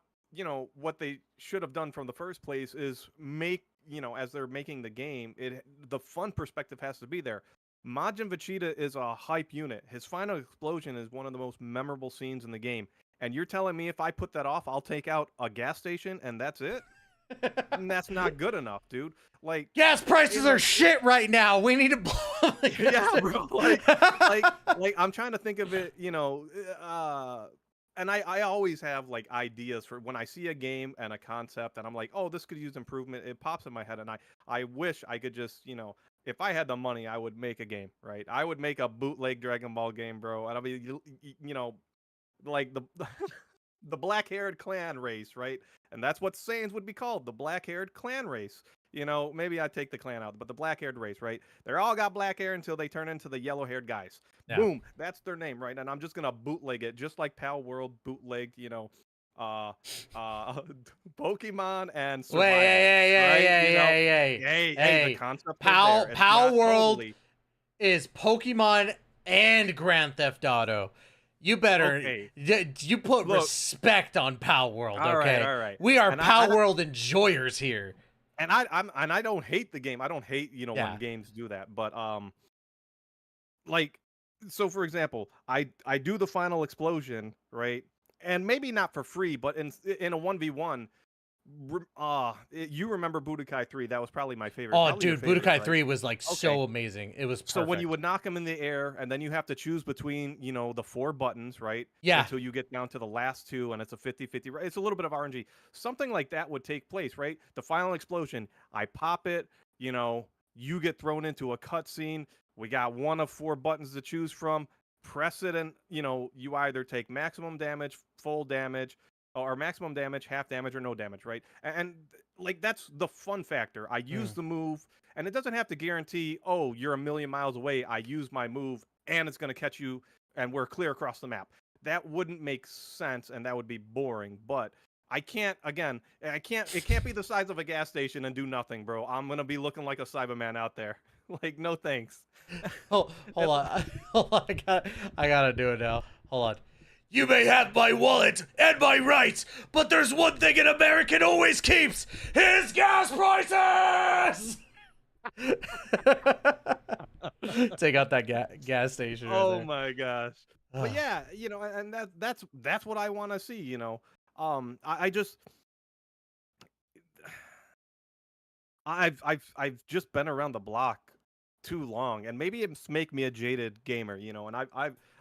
Speaker 20: they should have done from the first place is make, you know, as they're making the game, the fun perspective has to be there. Majin Vegeta is a hype unit. His final explosion is one of the most memorable scenes in the game. And you're telling me if I put that off, I'll take out a gas station and that's it? And that's not good enough, dude. Like,
Speaker 1: gas prices are shit right now. We need to blow.
Speaker 20: Yeah, bro. Like I'm trying to think of it, you know, and I always have like ideas for when I see a game and a concept and I'm like, this could use improvement. It pops in my head, and I wish I could just, you know, if I had the money, I would make a game, right? I would make a bootleg Dragon Ball game, bro. And I'll be, you know, like the black-haired clan race, right? And that's what Saiyans would be called, the black-haired clan race. You know, maybe I'd take the clan out, but the black-haired race, right? They're all got black hair until they turn into the yellow-haired guys. Yeah. Boom, that's their name, right? And I'm just gonna bootleg it, just like Pal World bootlegged, you know, Pokemon and Survival. Hey, the concept
Speaker 1: Pal World is Pokemon and Grand Theft Auto. You better.
Speaker 20: Okay.
Speaker 1: You put
Speaker 20: Look.
Speaker 1: respect on Pal World,
Speaker 20: All
Speaker 1: okay?
Speaker 20: right, all right.
Speaker 1: We are
Speaker 20: And
Speaker 1: Pal World enjoyers here.
Speaker 20: And I don't hate the game. I don't hate,
Speaker 1: Yeah.
Speaker 20: when games do that. But like, so for example, I do the final explosion, right? And maybe not for free, but in a 1v1, you remember Budokai 3? That was probably my favorite.
Speaker 1: Oh,
Speaker 20: Probably your
Speaker 1: dude,
Speaker 20: favorite,
Speaker 1: Budokai
Speaker 20: right?
Speaker 1: 3 was like so amazing. It was perfect.
Speaker 20: So when you would knock them in the air, and then you have to choose between, the 4 buttons, right?
Speaker 1: Yeah.
Speaker 20: Until you get down to the last 2, and it's a 50-50. Right? It's a little bit of RNG. Something like that would take place, right? The final explosion, I pop it, you get thrown into a cutscene. We got one of 4 buttons to choose from. Press it, and, you either take maximum damage, full damage, or maximum damage, half damage, or no damage, right? And like, that's the fun factor. I use the move, and it doesn't have to guarantee, oh, you're a million miles away, I use my move, and it's going to catch you, and we're clear across the map. That wouldn't make sense, and that would be boring, but it can't be the size of a gas station and do nothing, bro. I'm going to be looking like a Cyberman out there. Like, no thanks.
Speaker 1: Hold on. I gotta do it now. Hold on. You may have my wallet and my rights, but there's one thing an American always keeps: his gas prices! Take out that gas station.
Speaker 20: Oh
Speaker 1: right there.
Speaker 20: my gosh. But yeah, and that's what I want to see, I've just been around the block too long, and maybe it's make me a jaded gamer, and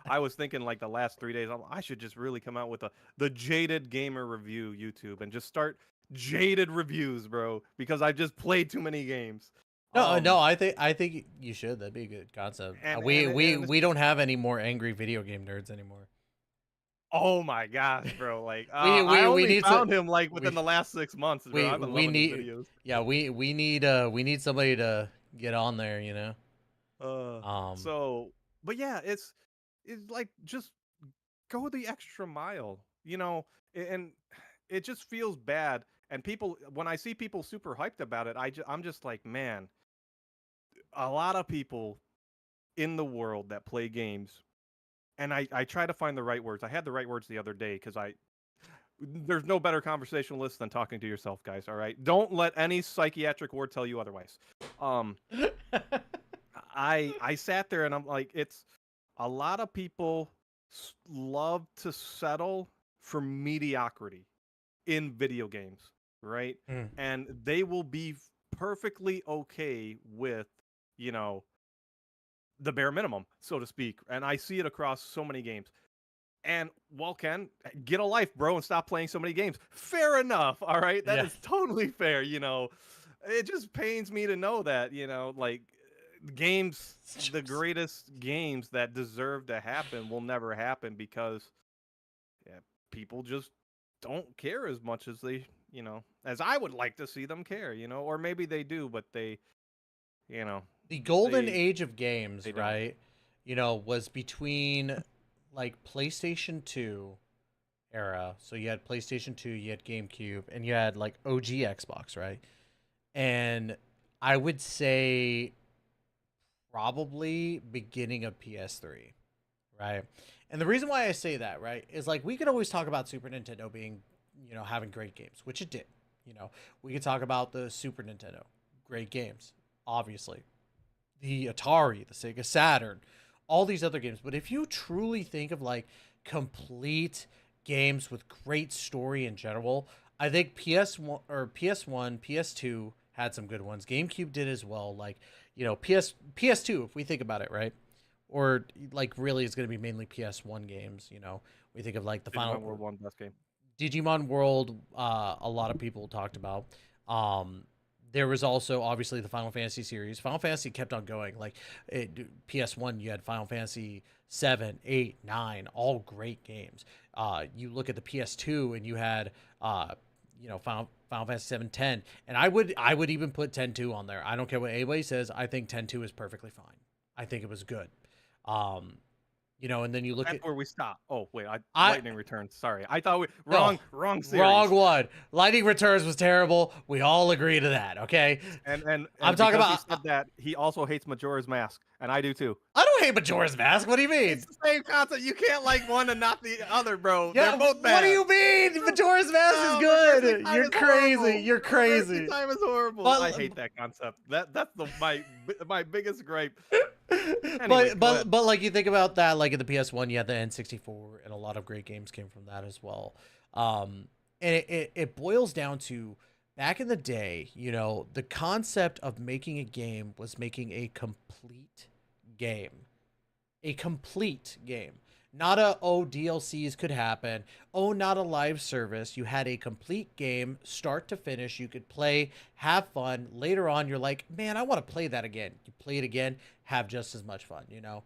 Speaker 20: I was thinking, like, the last 3 days, I should just really come out with the Jaded Gamer Review YouTube and just start jaded reviews, bro, because I've just played too many games.
Speaker 1: No, I think you should. That'd be a good concept. We don't have any more angry video game nerds anymore.
Speaker 20: Oh my gosh, bro! Like, I only found him like within the last 6 months. Bro. I've been loving his videos.
Speaker 1: Yeah, we need somebody to get on there,
Speaker 20: So, but yeah, it's like, just go the extra mile, and it just feels bad. And people, when I see people super hyped about it, I'm just like, man, a lot of people in the world that play games, and I try to find the right words. I had the right words the other day because there's no better conversationalist than talking to yourself, guys. All right, don't let any psychiatric word tell you otherwise. I sat there and I'm like, it's a lot of people love to settle for mediocrity in video games, right? And they will be perfectly okay with, the bare minimum, so to speak. And I see it across so many games. And, well, Ken, get a life, bro, and stop playing so many games. Fair enough, all right? That is totally fair, It just pains me to know that, like, games, the greatest games that deserve to happen will never happen because people just don't care as much as they, as I would like to see them care, or maybe they do, but they,
Speaker 1: The golden age of games, right? Was between like PlayStation 2 era. So you had PlayStation 2, you had GameCube, and you had like OG Xbox, right? And I would say probably beginning of PS3, right? And the reason why I say that, right, is like we could always talk about Super Nintendo being, having great games, which it did. We could talk about the Super Nintendo, great games, obviously. The Atari, the Sega Saturn, all these other games. But if you truly think of like complete games with great story in general, I think PS1, PS2 had some good ones. GameCube did as well. Like, PS2, if we think about it, right? Or like really it's going to be mainly PS1 games, We think of like the
Speaker 20: Digimon World 1 best game.
Speaker 1: Digimon World, a lot of people talked about. There was also obviously the Final Fantasy series. Final Fantasy kept on going. Like PS1, you had Final Fantasy 7, 8, 9, all great games. You look at the PS2 and you had Final Fantasy 7, 10, and I would even put 10-2 on there. I don't care what anybody says. I think 10-2 is perfectly fine. I think it was good. You know, and then you look
Speaker 20: That's
Speaker 1: at
Speaker 20: where we stop. Oh wait,
Speaker 1: I
Speaker 20: Lightning Returns. Sorry, I thought we
Speaker 1: oh,
Speaker 20: wrong series.
Speaker 1: wrong one. Lightning Returns was terrible. We all agree to that. Okay.
Speaker 20: And
Speaker 1: I'm talking
Speaker 20: because he
Speaker 1: about.
Speaker 20: said that, he also hates Majora's Mask, and I do too.
Speaker 1: I don't hate Majora's Mask. What do you mean?
Speaker 20: It's the same concept. You can't like one and not the other, bro.
Speaker 1: Yeah,
Speaker 20: They're both bad.
Speaker 1: what do you mean? Majora's Mask is good. You're crazy. You're crazy.
Speaker 20: Time is horrible.
Speaker 1: But-
Speaker 20: I hate that concept. That's my biggest gripe.
Speaker 1: But like you think about that, like in the PS1, you had the N64, and a lot of great games came from that as well. And it boils down to back in the day, you know, the concept of making a game was making a complete game. A complete game. Not a, oh, DLCs could happen. Oh, not a live service. You had a complete game, start to finish. You could play, have fun. Later on, you're like, man, I want to play that again. You play it again, have just as much fun, you know?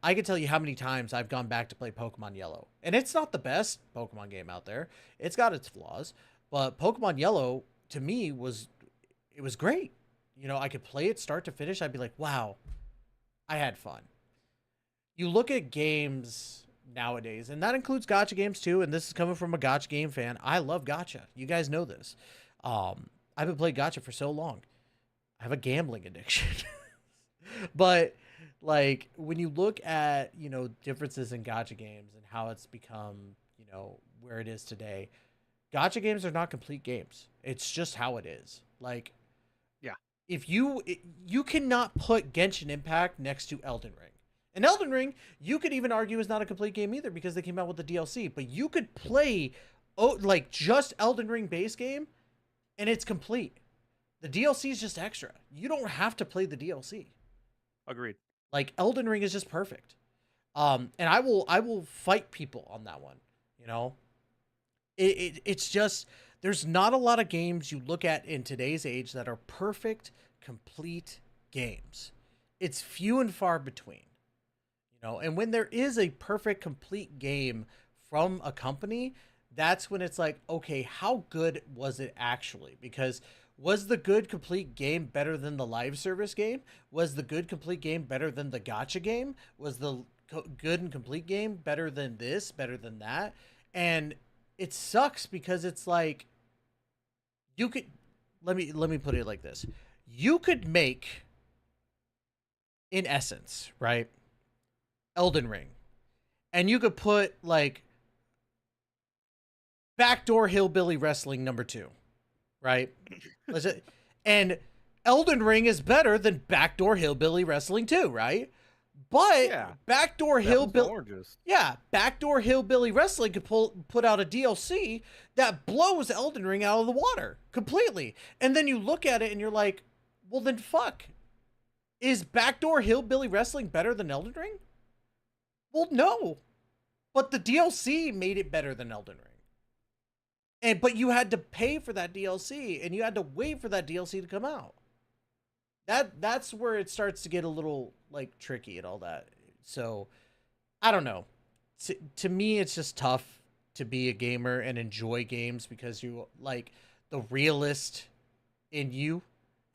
Speaker 1: I can tell you how many times I've gone back to play Pokemon Yellow. And it's not the best Pokemon game out there. It's got its flaws. But Pokemon Yellow, to me, was great. You know, I could play it start to finish. I'd be like, wow, I had fun. You look at games nowadays, and that includes gacha games too, and this is coming from a gacha game fan. I love gacha. You guys know this. I've been playing gacha for so long. I have a gambling addiction. But like when you look at, you know, differences in gacha games and how it's become, you know, where it is today, gacha games are not complete games. It's just how it is. Like,
Speaker 20: yeah,
Speaker 1: if you cannot put Genshin Impact next to Elden Ring. And Elden Ring, you could even argue is not a complete game either because they came out with the DLC. But you could play, like, just Elden Ring base game, and it's complete. The DLC is just extra. You don't have to play the DLC.
Speaker 20: Agreed.
Speaker 1: Like, Elden Ring is just perfect. And I will fight people on that one. You know, it's just there's not a lot of games you look at in today's age that are perfect, complete games. It's few and far between. You know, and when there is a perfect, complete game from a company, that's when it's like, okay, how good was it actually? Because was the good, complete game better than the live service game? Was the good, complete game better than the gacha game? Was the good and complete game better than this, better than that? And it sucks because it's like, you could, let me put it like this. You could make, in essence, right, Elden Ring, and you could put like Backdoor Hillbilly Wrestling #2, right? And Elden Ring is better than Backdoor Hillbilly Wrestling 2, right? But
Speaker 20: yeah,
Speaker 1: Backdoor Hillbilly Wrestling could put out a DLC that blows Elden Ring out of the water completely. And then you look at it and you're like, well then fuck. Is Backdoor Hillbilly Wrestling better than Elden Ring? Well, no. But the DLC made it better than Elden Ring. But you had to pay for that DLC, and you had to wait for that DLC to come out. That's where it starts to get a little like tricky and all that. So, I don't know. To me, it's just tough to be a gamer and enjoy games because you like the realist in you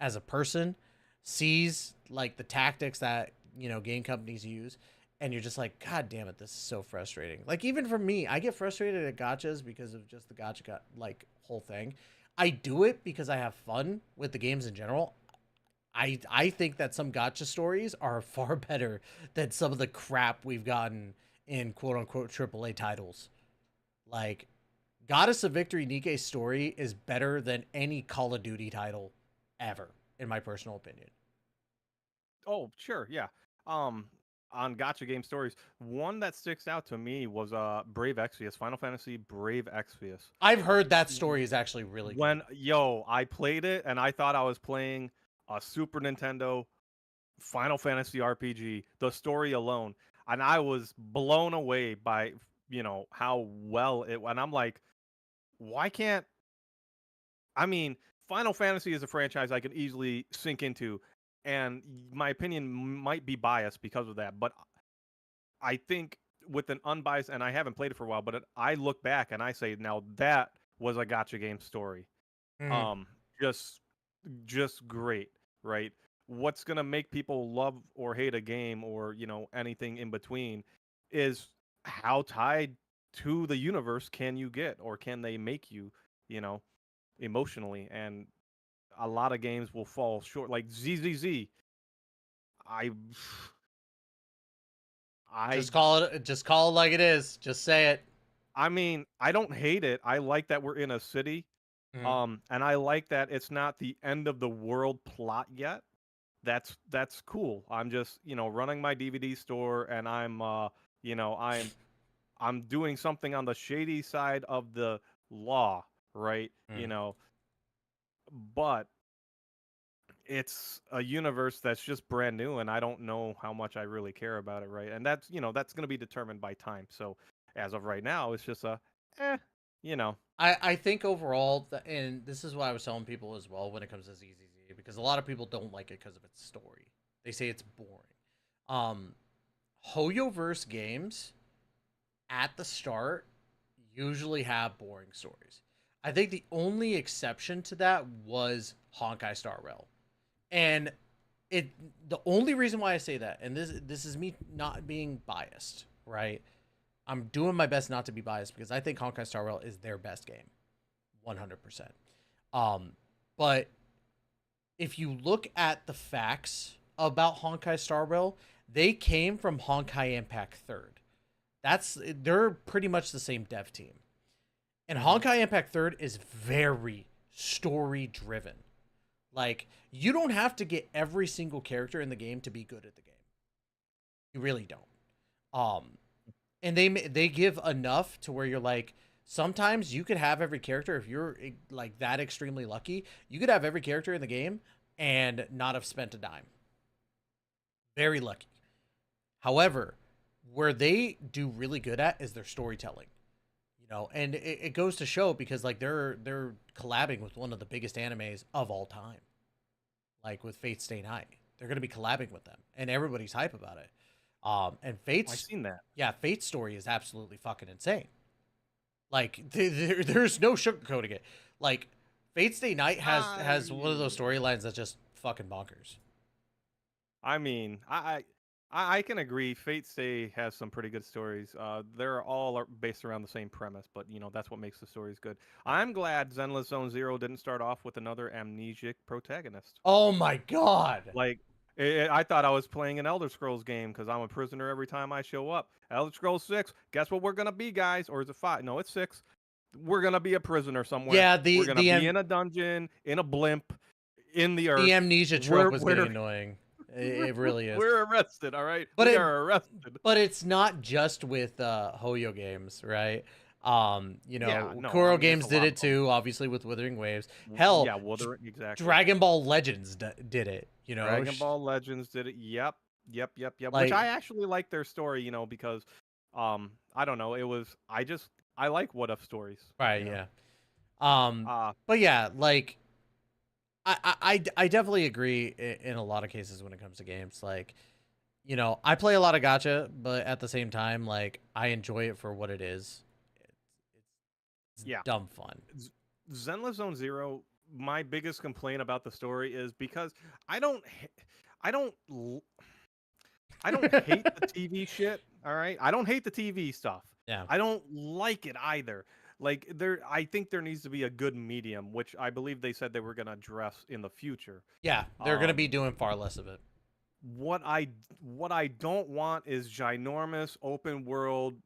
Speaker 1: as a person sees like the tactics that, you know, game companies use. And you're just like, God damn it, this is so frustrating. Like, even for me, I get frustrated at gachas because of just the gacha, like, whole thing. I do it because I have fun with the games in general. I think that some gacha stories are far better than some of the crap we've gotten in quote-unquote AAA titles. Like, Goddess of Victory Nicque's story is better than any Call of Duty title ever, in my personal opinion.
Speaker 20: Oh, sure, yeah. On gacha game stories, one that sticks out to me was Brave Exvius, Final Fantasy Brave Exvius.
Speaker 1: I've heard that story is actually really good.
Speaker 20: I played it and I thought I was playing a Super Nintendo Final Fantasy RPG, the story alone, and I was blown away by, you know, how well it, and I'm like, why can't, I mean, Final Fantasy is a franchise I could easily sink into, and my opinion might be biased because of that, but I think with an unbiased, and I haven't played it for a while, but I look back and I say, now that was a gacha game story. Just great, right? What's gonna make people love or hate a game, or, you know, anything in between, is how tied to the universe can you get, or can they make you, emotionally? And a lot of games will fall short. Like ZZZ, I
Speaker 1: Just call it like it is. Just say it.
Speaker 20: I mean, I don't hate it. I like that we're in a city. And I like that it's not the end of the world plot yet. That's cool. I'm just, running my DVD store, and I'm doing something on the shady side of the law, right? But it's a universe that's just brand new, and I don't know how much I really care about it, right? And that's going to be determined by time. So as of right now, it's just
Speaker 1: I think overall, and this is what I was telling people as well when it comes to ZZZ, because a lot of people don't like it because of its story. They say it's boring. Hoyoverse games at the start usually have boring stories. I think the only exception to that was Honkai Star Rail. And the only reason why I say that, and this is me not being biased, right? I'm doing my best not to be biased because I think Honkai Star Rail is their best game. 100%. But if you look at the facts about Honkai Star Rail, they came from Honkai Impact 3rd. They're pretty much the same dev team. And Honkai Impact 3rd is very story driven. Like, you don't have to get every single character in the game to be good at the game. You really don't. And they give enough to where you're like, sometimes you could have every character, if you're like that extremely lucky, you could have every character in the game and not have spent a dime. Very lucky. However, where they do really good at is their storytelling. And it goes to show because like they're collabing with one of the biggest animes of all time. Like with Fate Stay Night. They're going to be collabing with them, and everybody's hype about it. And Fate's
Speaker 20: I've seen that.
Speaker 1: Yeah, Fate's story is absolutely fucking insane. Like there's no sugarcoating it. Like Fate Stay Night has one of those storylines that's just fucking bonkers.
Speaker 20: I mean, I can agree. Fate Stay has some pretty good stories. They're all based around the same premise, but that's what makes the stories good. I'm glad Zenless Zone Zero didn't start off with another amnesic protagonist.
Speaker 1: Oh my god!
Speaker 20: Like, I thought I was playing an Elder Scrolls game because I'm a prisoner every time I show up. Elder Scrolls 6. Guess what we're gonna be, guys? Or is it 5? No, it's 6. We're gonna be a prisoner somewhere.
Speaker 1: Yeah,
Speaker 20: we're gonna be in a dungeon, in a blimp, in the earth.
Speaker 1: The amnesia trope was getting annoying. It really is.
Speaker 20: We're arrested, all right? We are arrested.
Speaker 1: But it's not just with Hoyo games, right? Kuro Games did it too, obviously with Wuthering Waves. Hell,
Speaker 20: yeah, Wuthering, exactly.
Speaker 1: Dragon Ball Legends did it.
Speaker 20: Dragon Ball Legends did it. Yep.
Speaker 1: Like,
Speaker 20: which I actually like their story, because I don't know. It was I like what if stories.
Speaker 1: Right. Yeah. But yeah, like. I definitely agree in a lot of cases when it comes to games. Like, I play a lot of gacha, but at the same time, like, I enjoy it for what it is. It's dumb fun.
Speaker 20: Zenless Zone Zero, my biggest complaint about the story is because I don't hate the TV shit, all right? I don't hate the TV stuff.
Speaker 1: Yeah.
Speaker 20: I don't like it either. Like I think there needs to be a good medium, which I believe they said they were going to address in the future.
Speaker 1: Yeah, they're going to be doing far less of it.
Speaker 20: What I don't want is ginormous open world,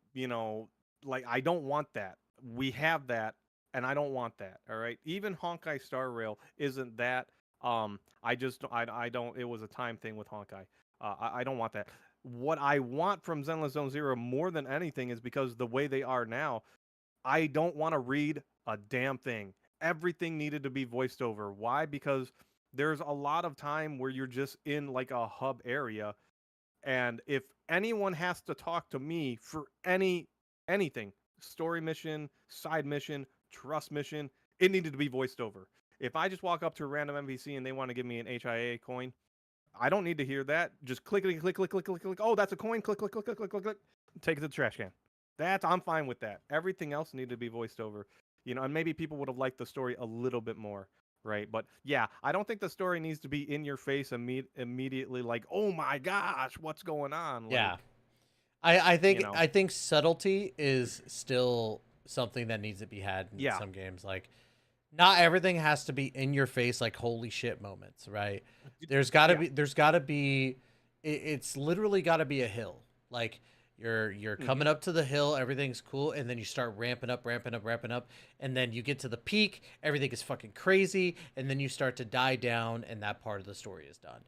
Speaker 20: like I don't want that. We have that, and I don't want that, all right? Even Honkai Star Rail isn't that. I don't, it was a time thing with Honkai. I don't want that. What I want from Zenless Zone Zero more than anything is because the way they are now, I don't want to read a damn thing. Everything needed to be voiced over. Why? Because there's a lot of time where you're just in like a hub area, and if anyone has to talk to me for anything, story mission, side mission, trust mission, it needed to be voiced over. If I just walk up to a random NPC and they want to give me an HIA coin, I don't need to hear that. Just click. Oh, that's a coin. Click. Take it to the trash can. I'm fine with that. Everything else needed to be voiced over, and maybe people would have liked the story a little bit more, right? But yeah, I don't think the story needs to be in your face immediately, like, oh my gosh, what's going on? Like,
Speaker 1: yeah, I think subtlety is still something that needs to be had in some games. Like, not everything has to be in your face, like holy shit moments, right? There's gotta be it's literally gotta be a hill. Like you're coming up to the hill, everything's cool, and then you start ramping up, and then you get to the peak, everything is fucking crazy, and then you start to die down, and that part of the story is done.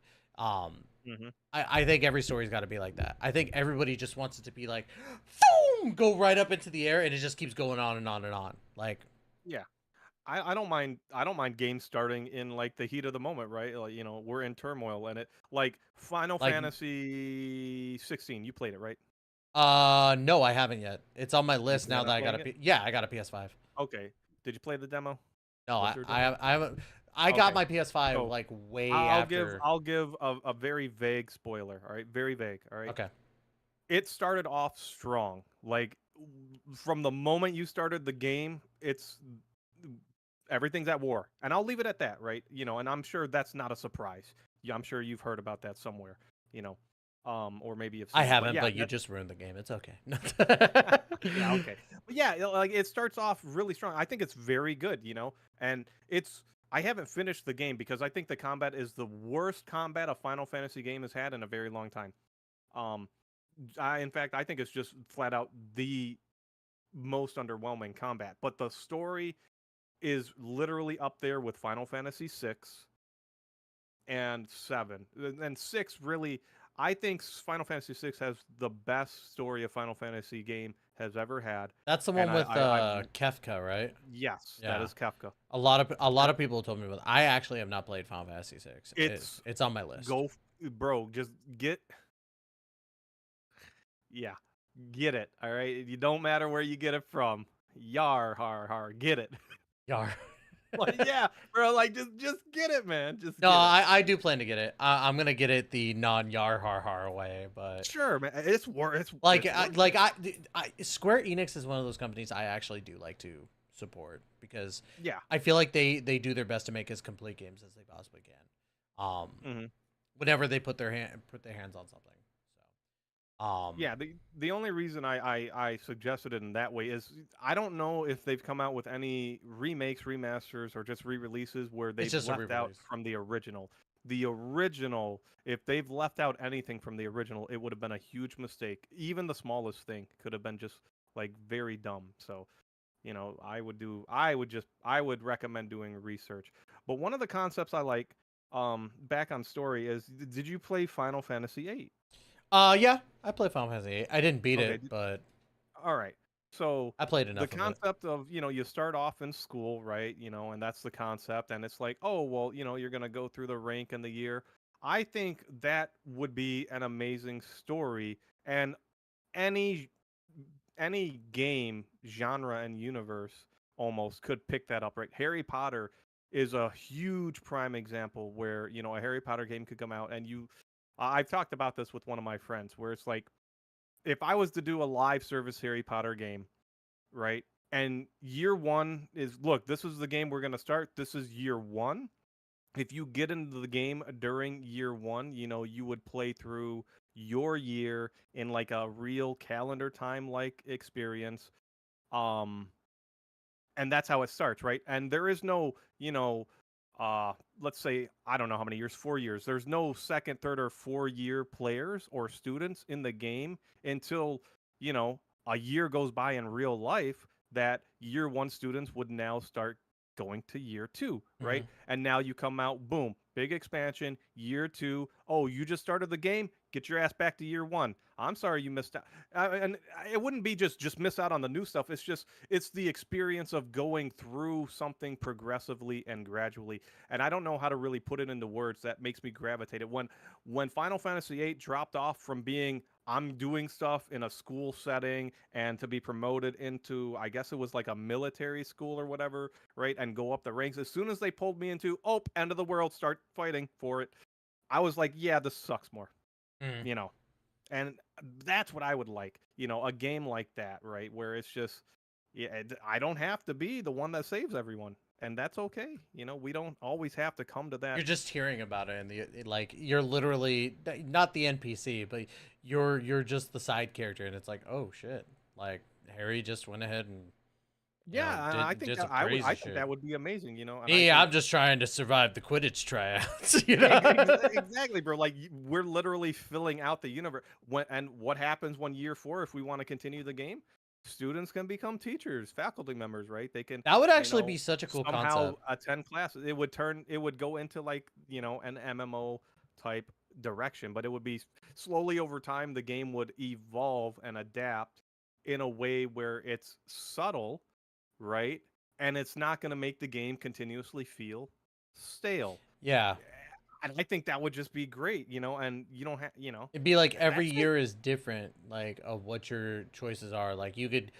Speaker 1: I think every story's got to be like that. I think everybody just wants it to be like, boom, go right up into the air, and it just keeps going on and on and on. Like,
Speaker 20: yeah, I don't mind. I don't mind games starting in like the heat of the moment, right? Like, you know, we're in turmoil, and it like Final Fantasy 16. You played it, right?
Speaker 1: No, I haven't yet. It's on my list now that I got I got a PS5.
Speaker 20: Okay. Did you play the demo?
Speaker 1: No, I haven't. I got my PS5
Speaker 20: So,
Speaker 1: like way
Speaker 20: I'll
Speaker 1: after.
Speaker 20: I'll give a very vague spoiler. All right, very vague. All right.
Speaker 1: Okay.
Speaker 20: It started off strong. Like from the moment you started the game, everything's at war, and I'll leave it at that, right? You know, and I'm sure that's not a surprise. Yeah, I'm sure you've heard about that somewhere. You know, or maybe if
Speaker 1: I haven't, but you just ruined the game. It's okay.
Speaker 20: Yeah, okay. But yeah, like it starts off really strong. I think it's very good, you know, and I haven't finished the game because I think the combat is the worst combat a Final Fantasy game has had in a very long time. In fact, I think it's just flat out the most underwhelming combat. But the story is literally up there with Final Fantasy 6 and 7. And 6 really, I think Final Fantasy 6 has the best story a Final Fantasy game has ever had.
Speaker 1: That's the one with Kafka, right?
Speaker 20: Yes, that is Kafka.
Speaker 1: A lot of people told me about. I actually have not played Final Fantasy 6. It's on my list.
Speaker 20: Bro, just get it. All right, you don't matter where you get it from. Yar har har, get it.
Speaker 1: Yar.
Speaker 20: Like, yeah, bro, like just get it, man.
Speaker 1: I do plan to get it. I'm gonna get it the non yar har har way, but
Speaker 20: sure, man, it's
Speaker 1: like Square Enix is one of those companies I actually do like to support because I feel like they do their best to make as complete games as they possibly can. Whenever they put their hands on something.
Speaker 20: Yeah, the only reason I suggested it in that way is I don't know if they've come out with any remakes, remasters, or just re-releases where they've left out from the original. The original, if they've left out anything from the original, it would have been a huge mistake. Even the smallest thing could have been just like very dumb. So, you know, I would recommend doing research. But one of the concepts I like, back on story, is did you play Final Fantasy VIII?
Speaker 1: Yeah, I played Final Fantasy VIII. I didn't beat it, but
Speaker 20: all right. So
Speaker 1: I played enough.
Speaker 20: The concept of, you know, you start off in school, right? You know, and that's the concept, and it's like, oh well, you know, you're gonna go through the rank in the year. I think that would be an amazing story, and any game genre and universe almost could pick that up, right? Harry Potter is a huge prime example where, you know, a Harry Potter game could come out and I've talked about this with one of my friends where it's like, if I was to do a live service Harry Potter game, right? And year one is, look, this is the game we're going to start. This is year one. If you get into the game during year one, you know, you would play through your year in like a real calendar time like experience. And that's how it starts, right? And there is no, you know, let's say, I don't know how many years, 4 years. There's no second, third, or 4-year players or students in the game until, you know, a year goes by in real life that year one students would now start going to year two, right? And now you come out, boom, big expansion, year two. Oh, you just started the game? Get your ass back to year one. I'm sorry you missed out. And it wouldn't be just miss out on the new stuff. It's the experience of going through something progressively and gradually. And I don't know how to really put it into words that makes me gravitate it. When Final Fantasy VIII dropped off from being, I'm doing stuff in a school setting and to be promoted into, I guess it was like a military school or whatever, right? And go up the ranks. As soon as they pulled me into, end of the world, start fighting for it, I was like, yeah, this sucks more. You know, and that's what I would like, you know, a game like that, right? Where it's just, I don't have to be the one that saves everyone. and that's okay. You know, we don't always have to come to that.
Speaker 1: You're just hearing about it, and like you're literally not the NPC, but you're just the side character, and it's like, oh shit, like Harry just went ahead and
Speaker 20: Yeah, I think
Speaker 1: did
Speaker 20: that
Speaker 1: some crazy
Speaker 20: I
Speaker 1: shit.
Speaker 20: think that would be amazing, you know. And
Speaker 1: Yeah, I'm just trying to survive the Quidditch tryouts. You
Speaker 20: Yeah,
Speaker 1: know?
Speaker 20: exactly, bro. Like we're literally filling out the universe. And what happens when year 4 if we want to continue the game? Students can become teachers, faculty members, right? They can
Speaker 1: That would
Speaker 20: you
Speaker 1: actually
Speaker 20: know,
Speaker 1: be such a cool
Speaker 20: somehow
Speaker 1: concept.
Speaker 20: attend classes. It would go into like, you know, an MMO type direction, but it would be slowly over time the game would evolve and adapt in a way where it's subtle, right? And it's not going to make the game continuously feel stale.
Speaker 1: Yeah.
Speaker 20: And I think that would just be great, you know, and you don't have, you know.
Speaker 1: It'd be like every
Speaker 20: that's it.
Speaker 1: year is different, like of what your choices are. Like you could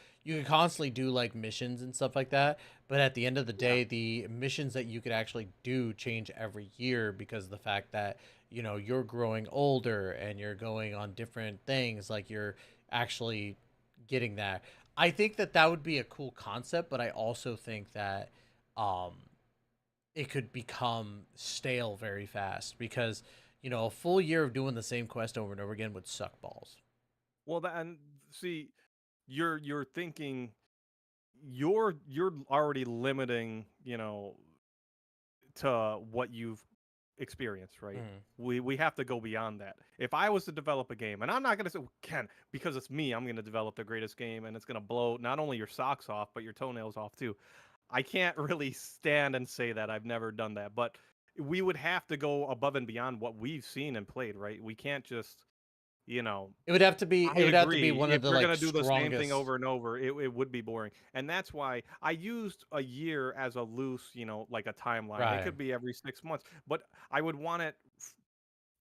Speaker 1: constantly do like missions and stuff like that, but at the end of the day, the missions that you could actually do change every year because of the fact that, you know, you're growing older and you're going on different things, like you're actually getting that. I think that that would be a cool concept, but I also think that um it could become stale very fast because, you know, a full year of doing the same quest over and over again would suck balls.
Speaker 20: Well, and see, you're thinking you're already limiting, you know, to what you've experienced, right? We have to go beyond that. If I was to develop a game, and I'm not gonna say Ken, because it's me, I'm gonna develop the greatest game, and it's gonna blow not only your socks off but your toenails off too. I can't really stand and say that I've never done that, but we would have to go above and beyond what we've seen and played, right? We can't just, you know.
Speaker 1: It would have to be.
Speaker 20: I
Speaker 1: It would have to
Speaker 20: agree.
Speaker 1: be one of
Speaker 20: If
Speaker 1: the
Speaker 20: we're
Speaker 1: like
Speaker 20: gonna do the same thing
Speaker 1: strongest.
Speaker 20: over and over, it would be boring, and that's why I used a year as a loose, you know, like a timeline. It
Speaker 1: Right.
Speaker 20: could be every 6 months, but I would want it.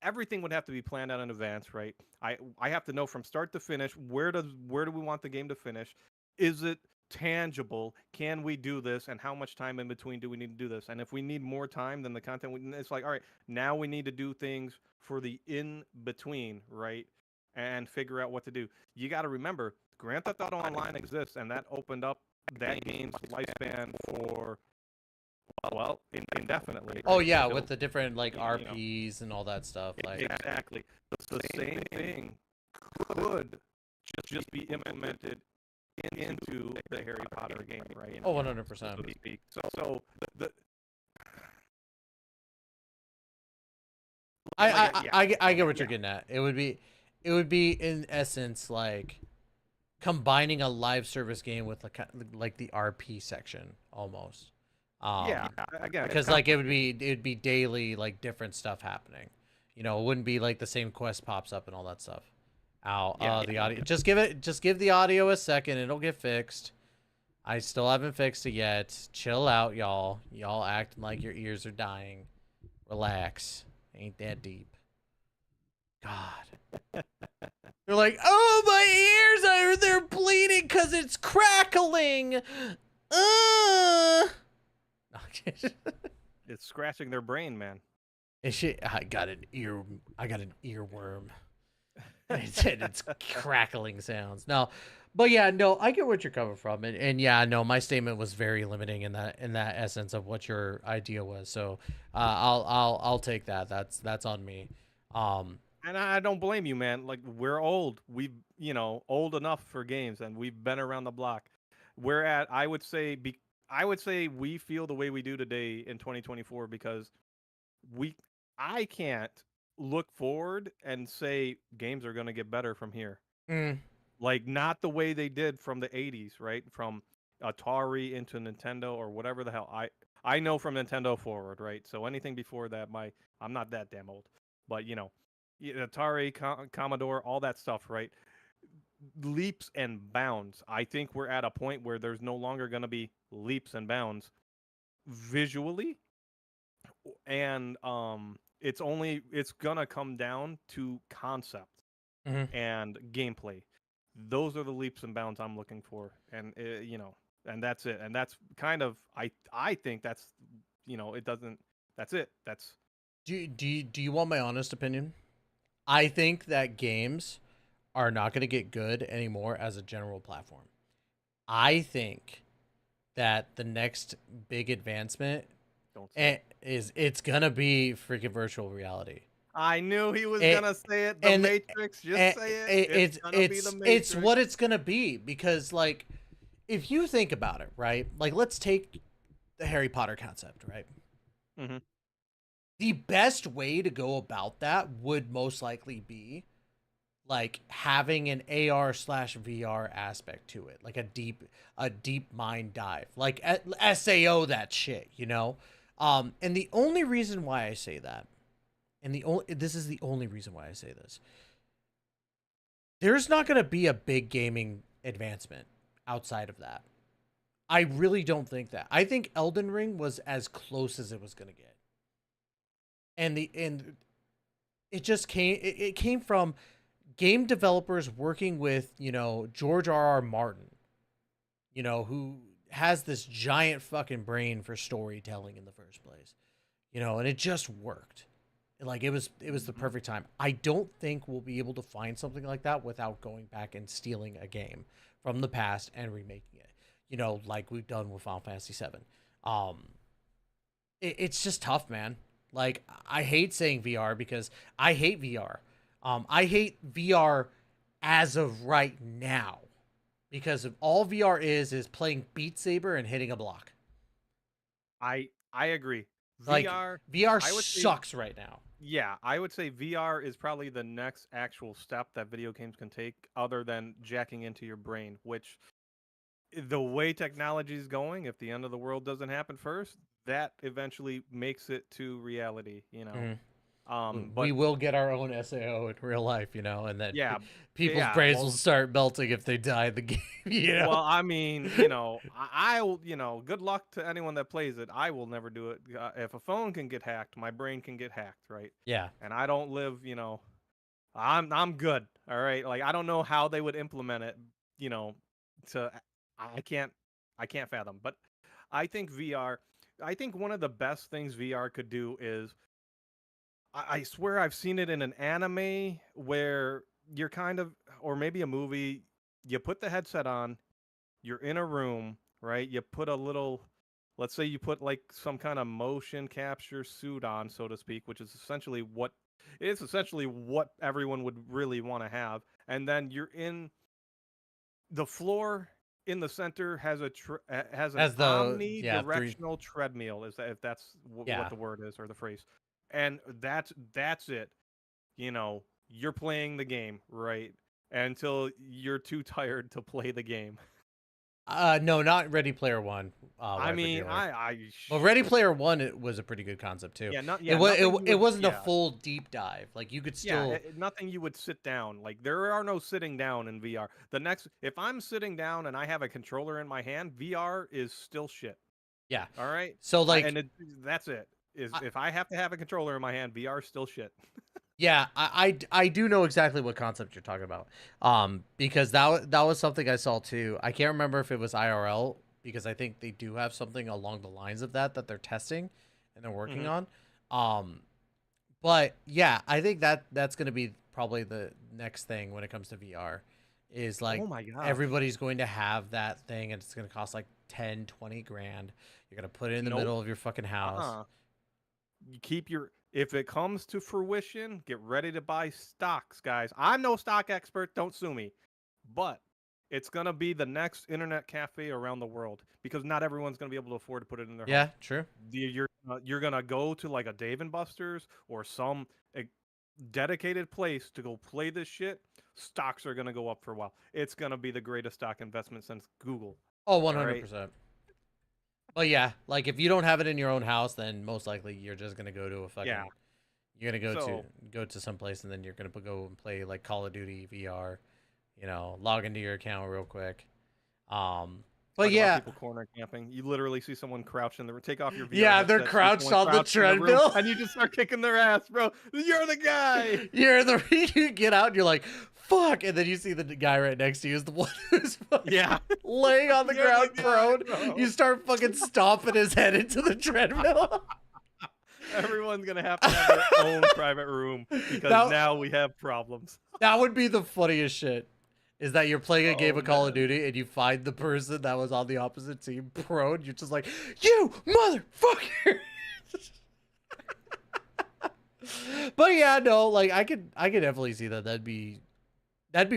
Speaker 20: Everything would have to be planned out in advance, right? I have to know from start to finish where do we want the game to finish? Is it tangible? Can we do this? And how much time in between do we need to do this? And if we need more time than the content, it's like, all right, now we need to do things for the in between, right? And figure out what to do. You got to remember, Grand Theft Auto Online exists, and that opened up that game's lifespan for, well, indefinitely.
Speaker 1: Oh
Speaker 20: right?
Speaker 1: yeah,
Speaker 20: Until,
Speaker 1: with the different like
Speaker 20: you know,
Speaker 1: RPs and all that stuff. Like
Speaker 20: exactly. The same thing could just be implemented into the Harry Potter game, right?
Speaker 1: Oh, 100%.
Speaker 20: So to speak. So the
Speaker 1: I get what you're getting at. It would be in essence like combining a live service game with like the RP section almost.
Speaker 20: Again,
Speaker 1: because like it'd be daily like different stuff happening. You know, it wouldn't be like the same quest pops up and all that stuff. The audio. Just give the audio a second. It'll get fixed. I still haven't fixed it yet. Chill out, y'all. Y'all acting like your ears are dying. Relax. Ain't that deep. God. They're like, oh, my ears they're bleeding because it's crackling.
Speaker 20: It's scratching their brain, man.
Speaker 1: I got an earworm. It's crackling sounds. No, but yeah, no, I get what you're coming from, and yeah, no, my statement was very limiting in that essence of what your idea was. So, I'll take that. That's on me.
Speaker 20: And I don't blame you, man. Like we're old. We've old enough for games, and we've been around the block. We're at I would say we feel the way we do today in 2024 because I can't look forward and say games are going to get better from here. Like not the way they did from the 80s, right? From Atari into Nintendo or whatever the hell. I know from Nintendo forward, right? So anything before that, I'm not that damn old. But Atari, Commodore, all that stuff, right? Leaps and bounds. I think we're at a point where there's no longer going to be leaps and bounds visually, and it's gonna come down to concept and gameplay. Those are the leaps and bounds I'm looking for, and and that's it. And that's kind of I think that's it doesn't. That's it. That's.
Speaker 1: Do you want my honest opinion? I think that games are not going to get good anymore as a general platform. I think that the next big advancement
Speaker 20: Don't say
Speaker 1: it's gonna be freaking virtual reality.
Speaker 20: I knew he was gonna say it. The Matrix. Just say it. It's gonna be the Matrix.
Speaker 1: It's what it's gonna be, because like, if you think about it, right? Like, let's take the Harry Potter concept, right?
Speaker 20: Mm-hmm.
Speaker 1: The best way to go about that would most likely be like having an AR/VR aspect to it, like a deep mind dive, like SAO that shit, you know. And the only reason why I say that, this is the only reason why I say this, there's not going to be a big gaming advancement outside of that. I really don't think that. I think Elden Ring was as close as it was going to get. And it just came it came from game developers working with, you know, George R.R. Martin, you know, who has this giant fucking brain for storytelling in the first place. You know, and it just worked. Like, it was the perfect time. I don't think we'll be able to find something like that without going back and stealing a game from the past and remaking it. You know, like we've done with Final Fantasy VII. It's just tough, man. Like, I hate saying VR because I hate VR. I hate VR as of right now, because of all VR is playing Beat Saber and hitting a block.
Speaker 20: I agree.
Speaker 1: Like, VR
Speaker 20: I would say,
Speaker 1: sucks right now.
Speaker 20: Yeah, I would say VR is probably the next actual step that video games can take, other than jacking into your brain, which, the way technology is going, if the end of the world doesn't happen first, that eventually makes it to reality, you know.
Speaker 1: But we will get our own SAO in real life, you know, and then people's
Speaker 20: yeah,
Speaker 1: brains
Speaker 20: well,
Speaker 1: will start melting if they die in the game. You know?
Speaker 20: Well, I mean, you know, I will, you know, good luck to anyone that plays it. I will never do it. If a phone can get hacked, my brain can get hacked, right?
Speaker 1: Yeah.
Speaker 20: And I don't live, you know, I'm good. All right. Like, I don't know how they would implement it, you know, I can't fathom. But I think one of the best things VR could do is, I swear I've seen it in an anime where you're kind of, or maybe a movie, you put the headset on, you're in a room, right? You put a little, let's say you put like some kind of motion capture suit on, so to speak, which is essentially what everyone would really want to have. And then you're in the floor in the center has an omnidirectional treadmill, if that's what the word is, or the phrase. And that's it. You know, you're playing the game, right? Until you're too tired to play the game.
Speaker 1: No, not Ready Player One.
Speaker 20: I mean,
Speaker 1: well, Ready Player One, it was a pretty good concept too.
Speaker 20: Yeah,
Speaker 1: it wasn't a full deep dive. Like, you could still
Speaker 20: nothing you would sit down. Like, there are no sitting down in VR. If I'm sitting down and I have a controller in my hand, VR is still shit.
Speaker 1: Yeah.
Speaker 20: All right.
Speaker 1: So like,
Speaker 20: that's it. If I have to have a controller in my hand, VR is still shit.
Speaker 1: Yeah, I do know exactly what concept you're talking about. Because that was something I saw too. I can't remember if it was IRL, because I think they do have something along the lines of that they're testing and they're working on. But yeah, I think that's going to be probably the next thing when it comes to VR, is like,
Speaker 20: oh my God,
Speaker 1: everybody's going to have that thing, and it's going to cost like 10, 20 grand. You're going to put it in the middle of your fucking house.
Speaker 20: You keep if it comes to fruition, get ready to buy stocks, guys. I'm no stock expert, don't sue me. But it's going to be the next internet cafe around the world, because not everyone's going to be able to afford to put it in their home.
Speaker 1: Yeah, true.
Speaker 20: You're going to go to like a Dave & Buster's or some dedicated place to go play this shit. Stocks are going to go up for a while. It's going to be the greatest stock investment since Google.
Speaker 1: Oh, 100%. Well, yeah, like, if you don't have it in your own house, then most likely you're just gonna go to a fucking. Yeah. You're gonna go to some place, and then you're gonna go and play like Call of Duty VR. You know, log into your account real quick. But yeah,
Speaker 20: people corner camping. You literally see someone crouched in the take off your VR.
Speaker 1: Yeah, they're crouched on the treadmill,
Speaker 20: and you just start kicking their ass, bro. You're the guy.
Speaker 1: You get out, and you're like, fuck, and then you see the guy right next to you is the one who's laying on the ground prone. Bro. You start fucking stomping his head into the treadmill.
Speaker 20: Everyone's gonna have to have their own private room, because now we have problems.
Speaker 1: That would be the funniest shit. is that you're playing a game
Speaker 20: Oh,
Speaker 1: of Call of
Speaker 20: man.
Speaker 1: Duty and you find the person that was on the opposite team prone. You're just like, you motherfucker. But yeah, no, like I could definitely see that. That'd be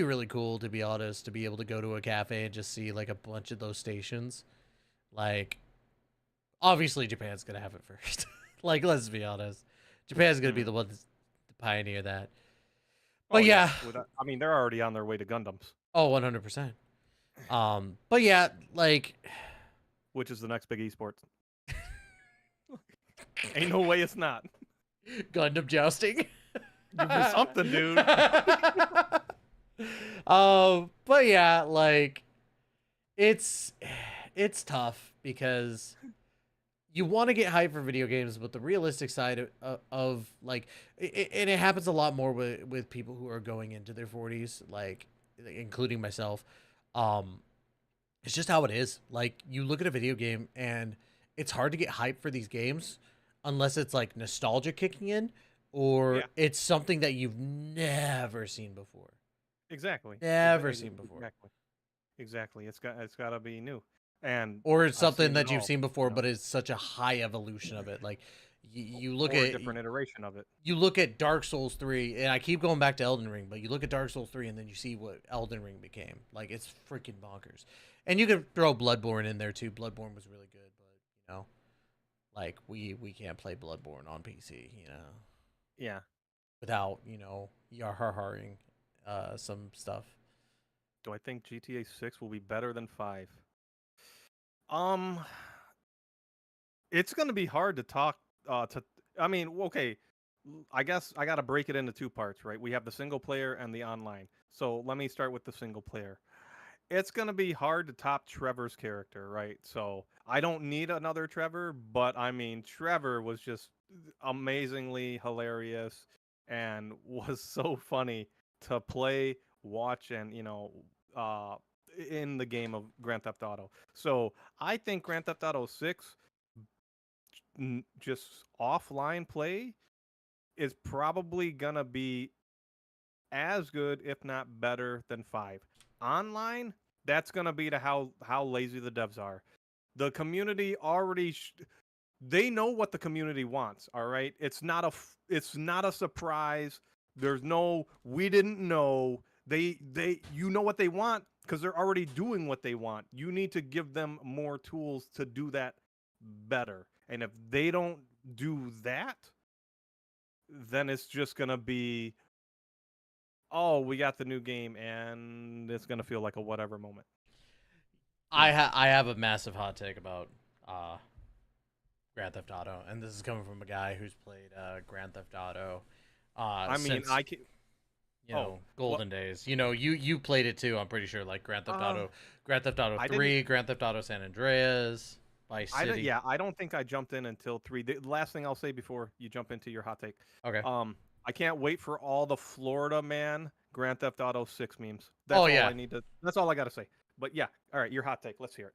Speaker 1: really cool, to be honest, to be able to go to a cafe and just see like a bunch of those stations. Like, obviously Japan's gonna have it first. Like, let's be honest, Japan's gonna be the one to pioneer that. But yeah,
Speaker 20: I mean, they're already on their way to Gundams.
Speaker 1: oh, 100%. But yeah, like,
Speaker 20: which is the next big esports. Ain't no way it's not.
Speaker 1: Gundam jousting.
Speaker 20: Give me something, dude.
Speaker 1: But yeah, like, it's tough because you want to get hyped for video games, but the realistic side of like, and it happens a lot more with people who are going into their 40s, like, including myself. It's just how it is. Like, you look at a video game and it's hard to get hyped for these games unless it's like nostalgia kicking in, or it's something that you've never seen before.
Speaker 20: Exactly.
Speaker 1: Never seen before.
Speaker 20: Exactly. It's got to be new. And
Speaker 1: or it's something
Speaker 20: seen
Speaker 1: that
Speaker 20: it
Speaker 1: you've
Speaker 20: all,
Speaker 1: seen before,
Speaker 20: you know?
Speaker 1: but it's such a high evolution of it. Like, you look
Speaker 20: Or a
Speaker 1: at
Speaker 20: different iteration of it.
Speaker 1: You look at Dark Souls 3, and I keep going back to Elden Ring, but you look at Dark Souls 3 and then you see what Elden Ring became. Like, it's freaking bonkers. And you could throw Bloodborne in there too. Bloodborne was really good, but you know, like, we can't play Bloodborne on PC, you know.
Speaker 20: Yeah.
Speaker 1: Without, you know, yarharharing some stuff.
Speaker 20: Do I think GTA 6 will be better than 5? It's going to be hard to talk I mean, okay, I guess I got to break it into two parts, right? We have the single player and the online. So let me start with the single player. It's going to be hard to top Trevor's character, right? So I don't need another Trevor, but I mean, Trevor was just amazingly hilarious and was so funny to play, watch, and, you know, in the game of Grand Theft Auto. So I think Grand Theft Auto 6, just offline play, is probably going to be as good, if not better, than 5. Online, that's going to be to how lazy the devs are. The community already they know what the community wants, all right? It's not a surprise. There's no we didn't know. They you know what they want because they're already doing what they want. You need to give them more tools to do that better. And if they don't do that, then it's just going to be, oh, we got the new game, and it's gonna feel like a whatever moment.
Speaker 1: I have a massive hot take about Grand Theft Auto, and this is coming from a guy who's played Grand Theft Auto.
Speaker 20: I mean,
Speaker 1: since,
Speaker 20: I can,
Speaker 1: you know, golden days. You know, you played it too. I'm pretty sure, like Grand Theft Auto 3, Grand Theft Auto San Andreas, Vice City.
Speaker 20: I don't think I jumped in until 3. The last thing I'll say before you jump into your hot take.
Speaker 1: Okay.
Speaker 20: I can't wait for all the Florida Man Grand Theft Auto 6 memes. That's
Speaker 1: Oh,
Speaker 20: all
Speaker 1: yeah.
Speaker 20: I need to. That's all I got to say. But yeah, all right, your hot take. Let's hear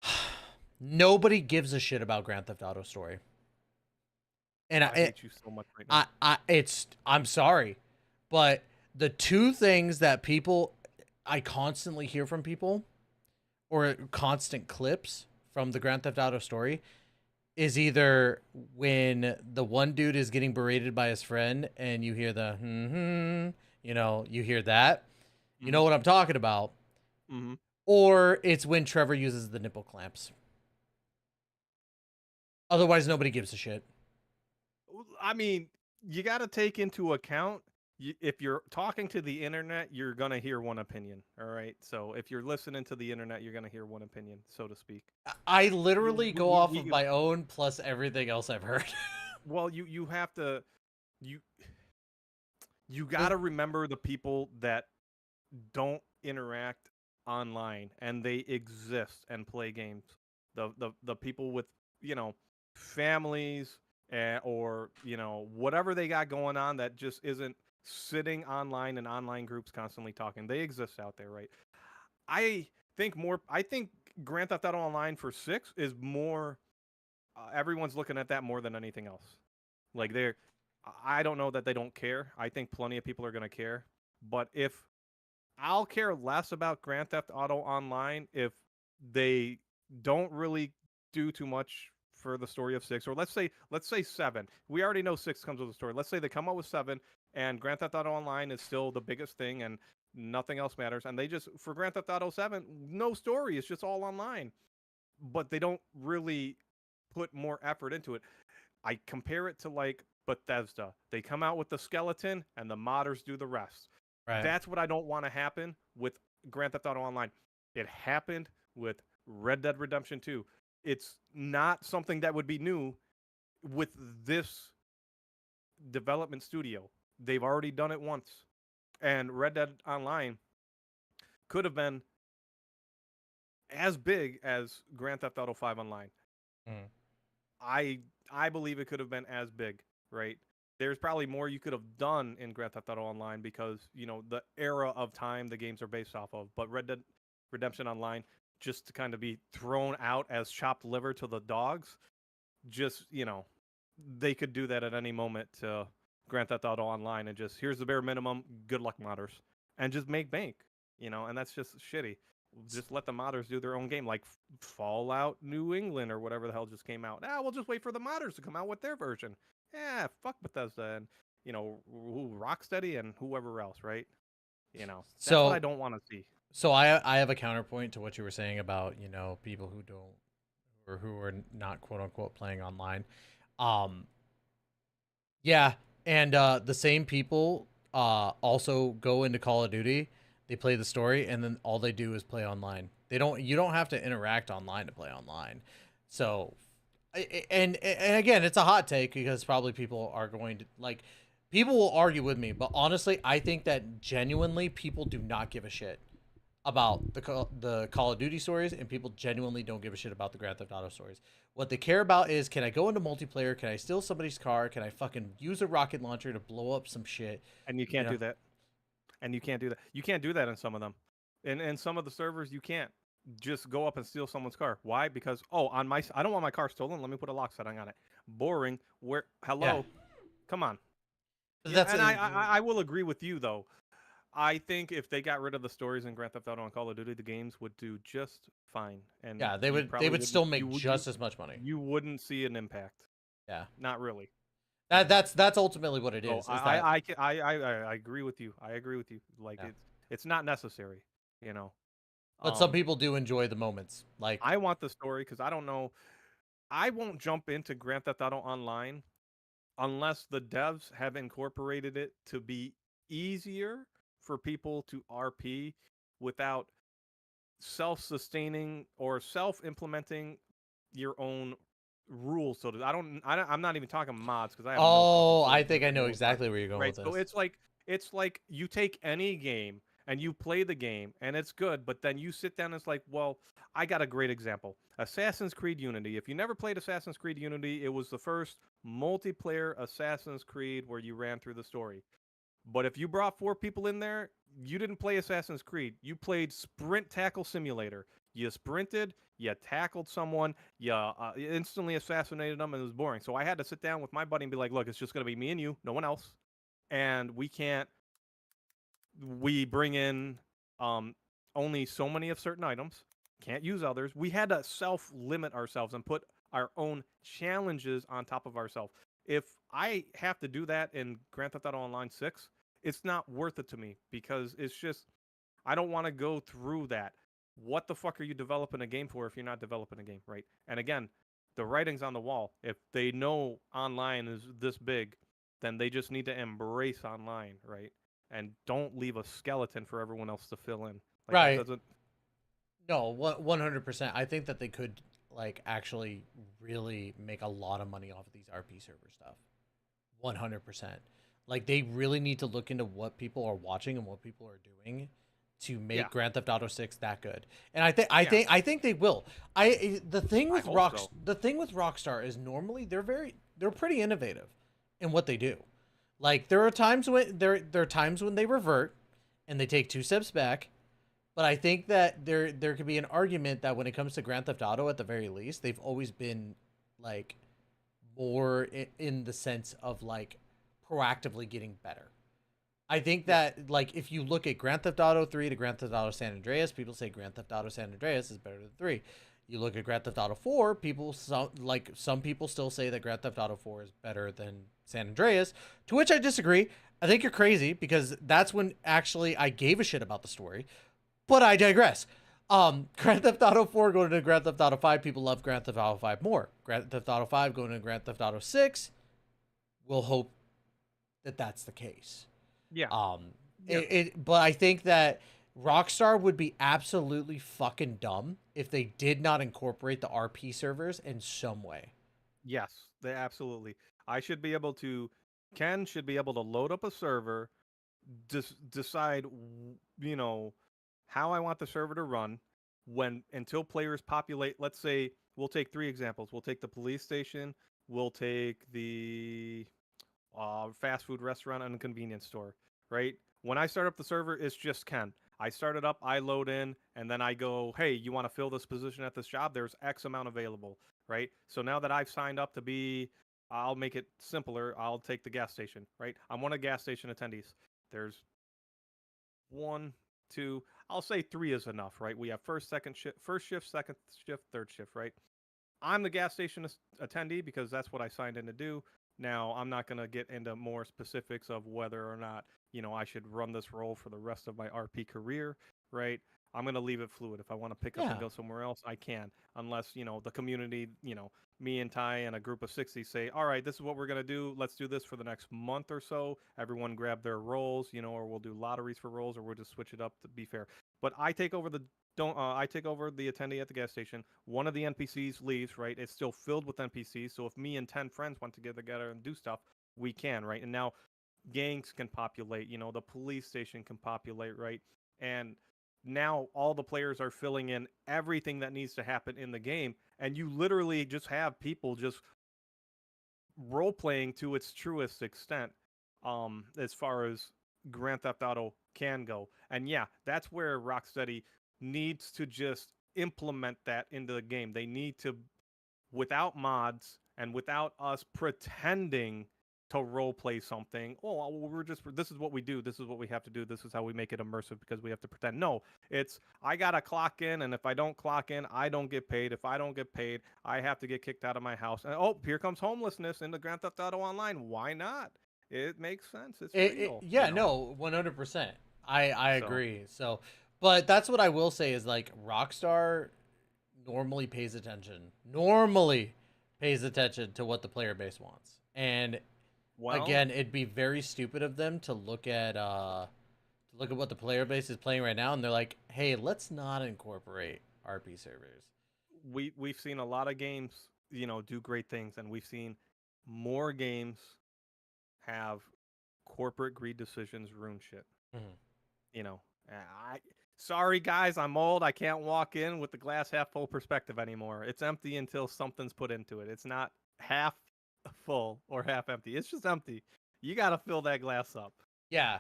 Speaker 20: it.
Speaker 1: Nobody gives a shit about Grand Theft Auto story. And
Speaker 20: I hate you so much right now.
Speaker 1: I'm sorry, but the two things that I constantly hear from people, or constant clips from the Grand Theft Auto story, is either when the one dude is getting berated by his friend and you hear the you know, you hear that. You know what I'm talking about.
Speaker 20: Mm-hmm.
Speaker 1: Or it's when Trevor uses the nipple clamps. Otherwise, nobody gives a shit.
Speaker 20: I mean, you got to take into account, if you're talking to the internet, you're going to hear one opinion, all right? So if you're listening to the internet, you're going to hear one opinion, so to speak.
Speaker 1: I literally go off of my own plus everything else I've heard.
Speaker 20: Well, you have to, you got to remember the people that don't interact online and they exist and play games. The people with, you know, families, or, you know, whatever they got going on that just isn't sitting online in online groups constantly talking. They exist out there, right? I think Grand Theft Auto Online for 6 is more, everyone's looking at that more than anything else. Like, I don't know that they don't care. I think plenty of people are going to care. But if I'll care less about Grand Theft Auto Online if they don't really do too much for the story of 6, or let's say 7. We already know 6 comes with a story. Let's say they come up with 7, and Grand Theft Auto Online is still the biggest thing, and nothing else matters. And they just, for Grand Theft Auto 7, no story. It's just all online. But they don't really put more effort into it. I compare it to like Bethesda. They come out with the skeleton, and the modders do the rest.
Speaker 1: Right.
Speaker 20: That's what I don't want to happen with Grand Theft Auto Online. It happened with Red Dead Redemption 2. It's not something that would be new with this development studio. They've already done it once. And Red Dead Online could have been as big as Grand Theft Auto 5 Online. I believe it could have been as big, right? There's probably more you could have done in Grand Theft Auto Online because, you know, the era of time the games are based off of. But Red Dead Redemption Online, just to kind of be thrown out as chopped liver to the dogs, just, you know, they could do that at any moment to Grand Theft Auto Online and just, here's the bare minimum, good luck modders. And just make bank, you know, and that's just shitty. Just let the modders do their own game, like Fallout New England or whatever the hell just came out. We'll just wait for the modders to come out with their version. Yeah, fuck Bethesda and, you know, Rocksteady and whoever else, right? You know, that's what I don't want to see.
Speaker 1: So I have a counterpoint to what you were saying about, you know, people who don't, or who are not quote unquote playing online. Yeah, and the same people also go into Call of Duty. They play the story, and then all they do is play online. You don't have to interact online to play online. So, and again, it's a hot take because probably people are going to, like, people will argue with me, but honestly, I think that genuinely people do not give a shit about the Call of Duty stories, and people genuinely don't give a shit about the Grand Theft Auto stories. What they care about is, can I go into multiplayer? Can I steal somebody's car? Can I fucking use a rocket launcher to blow up some shit?
Speaker 20: And you can't do that. And you can't do that. You can't do that in some of them. In some of the servers, you can't just go up and steal someone's car. Why? Because, I don't want my car stolen. Let me put a lock setting on it. Boring. Hello?
Speaker 1: Yeah.
Speaker 20: Come on.
Speaker 1: That's
Speaker 20: and I will agree with you, though. I think if they got rid of the stories in Grand Theft Auto and Call of Duty, the games would do just fine. And
Speaker 1: yeah, they would still make just as much money.
Speaker 20: You wouldn't see an impact.
Speaker 1: Yeah.
Speaker 20: Not really.
Speaker 1: That's ultimately what it is.
Speaker 20: I agree with you. I agree with you. Like, it's not necessary, you know.
Speaker 1: But some people do enjoy the moments. Like,
Speaker 20: I want the story because I don't know. I won't jump into Grand Theft Auto Online unless the devs have incorporated it to be easier for people to RP without self-sustaining or self-implementing your own rules. So I'm not even talking mods because
Speaker 1: I think I know exactly where you're going with this.
Speaker 20: So it's like you take any game and you play the game and it's good, but then you sit down and it's like, well, I got a great example. Assassin's Creed Unity. If you never played Assassin's Creed Unity, it was the first multiplayer Assassin's Creed where you ran through the story. But if you brought 4 people in there, you didn't play Assassin's Creed. You played Sprint Tackle Simulator. You sprinted, you tackled someone, you instantly assassinated them, and it was boring. So I had to sit down with my buddy and be like, look, it's just going to be me and you, no one else. And we bring in only so many of certain items, can't use others. We had to self-limit ourselves and put our own challenges on top of ourselves. If I have to do that in Grand Theft Auto Online 6, it's not worth it to me because it's just, I don't want to go through that. What the fuck are you developing a game for if you're not developing a game, right? And again, the writing's on the wall. If they know online is this big, then they just need to embrace online, right? And don't leave a skeleton for everyone else to fill in. Like,
Speaker 1: right. No, 100%. I think that they could, like, actually really make a lot of money off of these RP server stuff. 100%. Like, they really need to look into what people are watching and what people are doing to make Grand Theft Auto 6 that good. And I think they will. The thing with Rockstar is normally they're pretty innovative in what they do. Like, there are times when they revert and they take 2 steps back. But I think that there could be an argument that when it comes to Grand Theft Auto, at the very least, they've always been, like, more in the sense of, like, proactively getting better. I think that, like, if you look at Grand Theft Auto 3 to Grand Theft Auto San Andreas, people say Grand Theft Auto San Andreas is better than 3. You look at Grand Theft Auto 4, some people still say that Grand Theft Auto 4 is better than San Andreas, to which I disagree. I think you're crazy, because that's when actually I gave a shit about the story. But I digress. Grand Theft Auto 4 going to Grand Theft Auto 5, people love Grand Theft Auto 5 more. Grand Theft Auto 5 going to Grand Theft Auto 6, we'll hope that that's the case.
Speaker 20: Yeah.
Speaker 1: But I think that Rockstar would be absolutely fucking dumb if they did not incorporate the RP servers in some way.
Speaker 20: Yes, they absolutely. Ken should be able to load up a server, decide, how I want the server to run until players populate. Let's say we'll take 3 examples. We'll take the police station, we'll take the fast food restaurant and a convenience store, right? When I start up the server, it's just Ken. I start it up, I load in, and then I go, hey, you want to fill this position at this job? There's X amount available, right? So now that I've signed up to be, I'll make it simpler. I'll take the gas station, right? I'm one of gas station attendees. There's 1, 2, I'll say 3 is enough, right? We have first shift, second shift, third shift, right? I'm the gas station attendee because that's what I signed in to do. Now, I'm not going to get into more specifics of whether or not, I should run this role for the rest of my RP career, right? I'm going to leave it fluid. If I want to pick up and go somewhere else, I can. Unless, the community, me and Ty and a group of 60 say, all right, this is what we're going to do. Let's do this for the next month or so. Everyone grab their roles, or we'll do lotteries for roles, or we'll just switch it up to be fair. But I take over the attendee at the gas station. One of the NPCs leaves, right? It's still filled with NPCs. So if me and 10 friends want to get together and do stuff, we can, right? And now gangs can populate, the police station can populate, right? And now all the players are filling in everything that needs to happen in the game. And you literally just have people just role-playing to its truest extent, as far as Grand Theft Auto can go. And yeah, that's where Rocksteady needs to just implement that into the game. They need to, without mods and without us pretending to role play something. This is what we do. This is what we have to do. This is how we make it immersive because we have to pretend. No, it's, I got to clock in. And if I don't clock in, I don't get paid. If I don't get paid, I have to get kicked out of my house. And here comes homelessness in the Grand Theft Auto Online. Why not? It makes sense. It's real.
Speaker 1: No, 100%. I agree. So, but that's what I will say is, like, Rockstar normally pays attention to what the player base wants. And again, it'd be very stupid of them to look at what the player base is playing right now, and they're like, hey, let's not incorporate RP servers.
Speaker 20: We've seen a lot of games, do great things, and we've seen more games have corporate greed decisions ruin shit. Sorry guys, I'm old. I can't walk in with the glass half full perspective anymore. It's empty until something's put into it. It's not half full or half empty. It's just empty. You got to fill that glass up.
Speaker 1: Yeah.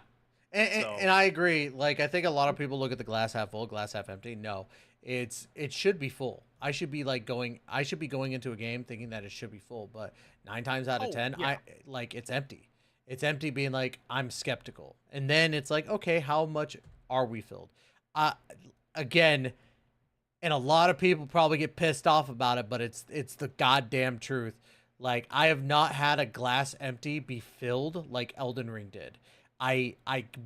Speaker 1: And I agree. Like, I think a lot of people look at the glass half full, glass half empty. No, it should be full. I should be going into a game thinking that it should be full, but 9 times out of 10, it's empty. It's empty being like, I'm skeptical. And then it's like, okay, how much are we filled? Again, and a lot of people probably get pissed off about it, but it's the goddamn truth. Like, I have not had a glass empty be filled like Elden Ring did. I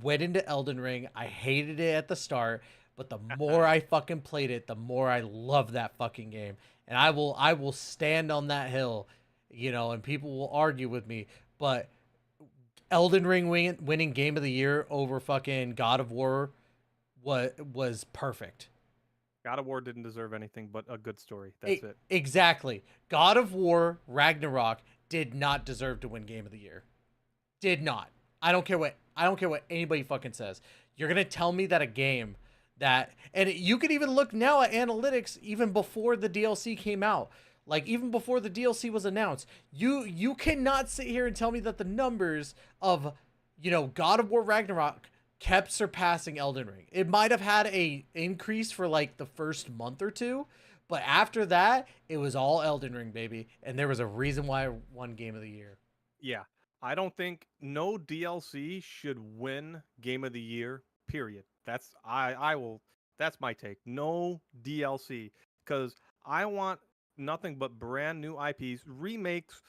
Speaker 1: went into Elden Ring. I hated it at the start, but the more I fucking played it, the more I love that fucking game. And I will stand on that hill, and people will argue with me, but Elden Ring winning Game of the Year over fucking God of War was perfect.
Speaker 20: God of War didn't deserve anything but a good story. That's it.
Speaker 1: Exactly. God of War Ragnarok did not deserve to win Game of the Year. Did not. I don't care what anybody fucking says. You're gonna tell me that a game that, and you could even look now at analytics even before the DLC came out. Like, even before the DLC was announced, you cannot sit here and tell me that the numbers of, God of War Ragnarok kept surpassing Elden Ring. It might have had a increase for like the first month or two, but after that, it was all Elden Ring, baby. And there was a reason why I won Game of the Year.
Speaker 20: Yeah. I don't think no DLC should win Game of the Year. Period. That's I will. That's my take. No DLC because I want nothing but brand new IPs. Remakes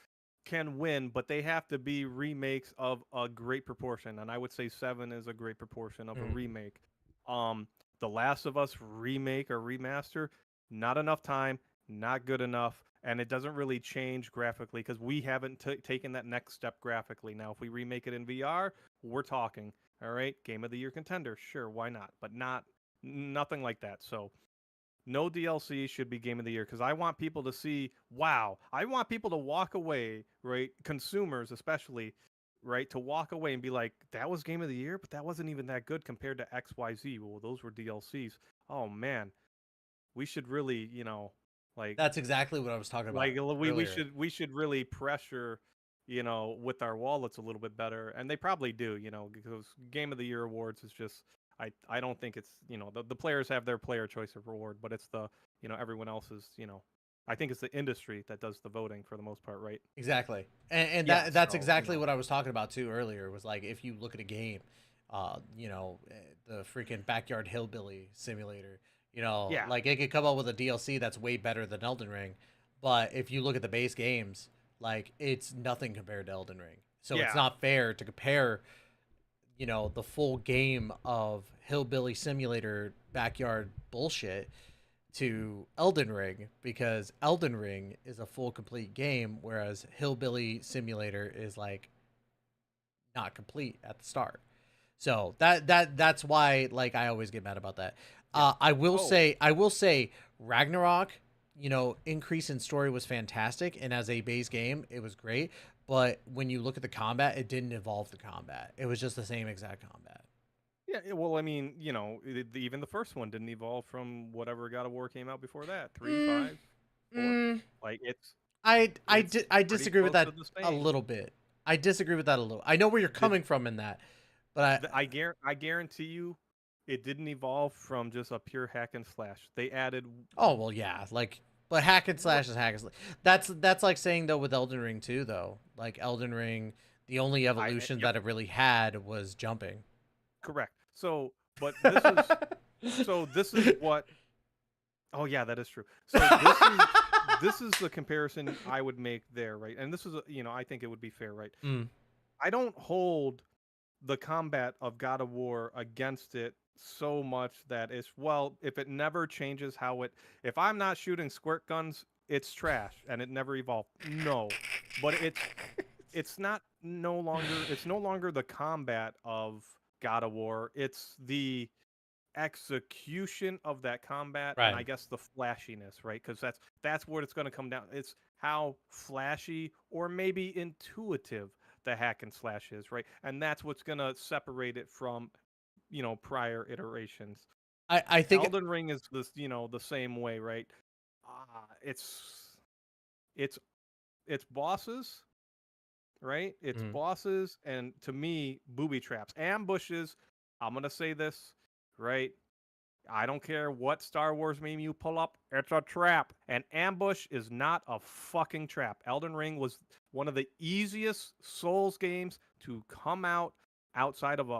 Speaker 20: can win, but they have to be remakes of a great proportion, and I would say 7 is a great proportion of a remake. The Last of Us remake or remaster, not enough time, not good enough, and it doesn't really change graphically because we haven't taken that next step graphically. Now, if we remake it in VR, we're talking. All right, Game of the Year contender, sure, why not? But nothing like that. So, no DLC should be Game of the Year because I want people to see, wow. I want people to walk away, right? Consumers especially, right? To walk away and be like, that was Game of the Year, but that wasn't even that good compared to XYZ. Well, those were DLCs. Oh man, we should really, like
Speaker 1: That's exactly what I was talking about.
Speaker 20: like we
Speaker 1: earlier.
Speaker 20: we should really pressure, with our wallets a little bit better, and they probably do, because Game of the Year awards is just I don't think it's the players have their player choice of reward, but it's the everyone else's I think it's the industry that does the voting for the most part, right?
Speaker 1: Exactly, and
Speaker 20: Yeah,
Speaker 1: that's
Speaker 20: so,
Speaker 1: exactly what I was talking about too earlier. Was like if you look at a game, the freaking Backyard Hillbilly Simulator,
Speaker 20: Yeah.
Speaker 1: like it could come up with a DLC that's way better than Elden Ring, but if you look at the base games, like it's nothing compared to Elden Ring. So it's
Speaker 20: Yeah.
Speaker 1: not fair to compare, the full game of Hillbilly Simulator Backyard bullshit to Elden Ring because Elden Ring is a full complete game, whereas Hillbilly Simulator is like not complete at the start. So that's why like I always get mad about that. I will say Ragnarok, increase in story was fantastic, and as a base game, it was great. But when you look at the combat, it didn't evolve the combat. It was just the same exact combat.
Speaker 20: Yeah, well, I mean, even the first one didn't evolve from whatever God of War came out before that. 3, 5, 4. Like
Speaker 1: I disagree with
Speaker 20: close
Speaker 1: that
Speaker 20: to the
Speaker 1: a
Speaker 20: same.
Speaker 1: little bit. I disagree with that a little. I know where you're coming from in that, but
Speaker 20: I guarantee you, it didn't evolve from just a pure hack and slash. They added.
Speaker 1: Oh well, yeah, but hack and slash is hack and slash. That's like saying though with Elden Ring too, though. Like Elden Ring, the only evolution that it really had was jumping.
Speaker 20: Correct. So, but this is what. Oh yeah, that is true. So this is the comparison I would make there, right? And this is I think it would be fair, right? I don't hold the combat of God of War against it so much that if it never changes if I'm not shooting squirt guns, it's trash and it never evolved. No, but it's no longer the combat of God of War. It's the execution of that combat, and I guess the flashiness, right? Because that's what it's going to come down. It's how flashy or maybe intuitive the hack and slash is, right? And that's what's going to separate it from prior iterations.
Speaker 1: I think
Speaker 20: Elden Ring is this the same way, right? It's bosses, right? It's bosses, and to me, booby traps, ambushes. I'm gonna say this, right? I don't care what Star Wars meme you pull up, it's a trap. An ambush is not a fucking trap. Elden Ring was one of the easiest Souls games to come out outside of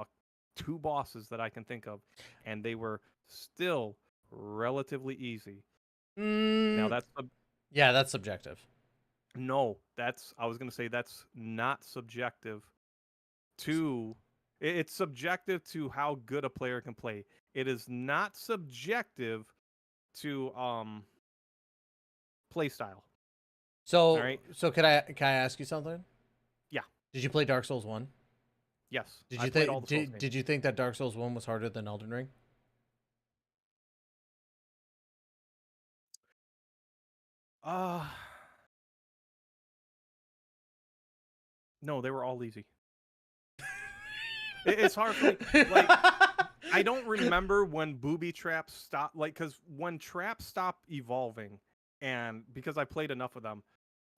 Speaker 20: 2 bosses that I can think of, and they were still relatively easy. Now
Speaker 1: that's subjective.
Speaker 20: No, I was gonna say that's not subjective to. It's subjective to how good a player can play. It is not subjective to play style.
Speaker 1: So,
Speaker 20: all right.
Speaker 1: So can I ask you something?
Speaker 20: Yeah.
Speaker 1: Did you play Dark Souls 1?
Speaker 20: Yes.
Speaker 1: Did you think that Dark Souls 1 was harder than Elden Ring?
Speaker 20: No, they were all easy. It's hard for me. Like, I don't remember when booby traps stopped. Like, because when traps stopped evolving, and because I played enough of them,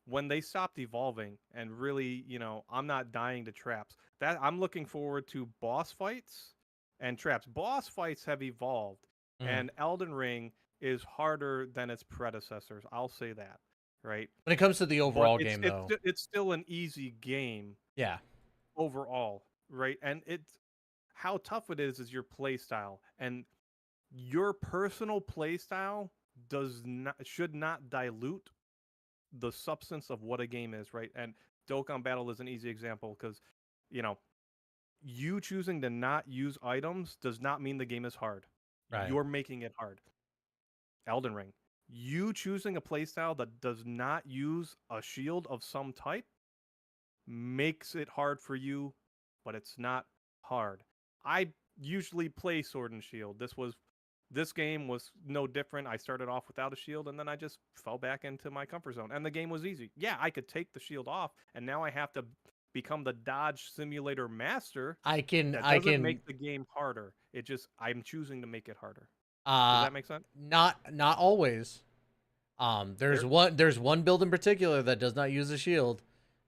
Speaker 20: when they stopped evolving, and really, I'm not dying to traps. That I'm looking forward to boss fights and traps. Boss fights have evolved, and Elden Ring is harder than its predecessors. I'll say that, right?
Speaker 1: When it comes to the overall
Speaker 20: But
Speaker 1: game, though.
Speaker 20: it's still an easy game.
Speaker 1: Yeah.
Speaker 20: Overall, right? And it's how tough it is your play style, and your personal play style should not dilute the substance of what a game is, right? And Dokkan Battle is an easy example because, you know, you choosing to not use items does not mean the game is hard.
Speaker 1: Right.
Speaker 20: You're making it hard. Elden Ring, you choosing a playstyle that does not use a shield of some type makes it hard for you, but it's not hard. I usually play Sword and Shield. This game was no different. I started off without a shield, and then I just fell back into my comfort zone, and the game was easy. Yeah, I could take the shield off, and now I have to become the dodge simulator master.
Speaker 1: I can
Speaker 20: make the game harder. I'm choosing to make it harder.
Speaker 1: Does
Speaker 20: that make sense?
Speaker 1: Not always. There's one build in particular that does not use a shield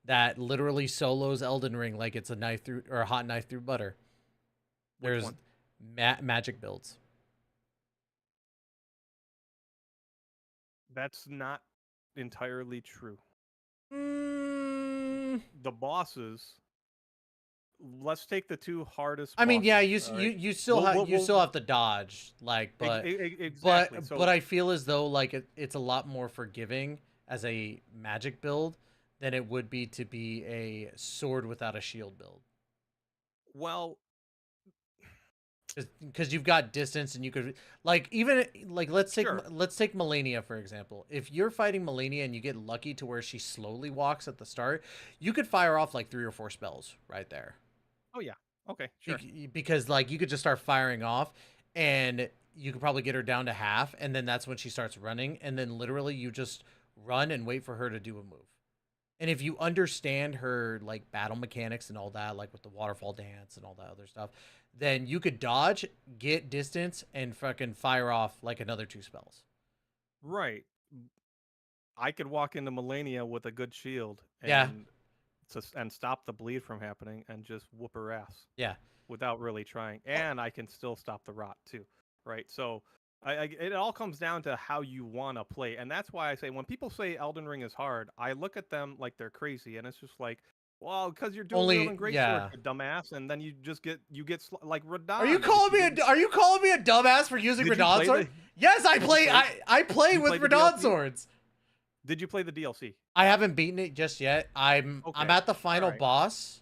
Speaker 1: that literally solos Elden Ring like it's a hot knife through butter. There's magic builds.
Speaker 20: That's not entirely true.
Speaker 1: Mm.
Speaker 20: The bosses. Let's take the two hardest.
Speaker 1: I mean, yeah,
Speaker 20: bosses,
Speaker 1: you still have to dodge, like, but
Speaker 20: exactly.
Speaker 1: but I feel as though like it's a lot more forgiving as a magic build than it would be to be a sword without a shield build.
Speaker 20: Well,
Speaker 1: because you've got distance and you could like let's take Malenia for example. If you're fighting Malenia and you get lucky to where she slowly walks at the start, you could fire off like 3 or 4 spells right there.
Speaker 20: Oh yeah. Okay, sure.
Speaker 1: Because like you could just start firing off and you could probably get her down to half, and then that's when she starts running, and then literally you just run and wait for her to do a move. And if you understand her like battle mechanics and all that, like with the waterfall dance and all that other stuff, then you could dodge, get distance, and fucking fire off like another 2 spells.
Speaker 20: Right. I could walk into Malenia with a good shield and stop the bleed from happening and just whoop her ass.
Speaker 1: Yeah.
Speaker 20: Without really trying. And I can still stop the rot too. Right. So it all comes down to how you want to play. And that's why I say when people say Elden Ring is hard, I look at them like they're crazy. And it's just like, well, because you're doing Wheel and Greatsword, you dumbass, and then you get like Radon.
Speaker 1: Are you calling me a dumbass for using Radon sword? Yes, I play with Radon swords.
Speaker 20: Did you play the DLC?
Speaker 1: I haven't beaten it just yet. I'm at the final boss.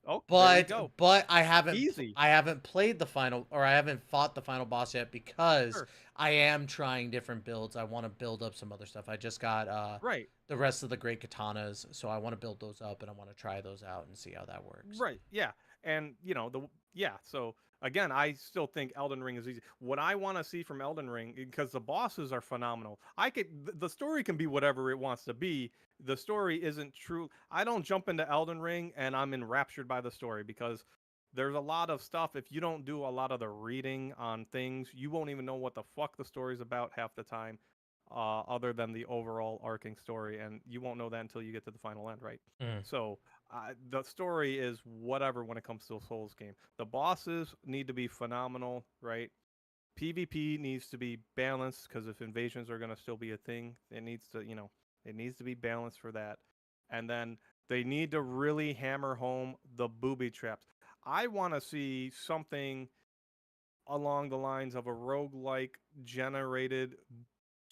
Speaker 20: Oh,
Speaker 1: but I haven't played the final, or I haven't fought the final boss yet because I am trying different builds. I want to build up some other stuff. I just got the rest of the great katanas, so I want to build those up and I want to try those out and see how that works.
Speaker 20: Right. Yeah. And so again, I still think Elden Ring is easy. What I want to see from Elden Ring, because the bosses are phenomenal. The story can be whatever it wants to be. The story isn't true. I don't jump into Elden Ring and I'm enraptured by the story because there's a lot of stuff. If you don't do a lot of the reading on things, you won't even know what the fuck the story's about half the time, other than the overall arcing story. And you won't know that until you get to the final end, right? So the story is whatever when it comes to a Souls game. The bosses need to be phenomenal, right? PvP needs to be balanced because if invasions are going to still be a thing, it needs to be balanced for that. And then they need to really hammer home the booby traps. I want to see something along the lines of a roguelike generated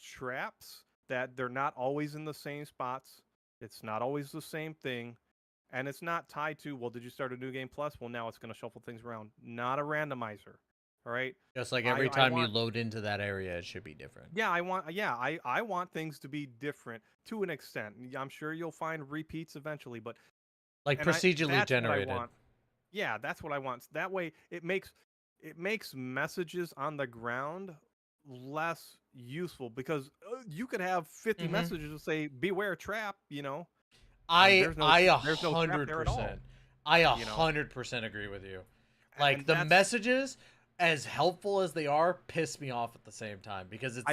Speaker 20: traps that they're not always in the same spots. It's not always the same thing. And it's not tied to, well, did you start a new game plus? Well, now it's going to shuffle things around. Not a randomizer. All right.
Speaker 1: Just like every time you load into that area, it should be different.
Speaker 20: Yeah, I want things to be different to an extent. I'm sure you'll find repeats eventually, but
Speaker 1: like procedurally generated.
Speaker 20: Yeah, that's what I want. That way, it makes messages on the ground less useful because you could have 50 messages that say "Beware trap."
Speaker 1: I 100%. I 100% agree with you. Like the messages, as helpful as they are, piss me off at the same time because it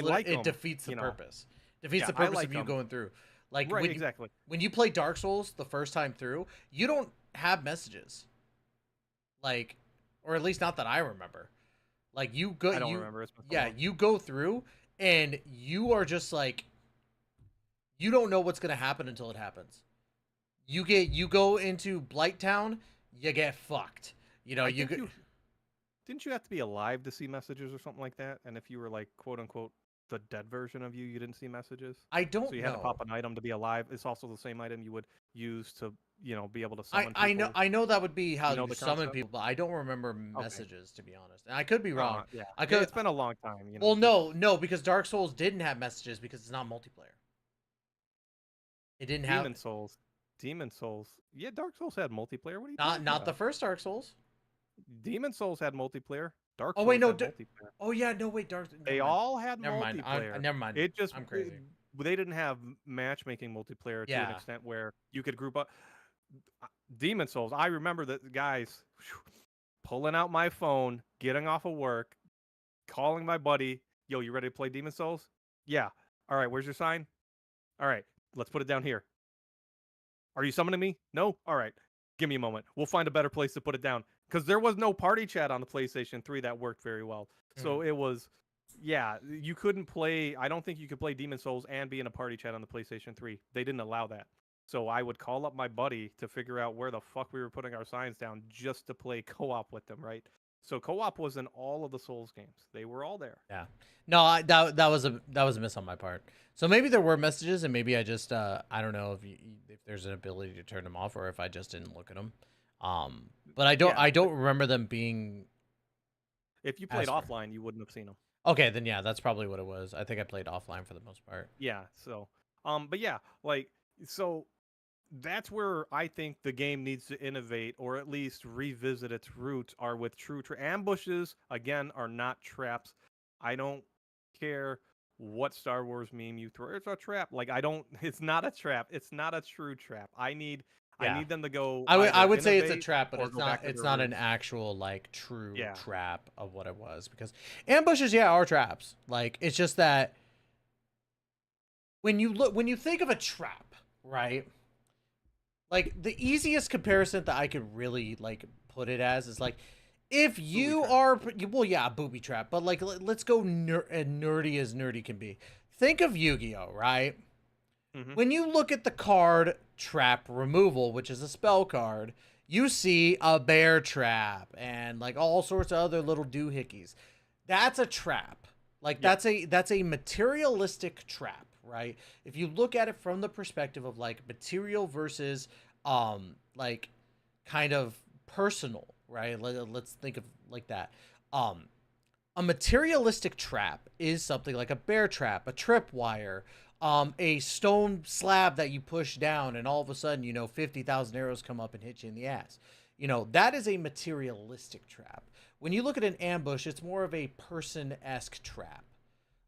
Speaker 1: defeats the purpose. Defeats the purpose of you going through. Like when you play Dark Souls the first time through, you don't have messages. Like, or at least not that I remember. Like you go,
Speaker 20: I don't remember.
Speaker 1: You go through and you are just like, you don't know what's gonna happen until it happens. You go into Blight Town, you get fucked. You know,
Speaker 20: didn't you have to be alive to see messages or something like that? And if you were like quote unquote the dead version of you, you didn't see messages.
Speaker 1: I don't
Speaker 20: So you had to
Speaker 1: know.
Speaker 20: pop an item to be alive. It's also the same item you would use to, you know, be able to summon people.
Speaker 1: I know that would be how
Speaker 20: You know
Speaker 1: you
Speaker 20: the
Speaker 1: summon
Speaker 20: concept?
Speaker 1: people, but I don't remember messages to be honest. And I could be wrong.
Speaker 20: Yeah.
Speaker 1: I could.
Speaker 20: It's been a long time. You know.
Speaker 1: Well, no, because Dark Souls didn't have messages because it's not multiplayer. It didn't have
Speaker 20: Demon Souls. Yeah, Dark Souls had multiplayer. What are you
Speaker 1: not
Speaker 20: about?
Speaker 1: the first Dark Souls.
Speaker 20: Demon Souls had multiplayer. Dark
Speaker 1: Oh
Speaker 20: Souls
Speaker 1: wait, no.
Speaker 20: had multiplayer.
Speaker 1: Oh yeah, no wait,
Speaker 20: They all had
Speaker 1: never mind.
Speaker 20: multiplayer.
Speaker 1: Never mind.
Speaker 20: It just
Speaker 1: I'm crazy.
Speaker 20: They didn't have matchmaking multiplayer to an extent where you could group up. Demon Souls. I remember that guys pulling out my phone, getting off of work, calling my buddy. Yo, you ready to play Demon Souls? Yeah. All right. Where's your sign? All right. Let's put it down here. Are you summoning me? No? All right. Give me a moment. We'll find a better place to put it down. Because there was no party chat on the PlayStation 3 that worked very well. So it was, yeah, you couldn't play, I don't think you could play Demon Souls and be in a party chat on the PlayStation 3. They didn't allow that. So I would call up my buddy to figure out where the fuck we were putting our signs down just to play co-op with them, right? So co-op was in all of the Souls games. They were all there.
Speaker 1: Yeah. No, that was a miss on my part. So maybe there were messages, and maybe I just I don't know if there's an ability to turn them off, or if I just didn't look at them. But I don't remember them being.
Speaker 20: If you played offline, you wouldn't have seen them.
Speaker 1: Okay, then yeah, that's probably what it was. I think I played offline for the most part.
Speaker 20: Yeah. So, but yeah, like so. That's where I think the game needs to innovate, or at least revisit its roots, are with true ambushes. Again, are not traps. I don't care what Star Wars meme you throw. It's a trap. Like it's not a trap. It's not a true trap. I need them to go.
Speaker 1: I would say it's a trap, but it's not an
Speaker 20: roots.
Speaker 1: actual like true trap of what it was, because ambushes are traps. Like it's just that when you think of a trap, right? Like the easiest comparison that I could really like put it as is like if you are booby trap, but like let's go nerdy as nerdy can be. Think of Yu-Gi-Oh, right?
Speaker 20: Mm-hmm.
Speaker 1: When you look at the card trap removal, which is a spell card, you see a bear trap and like all sorts of other little doohickeys. That's a trap. Like that's a materialistic trap. Right? If you look at it from the perspective of like material versus like kind of personal, right? Let's think of like that. A materialistic trap is something like a bear trap, a tripwire, a stone slab that you push down and all of a sudden, 50,000 arrows come up and hit you in the ass. That is a materialistic trap. When you look at an ambush, it's more of a person-esque trap.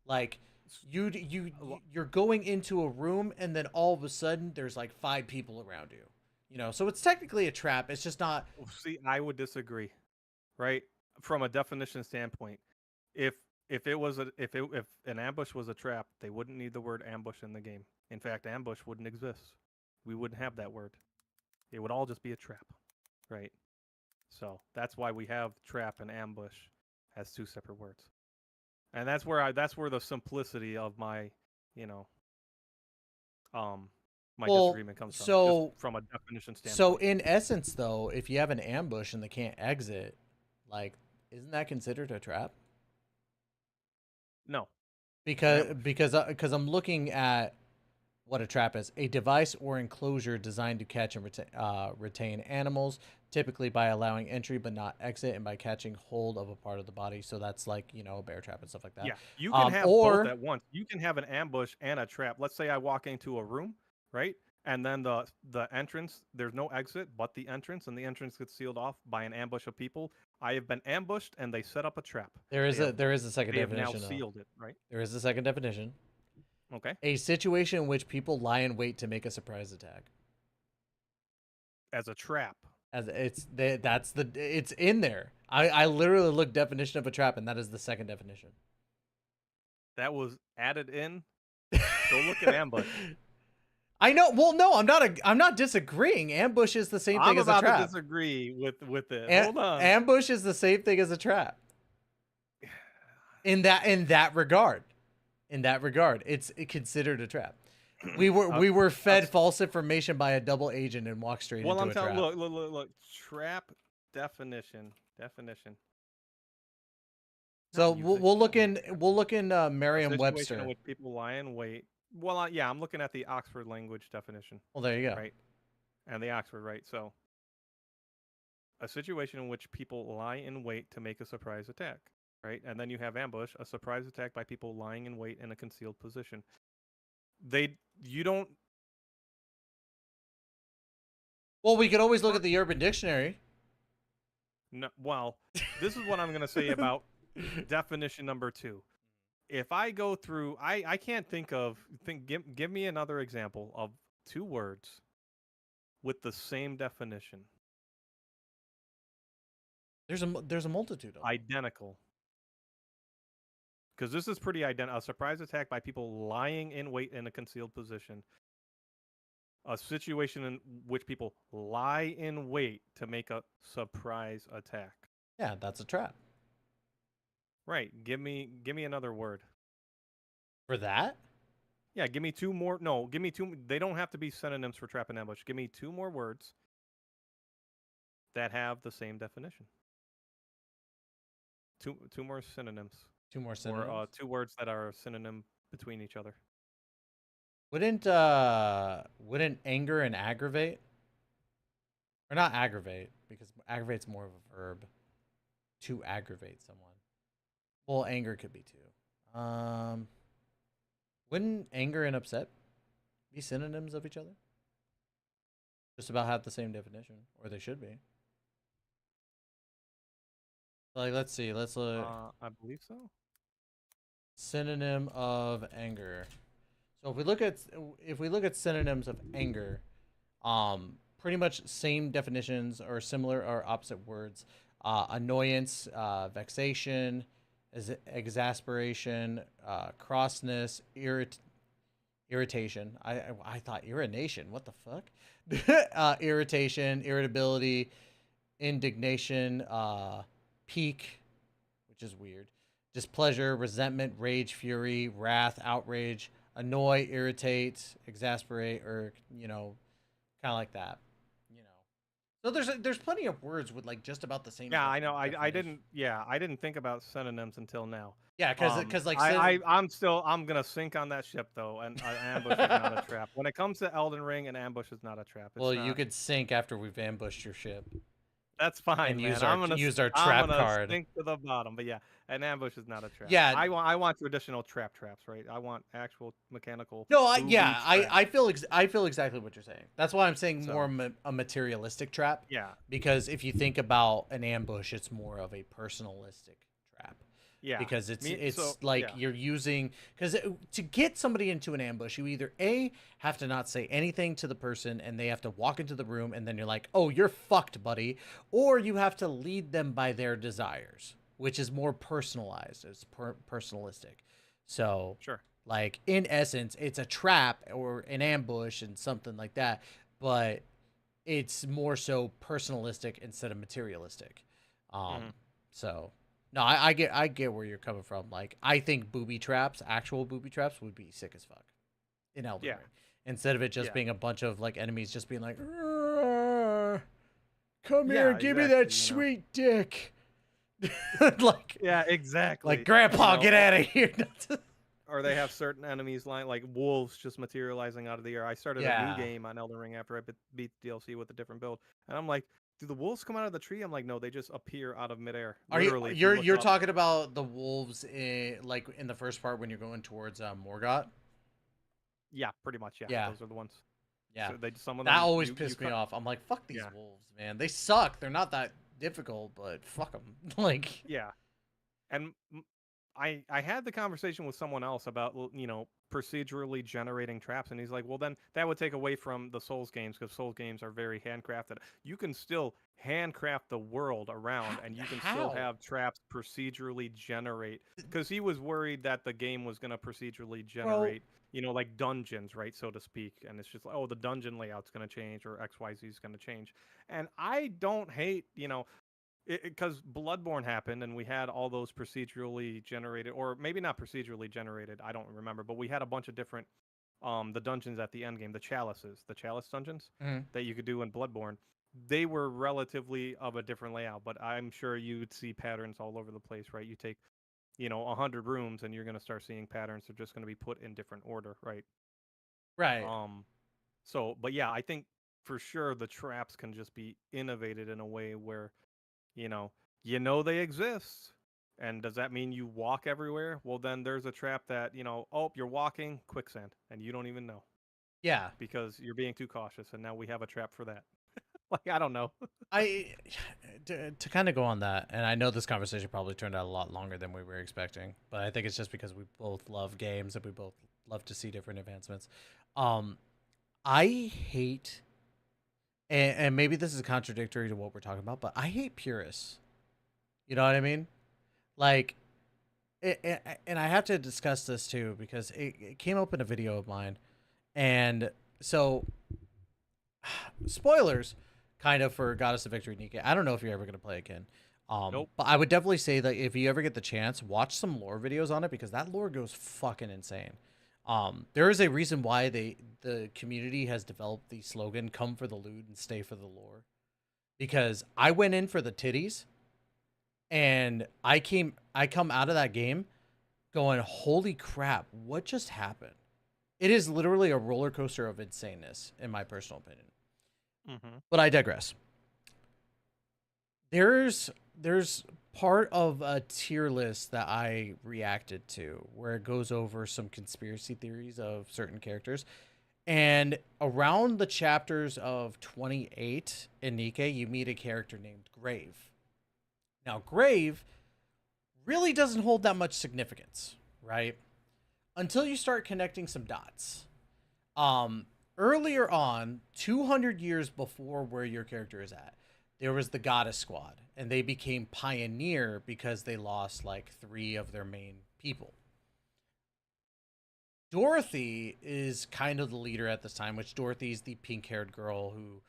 Speaker 1: Like you're going into a room and then all of a sudden there's like 5 people around you. So it's technically a trap. It's just not.
Speaker 20: See, I would disagree, right? From a definition standpoint, if an ambush was a trap, they wouldn't need the word ambush in the game. In fact, ambush wouldn't exist. We wouldn't have that word. It would all just be a trap, right? So that's why we have trap and ambush as 2 separate words. And that's where the simplicity of my, my disagreement comes from. Just from a definition standpoint.
Speaker 1: So in essence, though, if you have an ambush and they can't exit, like, isn't that considered a trap?
Speaker 20: No.
Speaker 1: Because I'm looking at what a trap is: a device or enclosure designed to catch and retain animals, typically by allowing entry but not exit, and by catching hold of a part of the body. So that's like, a bear trap and stuff like that.
Speaker 20: Yeah, you can have both at once. You can have an ambush and a trap. Let's say I walk into a room, right? And then the entrance, there's no exit but the entrance, and the entrance gets sealed off by an ambush of people. I have been ambushed and they set up a trap.
Speaker 1: There is a second definition.
Speaker 20: They have now sealed it, right?
Speaker 1: There is a second definition.
Speaker 20: Okay.
Speaker 1: A situation in which people lie in wait to make a surprise attack.
Speaker 20: As a trap.
Speaker 1: It's in there. I literally looked definition of a trap, and that is the second definition.
Speaker 20: That was added in. Go look at ambush.
Speaker 1: I know. Well, no, I'm not disagreeing. Ambush is the same thing as a trap.
Speaker 20: I'm about to disagree with it. Hold on.
Speaker 1: Ambush is the same thing as a trap. In that regard. It's considered a trap. We were fed false information by a double agent and walked straight into a trap.
Speaker 20: Look. Trap definition.
Speaker 1: So we'll look in
Speaker 20: A
Speaker 1: Merriam-Webster.
Speaker 20: situation in which people lie in wait. Well, yeah, I'm looking at the Oxford language definition.
Speaker 1: Well, there you go.
Speaker 20: Right, and the Oxford, right? So, a situation in which people lie in wait to make a surprise attack, right? And then you have ambush, a surprise attack by people lying in wait in a concealed position. You don't.
Speaker 1: Well, we could always look at the Urban Dictionary.
Speaker 20: No, well, this is what I'm gonna say about definition number 2. If I go through, I can't give me another example of 2 words with the same definition.
Speaker 1: There's a multitude of
Speaker 20: identical. Because this is pretty identical. A surprise attack by people lying in wait in a concealed position. A situation in which people lie in wait to make a surprise attack.
Speaker 1: Yeah, that's a trap.
Speaker 20: Right. Give me another word.
Speaker 1: For that?
Speaker 20: Yeah, give me 2 more. No, give me 2. They don't have to be synonyms for trap and ambush. Give me 2 more words that have the same definition. Two more synonyms.
Speaker 1: 2 more synonyms.
Speaker 20: Or 2 words that are a synonym between each other.
Speaker 1: Wouldn't anger and aggravate? Or not aggravate, because aggravate's more of a verb. To aggravate someone. Well, anger could be too. Wouldn't anger and upset be synonyms of each other? Just about have the same definition, or they should be. Like, let's see. Let's look.
Speaker 20: I believe so.
Speaker 1: Synonym of anger. So if we look at synonyms of anger, pretty much same definitions or similar or opposite words. Annoyance, vexation, exasperation, crossness, irritation. I thought irritation. What the fuck? Irritation, irritability, indignation, pique, which is weird. Displeasure, resentment, rage, fury, wrath, outrage, annoy, irritate, exasperate, or kind of like that. So there's plenty of words with like just about the same.
Speaker 20: Yeah, I know. I didn't think about synonyms until now.
Speaker 1: Yeah, because like
Speaker 20: I'm gonna sink on that ship though, and ambush is not a trap. When it comes to Elden Ring, an ambush is not a trap.
Speaker 1: You could sink after we've ambushed your ship.
Speaker 20: That's fine,
Speaker 1: and
Speaker 20: man.
Speaker 1: use our trap card.
Speaker 20: Sink to the bottom, but yeah, an ambush is not a trap.
Speaker 1: Yeah,
Speaker 20: I want traditional traps, right? I want actual mechanical.
Speaker 1: No, I feel exactly what you're saying. That's why I'm saying more a materialistic trap.
Speaker 20: Yeah.
Speaker 1: Because if you think about an ambush, it's more of a personalistic trap.
Speaker 20: Yeah.
Speaker 1: Because you're using, because to get somebody into an ambush, you either have to not say anything to the person and they have to walk into the room and then you're like, oh, you're fucked, buddy, or you have to lead them by their desires, which is more personalized. It's personalistic. So
Speaker 20: sure,
Speaker 1: like in essence, it's a trap or an ambush and something like that, but it's more so personalistic instead of materialistic. So. No, I get where you're coming from. Like, I think actual booby traps, would be sick as fuck in Elden Ring. Instead of it just being a bunch of like enemies just being like, come here, give me that sweet dick. Like,
Speaker 20: yeah, exactly.
Speaker 1: Like, Grandpa, get out of here.
Speaker 20: Or they have certain enemies like wolves just materializing out of the air. I started a new game on Elden Ring after I beat the DLC with a different build, and I'm like, do the wolves come out of the tree? I'm like, no, they just appear out of midair.
Speaker 1: You're talking about the wolves in the first part when you're going towards Morgott?
Speaker 20: Yeah, pretty much. Yeah, those are the ones.
Speaker 1: Yeah,
Speaker 20: so some of
Speaker 1: that
Speaker 20: them,
Speaker 1: always pissed me off. I'm like, fuck these wolves, man. They suck. They're not that difficult, but fuck them. Like,
Speaker 20: yeah, and I had the conversation with someone else about procedurally generating traps, and he's like, well, then that would take away from the Souls games, because Souls games are very handcrafted. You can still handcraft the world around, and you can still have traps procedurally generate, because he was worried that the game was going to procedurally generate like dungeons, right, so to speak, and it's just like, oh, the dungeon layout's going to change, or XYZ is going to change. And I don't hate because Bloodborne happened and we had all those procedurally generated, or maybe not procedurally generated, I don't remember, but we had a bunch of different the dungeons at the end game, the chalice dungeons
Speaker 1: Mhm.
Speaker 20: that you could do in Bloodborne, they were relatively of a different layout, but I'm sure you'd see patterns all over the place, right? You take, 100 rooms and you're going to start seeing patterns. They're just going to be put in different order, right?
Speaker 1: Right.
Speaker 20: So, but yeah, I think for sure the traps can just be innovated in a way where, they exist. And does that mean you walk everywhere? Well, then there's a trap that, oh, you're walking quicksand and you don't even know
Speaker 1: Yeah.
Speaker 20: because you're being too cautious. And now we have a trap for that. Like, I don't know.
Speaker 1: To kind of go on that, and I know this conversation probably turned out a lot longer than we were expecting, but I think it's just because we both love games and we both love to see different advancements. I hate, and maybe this is contradictory to what we're talking about, but I hate purists. You know what I mean? Like, and I have to discuss this too because it came up in a video of mine, and so spoilers, kind of, for Goddess of Victory Nicque. I don't know if you're ever gonna play again.
Speaker 20: Nope.
Speaker 1: But I would definitely say that if you ever get the chance, watch some lore videos on it because that lore goes fucking insane. There is a reason why the community has developed the slogan "Come for the loot and stay for the lore," because I went in for the titties, and I come out of that game going, "Holy crap, what just happened?" It is literally a roller coaster of insaneness, in my personal opinion. But I digress. There's part of a tier list that I reacted to where it goes over some conspiracy theories of certain characters. And around the chapters of 28 in Nicque, you meet a character named Grave. Now, Grave really doesn't hold that much significance, right? Until you start connecting some dots. Earlier on, 200 years before where your character is at, there was the Goddess Squad, and they became Pioneer because they lost like 3 of their main people. Dorothy is kind of the leader at this time, which Dorothy's the pink-haired girl who,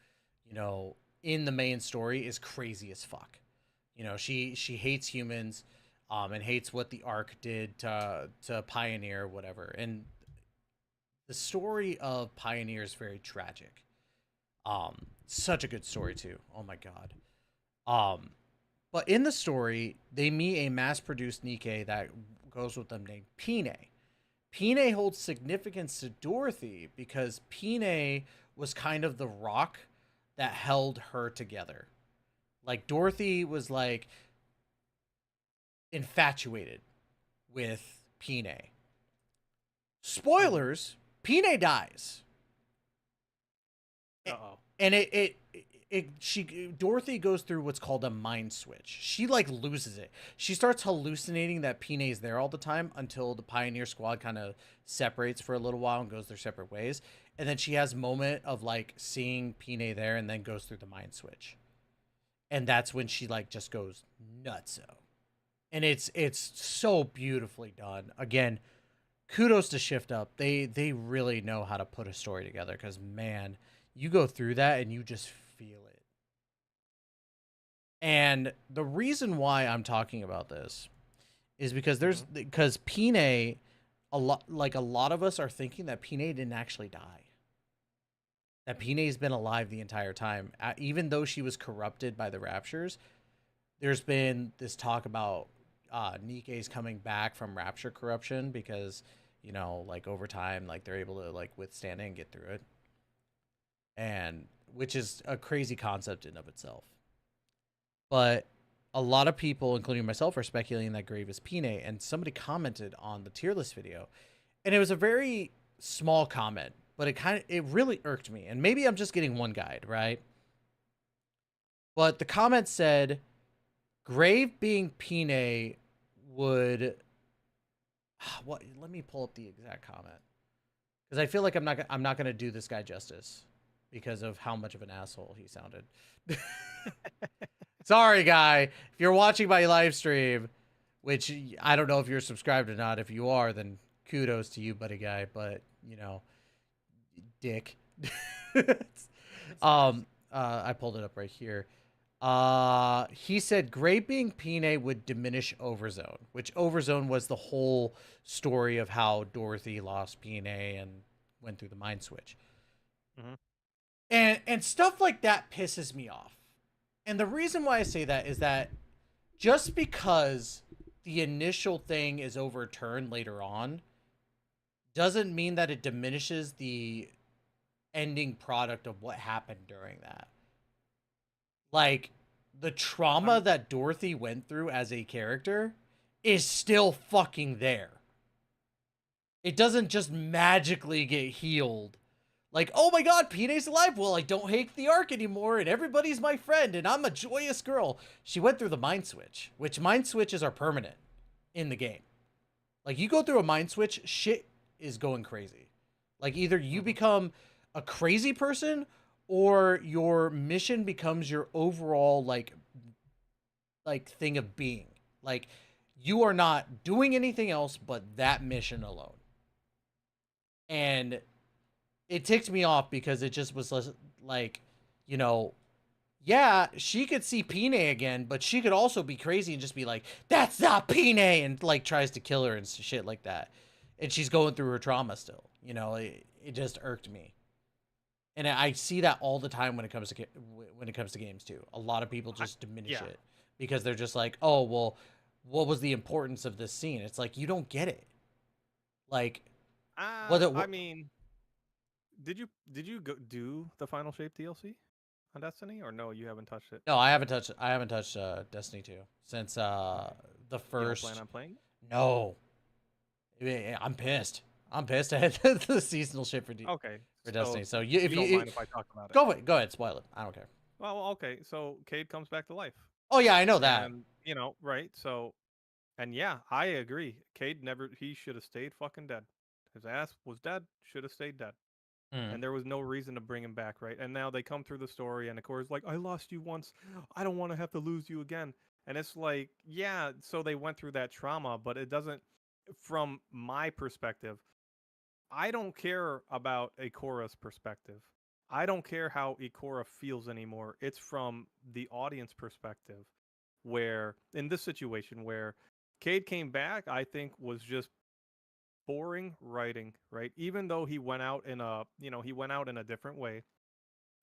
Speaker 1: in the main story is crazy as fuck. She hates humans, and hates what the Ark did to Pioneer, whatever. And the story of Pioneer is very tragic. Such a good story too. Oh my god. But in the story, they meet a mass-produced Nicque that goes with them named Pine. Pine holds significance to Dorothy because Pine was kind of the rock that held her together. Like, Dorothy was like infatuated with Pine. Spoilers, Pine dies.
Speaker 20: Uh-oh.
Speaker 1: And Dorothy goes through what's called a mind switch. She like loses it. She starts hallucinating that Pine is there all the time until the Pioneer Squad kind of separates for a little while and goes their separate ways. And then she has a moment of like seeing Pine there and then goes through the mind switch. And that's when she like just goes nutso. And it's so beautifully done. Again, kudos to Shift Up. They really know how to put a story together because, man, you go through that and you just feel it. And the reason why I'm talking about this is because because Pine, a lot of us are thinking that Pine didn't actually die. That Pine's been alive the entire time. Even though she was corrupted by the Raptures, there's been this talk about Nicque's coming back from Rapture corruption because, like over time, like they're able to like withstand it and get through it. And which is a crazy concept in of itself. But a lot of people, including myself, are speculating that Grave is Pine, and somebody commented on the tier list video. And it was a very small comment, but it really irked me. And maybe I'm just getting one guide, right? But the comment said Grave being Pine would what, let me pull up the exact comment. Because I feel like I'm not gonna do this guy justice because of how much of an asshole he sounded. Sorry, guy. If you're watching my live stream, which I don't know if you're subscribed or not. If you are, then kudos to you, buddy guy. But, dick. I pulled it up right here. He said Grave being Pine would diminish Overzone, which Overzone was the whole story of how Dorothy lost Pine and went through the mind switch.
Speaker 20: Mhm.
Speaker 1: And stuff like that pisses me off. And the reason why I say that is that just because the initial thing is overturned later on doesn't mean that it diminishes the ending product of what happened during that. Like, the trauma that Dorothy went through as a character is still fucking there. It doesn't just magically get healed. Like, oh my god, Pine's alive. Well, I don't hate the arc anymore, and everybody's my friend, and I'm a joyous girl. She went through the mind switch, which mind switches are permanent in the game. Like, you go through a mind switch, shit is going crazy. Like, either you become a crazy person, or your mission becomes your overall, like thing of being. Like, you are not doing anything else but that mission alone. And it ticked me off because it just was like, you know, yeah, she could see Pine again, but she could also be crazy and just be like, that's not Pine, and like tries to kill her and shit like that. And she's going through her trauma still. You know, it just irked me. And I see that all the time when it comes to games too. A lot of people just diminish it because they're just like, oh, well, what was the importance of this scene? It's like, you don't get it. Like,
Speaker 20: I mean, did you do the Final Shape DLC on Destiny, or no? You haven't touched it.
Speaker 1: No, I haven't touched Destiny 2 since the first.
Speaker 20: You don't plan on playing?
Speaker 1: No, I'm pissed. I'm pissed I had the seasonal shit for Destiny. So if
Speaker 20: you don't mind if I talk about it,
Speaker 1: go ahead, spoil it. I don't care.
Speaker 20: Well, okay. So Cade comes back to life.
Speaker 1: Oh yeah, I know that.
Speaker 20: And, you know, right? So, and yeah, I agree. Cade he should have stayed fucking dead. His ass was dead. Should have stayed dead. And there was no reason to bring him back, right? And now they come through the story, and Ikora's like, I lost you once. I don't want to have to lose you again. And it's like, yeah, so they went through that trauma, but it doesn't, from my perspective, I don't care about Ikora's perspective. I don't care how Ikora feels anymore. It's from the audience perspective, where, in this situation, where Cade came back, I think was just boring writing, right? Even though he went out in a different way.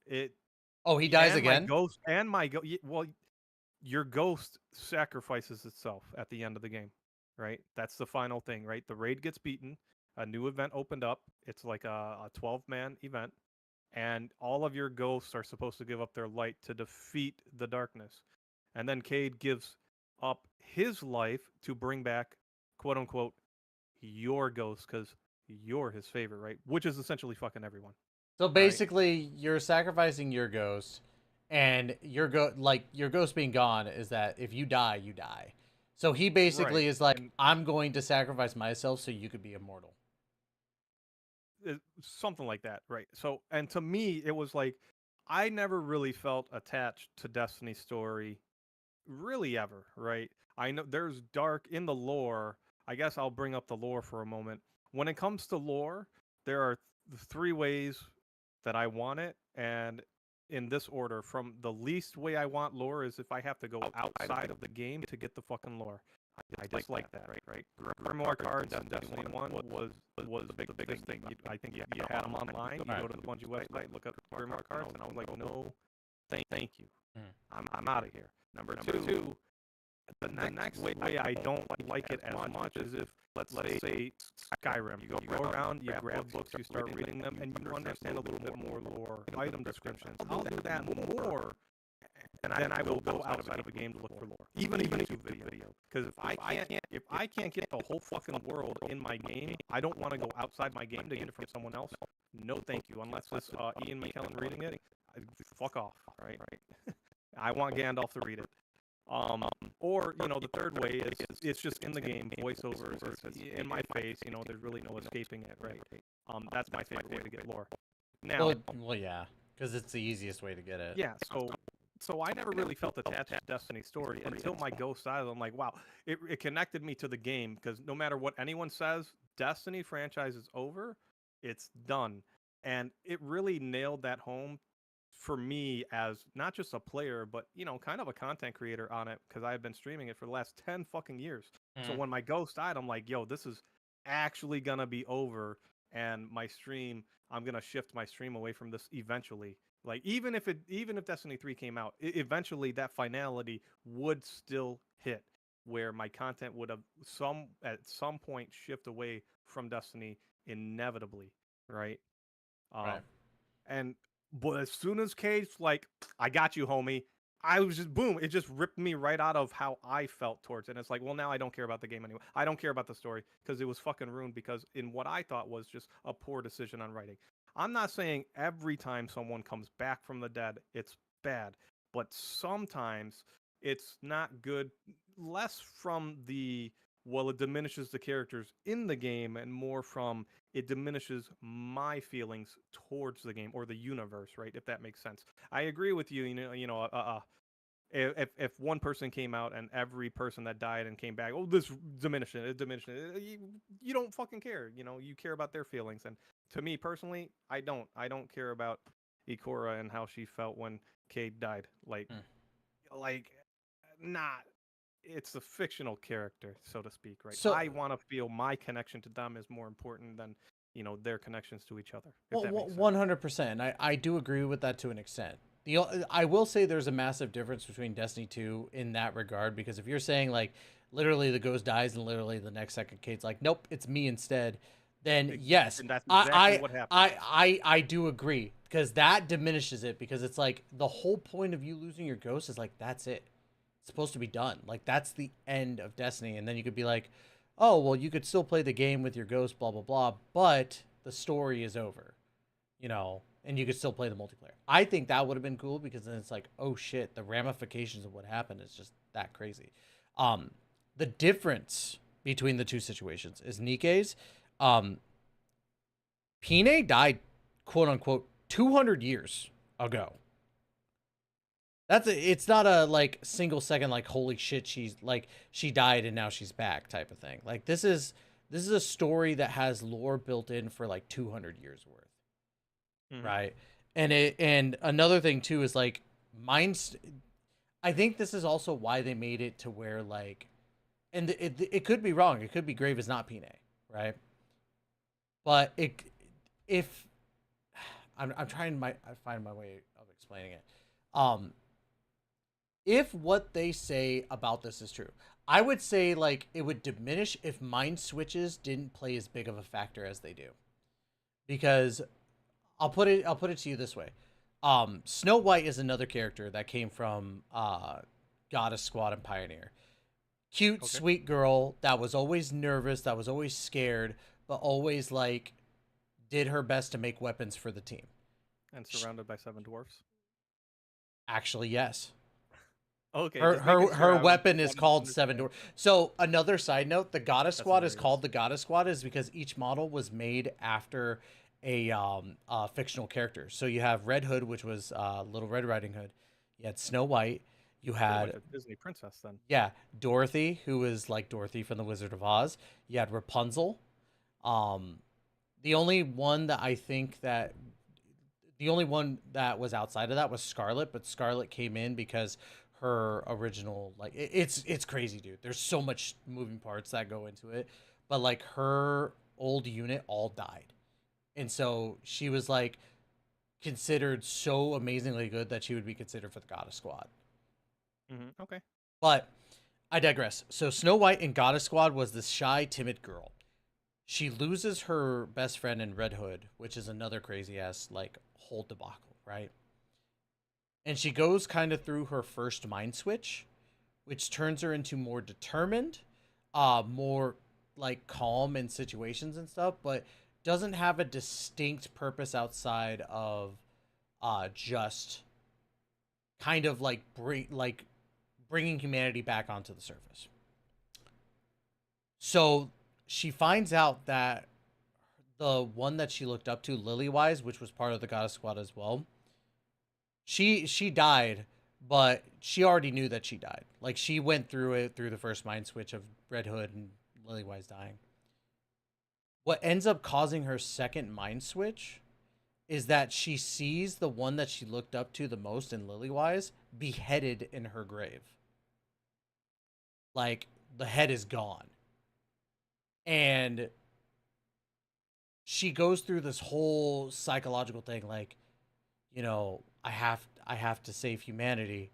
Speaker 1: He dies again?
Speaker 20: Well, your ghost sacrifices itself at the end of the game, right? That's the final thing, right? The raid gets beaten, a new event opened up. It's like a 12-man event, and all of your ghosts are supposed to give up their light to defeat the darkness. And then Cade gives up his life to bring back, quote unquote, your ghost, because you're his favorite, right? Which is essentially fucking everyone.
Speaker 1: So basically, you're sacrificing your ghost, and your ghost being gone is that if you die, you die. So he basically is like, I'm going to sacrifice myself so you could be immortal.
Speaker 20: Something like that, right? So, and to me, it was like, I never really felt attached to Destiny's story, really ever, right? I know there's dark in the lore. I guess I'll bring up the lore for a moment. When it comes to lore, there are three ways that I want it, and in this order. From the least way I want lore is if I have to go outside of the game to get the fucking lore. I just like that, right? Grimoire cards in Destiny 1 was the biggest thing. I think you had them online. You go to the Bungie website, look up Grimoire cards, and I was like, no, thank you. I'm out of here. Number two, the next way I don't like it as much is if, let's say Skyrim, you go around, you grab books, you start reading them, and you understand a little bit more lore, item descriptions. I'll do that more, and then I will go outside of a game to look for lore, even a YouTube video. Because if I can't get the whole fucking world in my game, I don't want to go outside my game to get it from someone else. No, thank you. Unless it's Ian McKellen reading it, fuck off. Right? I want Gandalf to read it. Or, the third way is it's just in the game, voiceovers, it's in my face, there's really no escaping it, right? That's my favorite way to get lore. Now,
Speaker 1: well, yeah, because it's the easiest way to get it.
Speaker 20: Yeah, so I never really felt attached to Destiny's story until my ghost died. I'm like, wow, it connected me to the game, because no matter what anyone says, Destiny franchise is over, it's done. And it really nailed that home for me as not just a player, but, kind of a content creator on it, because I've been streaming it for the last 10 fucking years. So when my ghost died, I'm like, yo, this is actually gonna be over. and my stream, I'm gonna shift my stream away from this eventually. Like even if Destiny 3 came out, eventually that finality would still hit, where my content would have at some point shift away from Destiny inevitably, right?
Speaker 1: Right.
Speaker 20: And but as soon as Cage, like, I got you, homie, I was just boom, it just ripped me right out of how I felt towards it. And it's like, well, now I don't care about the game anymore. I don't care about the story because it was fucking ruined because in what I thought was just a poor decision on writing. I'm not saying every time someone comes back from the dead, it's bad, but sometimes it's not good. Less from the, well, it diminishes the characters in the game, and more from it diminishes my feelings towards the game or the universe, right? If that makes sense. I agree with you. If one person came out and every person that died and came back, oh, this diminished it, you don't fucking care. You care about their feelings. And to me personally, I don't care about Ikora and how she felt when Cade died. Like, not. It's a fictional character, so to speak, right?
Speaker 1: So-
Speaker 20: I want to feel my connection to them is more important than their connections to each other. If
Speaker 1: Well,
Speaker 20: that makes sense.
Speaker 1: 100%. I do agree with that to an extent. I will say there's a massive difference between Destiny 2 in that regard, because if you're saying like literally the ghost dies and literally the next second Kate's like, nope, it's me instead, then yes,
Speaker 20: And that's exactly what happened.
Speaker 1: I do agree, because that diminishes it, because it's like the whole point of you losing your ghost is like, that's it. It's supposed to be done. Like, that's the end of Destiny. And then you could be like, oh, well, you could still play the game with your ghost, blah, blah, blah, but the story is over, and you could still play the multiplayer. I think that would have been cool, because then it's like, oh shit, the ramifications of what happened is just that crazy. The difference between the two situations is Nikkei's, Pine died, quote unquote, 200 years ago. It's not a like single second like, holy shit, she died and now she's back type of thing. Like, this is a story that has lore built in for like 200 years worth.
Speaker 20: Mhm.
Speaker 1: Right. And another thing too is like, I think this is also why they made it to where like, and it could be wrong. It could be Grave is not Pine, right? But if I'm trying I find my way of explaining it. If what they say about this is true, I would say like it would diminish if mind switches didn't play as big of a factor as they do. Because I'll put it to you this way. Snow White is another character that came from Goddess Squad and Pioneer. Cute, sweet girl that was always nervous, that was always scared, but always like did her best to make weapons for the team.
Speaker 20: And surrounded by 7 dwarfs.
Speaker 1: Actually, yes.
Speaker 20: Okay.
Speaker 1: Her weapon is called 7 Dwarfs. So another side note, the Goddess Squad is called the Goddess Squad is because each model was made after a fictional character. So you have Red Hood, which was Little Red Riding Hood. You had Snow White. You had
Speaker 20: like a Disney princess then.
Speaker 1: Yeah, Dorothy, who was like Dorothy from the Wizard of Oz. You had Rapunzel. The only one that was outside of that was Scarlet, but Scarlet came in because her original, like, it's crazy, dude. There's so much moving parts that go into it, but like her old unit all died, and so she was like considered so amazingly good that she would be considered for the Goddess Squad.
Speaker 20: Okay.
Speaker 1: But I digress. So Snow White in Goddess Squad was this shy, timid girl. She loses her best friend in Red Hood, which is another crazy ass like whole debacle, right? And she goes kind of through her first mind switch, which turns her into more determined, more like calm in situations and stuff, but doesn't have a distinct purpose outside of just kind of like bringing humanity back onto the surface. So she finds out that the one that she looked up to, Lilywise, which was part of the Goddess Squad as well, she died, but she already knew that she died. Like, she went through it through the first mind switch of Red Hood and Lilywise dying. What ends up causing her second mind switch is that she sees the one that she looked up to the most in Lilywise beheaded in her grave. Like, the head is gone. And she goes through this whole psychological thing, like, you know, I have to save humanity.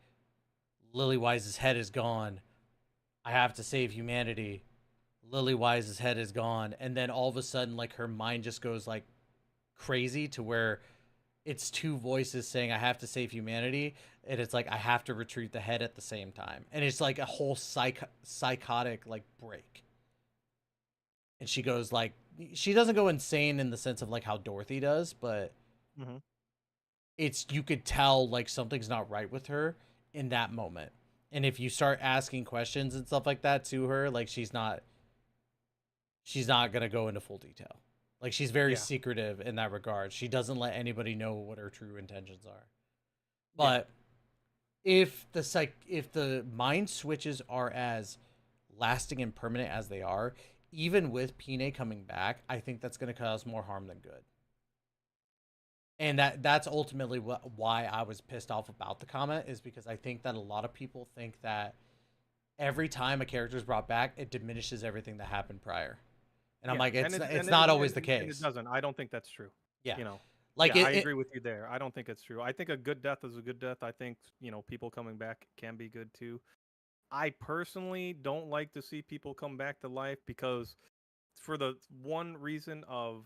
Speaker 1: Lilywise's head is gone. I have to save humanity. Lilywise's head is gone. And then all of a sudden, like, her mind just goes like crazy to where it's two voices saying I have to save humanity, and it's like I have to retrieve the head at the same time, and it's like a whole psychotic like break. And she goes like, she doesn't go insane in the sense of like how Dorothy does, but it's, you could tell like something's not right with her in that moment. And if you start asking questions and stuff like that to her, like she's not gonna go into full detail. Like she's very secretive in that regard. She doesn't let anybody know what her true intentions are. But if the mind switches are as lasting and permanent as they are, even with Pine coming back, I think that's going to cause more harm than good. And that's ultimately why I was pissed off about the comment, is because I think that a lot of people think that every time a character is brought back, it diminishes everything that happened prior. And I'm like, it's not always the case.
Speaker 20: And it doesn't. I don't think that's true.
Speaker 1: Yeah.
Speaker 20: You know,
Speaker 1: like
Speaker 20: I agree with you there. I don't think it's true. I think a good death is a good death. I think, you know, people coming back can be good too. I personally don't like to see people come back to life because for the one reason of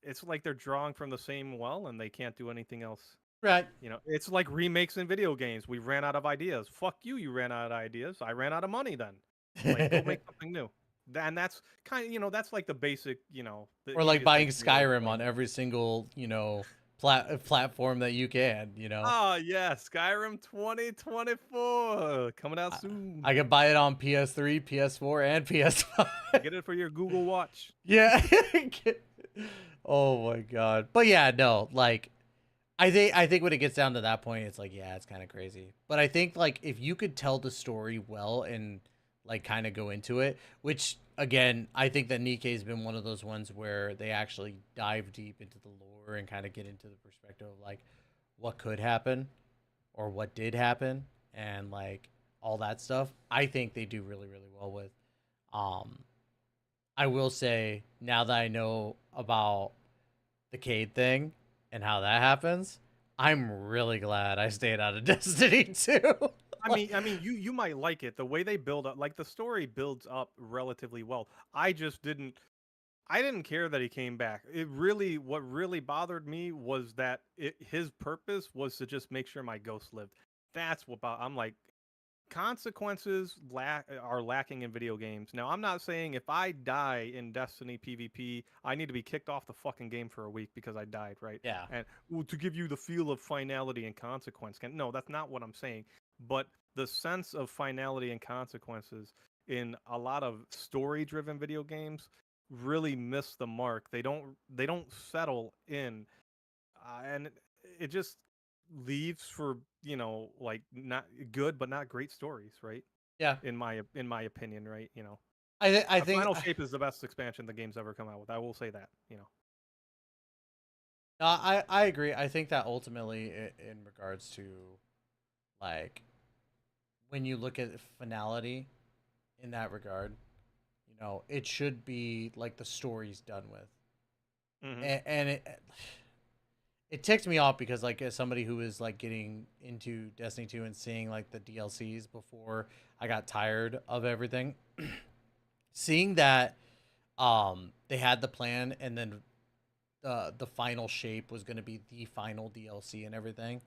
Speaker 20: it's like they're drawing from the same well and they can't do anything else.
Speaker 1: Right.
Speaker 20: You know, it's like remakes in video games. We ran out of ideas. Fuck you, you ran out of ideas. I ran out of money then. Like, go make something new. And that's kind of, you know, that's like the basic, you know.
Speaker 1: Or like buying Skyrim on every single, you know, platform that you can, you know.
Speaker 20: Oh, yeah, Skyrim 2024 coming out soon.
Speaker 1: I can buy it on PS3, PS4, and PS5.
Speaker 20: Get it for your Google Watch.
Speaker 1: Yeah. Oh my god. But yeah, no, like I think when it gets down to that point, it's like, yeah, it's kind of crazy. But I think like if you could tell the story well and like kind of go into it, which again, I think that Nikkei has been one of those ones where they actually dive deep into the lore and kind of get into the perspective of like what could happen or what did happen and like all that stuff. I think they do really, really well with. I will say, now that I know about the Cade thing and how that happens, I'm really glad I stayed out of Destiny 2.
Speaker 20: I mean, you might like it. The way they build up, like the story builds up relatively well. I didn't care that he came back. What really bothered me was that his purpose was to just make sure my ghost lived. That's what I'm like. Consequences are lacking in video games. Now, I'm not saying if I die in Destiny PvP, I need to be kicked off the fucking game for a week because I died, right?
Speaker 1: Yeah.
Speaker 20: And to give you the feel of finality and consequence. No, that's not what I'm saying. But the sense of finality and consequences in a lot of story-driven video games really miss the mark. They don't settle in, and it just leaves for, you know, like not good but not great stories, right?
Speaker 1: Yeah.
Speaker 20: In my opinion, right? You know,
Speaker 1: I think
Speaker 20: Final Shape is the best expansion the game's ever come out with. I will say that, you know.
Speaker 1: I agree. I think that ultimately in regards to like when you look at finality in that regard, you know, it should be like the story's done with. And it ticks me off because like as somebody who is like getting into Destiny 2 and seeing like the DLCs before I got tired of everything, seeing that they had the plan and then the final shape was going to be the final DLC and everything.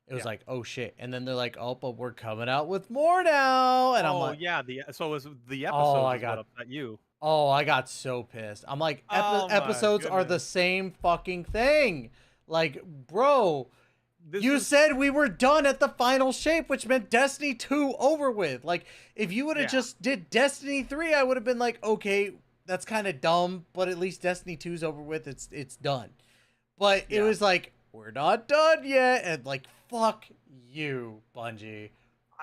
Speaker 1: It was like, oh shit. And then they're like, oh, but we're coming out with more now. And I'm like,
Speaker 20: yeah, so it was the episodes what upset you.
Speaker 1: Oh, I got so pissed. I'm like, episodes are the same fucking thing. Like, bro, you said we were done at the final shape, which meant Destiny 2 over with. Like, if you would have just did Destiny 3, I would have been like, okay, that's kind of dumb, but at least Destiny 2's over with. It's done. But it was like, we're not done yet. And like, fuck you, Bungie.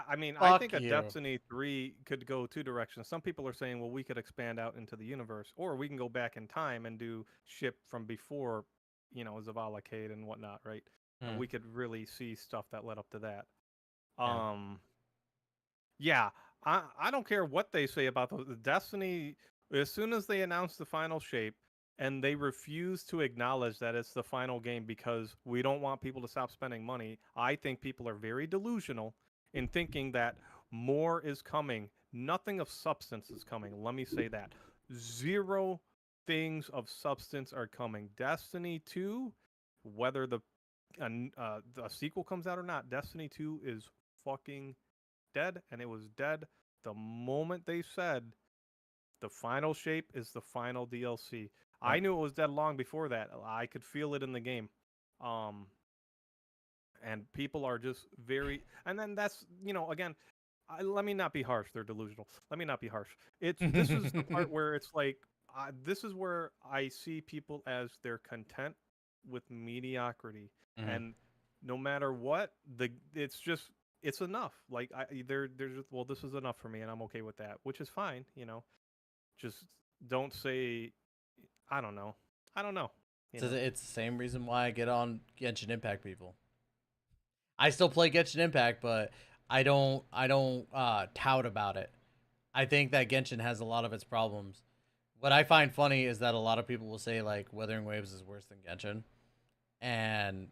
Speaker 20: I mean, I think a Destiny 3 could go two directions. Some people are saying, well, we could expand out into the universe, or we can go back in time and do ship from before, you know, Zavala Cade and whatnot, right? And we could really see stuff that led up to that. I don't care what they say about the Destiny. As soon as they announce the final shape, and they refuse to acknowledge that it's the final game because we don't want people to stop spending money, I think people are very delusional in thinking that more is coming. Nothing of substance is coming. Let me say that. 0 things of substance are coming. Destiny 2, whether the sequel comes out or not, Destiny 2 is fucking dead, and it was dead the moment they said the final shape is the final DLC. I knew it was dead long before that. I could feel it in the game. And people are just very, and then that's, again, let me not be harsh. They're delusional. Let me not be harsh. This is the part where it's like, this is where I see people as they're content with mediocrity, and no matter what, it's enough. Like they're just, well, this is enough for me, and I'm okay with that, which is fine. Just don't say, I don't know.
Speaker 1: It's the same reason why I get on Genshin Impact people. I still play Genshin Impact, but I don't tout about it. I think that Genshin has a lot of its problems. What I find funny is that a lot of people will say like Wuthering Waves is worse than Genshin, and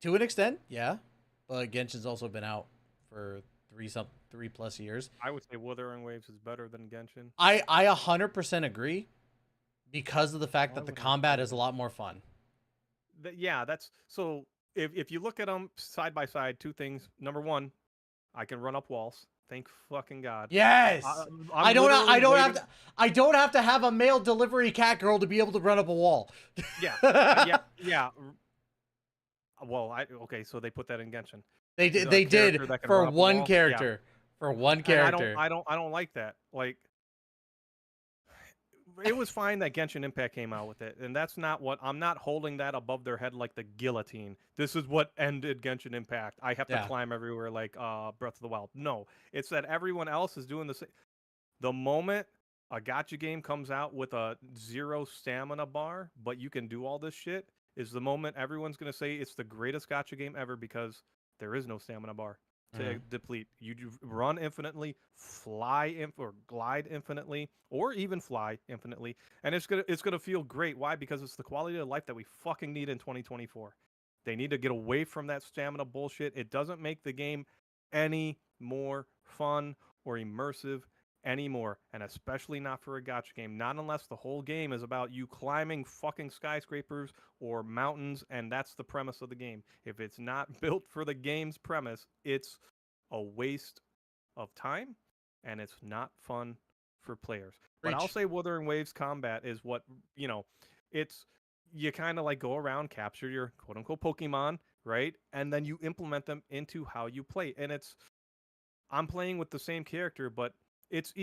Speaker 1: to an extent, yeah, but Genshin's also been out for 3+ years.
Speaker 20: I would say Wuthering Waves is better than Genshin.
Speaker 1: I 100% agree, because of the fact that the combat is a lot more fun.
Speaker 20: Yeah, that's so. If you look at them side by side, 2 things. Number 1, I can run up walls. Thank fucking God.
Speaker 1: Yes. I don't have to have a mail delivery cat girl to be able to run up a wall.
Speaker 20: Yeah. Well, okay, so they put that in Genshin.
Speaker 1: They did for one character. Yeah. For one character.
Speaker 20: I don't like that. Like, it was fine that Genshin Impact came out with it, and that's not what I'm not holding that above their head like the guillotine. This is what ended Genshin Impact. I have to climb everywhere like Breath of the Wild. No, it's that everyone else is doing the same. The moment a gacha game comes out with a 0 stamina bar, but you can do all this shit, is the moment everyone's gonna say it's the greatest gacha game ever, because there is no stamina bar to deplete. You run infinitely, or glide infinitely, or even fly infinitely, and it's gonna feel great. Why? Because it's the quality of life that we fucking need in 2024. They need to get away from that stamina bullshit. It doesn't make the game any more fun or immersive anymore, and especially not for a gacha game. Not unless the whole game is about you climbing fucking skyscrapers or mountains, and that's the premise of the game. If it's not built for the game's premise, it's a waste of time, and it's not fun for players. But I'll say Wuthering Waves combat is what, it's, you kind of like go around, capture your quote-unquote Pokemon, right? And then you implement them into how you play. And I'm playing with the same character, but it's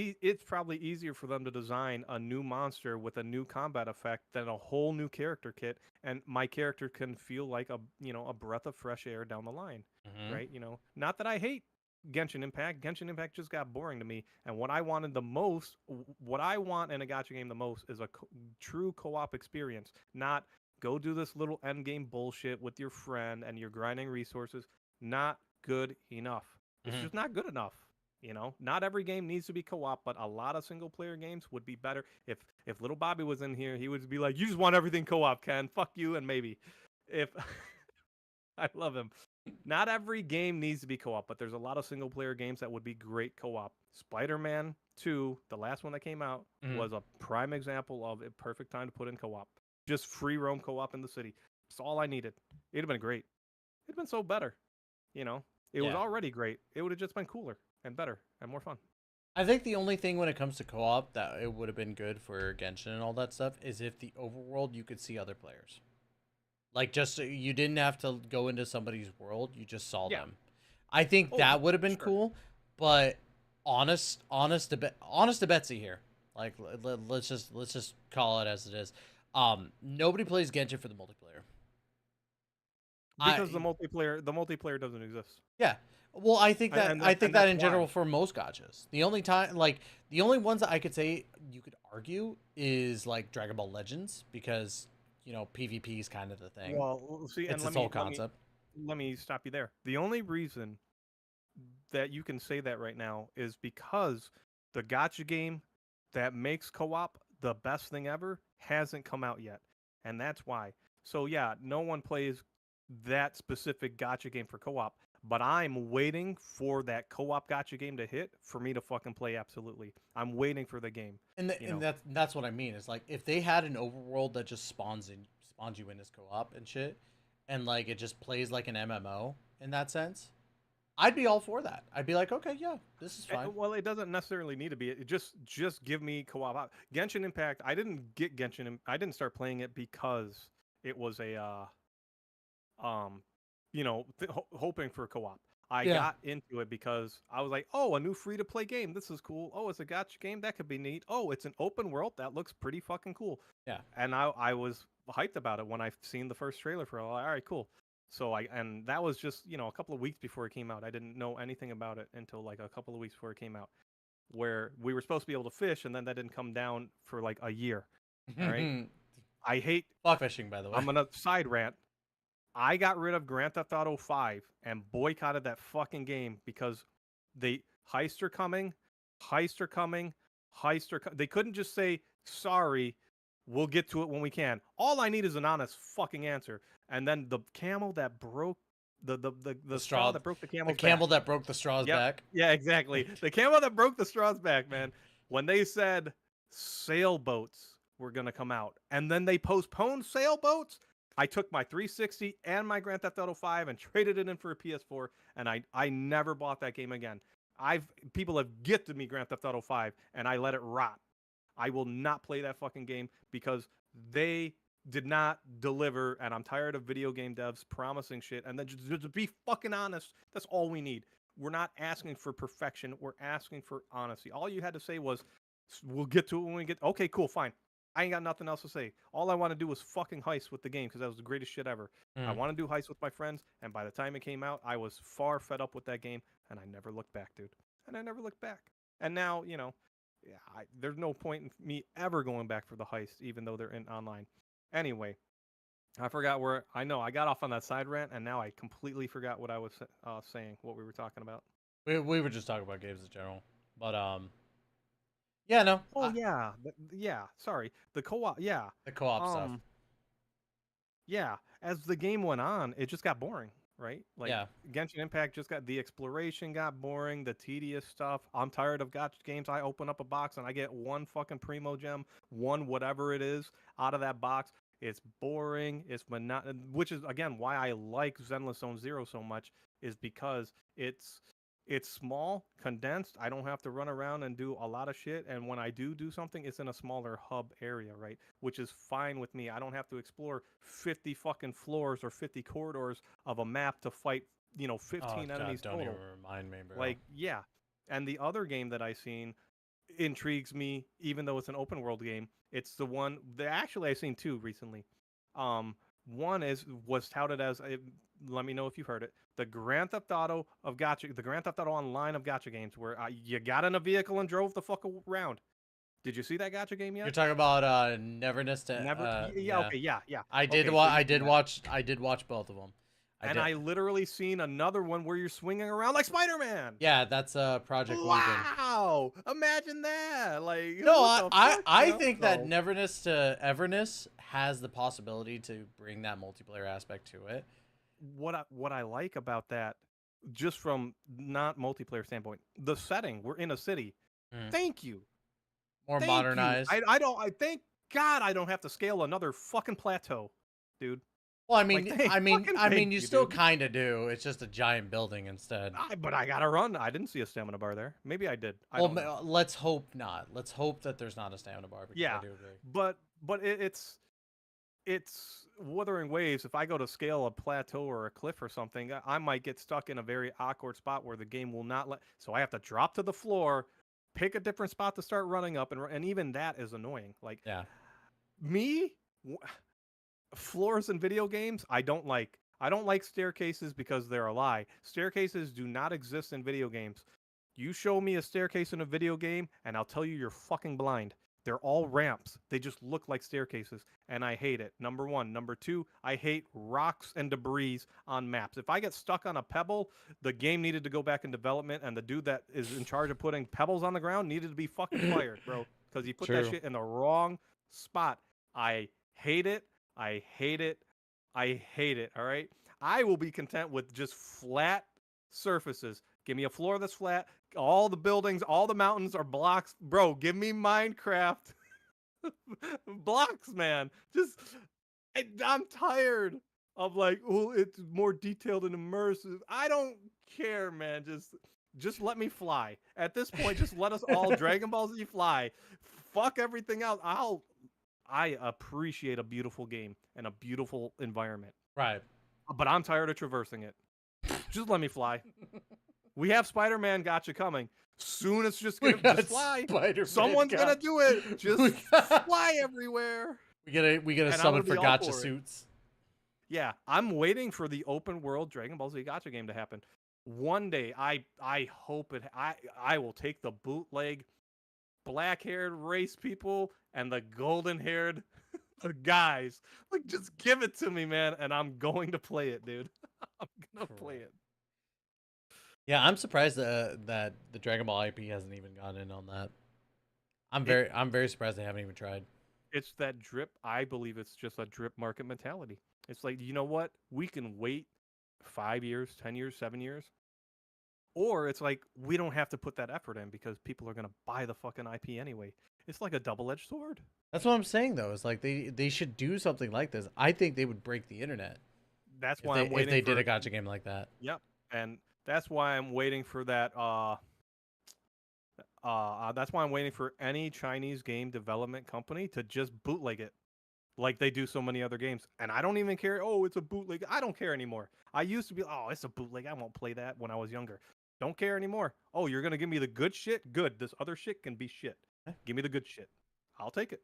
Speaker 20: probably easier for them to design a new monster with a new combat effect than a whole new character kit, and my character can feel like a breath of fresh air down the line, right? Not that I hate Genshin Impact. Genshin Impact just got boring to me, and what I want in a gacha game the most is a true co-op experience, not go do this little end game bullshit with your friend and you're grinding resources. Not good enough. It's just not good enough. Not every game needs to be co-op, but a lot of single-player games would be better. If little Bobby was in here, he would be like, "You just want everything co-op, Ken. Fuck you and maybe." If I love him. Not every game needs to be co-op, but there's a lot of single-player games that would be great co-op. Spider-Man 2, the last one that came out, was a prime example of a perfect time to put in co-op. Just free roam co-op in the city. That's all I needed. It'd have been great. It'd have been so better. It was already great. It would have just been cooler and better and more fun.
Speaker 1: I think the only thing when it comes to co-op that it would have been good for Genshin and all that stuff is if the overworld you could see other players. Like, just you didn't have to go into somebody's world, you just saw them. I think that would have been cool, but honest to Betsy here. Like, let's just call it as it is. Nobody plays Genshin for the multiplayer.
Speaker 20: Because the multiplayer doesn't exist.
Speaker 1: Yeah. Well, I think that in general for most gachas. The only ones that I could say you could argue is like Dragon Ball Legends, because PvP is kind of the thing.
Speaker 20: Well, see,
Speaker 1: it's its whole concept.
Speaker 20: Let me stop you there. The only reason that you can say that right now is because the gacha game that makes co-op the best thing ever hasn't come out yet, and that's why. So yeah, no one plays that specific gacha game for co-op, but I'm waiting for that co-op gacha game to hit for me to fucking play. Absolutely, I'm waiting for the game.
Speaker 1: And that's what I mean. Is like if they had an overworld that just spawns you in as co-op and shit, and like it just plays like an MMO in that sense, I'd be all for that. I'd be like, okay, yeah, this is fine.
Speaker 20: Well, it doesn't necessarily need to be. It just give me co-op. Genshin Impact. I didn't get Genshin. I didn't start playing it because it was a hoping for co-op. I got into it because I was like, oh, a new free-to-play game. This is cool. Oh, it's a gacha game. That could be neat. Oh, it's an open world. That looks pretty fucking cool.
Speaker 1: Yeah.
Speaker 20: And I was hyped about it when I seen the first trailer for it. All right, cool. So and that was just, a couple of weeks before it came out. I didn't know anything about it until like a couple of weeks before it came out, where we were supposed to be able to fish, and then that didn't come down for like a year. All right. I hate
Speaker 1: fishing, by the way.
Speaker 20: I'm gonna side rant. I got rid of Grand Theft Auto 5 and boycotted that fucking game because heists are coming. They couldn't just say, sorry, we'll get to it when we can. All I need is an honest fucking answer. And then the camel that broke the straw that broke the camel's back.
Speaker 1: The camel that broke the straw's back.
Speaker 20: Yeah, exactly. The camel that broke the straw's back, man. When they said sailboats were going to come out, and then they postponed sailboats, I took my 360 and my Grand Theft Auto 5 and traded it in for a PS4, and I never bought that game again. People have gifted me Grand Theft Auto 5, and I let it rot. I will not play that fucking game because they did not deliver, and I'm tired of video game devs promising shit. And then just to be fucking honest, that's all we need. We're not asking for perfection. We're asking for honesty. All you had to say was, we'll get to it when we get... Okay, cool, fine. I ain't got nothing else to say. All I want to do was fucking heist with the game because that was the greatest shit ever. I want to do heist with my friends, and by the time it came out, I was far fed up with that game, and I never looked back, dude. And I never looked back. And now, there's no point in me ever going back for the heist, even though they're in online. Anyway, I forgot where... I know, I got off on that side rant, and now I completely forgot what I was saying, what we were talking about.
Speaker 1: We were just talking about games in general. But, yeah, no.
Speaker 20: Oh, yeah. Sorry. The co-op, yeah.
Speaker 1: The co-op stuff.
Speaker 20: Yeah. As the game went on, it just got boring, right? Like, Genshin Impact the exploration got boring, the tedious stuff. I'm tired of gacha games. I open up a box and I get one fucking primo gem, one whatever it is, out of that box. It's boring. It's monotonous, which is, again, why I like Zenless Zone Zero so much, is because it's small, condensed. I don't have to run around and do a lot of shit. And when I do something, it's in a smaller hub area, right? Which is fine with me. I don't have to explore 50 fucking floors or 50 corridors of a map to fight, 15 enemies
Speaker 1: don't
Speaker 20: total.
Speaker 1: even remind me, bro.
Speaker 20: Like, yeah. And the other game that I seen intrigues me, even though it's an open world game. It's the one that actually I've seen two recently. One was touted as let me know if you've heard it. The Grand Theft Auto of gacha, the Grand Theft Auto Online of gacha games, where you got in a vehicle and drove the fuck around. Did you see that gacha game yet?
Speaker 1: You're talking about Neverness to
Speaker 20: yeah.
Speaker 1: I did watch both of them.
Speaker 20: I literally seen another one where you're swinging around like Spider-Man.
Speaker 1: Yeah, that's Project Lincoln.
Speaker 20: Wow, imagine that! Like,
Speaker 1: no, I think that Neverness to Everness has the possibility to bring that multiplayer aspect to it.
Speaker 20: What I like about that, just from not multiplayer standpoint, the setting. We're in a city. Thank you.
Speaker 1: More modernized.
Speaker 20: I thank God I don't have to scale another fucking plateau, dude.
Speaker 1: Well, I mean, you still kind of do. It's just a giant building instead.
Speaker 20: But I gotta run. I didn't see a stamina bar there. Maybe I did.
Speaker 1: Let's hope not. Let's hope that there's not a stamina bar.
Speaker 20: Yeah,
Speaker 1: I do agree.
Speaker 20: But it's Wuthering Waves. If I go to scale a plateau or a cliff or something, I might get stuck in a very awkward spot where the game will not let. So I have to drop to the floor, pick a different spot to start running up, and even that is annoying. Like, floors in video games, I don't like. I don't like staircases because they're a lie. Staircases do not exist in video games. You show me a staircase in a video game, and I'll tell you you're fucking blind. They're all ramps. They just look like staircases, and I hate it. Number one. Number two, I hate rocks and debris on maps. If I get stuck on a pebble, the game needed to go back in development, and the dude that is in charge of putting pebbles on the ground needed to be fucking fired, bro. because you put that
Speaker 1: True.
Speaker 20: shit in the wrong spot. I hate it. I hate it. I hate it. All right. I will be content with just flat surfaces. Give me a floor that's flat. All the buildings, all the mountains are blocks. Bro, give me Minecraft blocks, man. Just, I'm tired of like, oh, it's more detailed and immersive. I don't care, man. Just let me fly. At this point, just let us all Dragon Ball Z fly. Fuck everything else. I appreciate a beautiful game and a beautiful environment.
Speaker 1: Right.
Speaker 20: But I'm tired of traversing it. Just let me fly. We have Spider-Man gotcha coming. Soon it's just gonna just fly. Someone's gonna do it. Just fly everywhere.
Speaker 1: We get a summon for gotcha suits.
Speaker 20: Yeah, I'm waiting for the open world Dragon Ball Z gotcha game to happen. One day, I hope it. I will take the bootleg, black-haired race people and the golden-haired guys. Like, just give it to me, man, and I'm going to play it, dude. I'm gonna play it.
Speaker 1: Yeah, I'm surprised that the Dragon Ball IP hasn't even gone in on that. I'm very surprised they haven't even tried.
Speaker 20: It's that drip. I believe it's just a drip market mentality. It's like, you know what? We can wait 5 years, 10 years, 7 years. Or it's like, we don't have to put that effort in because people are going to buy the fucking IP anyway. It's like a double-edged sword.
Speaker 1: That's what I'm saying, though. It's like they should do something like this. I think they would break the internet.
Speaker 20: That's why I'm waiting
Speaker 1: if they did a gotcha game like that.
Speaker 20: Yep. And that's why I'm waiting for that. That's why I'm waiting for any Chinese game development company to just bootleg it, like they do so many other games. And I don't even care. Oh, it's a bootleg. I don't care anymore. I used to be, oh, it's a bootleg. I won't play that when I was younger. Don't care anymore. Oh, you're gonna give me the good shit? Good. This other shit can be shit. Give me the good shit. I'll take it.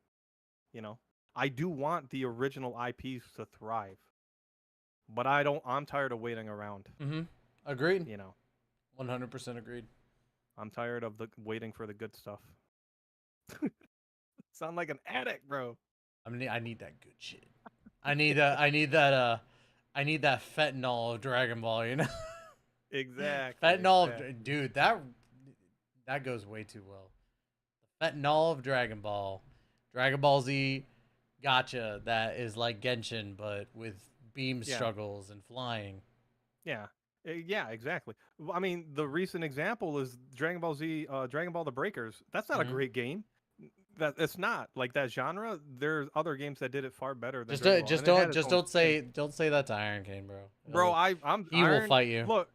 Speaker 20: You know, I do want the original IPs to thrive, but I'm tired of waiting around.
Speaker 1: Mm-hmm. Agreed.
Speaker 20: You know,
Speaker 1: 100% agreed.
Speaker 20: I'm tired of waiting for the good stuff. Sound like an addict, bro.
Speaker 1: I need that good shit. I need that fentanyl of Dragon Ball, you know?
Speaker 20: Exactly.
Speaker 1: Fentanyl, dude, that goes way too well. The fentanyl of Dragon Ball Z gotcha, that is like Genshin, but with beam struggles and flying.
Speaker 20: Yeah. Yeah, exactly. I mean, the recent example is Dragon Ball Z, Dragon Ball The Breakers. That's not a great game. It's not like that genre. There's other games that did it far better than
Speaker 1: don't say that to Iron King, bro.
Speaker 20: Bro,
Speaker 1: he will fight you.
Speaker 20: Look,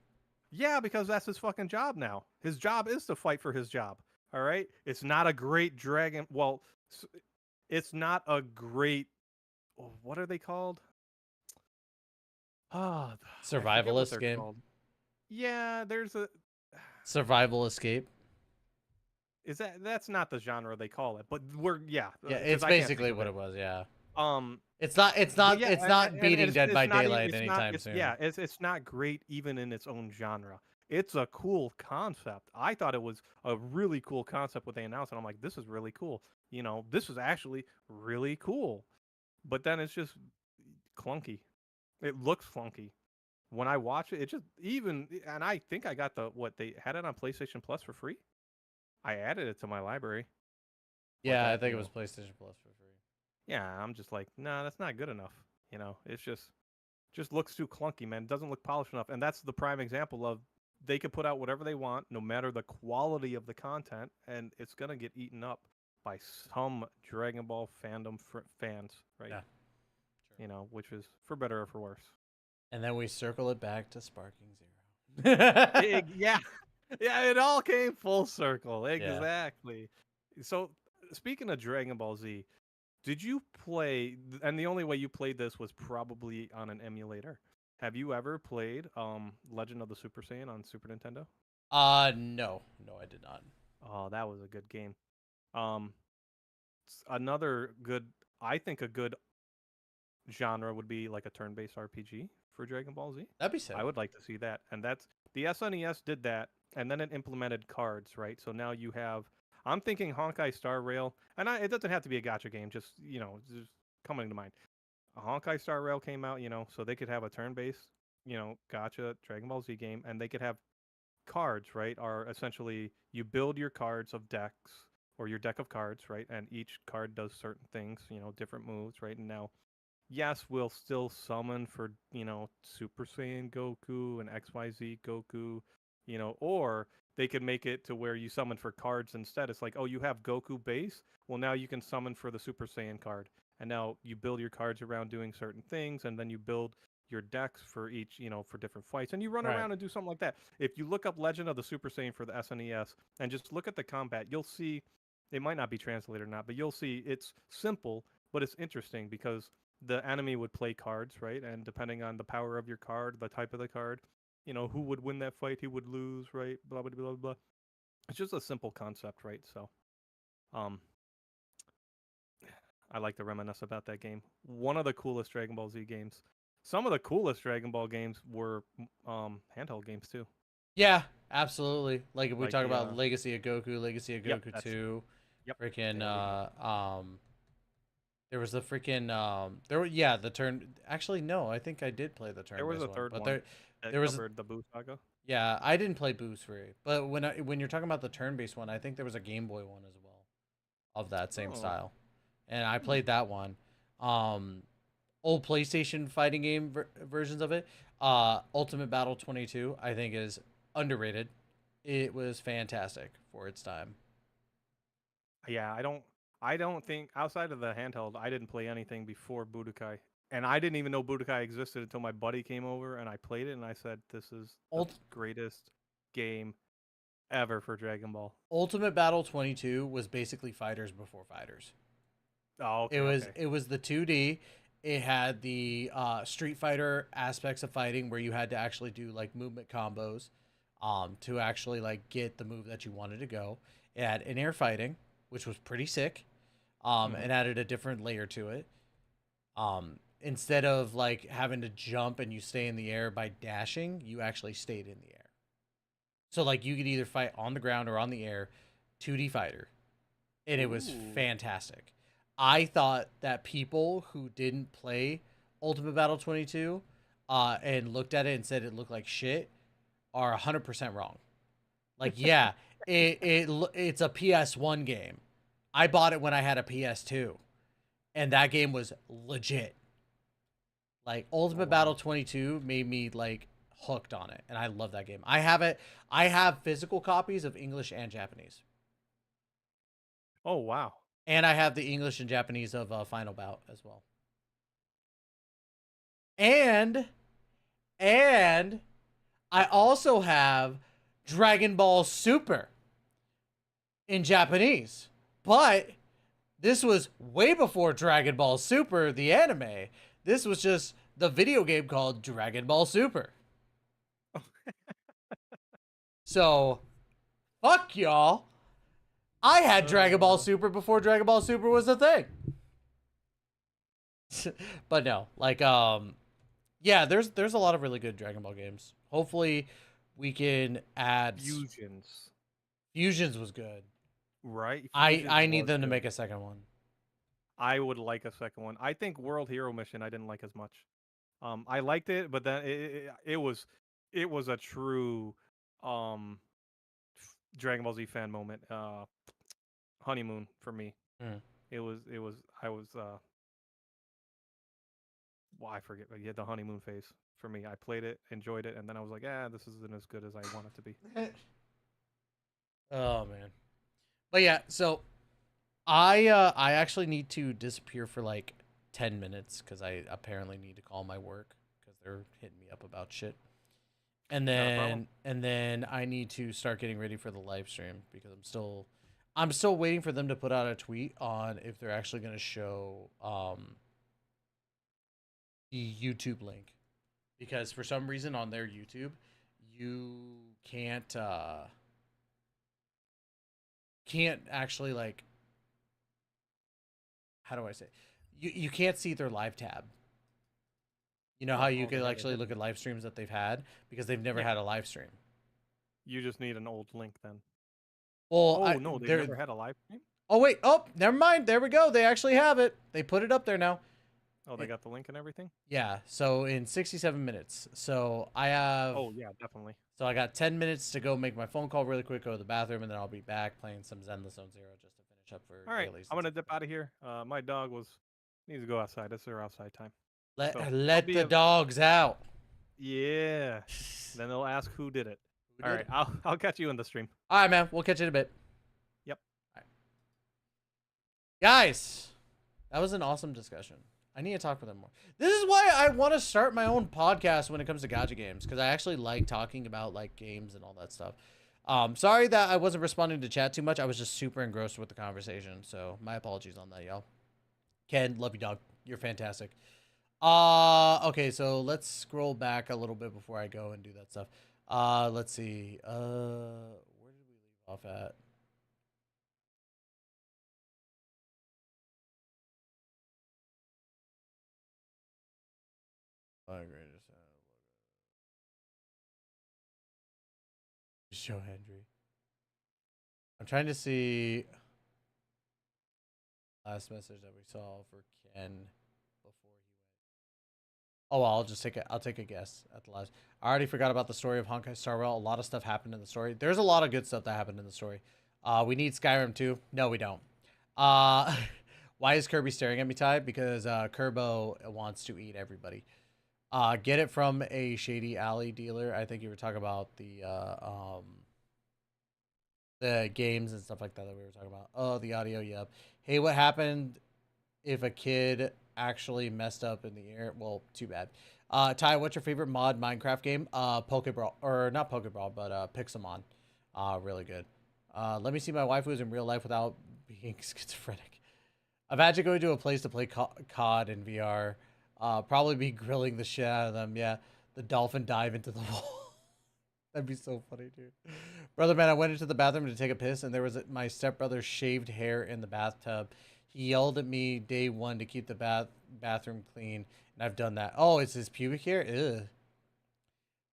Speaker 20: yeah, because that's his fucking job now. His job is to fight for his job. All right, it's not a great dragon. Well, it's not a great. What are they called?
Speaker 1: Survivalist game.
Speaker 20: Called. Yeah, there's a
Speaker 1: survival escape.
Speaker 20: Is that's not the genre they call it, but
Speaker 1: it's basically what it was. Yeah. It's not beating Dead by Daylight anytime soon.
Speaker 20: Yeah, it's not great even in its own genre. It's a cool concept. I thought it was a really cool concept what they announced, and I'm like, this is really cool. You know, this is actually really cool. But then it's just clunky. It looks clunky. When I watch it, and I think I got they had it on PlayStation Plus for free. I added it to my library.
Speaker 1: Yeah, I think it was PlayStation Plus for free.
Speaker 20: Yeah, I'm just like, nah, that's not good enough. You know, it's just looks too clunky, man. It doesn't look polished enough. And that's the prime example of they could put out whatever they want, no matter the quality of the content, and it's going to get eaten up by some Dragon Ball fandom fans, right?
Speaker 1: Yeah.
Speaker 20: Sure. You know, which is for better or for worse.
Speaker 1: And then we circle it back to Sparking Zero.
Speaker 20: Yeah, it all came full circle. Exactly. Yeah. So, speaking of Dragon Ball Z, did you play, and the only way you played this was probably on an emulator. Have you ever played Legend of the Super Saiyan on Super Nintendo?
Speaker 1: No, I did not.
Speaker 20: Oh, that was a good game. Another good, I think a good genre would be like a turn-based RPG for Dragon Ball Z.
Speaker 1: That'd be sick.
Speaker 20: I would like to see that. And that's, the SNES did that, and then it implemented cards, right? So now you have, I'm thinking Honkai Star Rail, and it doesn't have to be a gacha game, just coming to mind. A Honkai Star Rail came out, so they could have a turn-based, gacha Dragon Ball Z game, and they could have cards, right? Are essentially, you build your cards of decks or your deck of cards, right? And each card does certain things, different moves, right? And now, yes, we'll still summon for, Super Saiyan Goku and XYZ Goku, or they could make it to where you summon for cards instead. It's like, oh, you have Goku base? Well, now you can summon for the Super Saiyan card. And now you build your cards around doing certain things, and then you build your decks for each, for different fights. And you run around and do something like that. If you look up Legend of the Super Saiyan for the SNES and just look at the combat, you'll see, it might not be translated or not, but you'll see it's simple, but it's interesting because the enemy would play cards, right? And depending on the power of your card, the type of the card, who would win that fight, who would lose, right? Blah, blah, blah, blah. It's just a simple concept, right? So, I like to reminisce about that game. One of the coolest Dragon Ball Z games. Some of the coolest Dragon Ball games were handheld games too.
Speaker 1: Yeah, absolutely. Like if we
Speaker 20: Like
Speaker 1: talk
Speaker 20: the,
Speaker 1: about Legacy of Goku, Legacy of
Speaker 20: Yep,
Speaker 1: Goku 2, freaking there was the freaking the turn. Actually, no, I think I did play the turn.
Speaker 20: There was a third one
Speaker 1: there
Speaker 20: that
Speaker 1: was
Speaker 20: covered the Buu Saga.
Speaker 1: Yeah, I didn't play Boo's Free, but when you're talking about the turn-based one, I think there was a Game Boy one as well, of that same style, and I played that one. Old PlayStation fighting game versions of it. Ultimate Battle 22, I think, is underrated. It was fantastic for its time.
Speaker 20: Yeah, I don't think outside of the handheld, I didn't play anything before Budokai. And I didn't even know Budokai existed until my buddy came over and I played it and I said, this is the greatest game ever for Dragon Ball.
Speaker 1: Ultimate Battle 22 was basically fighters before fighters.
Speaker 20: Oh, okay.
Speaker 1: It was the 2D. It had the Street Fighter aspects of fighting where you had to actually do like movement combos to actually like get the move that you wanted to go. It had in-air fighting, which was pretty sick. It added a different layer to it. Instead of like having to jump and you stay in the air by dashing, you actually stayed in the air. So like you could either fight on the ground or on the air, 2D fighter. And it was fantastic. I thought that people who didn't play Ultimate Battle 22 and looked at it and said it looked like shit are 100% wrong. Like, yeah, it's a PS1 game. I bought it when I had a PS2. And that game was legit. Like, Ultimate Battle 22 made me, like, hooked on it. And I love that game. I have physical copies of English and Japanese.
Speaker 20: Oh, wow.
Speaker 1: And I have the English and Japanese of Final Bout as well. And I also have Dragon Ball Super in Japanese. But this was way before Dragon Ball Super, the anime. This was just the video game called Dragon Ball Super. So, fuck y'all. I had Dragon Ball Super before Dragon Ball Super was a thing. But no, like, yeah, there's a lot of really good Dragon Ball games. Hopefully, we can add
Speaker 20: Fusions.
Speaker 1: Fusions was good,
Speaker 20: right?
Speaker 1: I need them to make a second one.
Speaker 20: I would like a second one. I think World Hero Mission I didn't like as much. I liked it, but then it was a true Dragon Ball Z fan moment. Honeymoon for me. It was well, I forget, but yeah, the honeymoon phase for me. I played it, enjoyed it, and then I was like, this isn't as good as I want it to be.
Speaker 1: Oh man. But yeah, so I actually need to disappear for like 10 minutes because I apparently need to call my work because they're hitting me up about shit. And then I need to start getting ready for the live stream because I'm still waiting for them to put out a tweet on if they're actually going to show the YouTube link, because for some reason on their YouTube you can't actually, like, how do I say, you can't see their live tab. You know how you could actually look at live streams that they've had, because they've never had a live stream.
Speaker 20: You just need an old link then.
Speaker 1: Well,
Speaker 20: no, they never had a live stream?
Speaker 1: Oh, wait. Oh, never mind. There we go. They actually have it. They put it up there now.
Speaker 20: Oh, they got the link and everything?
Speaker 1: Yeah. So in 67 minutes. So I have...
Speaker 20: Oh, yeah, definitely.
Speaker 1: So I got 10 minutes to go make my phone call really quick, go to the bathroom, and then I'll be back playing some Zenless Zone Zero just to finish catch up for
Speaker 20: All right,
Speaker 1: dailies.
Speaker 20: I'm gonna dip out of here. My dog needs to go outside. It's their outside time.
Speaker 1: Let
Speaker 20: So,
Speaker 1: let the dogs out.
Speaker 20: Yeah. Then they'll ask who did it.
Speaker 1: Who
Speaker 20: All
Speaker 1: did
Speaker 20: right,
Speaker 1: it?
Speaker 20: I'll catch you in the stream.
Speaker 1: All right, man. We'll catch you in a bit.
Speaker 20: Yep.
Speaker 1: All right. Guys, that was an awesome discussion. I need to talk with them more. This is why I want to start my own podcast when it comes to gacha games, because I actually like talking about like games and all that stuff. Sorry that I wasn't responding to chat too much. I was just super engrossed with the conversation, so my apologies on that, y'all. Ken, love you, dog. You're fantastic. Okay, so let's scroll back a little bit before I go and do that stuff. Let's see. Where did we leave off at? Show Henry. I'm trying to see last message that we saw for Ken before he went. Oh, well, I'll take a guess at the last. I already forgot about the story of Honkai Star Rail. A lot of stuff happened in the story. There's a lot of good stuff that happened in the story. We need Skyrim too. No, we don't. Why is Kirby staring at me, Ty? Because Kerbo wants to eat everybody. Get it from a shady alley dealer. I think you were talking about the games and stuff like that we were talking about. Oh, the audio, yep. Hey, what happened if a kid actually messed up in the air? Well, too bad. Ty, what's your favorite mod Minecraft game? Pokeball, or not Pokeball, but Pixelmon. Really good. Let me see my waifus in real life without being schizophrenic. Imagine going to a place to play COD in VR. Probably be grilling the shit out of them. Yeah, the dolphin dive into the wall. That'd be so funny, dude. Brother, man, I went into the bathroom to take a piss, and there was my stepbrother's shaved hair in the bathtub. He yelled at me day one to keep the bathroom clean, and I've done that. Oh, it's his pubic hair? Ugh.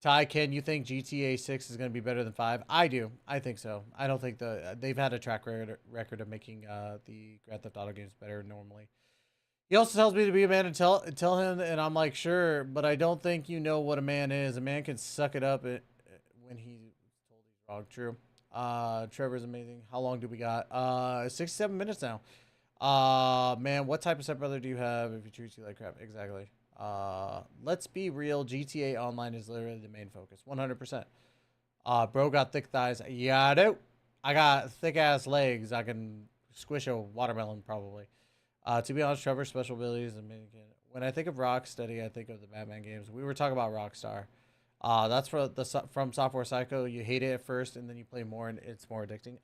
Speaker 1: Ty, Ken, you think GTA 6 is going to be better than 5? I do. I think so. I don't think they've had a track record of making the Grand Theft Auto games better normally. He also tells me to be a man and tell him, and I'm like, sure, but I don't think you know what a man is. A man can suck it up when he's told he's wrong. True. Trevor's amazing. How long do we got? 67 minutes now. Man, what type of stepbrother do you have if he treats you like crap? Exactly. Let's be real. GTA Online is literally the main focus. 100%. Bro got thick thighs. Yeah, I do. I got thick ass legs. I can squish a watermelon probably. To be honest, Trevor's special abilities and when I think of Rocksteady, I think of the Batman games. We were talking about Rockstar. That's from Software Psycho. You hate it at first, and then you play more, and it's more addicting.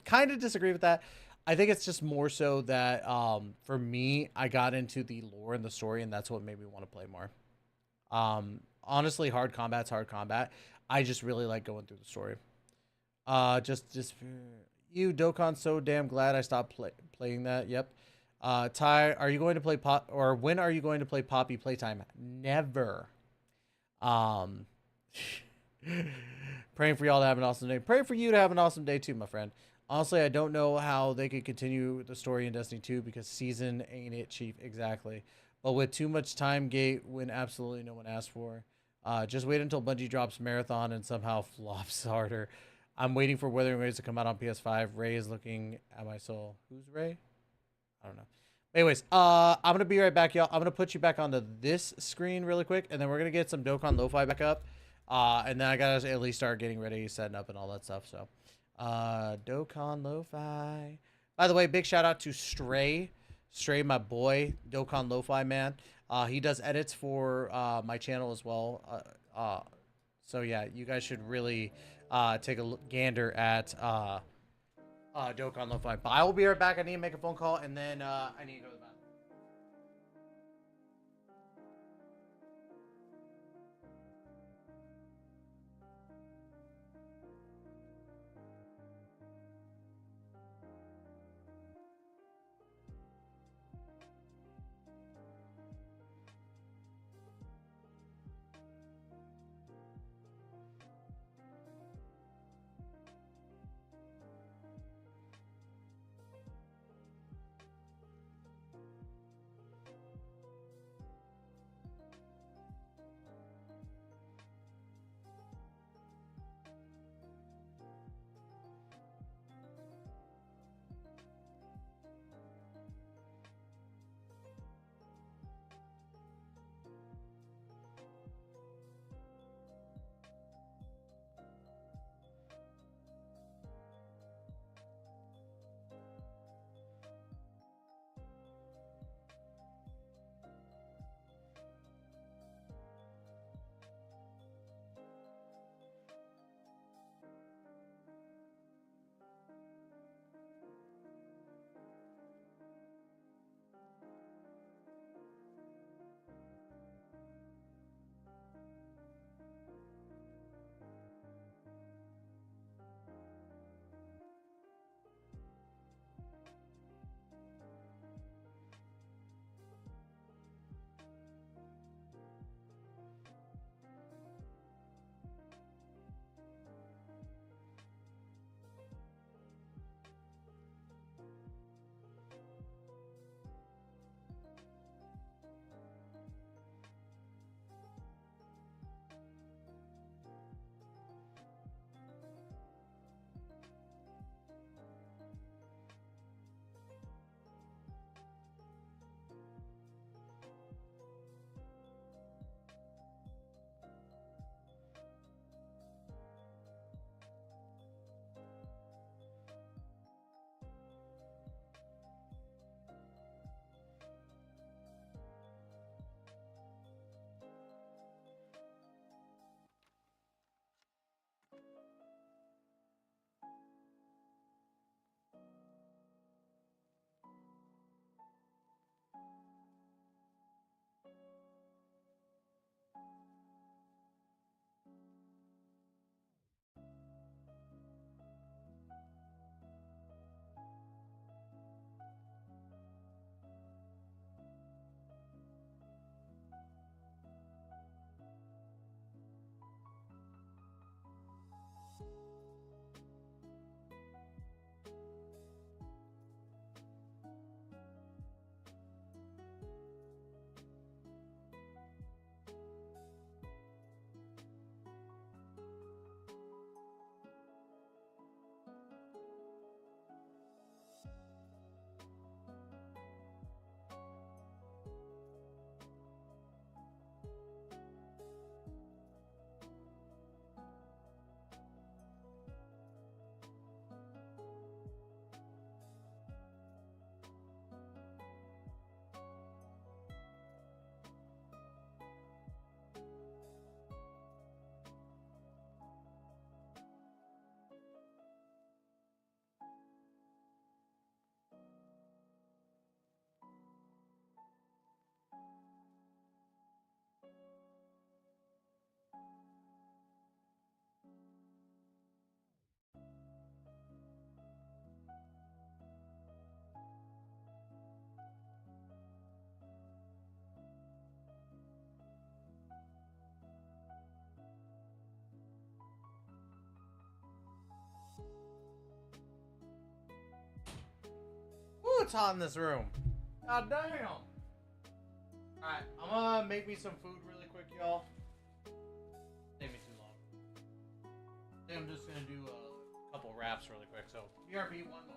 Speaker 1: Kind of disagree with that. I think it's just more so that for me, I got into the lore and the story, and that's what made me want to play more. Honestly, hard combat's hard combat. I just really like going through the story. Just you, Dokkan. So damn glad I stopped playing that. Yep. Ty, are you going to play when are you going to play Poppy Playtime? Never. Praying for y'all to have an awesome day. Pray for you to have an awesome day too, my friend. Honestly, I don't know how they could continue the story in Destiny 2 because season ain't it, Chief. Exactly. But with too much time gate when absolutely no one asked for. Just wait until Bungie drops Marathon and somehow flops harder. I'm waiting for Wuthering Waves to come out on PS5. Ray is looking at my soul. Who's Ray? I don't know. Anyways, I'm going to be right back, y'all. I'm going to put you back onto this screen really quick, and then we're going to get some Dokkan Lo-Fi back up. And then I got to at least start getting ready, setting up, and all that stuff. So, Dokkan Lo-Fi. By the way, big shout out to Stray. Stray, my boy, Dokkan Lo-Fi, man. He does edits for my channel as well. So, yeah, you guys should really take a gander at Dokkan Lo-Fi. But I will be right back. I need to make a phone call, and then I need to go to the bathroom. it's hot in this room. God damn. Alright, I'm gonna make me some food really quick, y'all. Take me too long. I think I'm just gonna do a couple wraps really quick. So, BRB, one moment.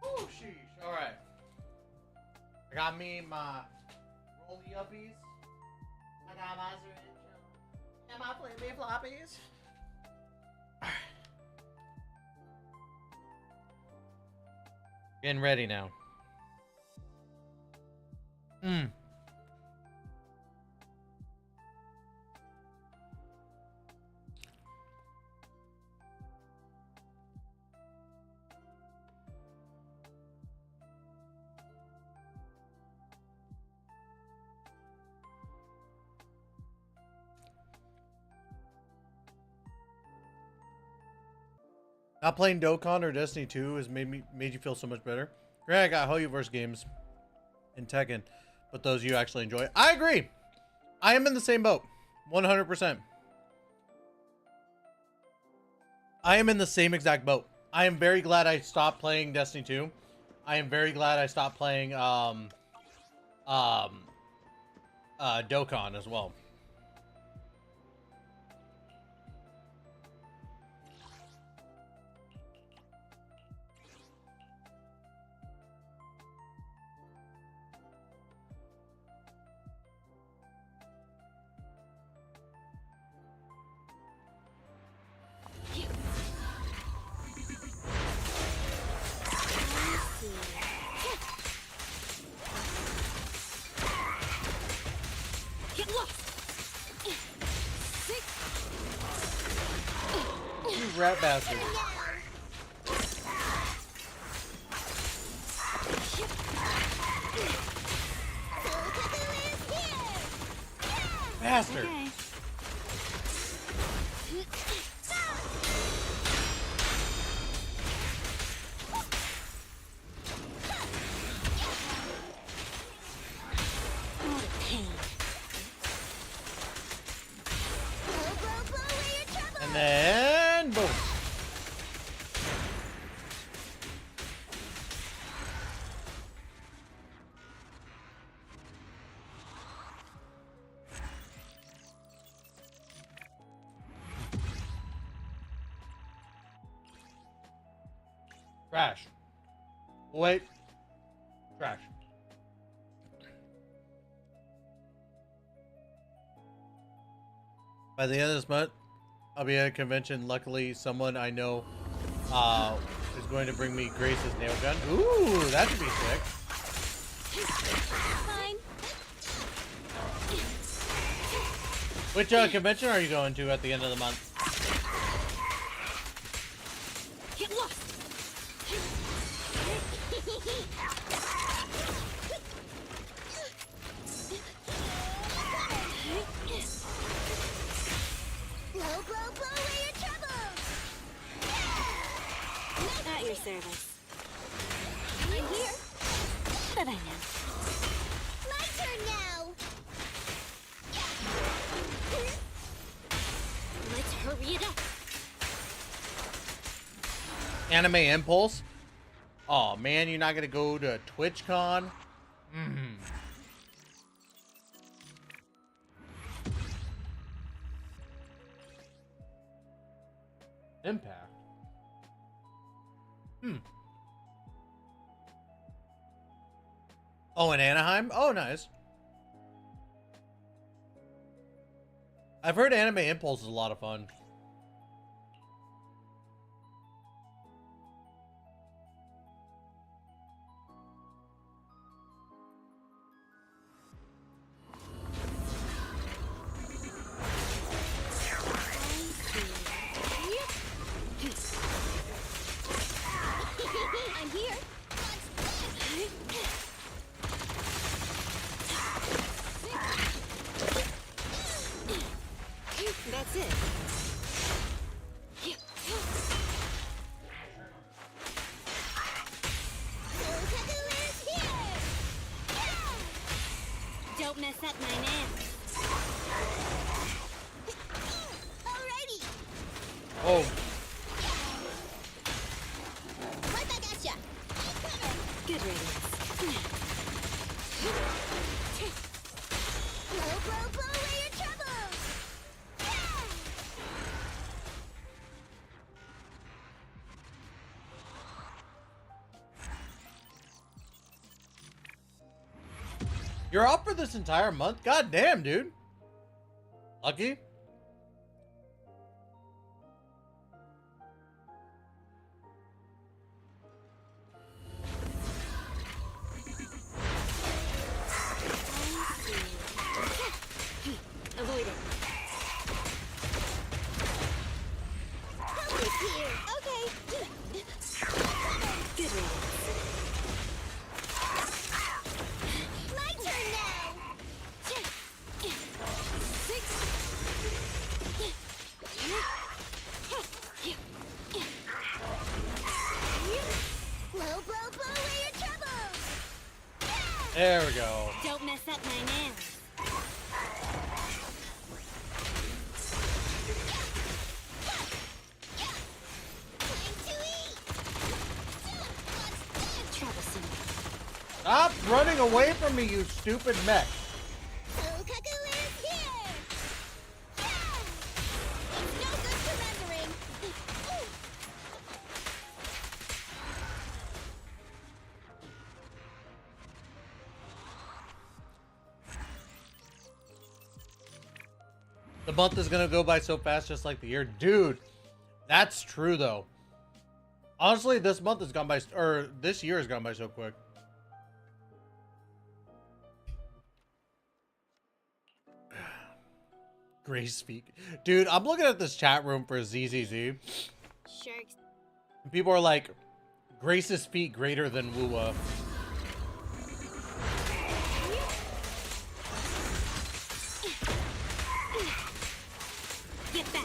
Speaker 1: Oh, sheesh. Alright. I got me my rolly uppies. I got my syringe. And my flippy floppies. Getting ready now. Not playing Dokkan or Destiny 2 has made you feel so much better. Granted, I got Hoyo verse games in Tekken, but those you actually enjoy. I agree. I am in the same boat. 100%. I am in the same exact boat. I am very glad I stopped playing Destiny 2. I am very glad I stopped playing Dokkan as well.
Speaker 2: Get lost.
Speaker 1: You rat bastard. Bastard.
Speaker 2: Okay. What a pain.
Speaker 1: And then boom. Trash. Wait. Trash. By the end of this month, I'll be at a convention. Luckily, someone I know is going to bring me Grace's nail gun. Ooh, that should be sick.
Speaker 2: Fine.
Speaker 1: Which convention are you going to at the end of the month?
Speaker 2: Get lost. Blow, blow, blow away your troubles. At your service. I'm here. But I know. My turn now. Let's hurry it up.
Speaker 1: Anime Impulse? Oh man, you're not gonna go to TwitchCon? Impact? Oh, in Anaheim? Oh, nice. I've heard Anime Impulse is a lot of fun.
Speaker 2: I'm here. That's it. Don't mess up my nails. Alrighty.
Speaker 1: Oh.
Speaker 2: Right back at ya. Good riddance. Blow, blow, blow away your troubles.
Speaker 1: You're up for this entire month? God damn, dude. Lucky.
Speaker 2: Avoid it. Help is here. Okay. Good riddance. My turn now. Blow, blow, blow away your troubles.
Speaker 1: There we go.
Speaker 2: Don't mess up my nails. Troublesome.
Speaker 1: Stop running away from me, you stupid mech.
Speaker 2: Soukaku is here. It's no good surrendering.
Speaker 1: The month is gonna go by so fast, just like the year. Dude, that's true, though. Honestly, this month has gone by, or this year has gone by so quick. Grace speak. Dude, I'm looking at this chat room for ZZZ.
Speaker 2: Sharks.
Speaker 1: People are like, Grace's feet greater than Wua.
Speaker 2: Get back.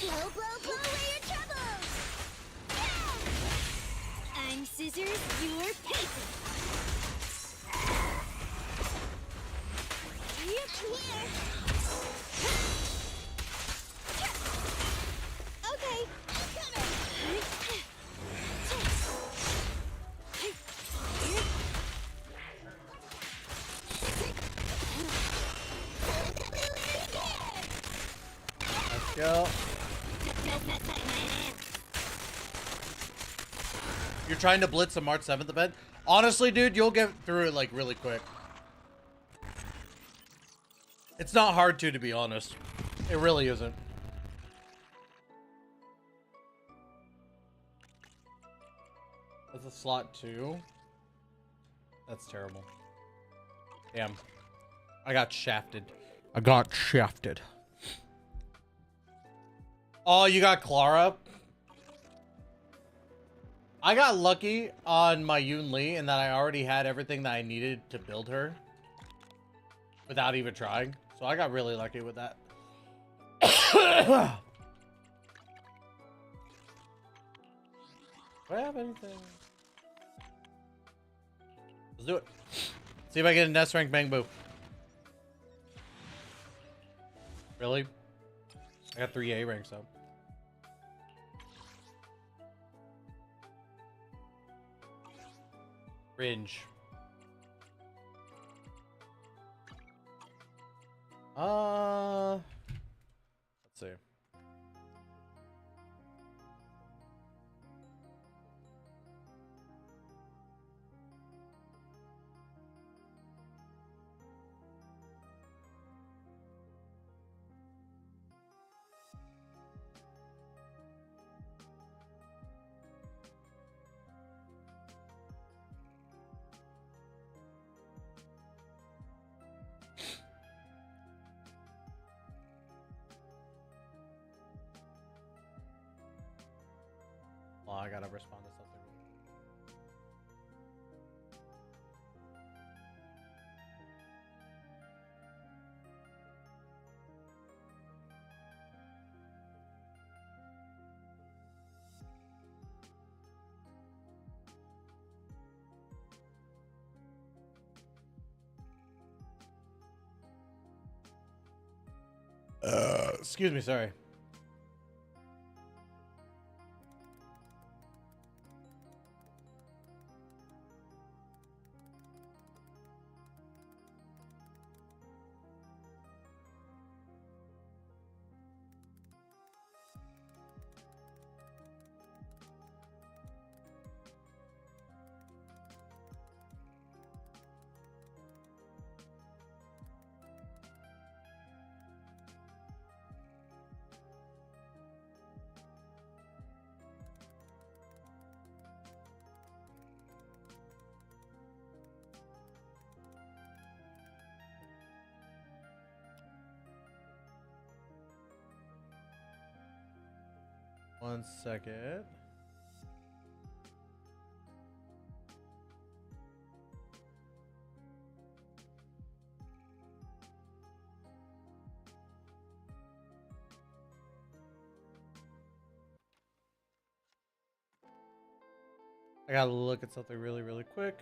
Speaker 2: Blow, blow, blow away your troubles. I'm scissors, you're paper. Yep, here. Okay, I'm coming.
Speaker 1: Let's go. You're trying to blitz a March 7th event? Honestly, dude, you'll get through it like really quick. It's not hard to be honest. It really isn't. That's a slot 2. That's terrible. Damn. I got shafted. I got shafted. Oh, you got Clara? I got lucky on my Yoon Lee in that I already had everything that I needed to build her without even trying. So I got really lucky with that. Do I have anything? Let's do it. See if I get a Nest Rank Bang Boo. Really? I got 3 A ranks up. Ringe. Let's see. Oh, I gotta respond to something. Excuse me, sorry. One second. I gotta look at something really, really quick.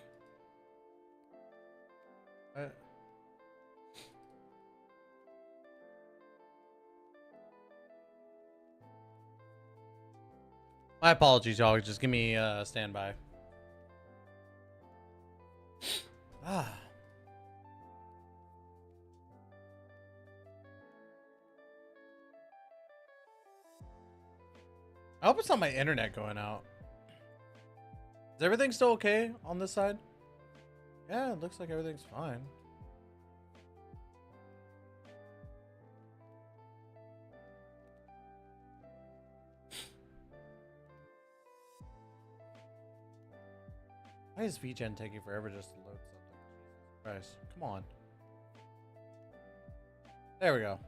Speaker 1: My apologies, y'all. Just give me a standby. Ah. I hope it's not my internet going out. Is everything still okay on this side? Yeah, it looks like everything's fine. Why is VGen taking forever just to load something? Jesus Christ. Come on. There we go.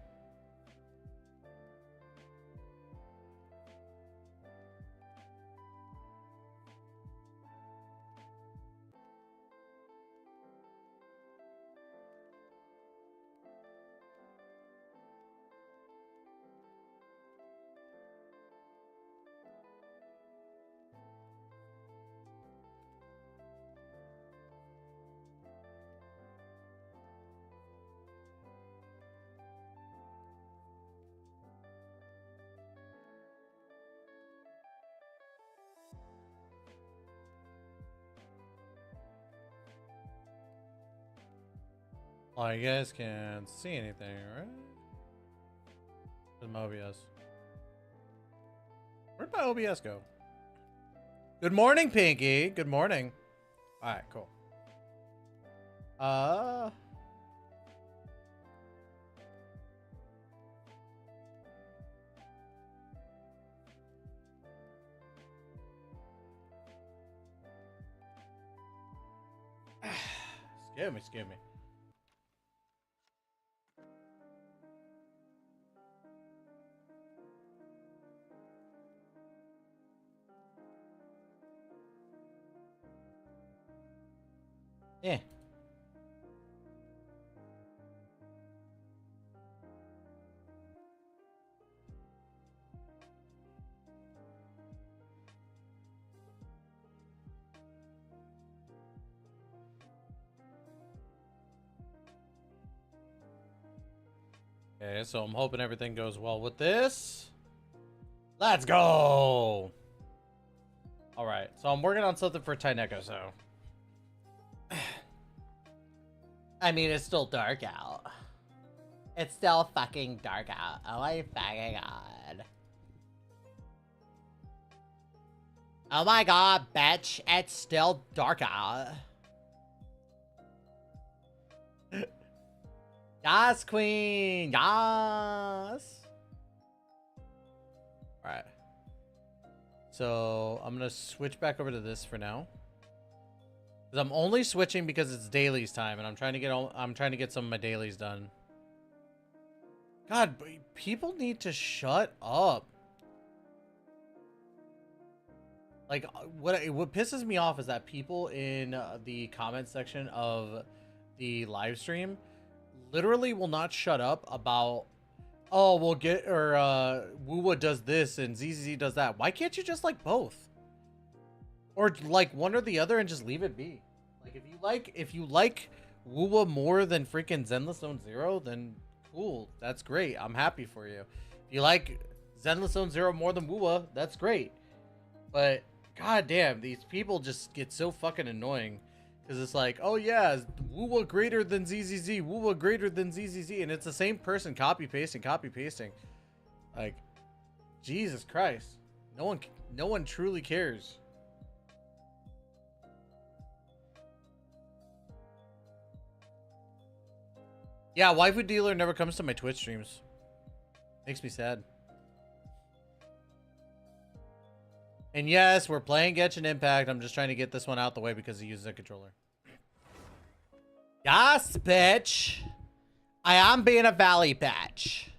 Speaker 1: Oh, you guys can't see anything, right? Where's my OBS? Where'd my OBS go? Good morning, Pinky. Good morning. All right, cool. Excuse me. Yeah. Okay, so I'm hoping everything goes well with this. Let's go. All right, so I'm working on something for Taineko, so. I mean, it's still dark out. It's still fucking dark out. Oh my fucking god. Oh my god, bitch. It's still dark out. Yes, queen. Yes. Alright. So, I'm gonna switch back over to this for now. I'm only switching because it's dailies time, and I'm trying to get some of my dailies done. God, people need to shut up. Like, what pisses me off is that people in the comment section of the live stream literally will not shut up about, oh, we'll get, or Wuwa does this and ZZZ does that. Why can't you just like both? Or like one or the other and just leave it be. Like if you like Wuwa more than freaking Zenless Zone Zero, then cool. That's great. I'm happy for you. If you like Zenless Zone Zero more than Wuwa, that's great. But goddamn, these people just get so fucking annoying. Because it's like, oh yeah, Wuwa greater than ZZZ, Wuwa greater than ZZZ, and it's the same person copy pasting. Like, Jesus Christ. No one truly cares. Yeah, Waifu Dealer never comes to my Twitch streams. Makes me sad. And yes, we're playing Genshin Impact. I'm just trying to get this one out the way because he uses a controller. Yes, bitch. I am being a valley patch.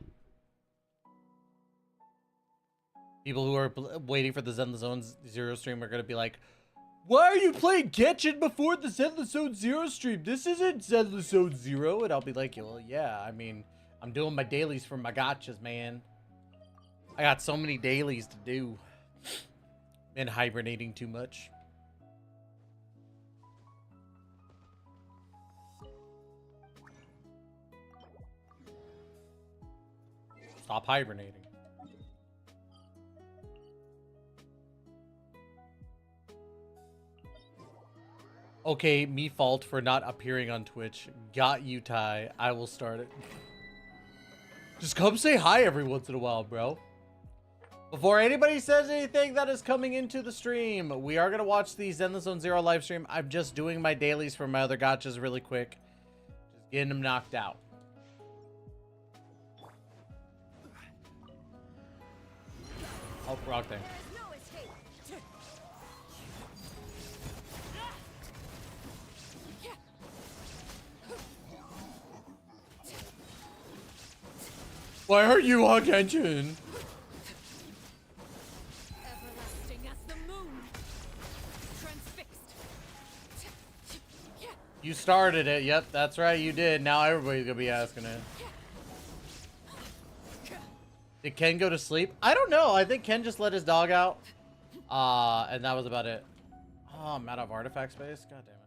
Speaker 1: People who are waiting for the Zenless Zone Zero stream are going to be like, why are you playing Genshin before the Zenless Zone Zero stream? This isn't Zenless Zone Zero. And I'll be like, well, yeah, I mean, I'm doing my dailies for my gotchas, man. I got so many dailies to do. Been hibernating too much. Stop hibernating. Okay, me fault for not appearing on Twitch. Got you, Ty. I will start it. Just come say hi every once in a while, bro. Before anybody says anything that is coming into the stream, we are going to watch the ZZZ Zone 0 live stream. I'm just doing my dailies for my other gotchas really quick. Just getting them knocked out. Oh, wrong thing. Why are you on Genshin?
Speaker 4: Everlasting as the moon. Transfixed.
Speaker 1: You started it. Yep, that's right. You did. Now everybody's gonna be asking it. Did Ken go to sleep? I don't know. I think Ken just let his dog out. And that was about it. Oh, I'm out of artifact space. God damn it.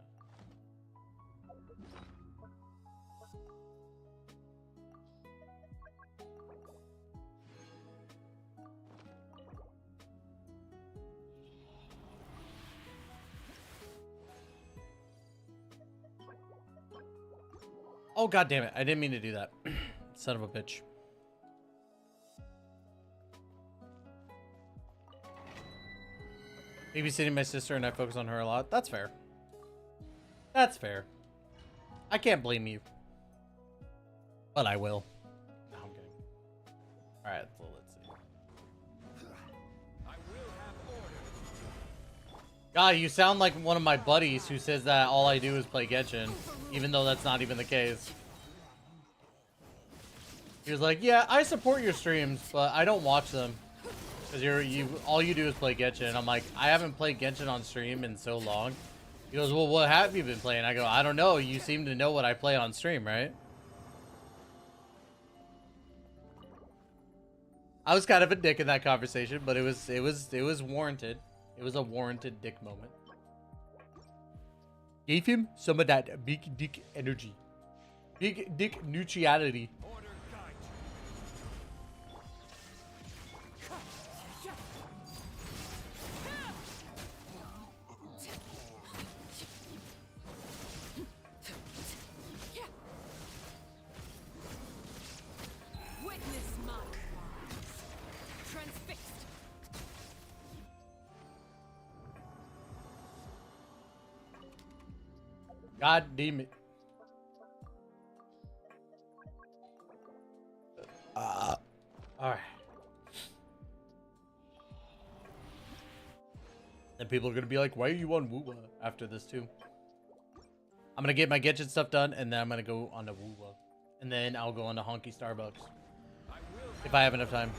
Speaker 1: Oh, god damn it. I didn't mean to do that. Son of a bitch. Babysitting my sister and I focus on her a lot. That's fair. That's fair. I can't blame you. But I will. No, I'm kidding. Alright, so let's see. God, you sound like one of my buddies who says that all I do is play Genshin, even though that's not even the case. He was like, yeah, I support your streams, but I don't watch them. Because all you do is play Genshin. And I'm like, I haven't played Genshin on stream in so long. He goes, well, what have you been playing? I go, I don't know. You seem to know what I play on stream, right? I was kind of a dick in that conversation, but it was warranted. It was a warranted dick moment. Gave him some of that big dick energy. Big dick neutrality. God damn it. Alright. Then people are going to be like, why are you on Woowa after this too? I'm going to get my Genshin stuff done and then I'm going to go on to Woowa. And then I'll go on to Honky Starbucks. If I have enough time.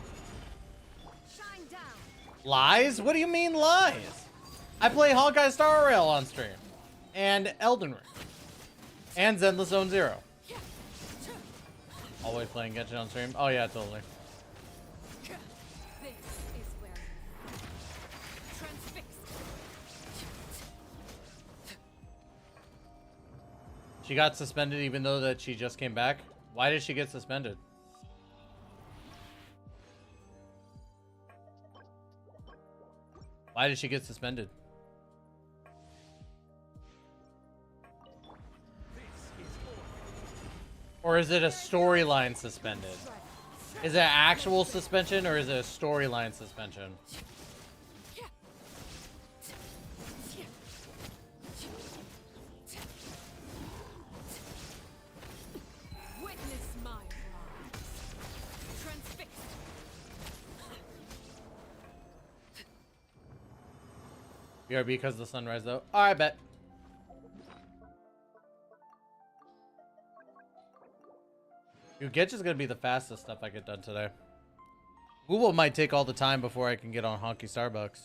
Speaker 1: Lies? What do you mean lies? I play Honkai Star Rail on stream. And Elden Ring. And ZZZ Zone 0. Always playing Genshin on stream. Oh yeah, totally. She got suspended even though that she just came back. Why did she get suspended? Why did she get suspended? Or is it a storyline suspended? Is it actual suspension or is it a storyline suspension? BRB because of the sunrise though. Oh, I bet. Dude, Genshin's gonna be the fastest stuff I get done today. Google might take all the time before I can get on Honky Starbucks.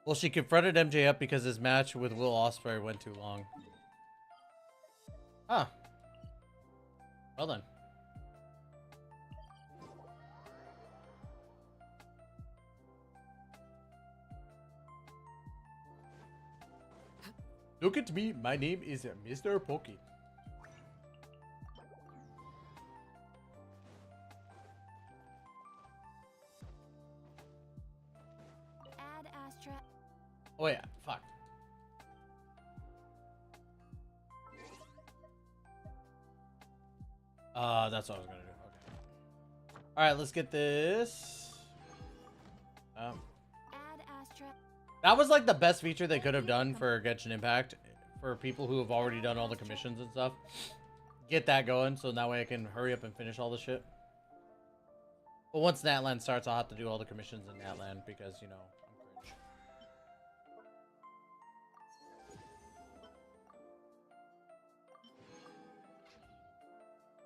Speaker 1: Well, she confronted MJ up because his match with Will Ospreay went too long. Huh. Well then. Look at me, my name is Mr. Pokey.
Speaker 17: Add Astra.
Speaker 1: Oh yeah, fuck. That's what I was gonna do. Okay. All right, let's get this. That was like the best feature they could have done for Genshin Impact for people who have already done all the commissions and stuff. Get that going so that way I can hurry up and finish all the shit. But once Natland starts, I'll have to do all the commissions in Natland because, you know,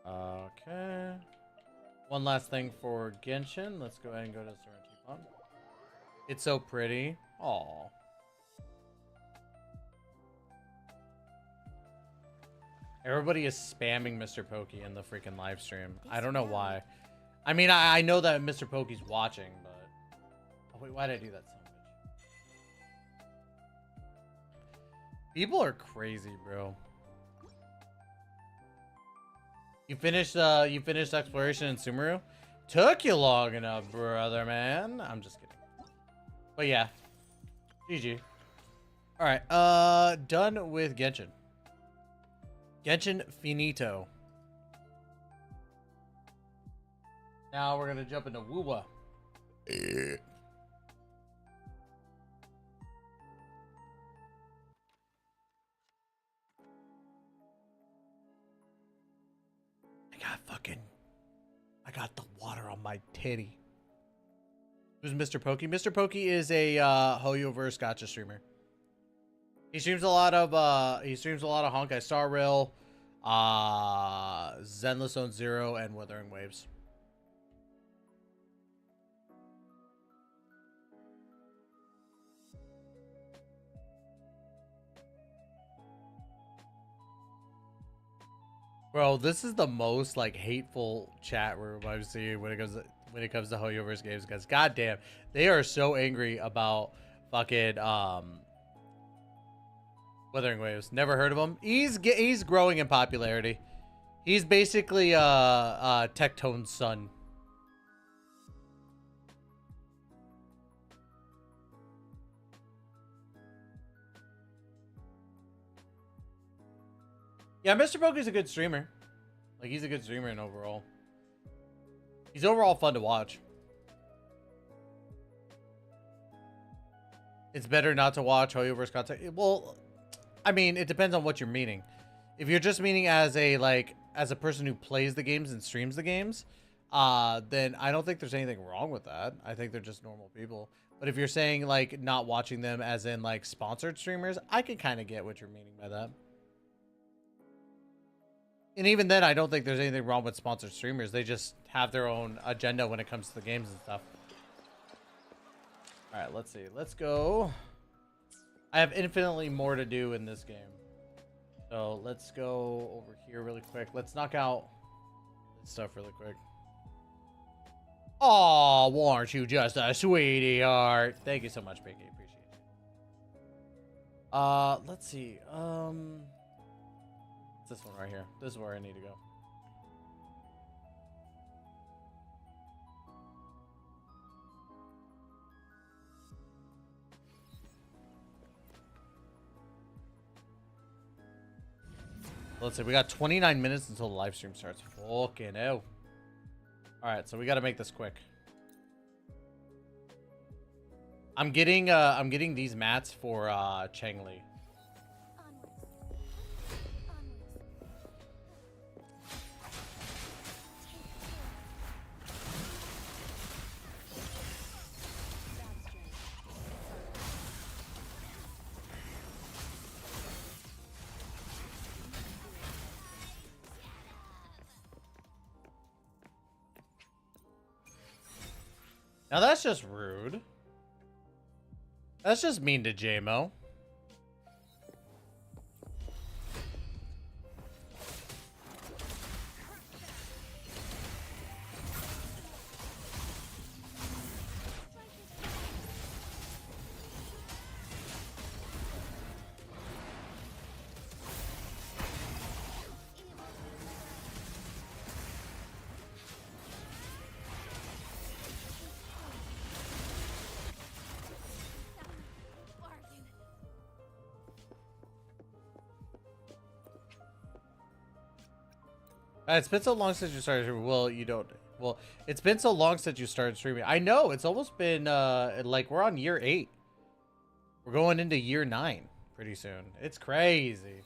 Speaker 1: I'm cringe. Okay. One last thing for Genshin. Let's go ahead and go to Serenity Pond. It's so pretty. Aw. Everybody is spamming Mr. Pokey in the freaking live stream. I don't know why. I mean, I know that Mr. Pokey's watching, but... Oh, wait, why did I do that so much? People are crazy, bro. You finished exploration in Sumeru? Took you long enough, brother, man. I'm just kidding. But yeah. GG. Alright, done with Genshin. Genshin finito. Now we're gonna jump into Wuwa. I got the water on my titty. Who's Mr. Pokey? Mr. Pokey is a Hoyoverse gacha streamer. He streams a lot of Honkai Star Rail, Zenless Zone Zero, and Wuthering Waves. Bro, this is the most like hateful chat room I've seen when it comes to Hoyoverse games, guys. Goddamn, they are so angry about fucking Wuthering Waves. Never heard of him. He's growing in popularity. He's basically Tectone's son. Yeah, Mr. Pokey's a good streamer. Like, he's a good streamer in overall. He's overall fun to watch. It's better not to watch Hoyoverse content. Well, I mean, it depends on what you're meaning. If you're just meaning as a person who plays the games and streams the games, then I don't think there's anything wrong with that. I think they're just normal people. But if you're saying like not watching them as in like sponsored streamers, I can kind of get what you're meaning by that. And even then, I don't think there's anything wrong with sponsored streamers. They just have their own agenda when it comes to the games and stuff. All right, let's see. Let's go. I have infinitely more to do in this game. So let's go over here really quick. Let's knock out this stuff really quick. Oh, aren't you just a sweetheart? Thank you so much, Pinky. Appreciate it. Let's see. It's this one right here. This is where I need to go. Let's see. We got 29 minutes until the live stream starts. Fucking hell. All right, so we got to make this quick. I'm getting these mats for Changli. Now that's just rude. That's just mean to JMO. It's been so long since you started streaming. Well, you don't. Well, it's been so long since you started streaming. I know. It's almost been, like, we're on year 8. We're going into year 9 pretty soon. It's crazy.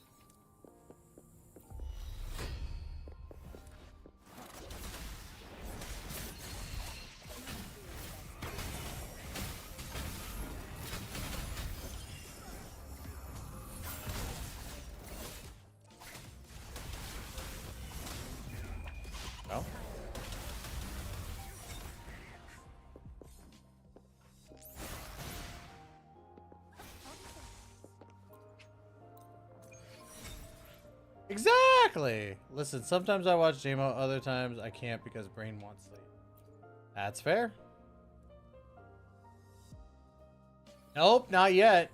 Speaker 1: Oh. Exactly. Listen, sometimes I watch JMO, other times I can't because brain wants sleep. That's fair. Nope, not yet.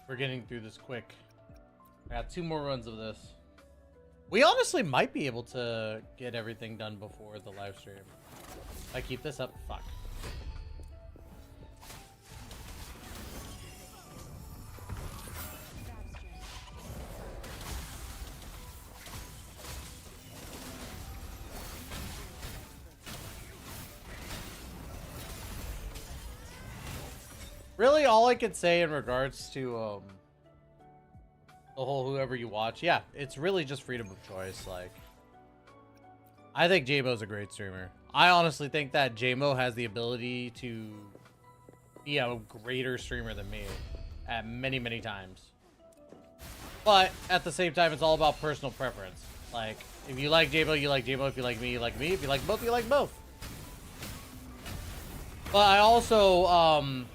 Speaker 1: We're getting through this quick. I got 2 more runs of this. We honestly might be able to get everything done before the live stream. If I keep this up, fuck. Really, all I could say in regards to the whole whoever you watch, yeah, it's really just freedom of choice. Like, I think JMO's a great streamer. I honestly think that JMO has the ability to be a greater streamer than me at many, many times. But at the same time, it's all about personal preference. Like, if you like JMO, you like JMO. If you like me, you like me. If you like both, you like both. But I also,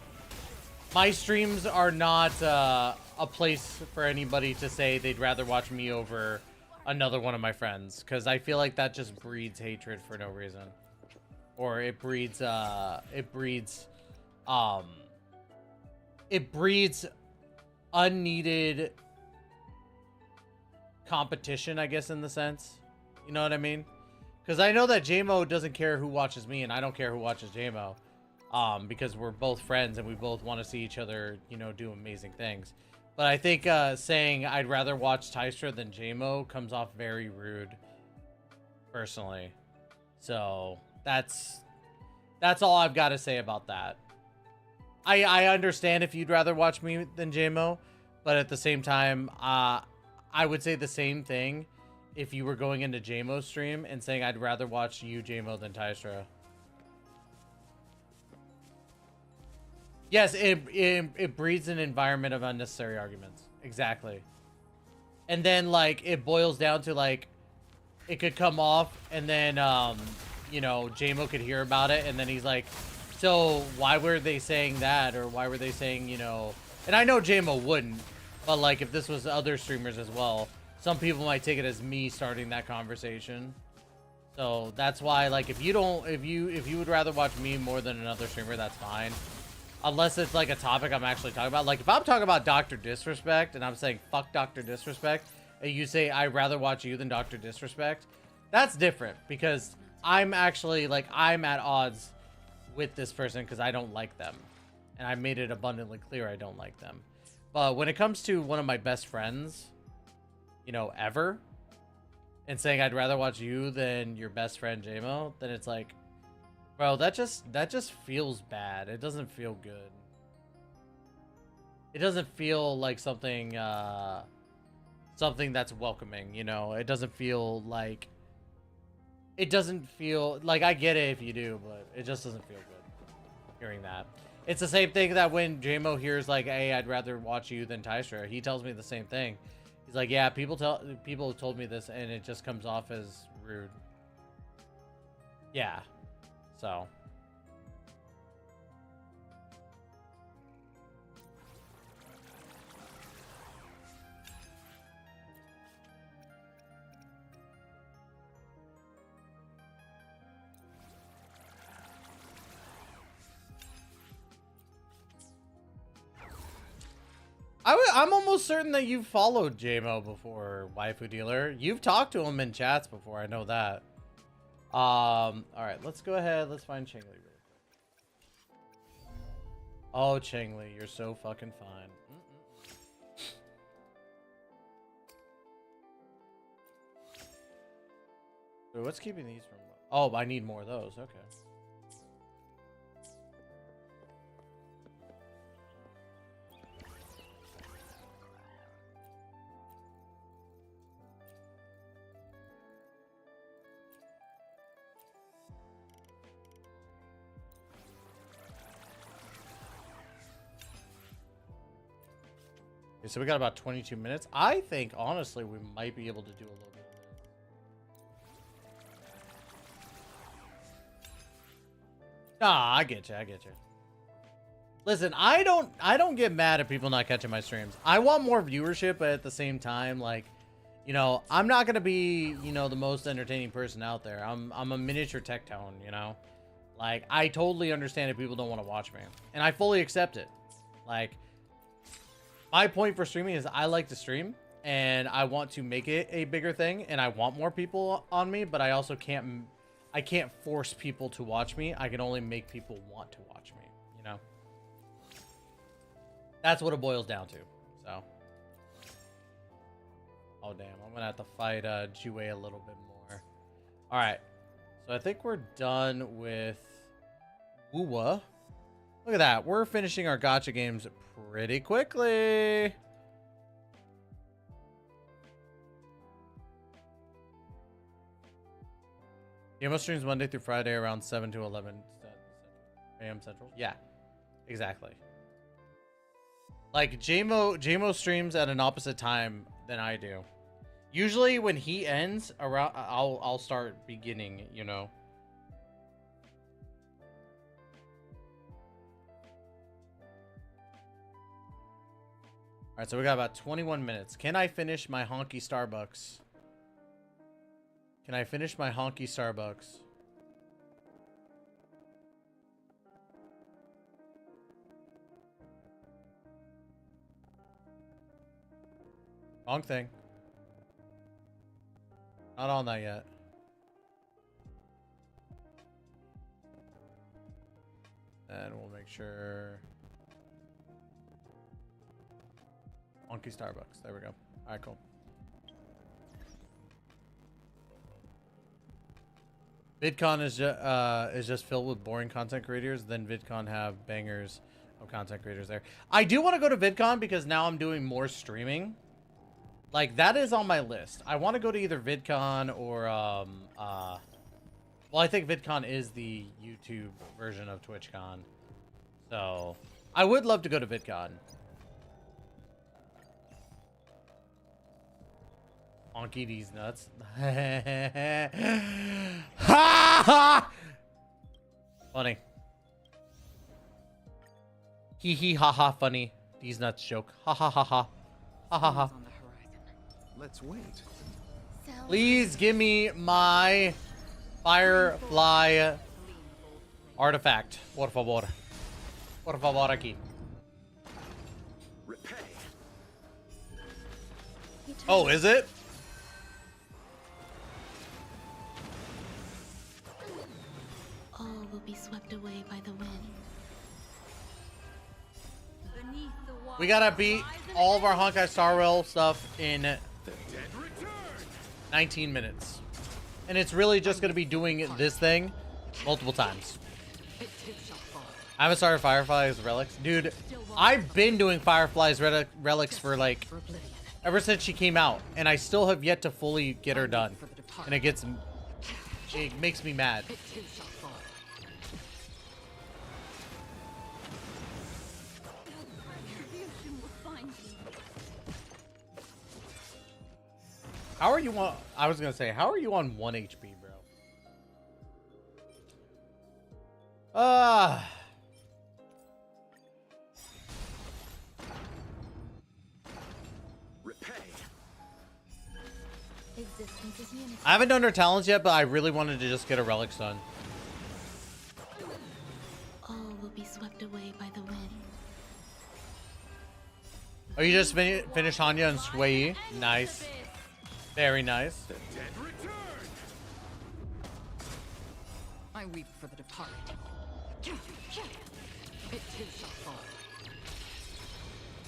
Speaker 1: my streams are not a place for anybody to say they'd rather watch me over another one of my friends, because I feel like that just breeds hatred for no reason, or it breeds unneeded competition, I guess, in the sense, you know what I mean? Because I know that JMO doesn't care who watches me, and I don't care who watches JMO. Because we're both friends and we both want to see each other, you know, do amazing things. But I think saying I'd rather watch Tystra than JMO comes off very rude, personally. So that's all I've got to say about that. I understand if you'd rather watch me than JMO, but at the same time, I would say the same thing if you were going into JMO's stream and saying I'd rather watch you, JMO, than Tystra. Yes, it breeds an environment of unnecessary arguments. Exactly. And then, like, it boils down to, like, it could come off, and then, you know, JMO could hear about it, and then he's like, so why were they saying that? Or why were they saying, you know... And I know JMO wouldn't, but, like, if this was other streamers as well, some people might take it as me starting that conversation. So that's why, like, if you would rather watch me more than another streamer, that's fine. Unless it's like a topic I'm actually talking about. Like, if I'm talking about Dr. Disrespect and I'm saying fuck Dr. Disrespect, and you say I'd rather watch you than Dr. Disrespect, that's different, because I'm actually, like, I'm at odds with this person because I don't like them. And I made it abundantly clear I don't like them. But when it comes to one of my best friends, you know, ever, and saying I'd rather watch you than your best friend JMO, then it's like, bro, that just feels bad. It doesn't feel good. It doesn't feel like something something that's welcoming, you know? It doesn't feel like I get it if you do, but it just doesn't feel good hearing that. It's the same thing that when JMO hears like, hey, I'd rather watch you than Tystra, he tells me the same thing. He's like, yeah, people have told me this and it just comes off as rude. Yeah. So I'm almost certain that you've followed JMO before, Waifu Dealer. You've talked to him in chats before. I know that. All right, let's go ahead. Let's find Changli really quick. Oh, Changli, you're so fucking fine. So what's keeping these from? Oh, I need more of those. Okay. Okay, so we got about 22 minutes. I think, honestly, we might be able to do a little bit of this. Nah, I get you. I get you. Listen, I don't get mad at people not catching my streams. I want more viewership, but at the same time, like, you know, I'm not gonna be, you know, the most entertaining person out there. I'm a miniature tech tone, you know? Like, I totally understand if people don't want to watch me. And I fully accept it. Like, my point for streaming is I like to stream and I want to make it a bigger thing and I want more people on me, but I also can't force people to watch me. I can only make people want to watch me, you know? That's what it boils down to. So. Oh, damn. I'm going to have to fight Jue a little bit more. All right. So I think we're done with Wuwa. Look at that. We're finishing our gacha games pretty quickly. Game streams Monday through Friday around 7 to 11 a.m. Central. Yeah, exactly. Like JMO streams at an opposite time than I do. Usually when he ends around, I'll start beginning, you know. All right, so we got about 21 minutes. Can I finish my honky Starbucks? Can I finish my honky Starbucks? Wrong thing. Not on that yet. And we'll make sure. Honky Starbucks. There we go. All right, cool. VidCon is just filled with boring content creators. Then VidCon have bangers of content creators there. I do want to go to VidCon because now I'm doing more streaming. Like, that is on my list. I want to go to either VidCon or well, I think VidCon is the YouTube version of TwitchCon. So I would love to go to VidCon. Honky these nuts. Funny. Hee hee ha ha funny. These nuts joke. Ha ha ha ha. Ha ha ha.
Speaker 5: Let's wait.
Speaker 1: Please give me my Firefly artifact. Por favor. Por favor aquí. Oh, is it?
Speaker 17: All will be swept away by the wind.
Speaker 1: We gotta beat all of our Honkai Star Rail stuff in 19 minutes. And it's really just gonna be doing this thing multiple times. I haven't started Firefly's Relics. Dude, I've been doing Firefly's Relics for like ever since she came out, and I still have yet to fully get her done. And it makes me mad. How are you on? I was gonna say, how are you on 1 HP, bro? I haven't done her talents yet, but I really wanted to just get her relics done.
Speaker 17: All will be swept away by the wind.
Speaker 1: Oh, you just finished Hanya and Sui. Nice. Very nice.
Speaker 3: The dead return.
Speaker 18: I weep for the departed. It too shall fall.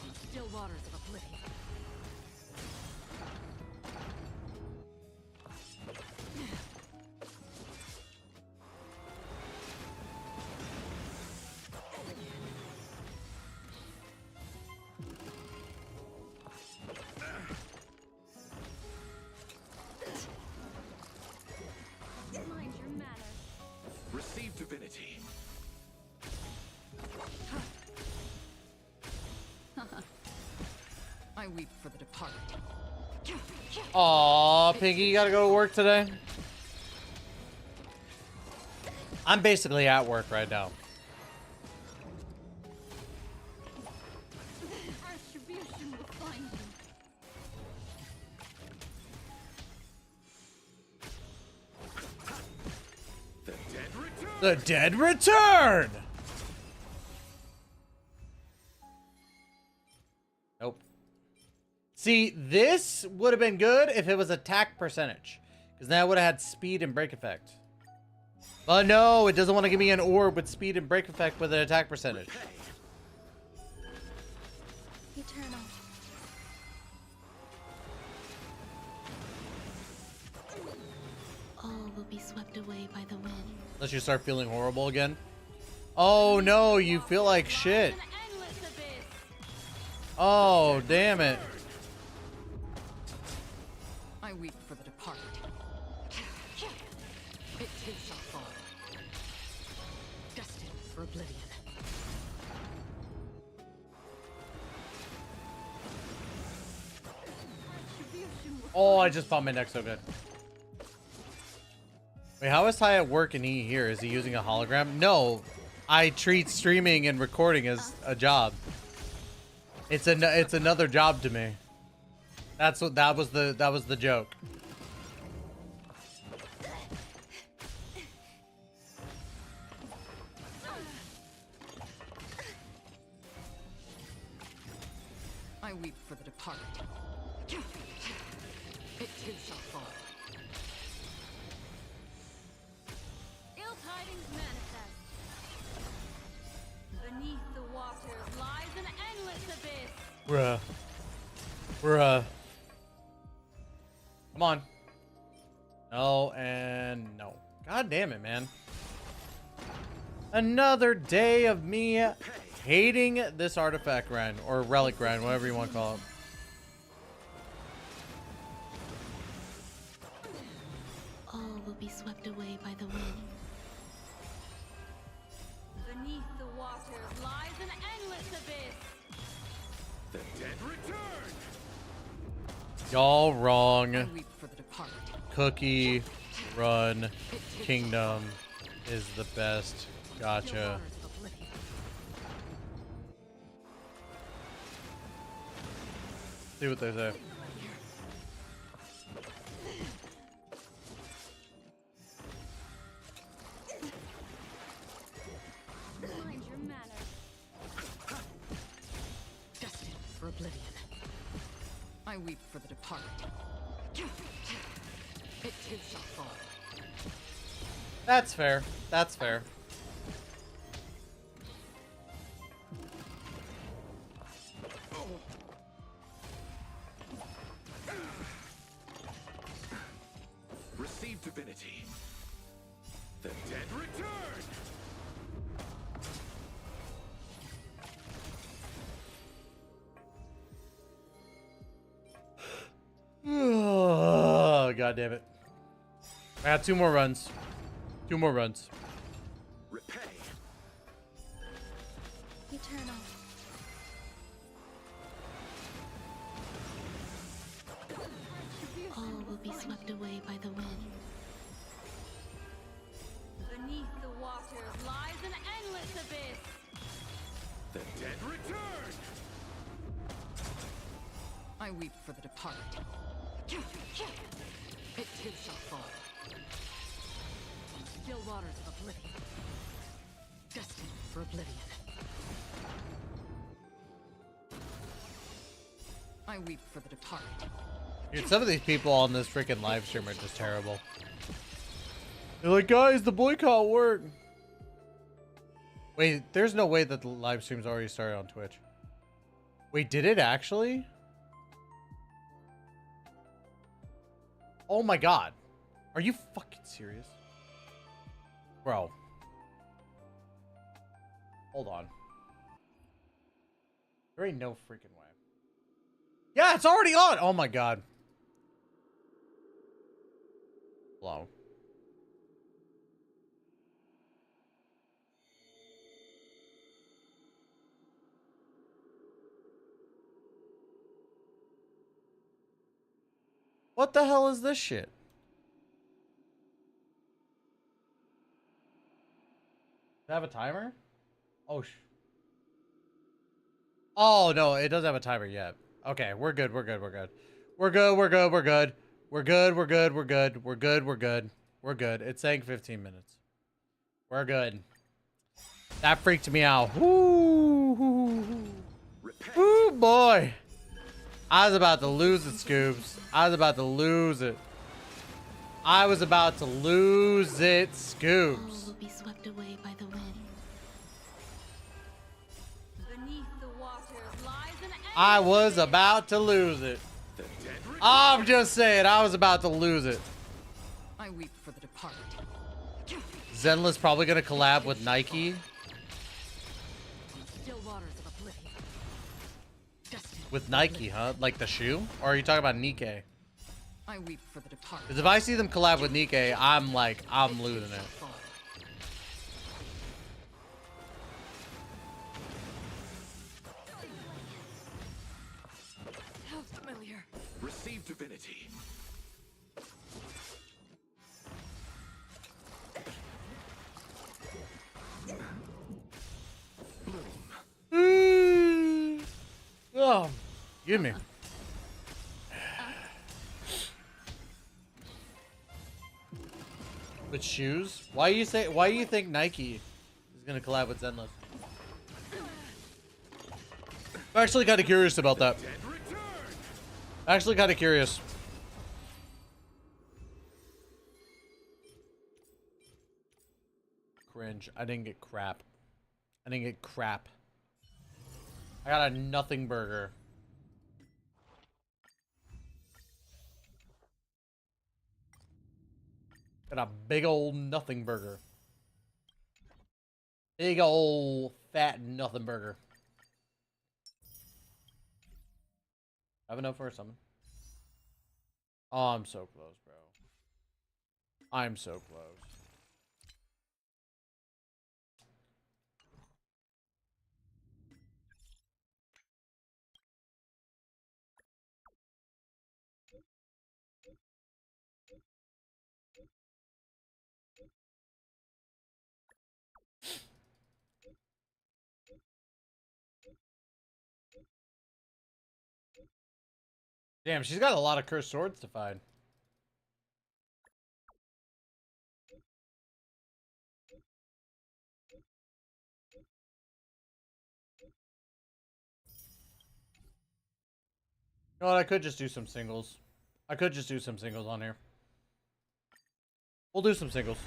Speaker 18: On still waters of oblivion.
Speaker 4: Mind your manners.
Speaker 3: Receive divinity.
Speaker 18: I weep for the departed.
Speaker 1: Aw, Piggy, you gotta go to work today? I'm basically at work right now.
Speaker 4: Retribution will find you.
Speaker 3: The dead return.
Speaker 1: The dead return! Nope. See, this would have been good if it was attack percentage. Because then I would have had speed and break effect. But no, it doesn't want to give me an orb with speed and break effect with an attack percentage.
Speaker 17: Eternal. All will be swept away by the wind.
Speaker 1: Unless you start feeling horrible again. Oh no, you feel like shit. Oh, damn it.
Speaker 18: I weep for the departed. It too shall fall. Destined for oblivion.
Speaker 1: Oh, I just popped my neck so good. Wait, how is Ty at work and he here? Is he using a hologram? No, I treat streaming and recording as a job. It's another job to me. That was the joke.
Speaker 18: I weep for the departed. It too shall fall.
Speaker 4: Ill tidings manifest. Beneath the waters lies an endless abyss.
Speaker 1: Bruh. Come on. No and no. God damn it, man. Another day of me hating this artifact grind or relic grind, whatever you want to call it.
Speaker 17: All will be swept away by the wind.
Speaker 4: Beneath the waters lies an endless abyss.
Speaker 3: The dead return.
Speaker 1: Y'all wrong.
Speaker 18: I weep for the departed.
Speaker 1: Cookie Run Kingdom is the best. Gotcha. See what they say.
Speaker 4: Mind your manners.
Speaker 18: Destined for oblivion. I weep for the departed. It too shall fall.
Speaker 1: That's fair. That's fair.
Speaker 3: Receive divinity. The dead return.
Speaker 1: Oh, God damn it. I got 2 more runs. 2 more runs.
Speaker 3: Repay.
Speaker 17: Eternal. All will be swept away by the wind.
Speaker 4: Beneath the waters lies an endless abyss.
Speaker 3: The dead return.
Speaker 18: I weep for the departed. It too shall fall. On still waters of oblivion. Destined for oblivion. I weep for the departed.
Speaker 1: Dude, some of these people on this freaking live stream are just terrible. They're like, guys, the boycott worked. Wait, there's no way that the live stream's already started on Twitch. Wait, did it actually? Oh my god. Are you fucking serious? Bro. Hold on. There ain't no freaking way. Yeah, it's already on! Oh my god. Hello. What the hell is this shit? Does it have a timer? Oh, oh, no, it doesn't have a timer yet. Okay, we're good, we're good, we're good. We're good, we're good, we're good. We're good, we're good, we're good. We're good, we're good. We're good. It's saying 15 minutes. We're good. That freaked me out. Ooh, ooh, boy. I was about to lose it, Scoops. I was about to lose it. I was about to lose it, Scoops.
Speaker 17: All will be swept away by the wind.
Speaker 4: Beneath the waters lies an
Speaker 1: I was about to lose it. I'm just saying, I was about to lose it.
Speaker 18: I weep for the departed.
Speaker 1: Zenla's probably gonna collab with Nike.
Speaker 18: Still waters of oblivion.
Speaker 1: With Nike, huh? Like the shoe? Or are you talking about Nikkei?
Speaker 18: I weep for the departed.
Speaker 1: Because if I see them collab with Nikkei, I'm like, I'm losing it.
Speaker 18: How familiar.
Speaker 5: Receive divinity.
Speaker 1: Oh, give me. With shoes? Why do you think Nike is gonna collab with Zenless? I'm actually kind of curious about that. Actually kind of curious. Cringe. I didn't get crap. I didn't get crap. I got a nothing burger. Got a big old nothing burger. Big old fat nothing burger. Have enough for a summon. Oh, I'm so close, bro. I'm so close. Damn, she's got a lot of cursed swords to find. You know what? I could just do some singles. I could just do some singles on here. We'll do some singles.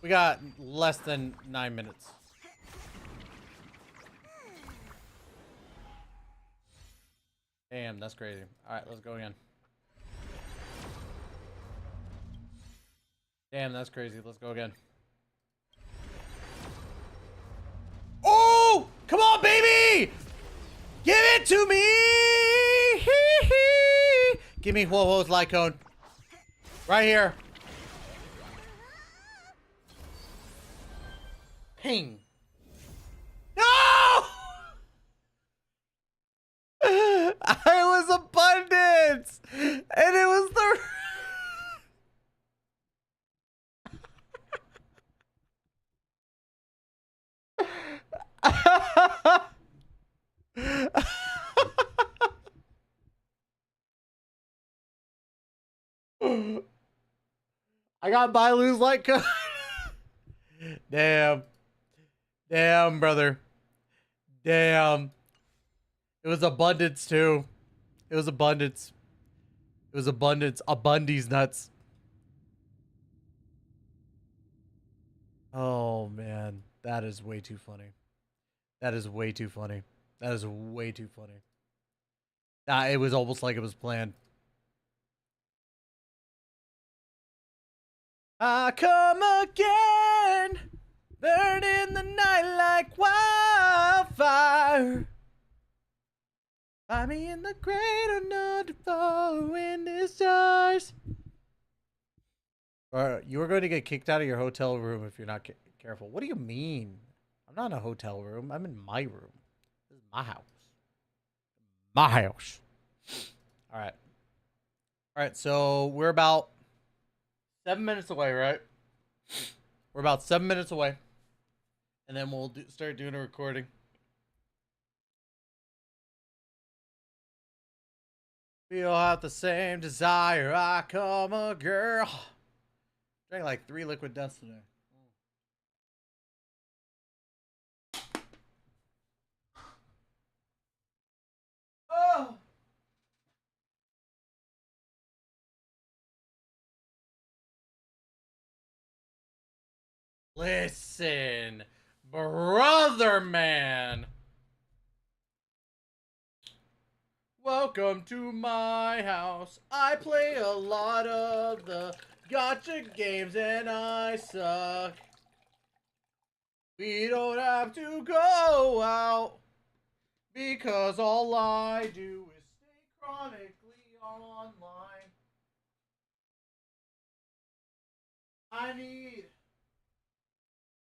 Speaker 1: We got less than 9 minutes. Damn, that's crazy. Alright, let's go again. Damn, that's crazy. Let's go again. Oh! Come on, baby! Give it to me! Give me Ho-Ho's Lycaon. Right here. Ping. No! I was abundance! And it was the... I got Bailu's Lycaon. Damn. Damn, brother. Damn. It was abundance, too. It was abundance. It was abundance. Abundies nuts. Oh, man. That is way too funny. That is way too funny. That is way too funny. It was almost like it was planned. I come again, burn in the night like wildfire. Find me in the great unknown to follow when this dies. You are going to get kicked out of your hotel room if you're not careful. What do you mean? I'm not in a hotel room. I'm in my room. This is my house. My house. All right. All right, so we're about 7 minutes away, right? We're about 7 minutes away. And then we'll start doing a recording. We all have the same desire. I come a girl. Drank like 3 liquid deaths today. Oh! Listen, brother man. Welcome to my house. I play a lot of the gacha games and I suck. We don't have to go out because all I do is stay chronically online. I need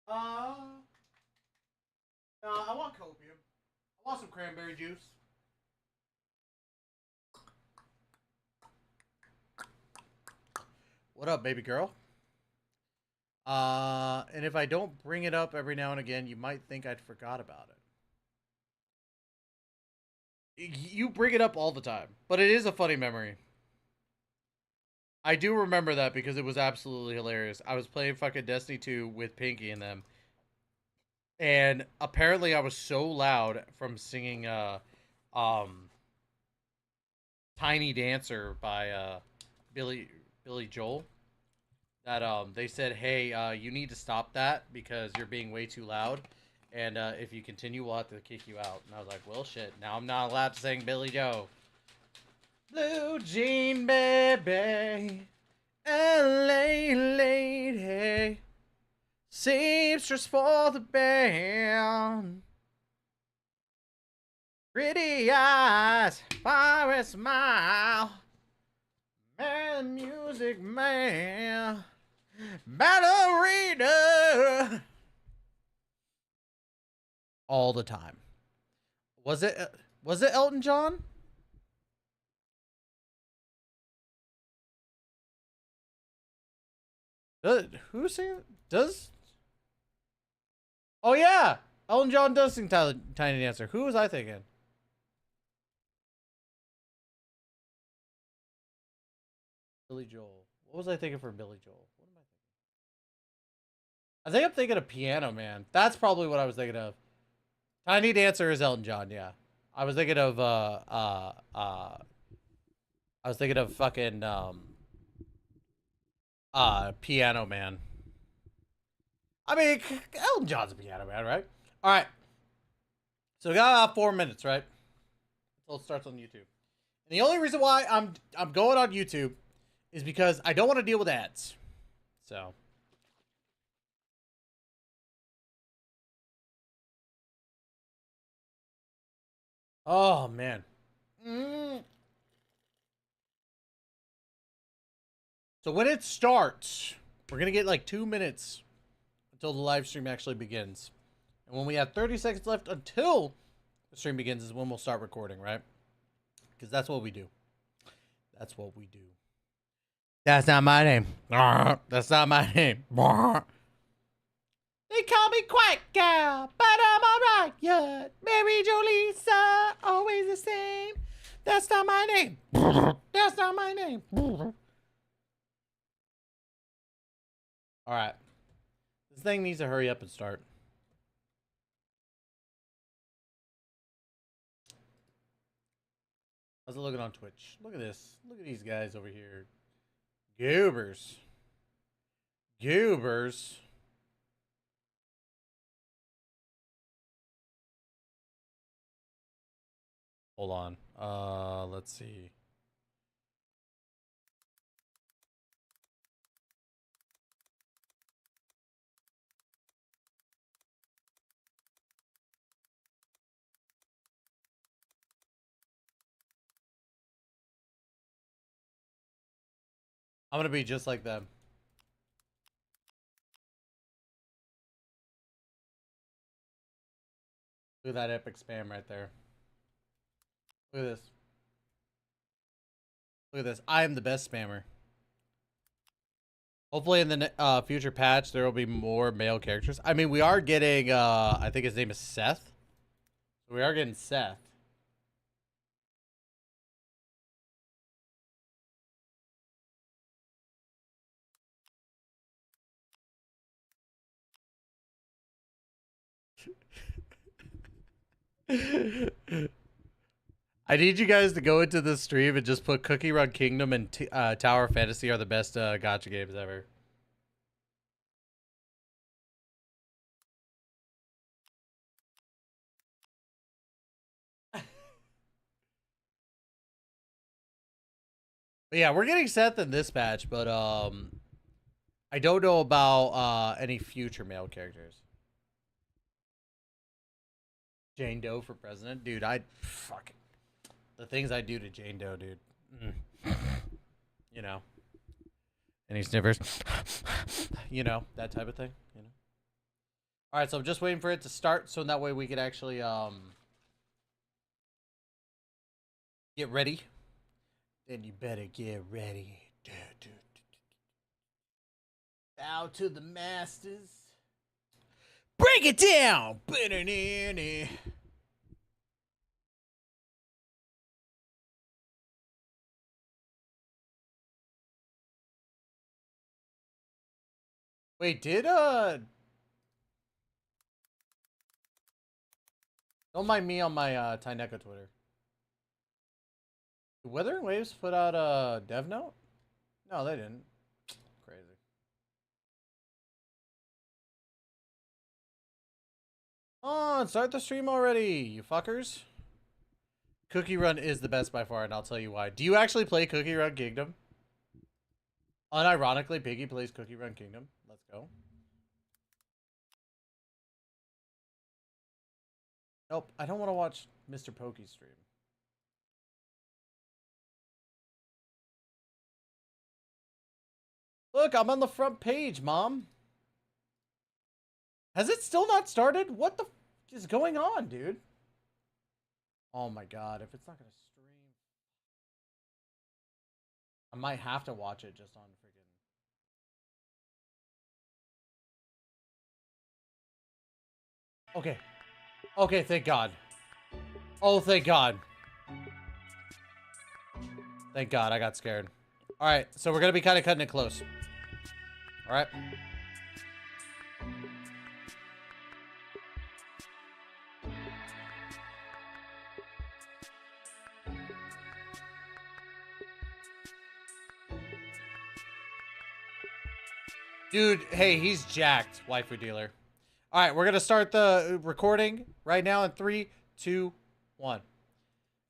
Speaker 1: I want copium. I want some cranberry juice. What up, baby girl? And if I don't bring it up every now and again, you might think I'd forgot about it. You bring it up all the time, but it is a funny memory. I do remember that because it was absolutely hilarious. I was playing fucking Destiny 2 with Pinky and them. And apparently I was so loud from singing Tiny Dancer by Billy Joel that they said, hey, you need to stop that because you're being way too loud. And if you continue, we'll have to kick you out. And I was like, well, shit. Now I'm not allowed to sing Billy Joe. Blue Jean Baby, LA Lady, seamstress for the band, pretty eyes, fire smile, man, music man, ballerina, all the time. Was it Elton John? Who's singing? Does? Oh yeah, Elton John does sing Tiny Dancer. Who was I thinking? Billy Joel. What was I thinking for Billy Joel? What am I thinking? I think I'm thinking of Piano Man. That's probably what I was thinking of. Tiny Dancer is Elton John. Yeah, I was thinking of fucking Piano Man. I mean, Elton John's a piano man, right? All right. So we got about 4 minutes, right? Until it starts on YouTube. And the only reason why I'm going on YouTube is because I don't want to deal with ads. So. Oh, man. So when it starts, we're going to get like 2 minutes until the live stream actually begins. And when we have 30 seconds left until the stream begins is when we'll start recording, right? Because that's what we do. That's what we do. That's not my name. That's not my name. They call me Quack Gal, but I'm alright, yeah. Mary Jo Lisa, always the same. That's not my name. That's not my name. Alright. thing needs to hurry up and start. How's it looking on Twitch? Look at this. Look at these guys over here. Goobers. Goobers. Hold on. Let's see. I'm gonna be just like them. Look at that epic spam right there. Look at this. Look at this. I am the best spammer. Hopefully in the future patch, there will be more male characters. I mean, we are getting, I think his name is Seth. So we are getting Seth. I need you guys to go into the stream and just put Cookie Run Kingdom and Tower Fantasy are the best gacha games ever. But yeah, we're getting Seth in this patch, but I don't know about any future male characters. Jane Doe for president, dude. Fucking the things I do to Jane Doe, dude. You know, and he sniffers. You know, that type of thing. You know. All right, so I'm just waiting for it to start, so that way we could actually get ready. Then you better get ready. Bow to the masters. Break it down. Wait, did don't mind me on my Tyneka Twitter. Did Wuthering Waves put out a dev note? No, they didn't. Crazy. Oh, start the stream already, you fuckers. Cookie Run is the best by far, and I'll tell you why. Do you actually play Cookie Run Kingdom? Unironically, Piggy plays Cookie Run Kingdom. Let's go. Nope, I don't want to watch Mr. Pokey's stream. Look, I'm on the front page, Mom. Has it still not started? What the f is going on, dude? Oh my god, if it's not going to stream. I might have to watch it just on freaking... Okay. Okay, thank God. Oh, thank God. Thank God, I got scared. Alright, so we're going to be kind of cutting it close. Alright. Dude, hey, he's jacked, waifu dealer. All right, we're going to start the recording right now in 3, 2, 1.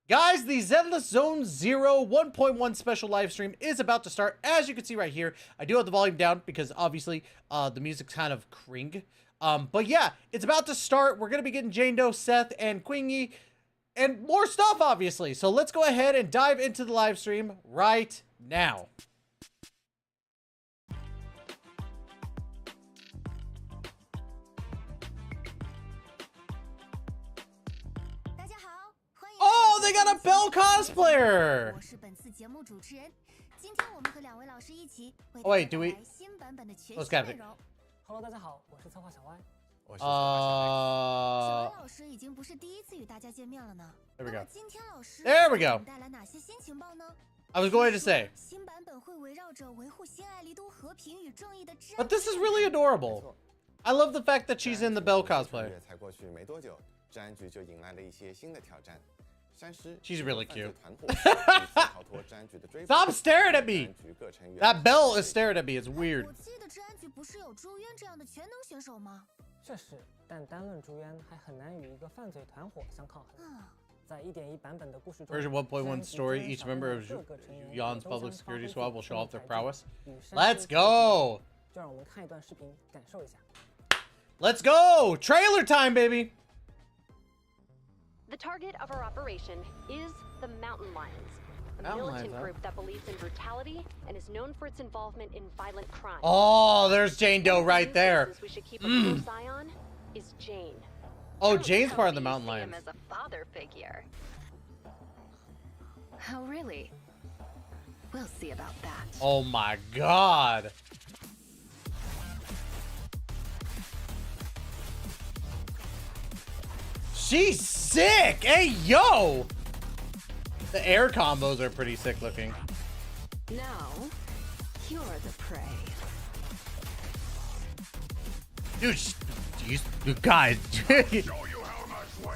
Speaker 1: Guys, the ZZZ Zone 1.1 special live stream is about to start. As you can see right here, I do have the volume down because obviously the music's kind of cring. But yeah, it's about to start. We're going to be getting Jane Doe, Seth, and Qingque, and more stuff, obviously. So let's go ahead and dive into the live stream right now. Oh, they got a Belle cosplayer! Oh, wait, do we... Let's get it.
Speaker 21: Hello， 大家好，我是策划小歪。
Speaker 1: There we go. There we go. I was going to say. But this is really adorable. I love the fact that she's in the Belle cosplay. She's really cute. Stop staring at me! That Belle is staring at me. It's weird.
Speaker 21: 这是，但单论竹渊还很难与一个犯罪团伙相抗衡。在 1.1 版本的故事中
Speaker 1: Version 1.1 story, each member of Jingyuan's public security squad will show off their prowess. Let's go!
Speaker 21: 就让我们看一段视频，感受一下。
Speaker 1: Let's go! Trailer time, baby!
Speaker 8: The target of our operation is the Mountain Lions, a militant group that believes in brutality and is known for its involvement in violent crime.
Speaker 1: Oh, there's Jane Doe right there.
Speaker 8: We should keep a close eye on is Jane.
Speaker 1: Oh, Jane's part of the Mountain
Speaker 8: Lions.
Speaker 1: Lions.
Speaker 8: As a father figure.
Speaker 10: Oh, really? We'll see about that.
Speaker 1: Oh my god. She's sick! Hey, yo! The air combos are pretty sick looking.
Speaker 10: Now, you're the prey.
Speaker 1: Dude, you guys.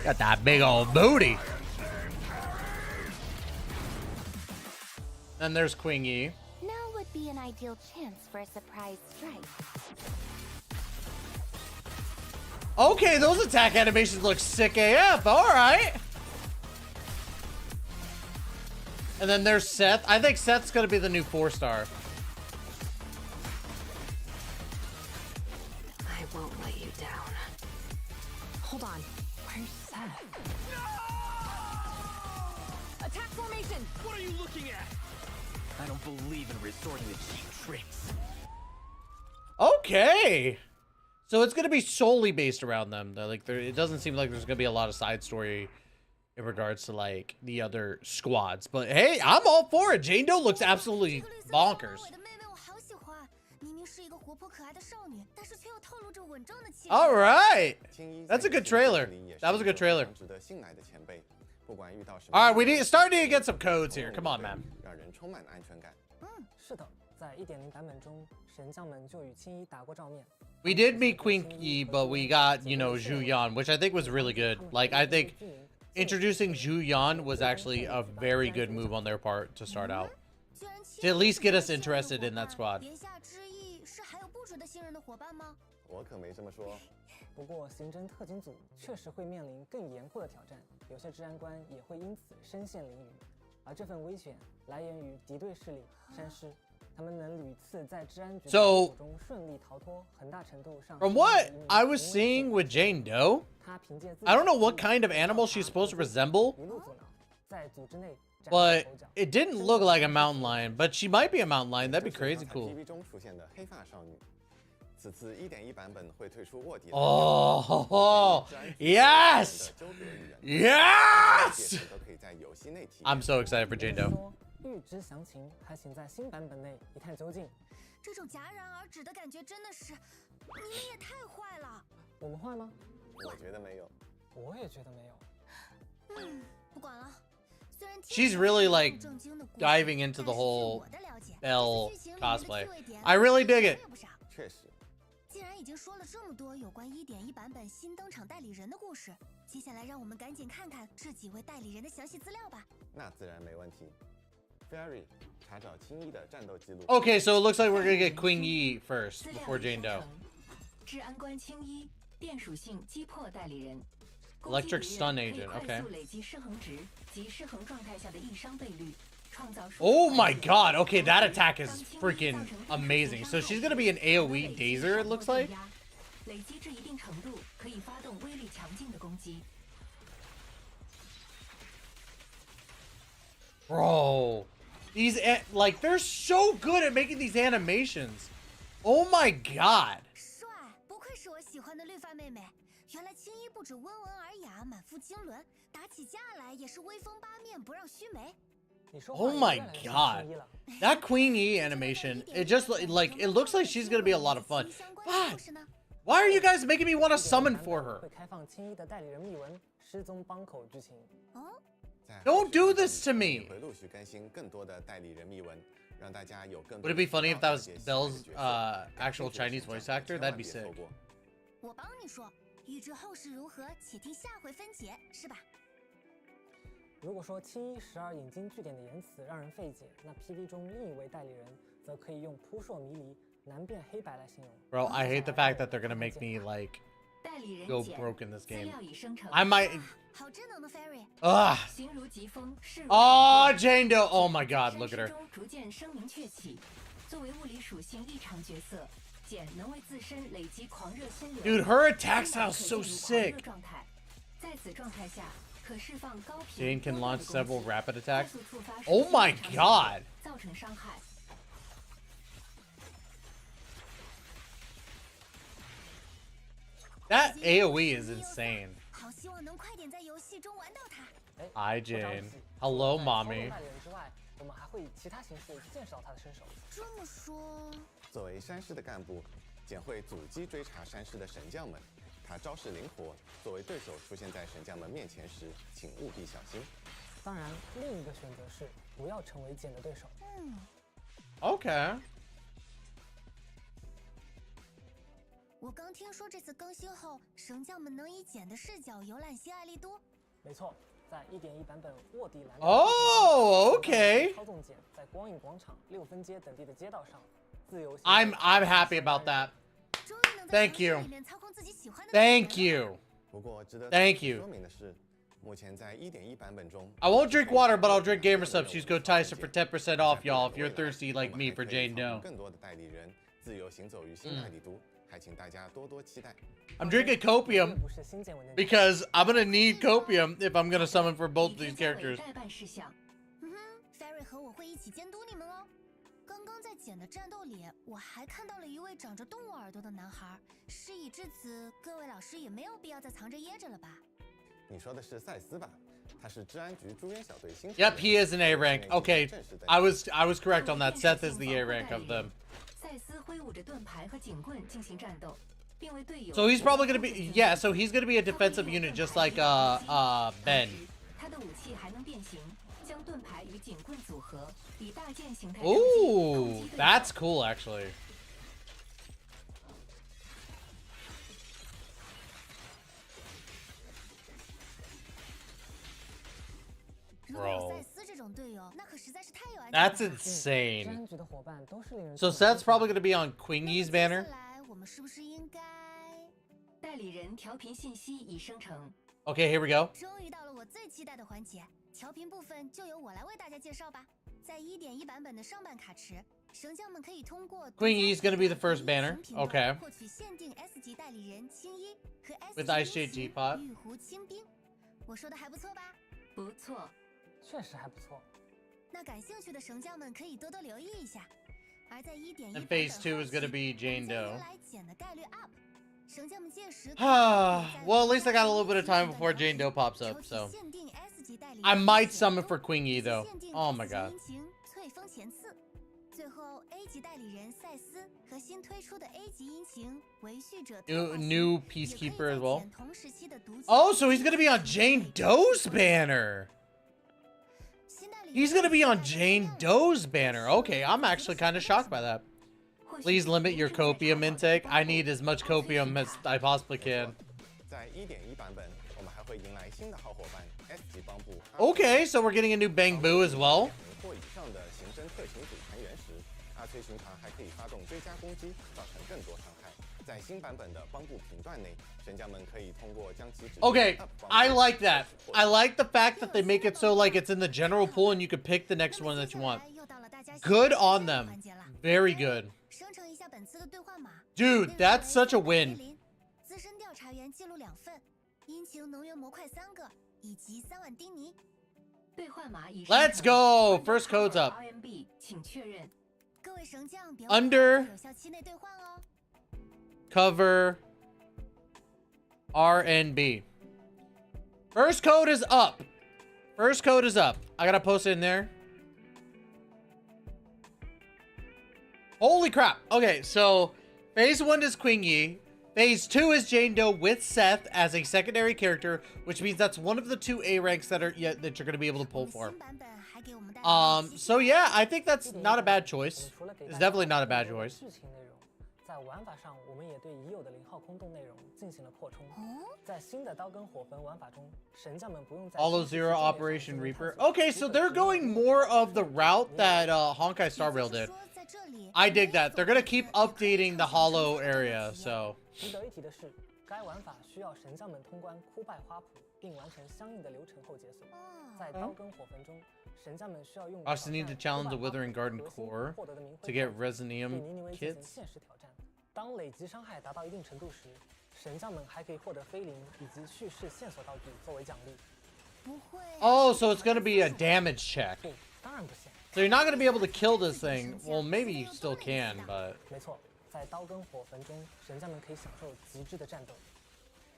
Speaker 1: Got that big old booty. And there's Qingque.
Speaker 2: Now would be an ideal chance for a surprise strike.
Speaker 1: Okay, those attack animations look sick AF. Alright. And then there's Seth. I think Seth's gonna be the new 4-star.
Speaker 10: I won't let you down. Hold on. Where's Seth?
Speaker 7: No! Attack formation! What are you looking at? I don't believe in resorting to cheap tricks.
Speaker 1: Okay. So it's gonna be solely based around them. It doesn't seem like there's gonna be a lot of side story in regards to like the other squads. But hey, I'm all for it. Jane Doe looks absolutely bonkers. All right, that's a good trailer. That was a good trailer. All right, starting to get some codes here. Come on, man.
Speaker 21: 是的，在 1.0 版本中，神将们就与青衣打过照面。
Speaker 1: We did meet Qingque, but we got, you know, Zhuyan, which I think was really good. Like, I think introducing Zhuyan was actually a very good move on their part to start out. To at least get us interested in that squad.
Speaker 21: 我可没这么说。不过，刑侦特警组确实会面临更严酷的挑战，有些治安官也会因此身陷囹圄。而这份危险来源于敌对势力山狮。
Speaker 1: So, from what I was seeing with Jane Doe, I don't know what kind of animal she's supposed to resemble, but it didn't look like a mountain lion, but she might be a mountain lion. That'd be crazy cool. Oh, yes! Yes! I'm so excited for Jane Doe.
Speaker 21: 预知详情，还请在新版本内一探究竟。
Speaker 2: 这种戛然而止的感觉真的是，你们也太坏了。
Speaker 21: 我们坏吗？
Speaker 5: 我觉得没有。
Speaker 21: 我也觉得没有。
Speaker 2: 不管了。
Speaker 1: She's really like diving into the whole Belle cosplay. I really dig it.
Speaker 5: 确实。
Speaker 2: 既然已经说了这么多有关 1.1 版本新登场代理人的故事，接下来让我们赶紧看看这几位代理人的详细资料吧。
Speaker 5: 那自然没问题。 Fairy 查找青衣的战斗记录。
Speaker 1: Okay, so it looks like we're gonna get Qingque first before Jane Doe.
Speaker 10: 治安官青衣，电属性击破代理人。
Speaker 1: Electric stun agent. Okay.
Speaker 10: 累积失衡值及失衡状态下的易伤倍率，创造。
Speaker 1: Oh my god. Okay, that attack is freaking amazing. So she's gonna be an AOE dazer. It looks like.
Speaker 10: 累积至一定程度，可以发动威力强劲的攻击。
Speaker 1: Bro. These, like, they're so good at making these animations. Oh my god.
Speaker 2: 帅，不愧是我喜欢的绿发妹妹。原来青衣不止温文尔雅，满腹经纶，打起架来也是威风八面，不让须眉。
Speaker 1: Oh my god. That Qingque animation, it just, like, it looks like she's gonna be a lot of fun. God, why are you guys making me want to summon for her? Don't do this to me. Would it be funny if that was Belle's actual Chinese voice actor? That'd be sick.
Speaker 2: 我帮你说，预知后事如何，且听下回分解，是吧？
Speaker 21: 如果说青衣12引经据典的言辞让人费解，那 PV 中另一位代理人则可以用扑朔迷离、难辨黑白来形容。
Speaker 1: Bro, I hate the fact that they're gonna make me like go broke in this game. I might. Ugh. Oh, Jane Doe. Oh my God, look at her. Dude, her attack style is so sick. Jane can launch several rapid attacks. Oh my God. That AoE is insane. Hi, Jane. Hello, mommy.
Speaker 21: 我们还会以其他形式见识到他的身手。
Speaker 2: 这么说，
Speaker 15: 作为山师的干部，简会阻击追查山师的神将们。他招式灵活，作为对手出现在神将们面前时，请务必小心。
Speaker 21: 当然，另一个选择是不要成为简的对手。
Speaker 1: OK。
Speaker 2: 我刚听说这次更新后，神将们能以简的视角游览新爱丽都。
Speaker 21: 没错。 在 1.1 版本卧底栏
Speaker 1: ，Oh, okay.
Speaker 21: 操纵简在光影广场、6分街等地的街道上自由。
Speaker 1: I'm happy about that. Thank you. Thank you. Thank you.
Speaker 15: 说明的是，目前在 1.1 版本中
Speaker 1: I won't drink water, but I'll drink gamer subs. Use code Tyson for 10% off, y'all. If you're thirsty like me for Jane Doe.
Speaker 15: 更多的代理人自由行走于新爱丽都，还请大家多多期待。
Speaker 1: I'm drinking copium because I'm gonna need copium if I'm gonna summon for both of these characters.
Speaker 2: Ferry 和我会一起监督你们哦。刚刚在简的战斗里，我还看到了一位长着动物耳朵的男孩。事已至此，各位老师也没有必要再藏着掖着了吧？
Speaker 15: 你说的是赛斯吧？他是治安局朱渊小队新。
Speaker 1: Yep, he is an A rank. Okay, I was correct on that. Seth is the A rank of them. So he's probably gonna be so he's gonna be a defensive unit just like Ben. Ooh, that's cool actually. Bro. That's insane. So Seth's probably gonna be on Qingque's banner. Okay, here we go.
Speaker 2: 终于到了我最期待的环节，调频部分就由我来为大家介绍吧。在 1.1 版本的上半卡池，神将们可以通过
Speaker 1: Qingque's gonna be the first banner. Okay.
Speaker 2: 获取限定 S 级代理人青衣和 S 级
Speaker 1: With Ice Shade G-Pot.
Speaker 2: 玉壶清冰。我说的还不错吧？
Speaker 21: 不错，确实还不错。
Speaker 2: 那感兴趣的神将们可以多多留意一下。而在 1.1
Speaker 1: And phase 2 is gonna be Jane Doe.
Speaker 2: 来简的概率 up。
Speaker 1: Well, at least I got a little bit of time before Jane Doe pops up, so. I might summon for Qingque though. Oh my god.
Speaker 2: 最后 A 级代理人赛斯和新推出的 A 级阴晴维续者
Speaker 1: New Peacekeeper as well. Oh, so he's gonna be on Jane Doe's banner. He's gonna be on Jane Doe's banner. Okay, I'm actually kind of shocked by that. Please limit your copium intake. I need as much copium as I possibly can. Okay, so we're getting a new Bang Boo as well. Okay, I like that. I like the fact that they make it so like it's in the general pool and you can pick the next one that you want. Good on them. Very good. Dude, that's such a win. Let's go! First code's up. Under cover RNB. First code is up. First code is up. I gotta post it in there. Holy crap. Okay, so phase 1 is Qingque. Phase 2 is Jane Doe with Seth as a secondary character, which means that's one of the 2 A ranks that you're going to be able to pull for. So yeah, I think that's not a bad choice. It's definitely not a bad choice.
Speaker 21: 在玩法上，我们也对已有的0号空洞内容进行了扩充。在新的刀跟火焚玩法中，神将们不用再
Speaker 1: Follow Zero Operation Reaper. Okay, so they're going more of the route that Honkai Star Rail did. I dig that. They're gonna keep updating the hollow area, so.
Speaker 21: 值得一提的是，该玩法需要神将们通关枯败花圃，并完成相应的流程后解锁。在刀跟火焚中，神将们需要用
Speaker 1: Also need to challenge the Wuthering Garden core to get Resinium
Speaker 21: 对尼尼微
Speaker 1: kits.
Speaker 21: 进行现实挑战。当累积伤害达到一定程度时，神将们还可以获得飞灵以及叙事线索道具作为奖励。
Speaker 1: Oh, so it's gonna be a damage check.
Speaker 21: 不，当然不行。
Speaker 1: So you're not gonna be able to kill this thing. Well, maybe you still can, but.
Speaker 21: 没错，在刀跟火焚中，神将们可以享受极致的战斗。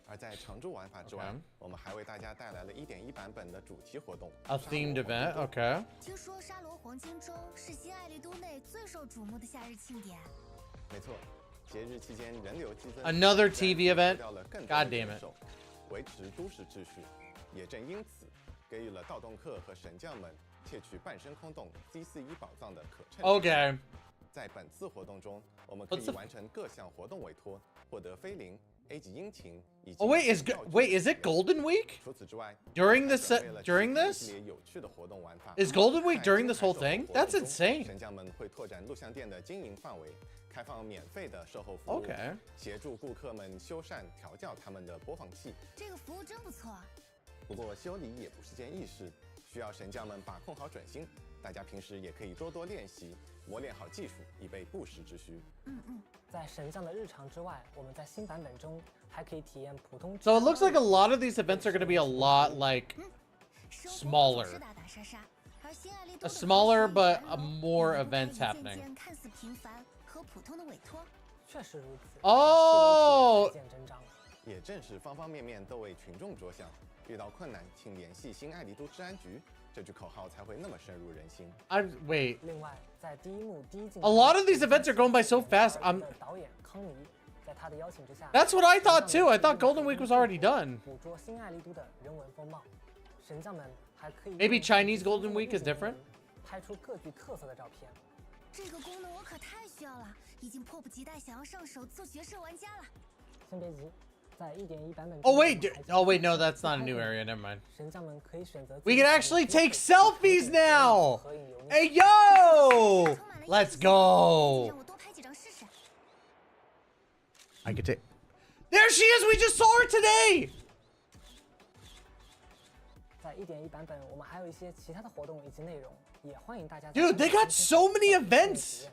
Speaker 15: 而在常驻玩法之外，我们还为大家带来了1.1版本的主题活动
Speaker 1: A themed event, okay.
Speaker 2: 听说沙罗黄金周是新爱丽都内最受瞩目的夏日庆典。
Speaker 15: 没错。 节日期间人流激增
Speaker 1: Another TV event. God damn it.
Speaker 15: 维持都市秩序，也正因此给予了盗洞客和神将们窃取半身空洞 Z41宝藏的可乘。
Speaker 1: Okay.
Speaker 15: 在本次活动中，我们可以完成各项活动委托，获得飞灵、A 级殷勤以及。
Speaker 1: Oh wait, is it Golden Week?
Speaker 15: 除此之外
Speaker 1: During this
Speaker 15: 有趣的活动玩法
Speaker 1: Is Golden Week during this whole thing? That's insane.
Speaker 15: 神将们会拓展录像店的经营范围。 开放免费的售后服务，协助顾客们修缮、调教他们的播放器。
Speaker 2: 这个服务真不错。
Speaker 15: 不过修理也不是件易事，需要神将们把控好准心。大家平时也可以多多练习，磨练好技术，以备不时之需。
Speaker 21: 在神将的日常之外，我们在新版本中还可以体验普通。
Speaker 1: So it looks like a lot of these events are going to be a lot like smaller. A smaller but more events happening.
Speaker 2: 看似平凡和普通的委托。
Speaker 21: 确实如此。
Speaker 1: 哦。
Speaker 15: 也正是方方面面都为群众着想，遇到困难请联系新爱丽都治安局，这句口号才会那么深入人心。
Speaker 1: Wait.
Speaker 21: 另外，在第一幕第一镜。
Speaker 1: A lot of these events are going by so fast.
Speaker 21: 导演康尼在他的邀请之下。
Speaker 1: That's what I thought too. I thought Golden Week was already done.
Speaker 21: 捕捉新爱丽都的人文风貌，神将们还可以。
Speaker 1: Maybe Chinese Golden Week is different.
Speaker 21: 拍出各具特色的照片。
Speaker 2: 这个功能我可太需要了，已经迫不及待想要上手做学社玩家了。
Speaker 21: 先别急，在1.1版本。
Speaker 1: Oh wait, no, that's not a new area. Never mind.
Speaker 21: 神将们可以选择。
Speaker 1: We can actually take selfies now. Hey yo, let's go.
Speaker 2: 让我多拍几张试试。
Speaker 1: I could take. There she is. We just saw her today.
Speaker 21: 在1.1版本，我们还有一些其他的活动以及内容，也欢迎大家。
Speaker 1: Dude, they got so many events.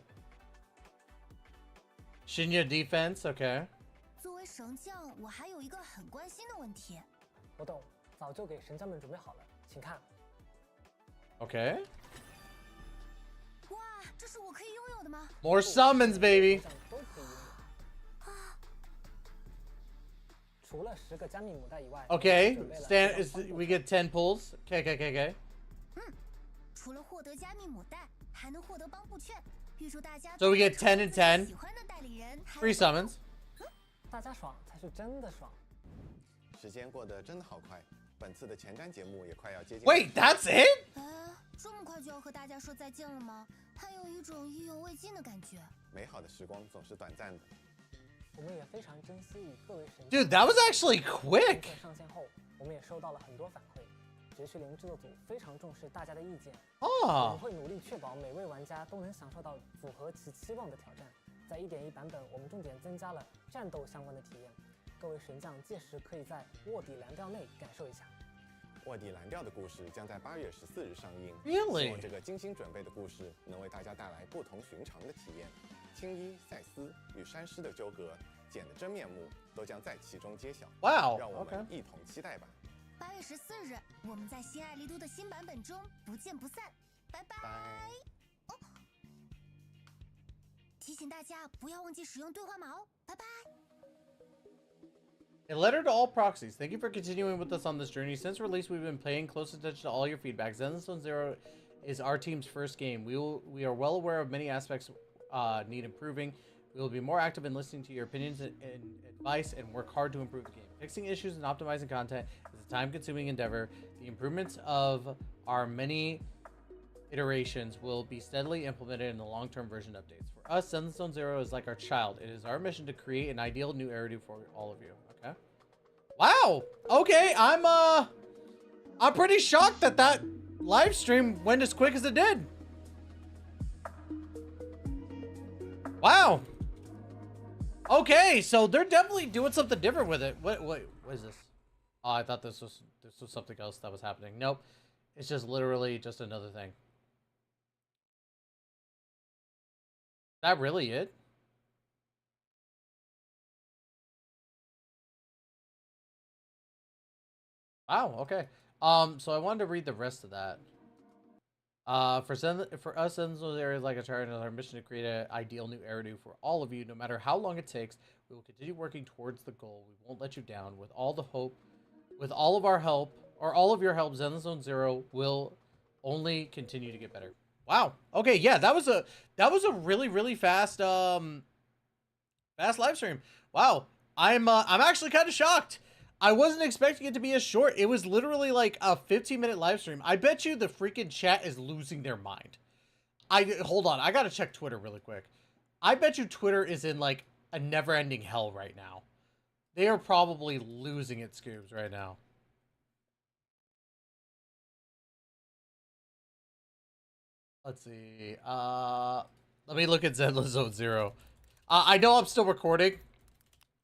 Speaker 1: Shinya defense, okay.
Speaker 2: 作为神将，我还有一个很关心的问题。
Speaker 21: 我懂，早就给神将们准备好了，请看。
Speaker 1: Okay.
Speaker 2: 哇，这是我可以拥有的吗
Speaker 1: ？More summons, baby.
Speaker 21: 除了10个加密母带以外
Speaker 1: Okay, we get 10 pulls. Okay.
Speaker 2: 除了获得加密母带，还能获得帮补券。预祝大家
Speaker 1: So we get 10 and 10.
Speaker 2: 喜欢的代理人
Speaker 1: Free summons.
Speaker 21: 大家爽才是真的爽。
Speaker 15: 时间过得真的好快，本次的前瞻节目也快要接近。
Speaker 1: Wait, that's it?
Speaker 2: 这么快就要和大家说再见了吗？还有一种意犹未尽的感觉。
Speaker 15: 美好的时光总是短暂的。
Speaker 21: 我们也非常珍惜与各位神。
Speaker 1: Dude, that was actually quick.
Speaker 21: 上线后，我们也收到了很多反馈。绝区零制作组非常重视大家的意见。我们会努力确保每位玩家都能享受到符合其期望的挑战。在1.1版本，我们重点增加了战斗相关的体验。各位神将届时可以在卧底蓝调内感受一下。
Speaker 15: 卧底蓝调的故事将在8月14日上映。
Speaker 1: Really?
Speaker 15: 希望这个精心准备的故事能为大家带来不同寻常的体验。青衣、赛斯与山狮的纠葛、简的真面目都将在其中揭晓。
Speaker 1: Wow,
Speaker 15: 让我们一同期待吧。
Speaker 2: 8月14日，我们在新爱丽都的新版本中不见不散，拜拜。提醒大家不要忘记使用兑换码哦，拜拜。
Speaker 1: A letter to all proxies. Thank you for continuing with us on this journey. Since release, we've been paying close attention to all your feedback. ZZZ 1.1 is our team's first game. We are well aware of many aspects need improving. We will be more active in listening to your opinions and advice and work hard to improve the game. Fixing issues and optimizing content is a time-consuming endeavor. The improvements of our many iterations will be steadily implemented in the long-term version updates. For us, Zenless Zone Zero is like our child. It is our mission to create an ideal new Eridu for all of you. Okay. Wow. Okay, I'm pretty shocked that that live stream went as quick as it did. Wow. Okay, so they're definitely doing something different with it. What is this? Oh, I thought this was something else that was happening. Nope. It's just literally just another thing. Is that really it? Wow, okay. So I wanted to read the rest of that. For us, those areas like a chart, our mission to create an ideal new Eridu for all of you, no matter how long it takes. We will continue working towards the goal. We won't let you down. With all the hope, with all of our help, or all of your help, Zenless Zone Zero will only continue to get better. Wow. Okay, yeah, that was a really fast fast live stream. Wow. I'm actually kind of shocked. I wasn't expecting it to be as short. It was literally like a 15-minute live stream. I bet you the freaking chat is losing their mind. Hold on, I gotta check Twitter really quick. I bet you Twitter is in like a never-ending hell right now. They are probably losing its scoobs right now. Let's see. Let me look at Zenless Zone Zero. I know I'm still recording,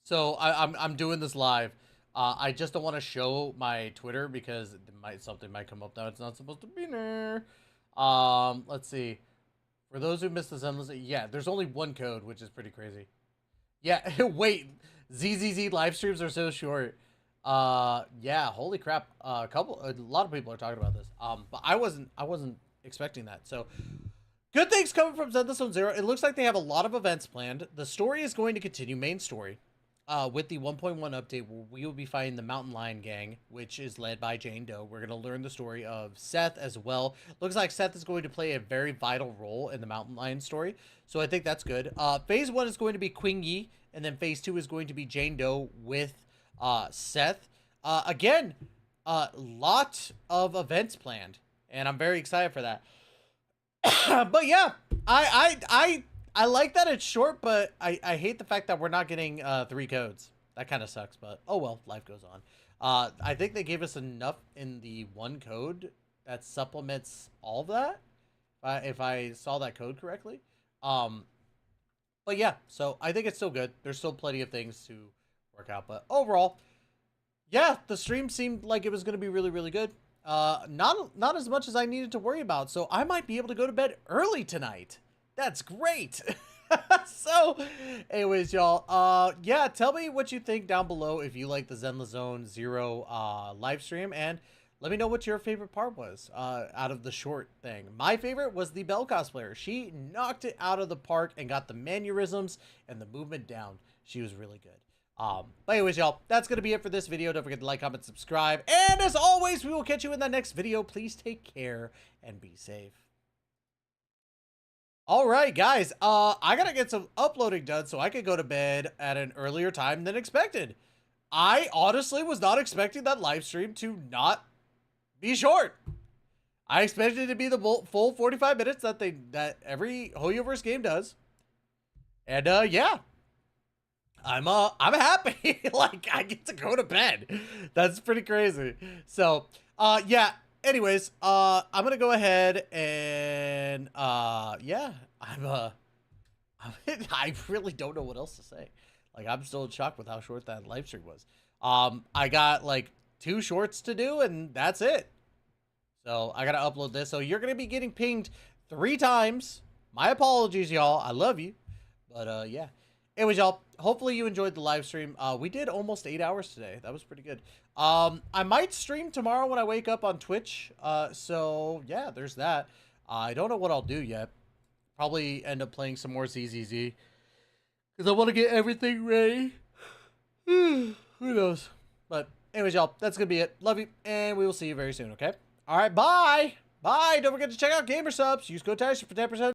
Speaker 1: so I'm doing this live. I just don't want to show my Twitter because something might come up that it's not supposed to be there. Let's see. For those who missed the Zenless, yeah, there's only one code, which is pretty crazy. Yeah, wait, ZZZ live streams are so short. Yeah, holy crap. A lot of people are talking about this. But I wasn't expecting that. So good things coming from Zenless Zone Zero. It looks like they have a lot of events planned. The story is going to continue, main story. With the 1.1 update, we will be fighting the Mountain Lion Gang, which is led by Jane Doe. We're going to learn the story of Seth as well. Looks like Seth is going to play a very vital role in the Mountain Lion story, so I think that's good. Phase 1 is going to be Qingque, and then Phase 2 is going to be Jane Doe with Seth. Again, lot of events planned, and I'm very excited for that. But yeah, I like that it's short, but I hate the fact that we're not getting 3 codes. That kind of sucks, but oh well, life goes on. I think they gave us enough in the 1 code that supplements all of that, if I saw that code correctly. But yeah, so I think it's still good. There's still plenty of things to work out, but overall, yeah, the stream seemed like it was going to be really good. Not as much as I needed to worry about, so I might be able to go to bed early tonight. That's great. So, anyways, y'all, yeah, tell me what you think down below if you like the Zenless Zone Zero live stream, and let me know what your favorite part was out of the short thing. My favorite was the Belle cosplayer. She knocked it out of the park and got the mannerisms and the movement down. She was really good. But anyways, y'all, that's going to be it for this video. Don't forget to like, comment, subscribe, and as always, we will catch you in the next video. Please take care and be safe. All right, guys, I gotta get some uploading done so I could go to bed at an earlier time than expected. I honestly was not expecting that live stream to not be short. I expected it to be the full 45 minutes that every Hoyoverse game does. And yeah, I'm happy. Like, I get to go to bed. That's pretty crazy. So, yeah. Anyways, I'm gonna go ahead and yeah, I really don't know what else to say. Like, I'm still in shock with how short that live stream was. I got like 2 shorts to do, and that's it. So I gotta upload this. So you're gonna be getting pinged 3 times. My apologies, y'all. I love you, but yeah. Anyways, y'all, hopefully you enjoyed the live stream. We did almost 8 hours today. That was pretty good. I might stream tomorrow when I wake up on Twitch. So yeah, there's that. I don't know what I'll do yet. Probably end up playing some more ZZZ, because I want to get everything ready. Who knows? But anyways, y'all, that's gonna be it. Love you, and we will see you very soon, okay? All right, bye! Bye! Don't forget to check out Gamer Subs. Use code TASH for 10%.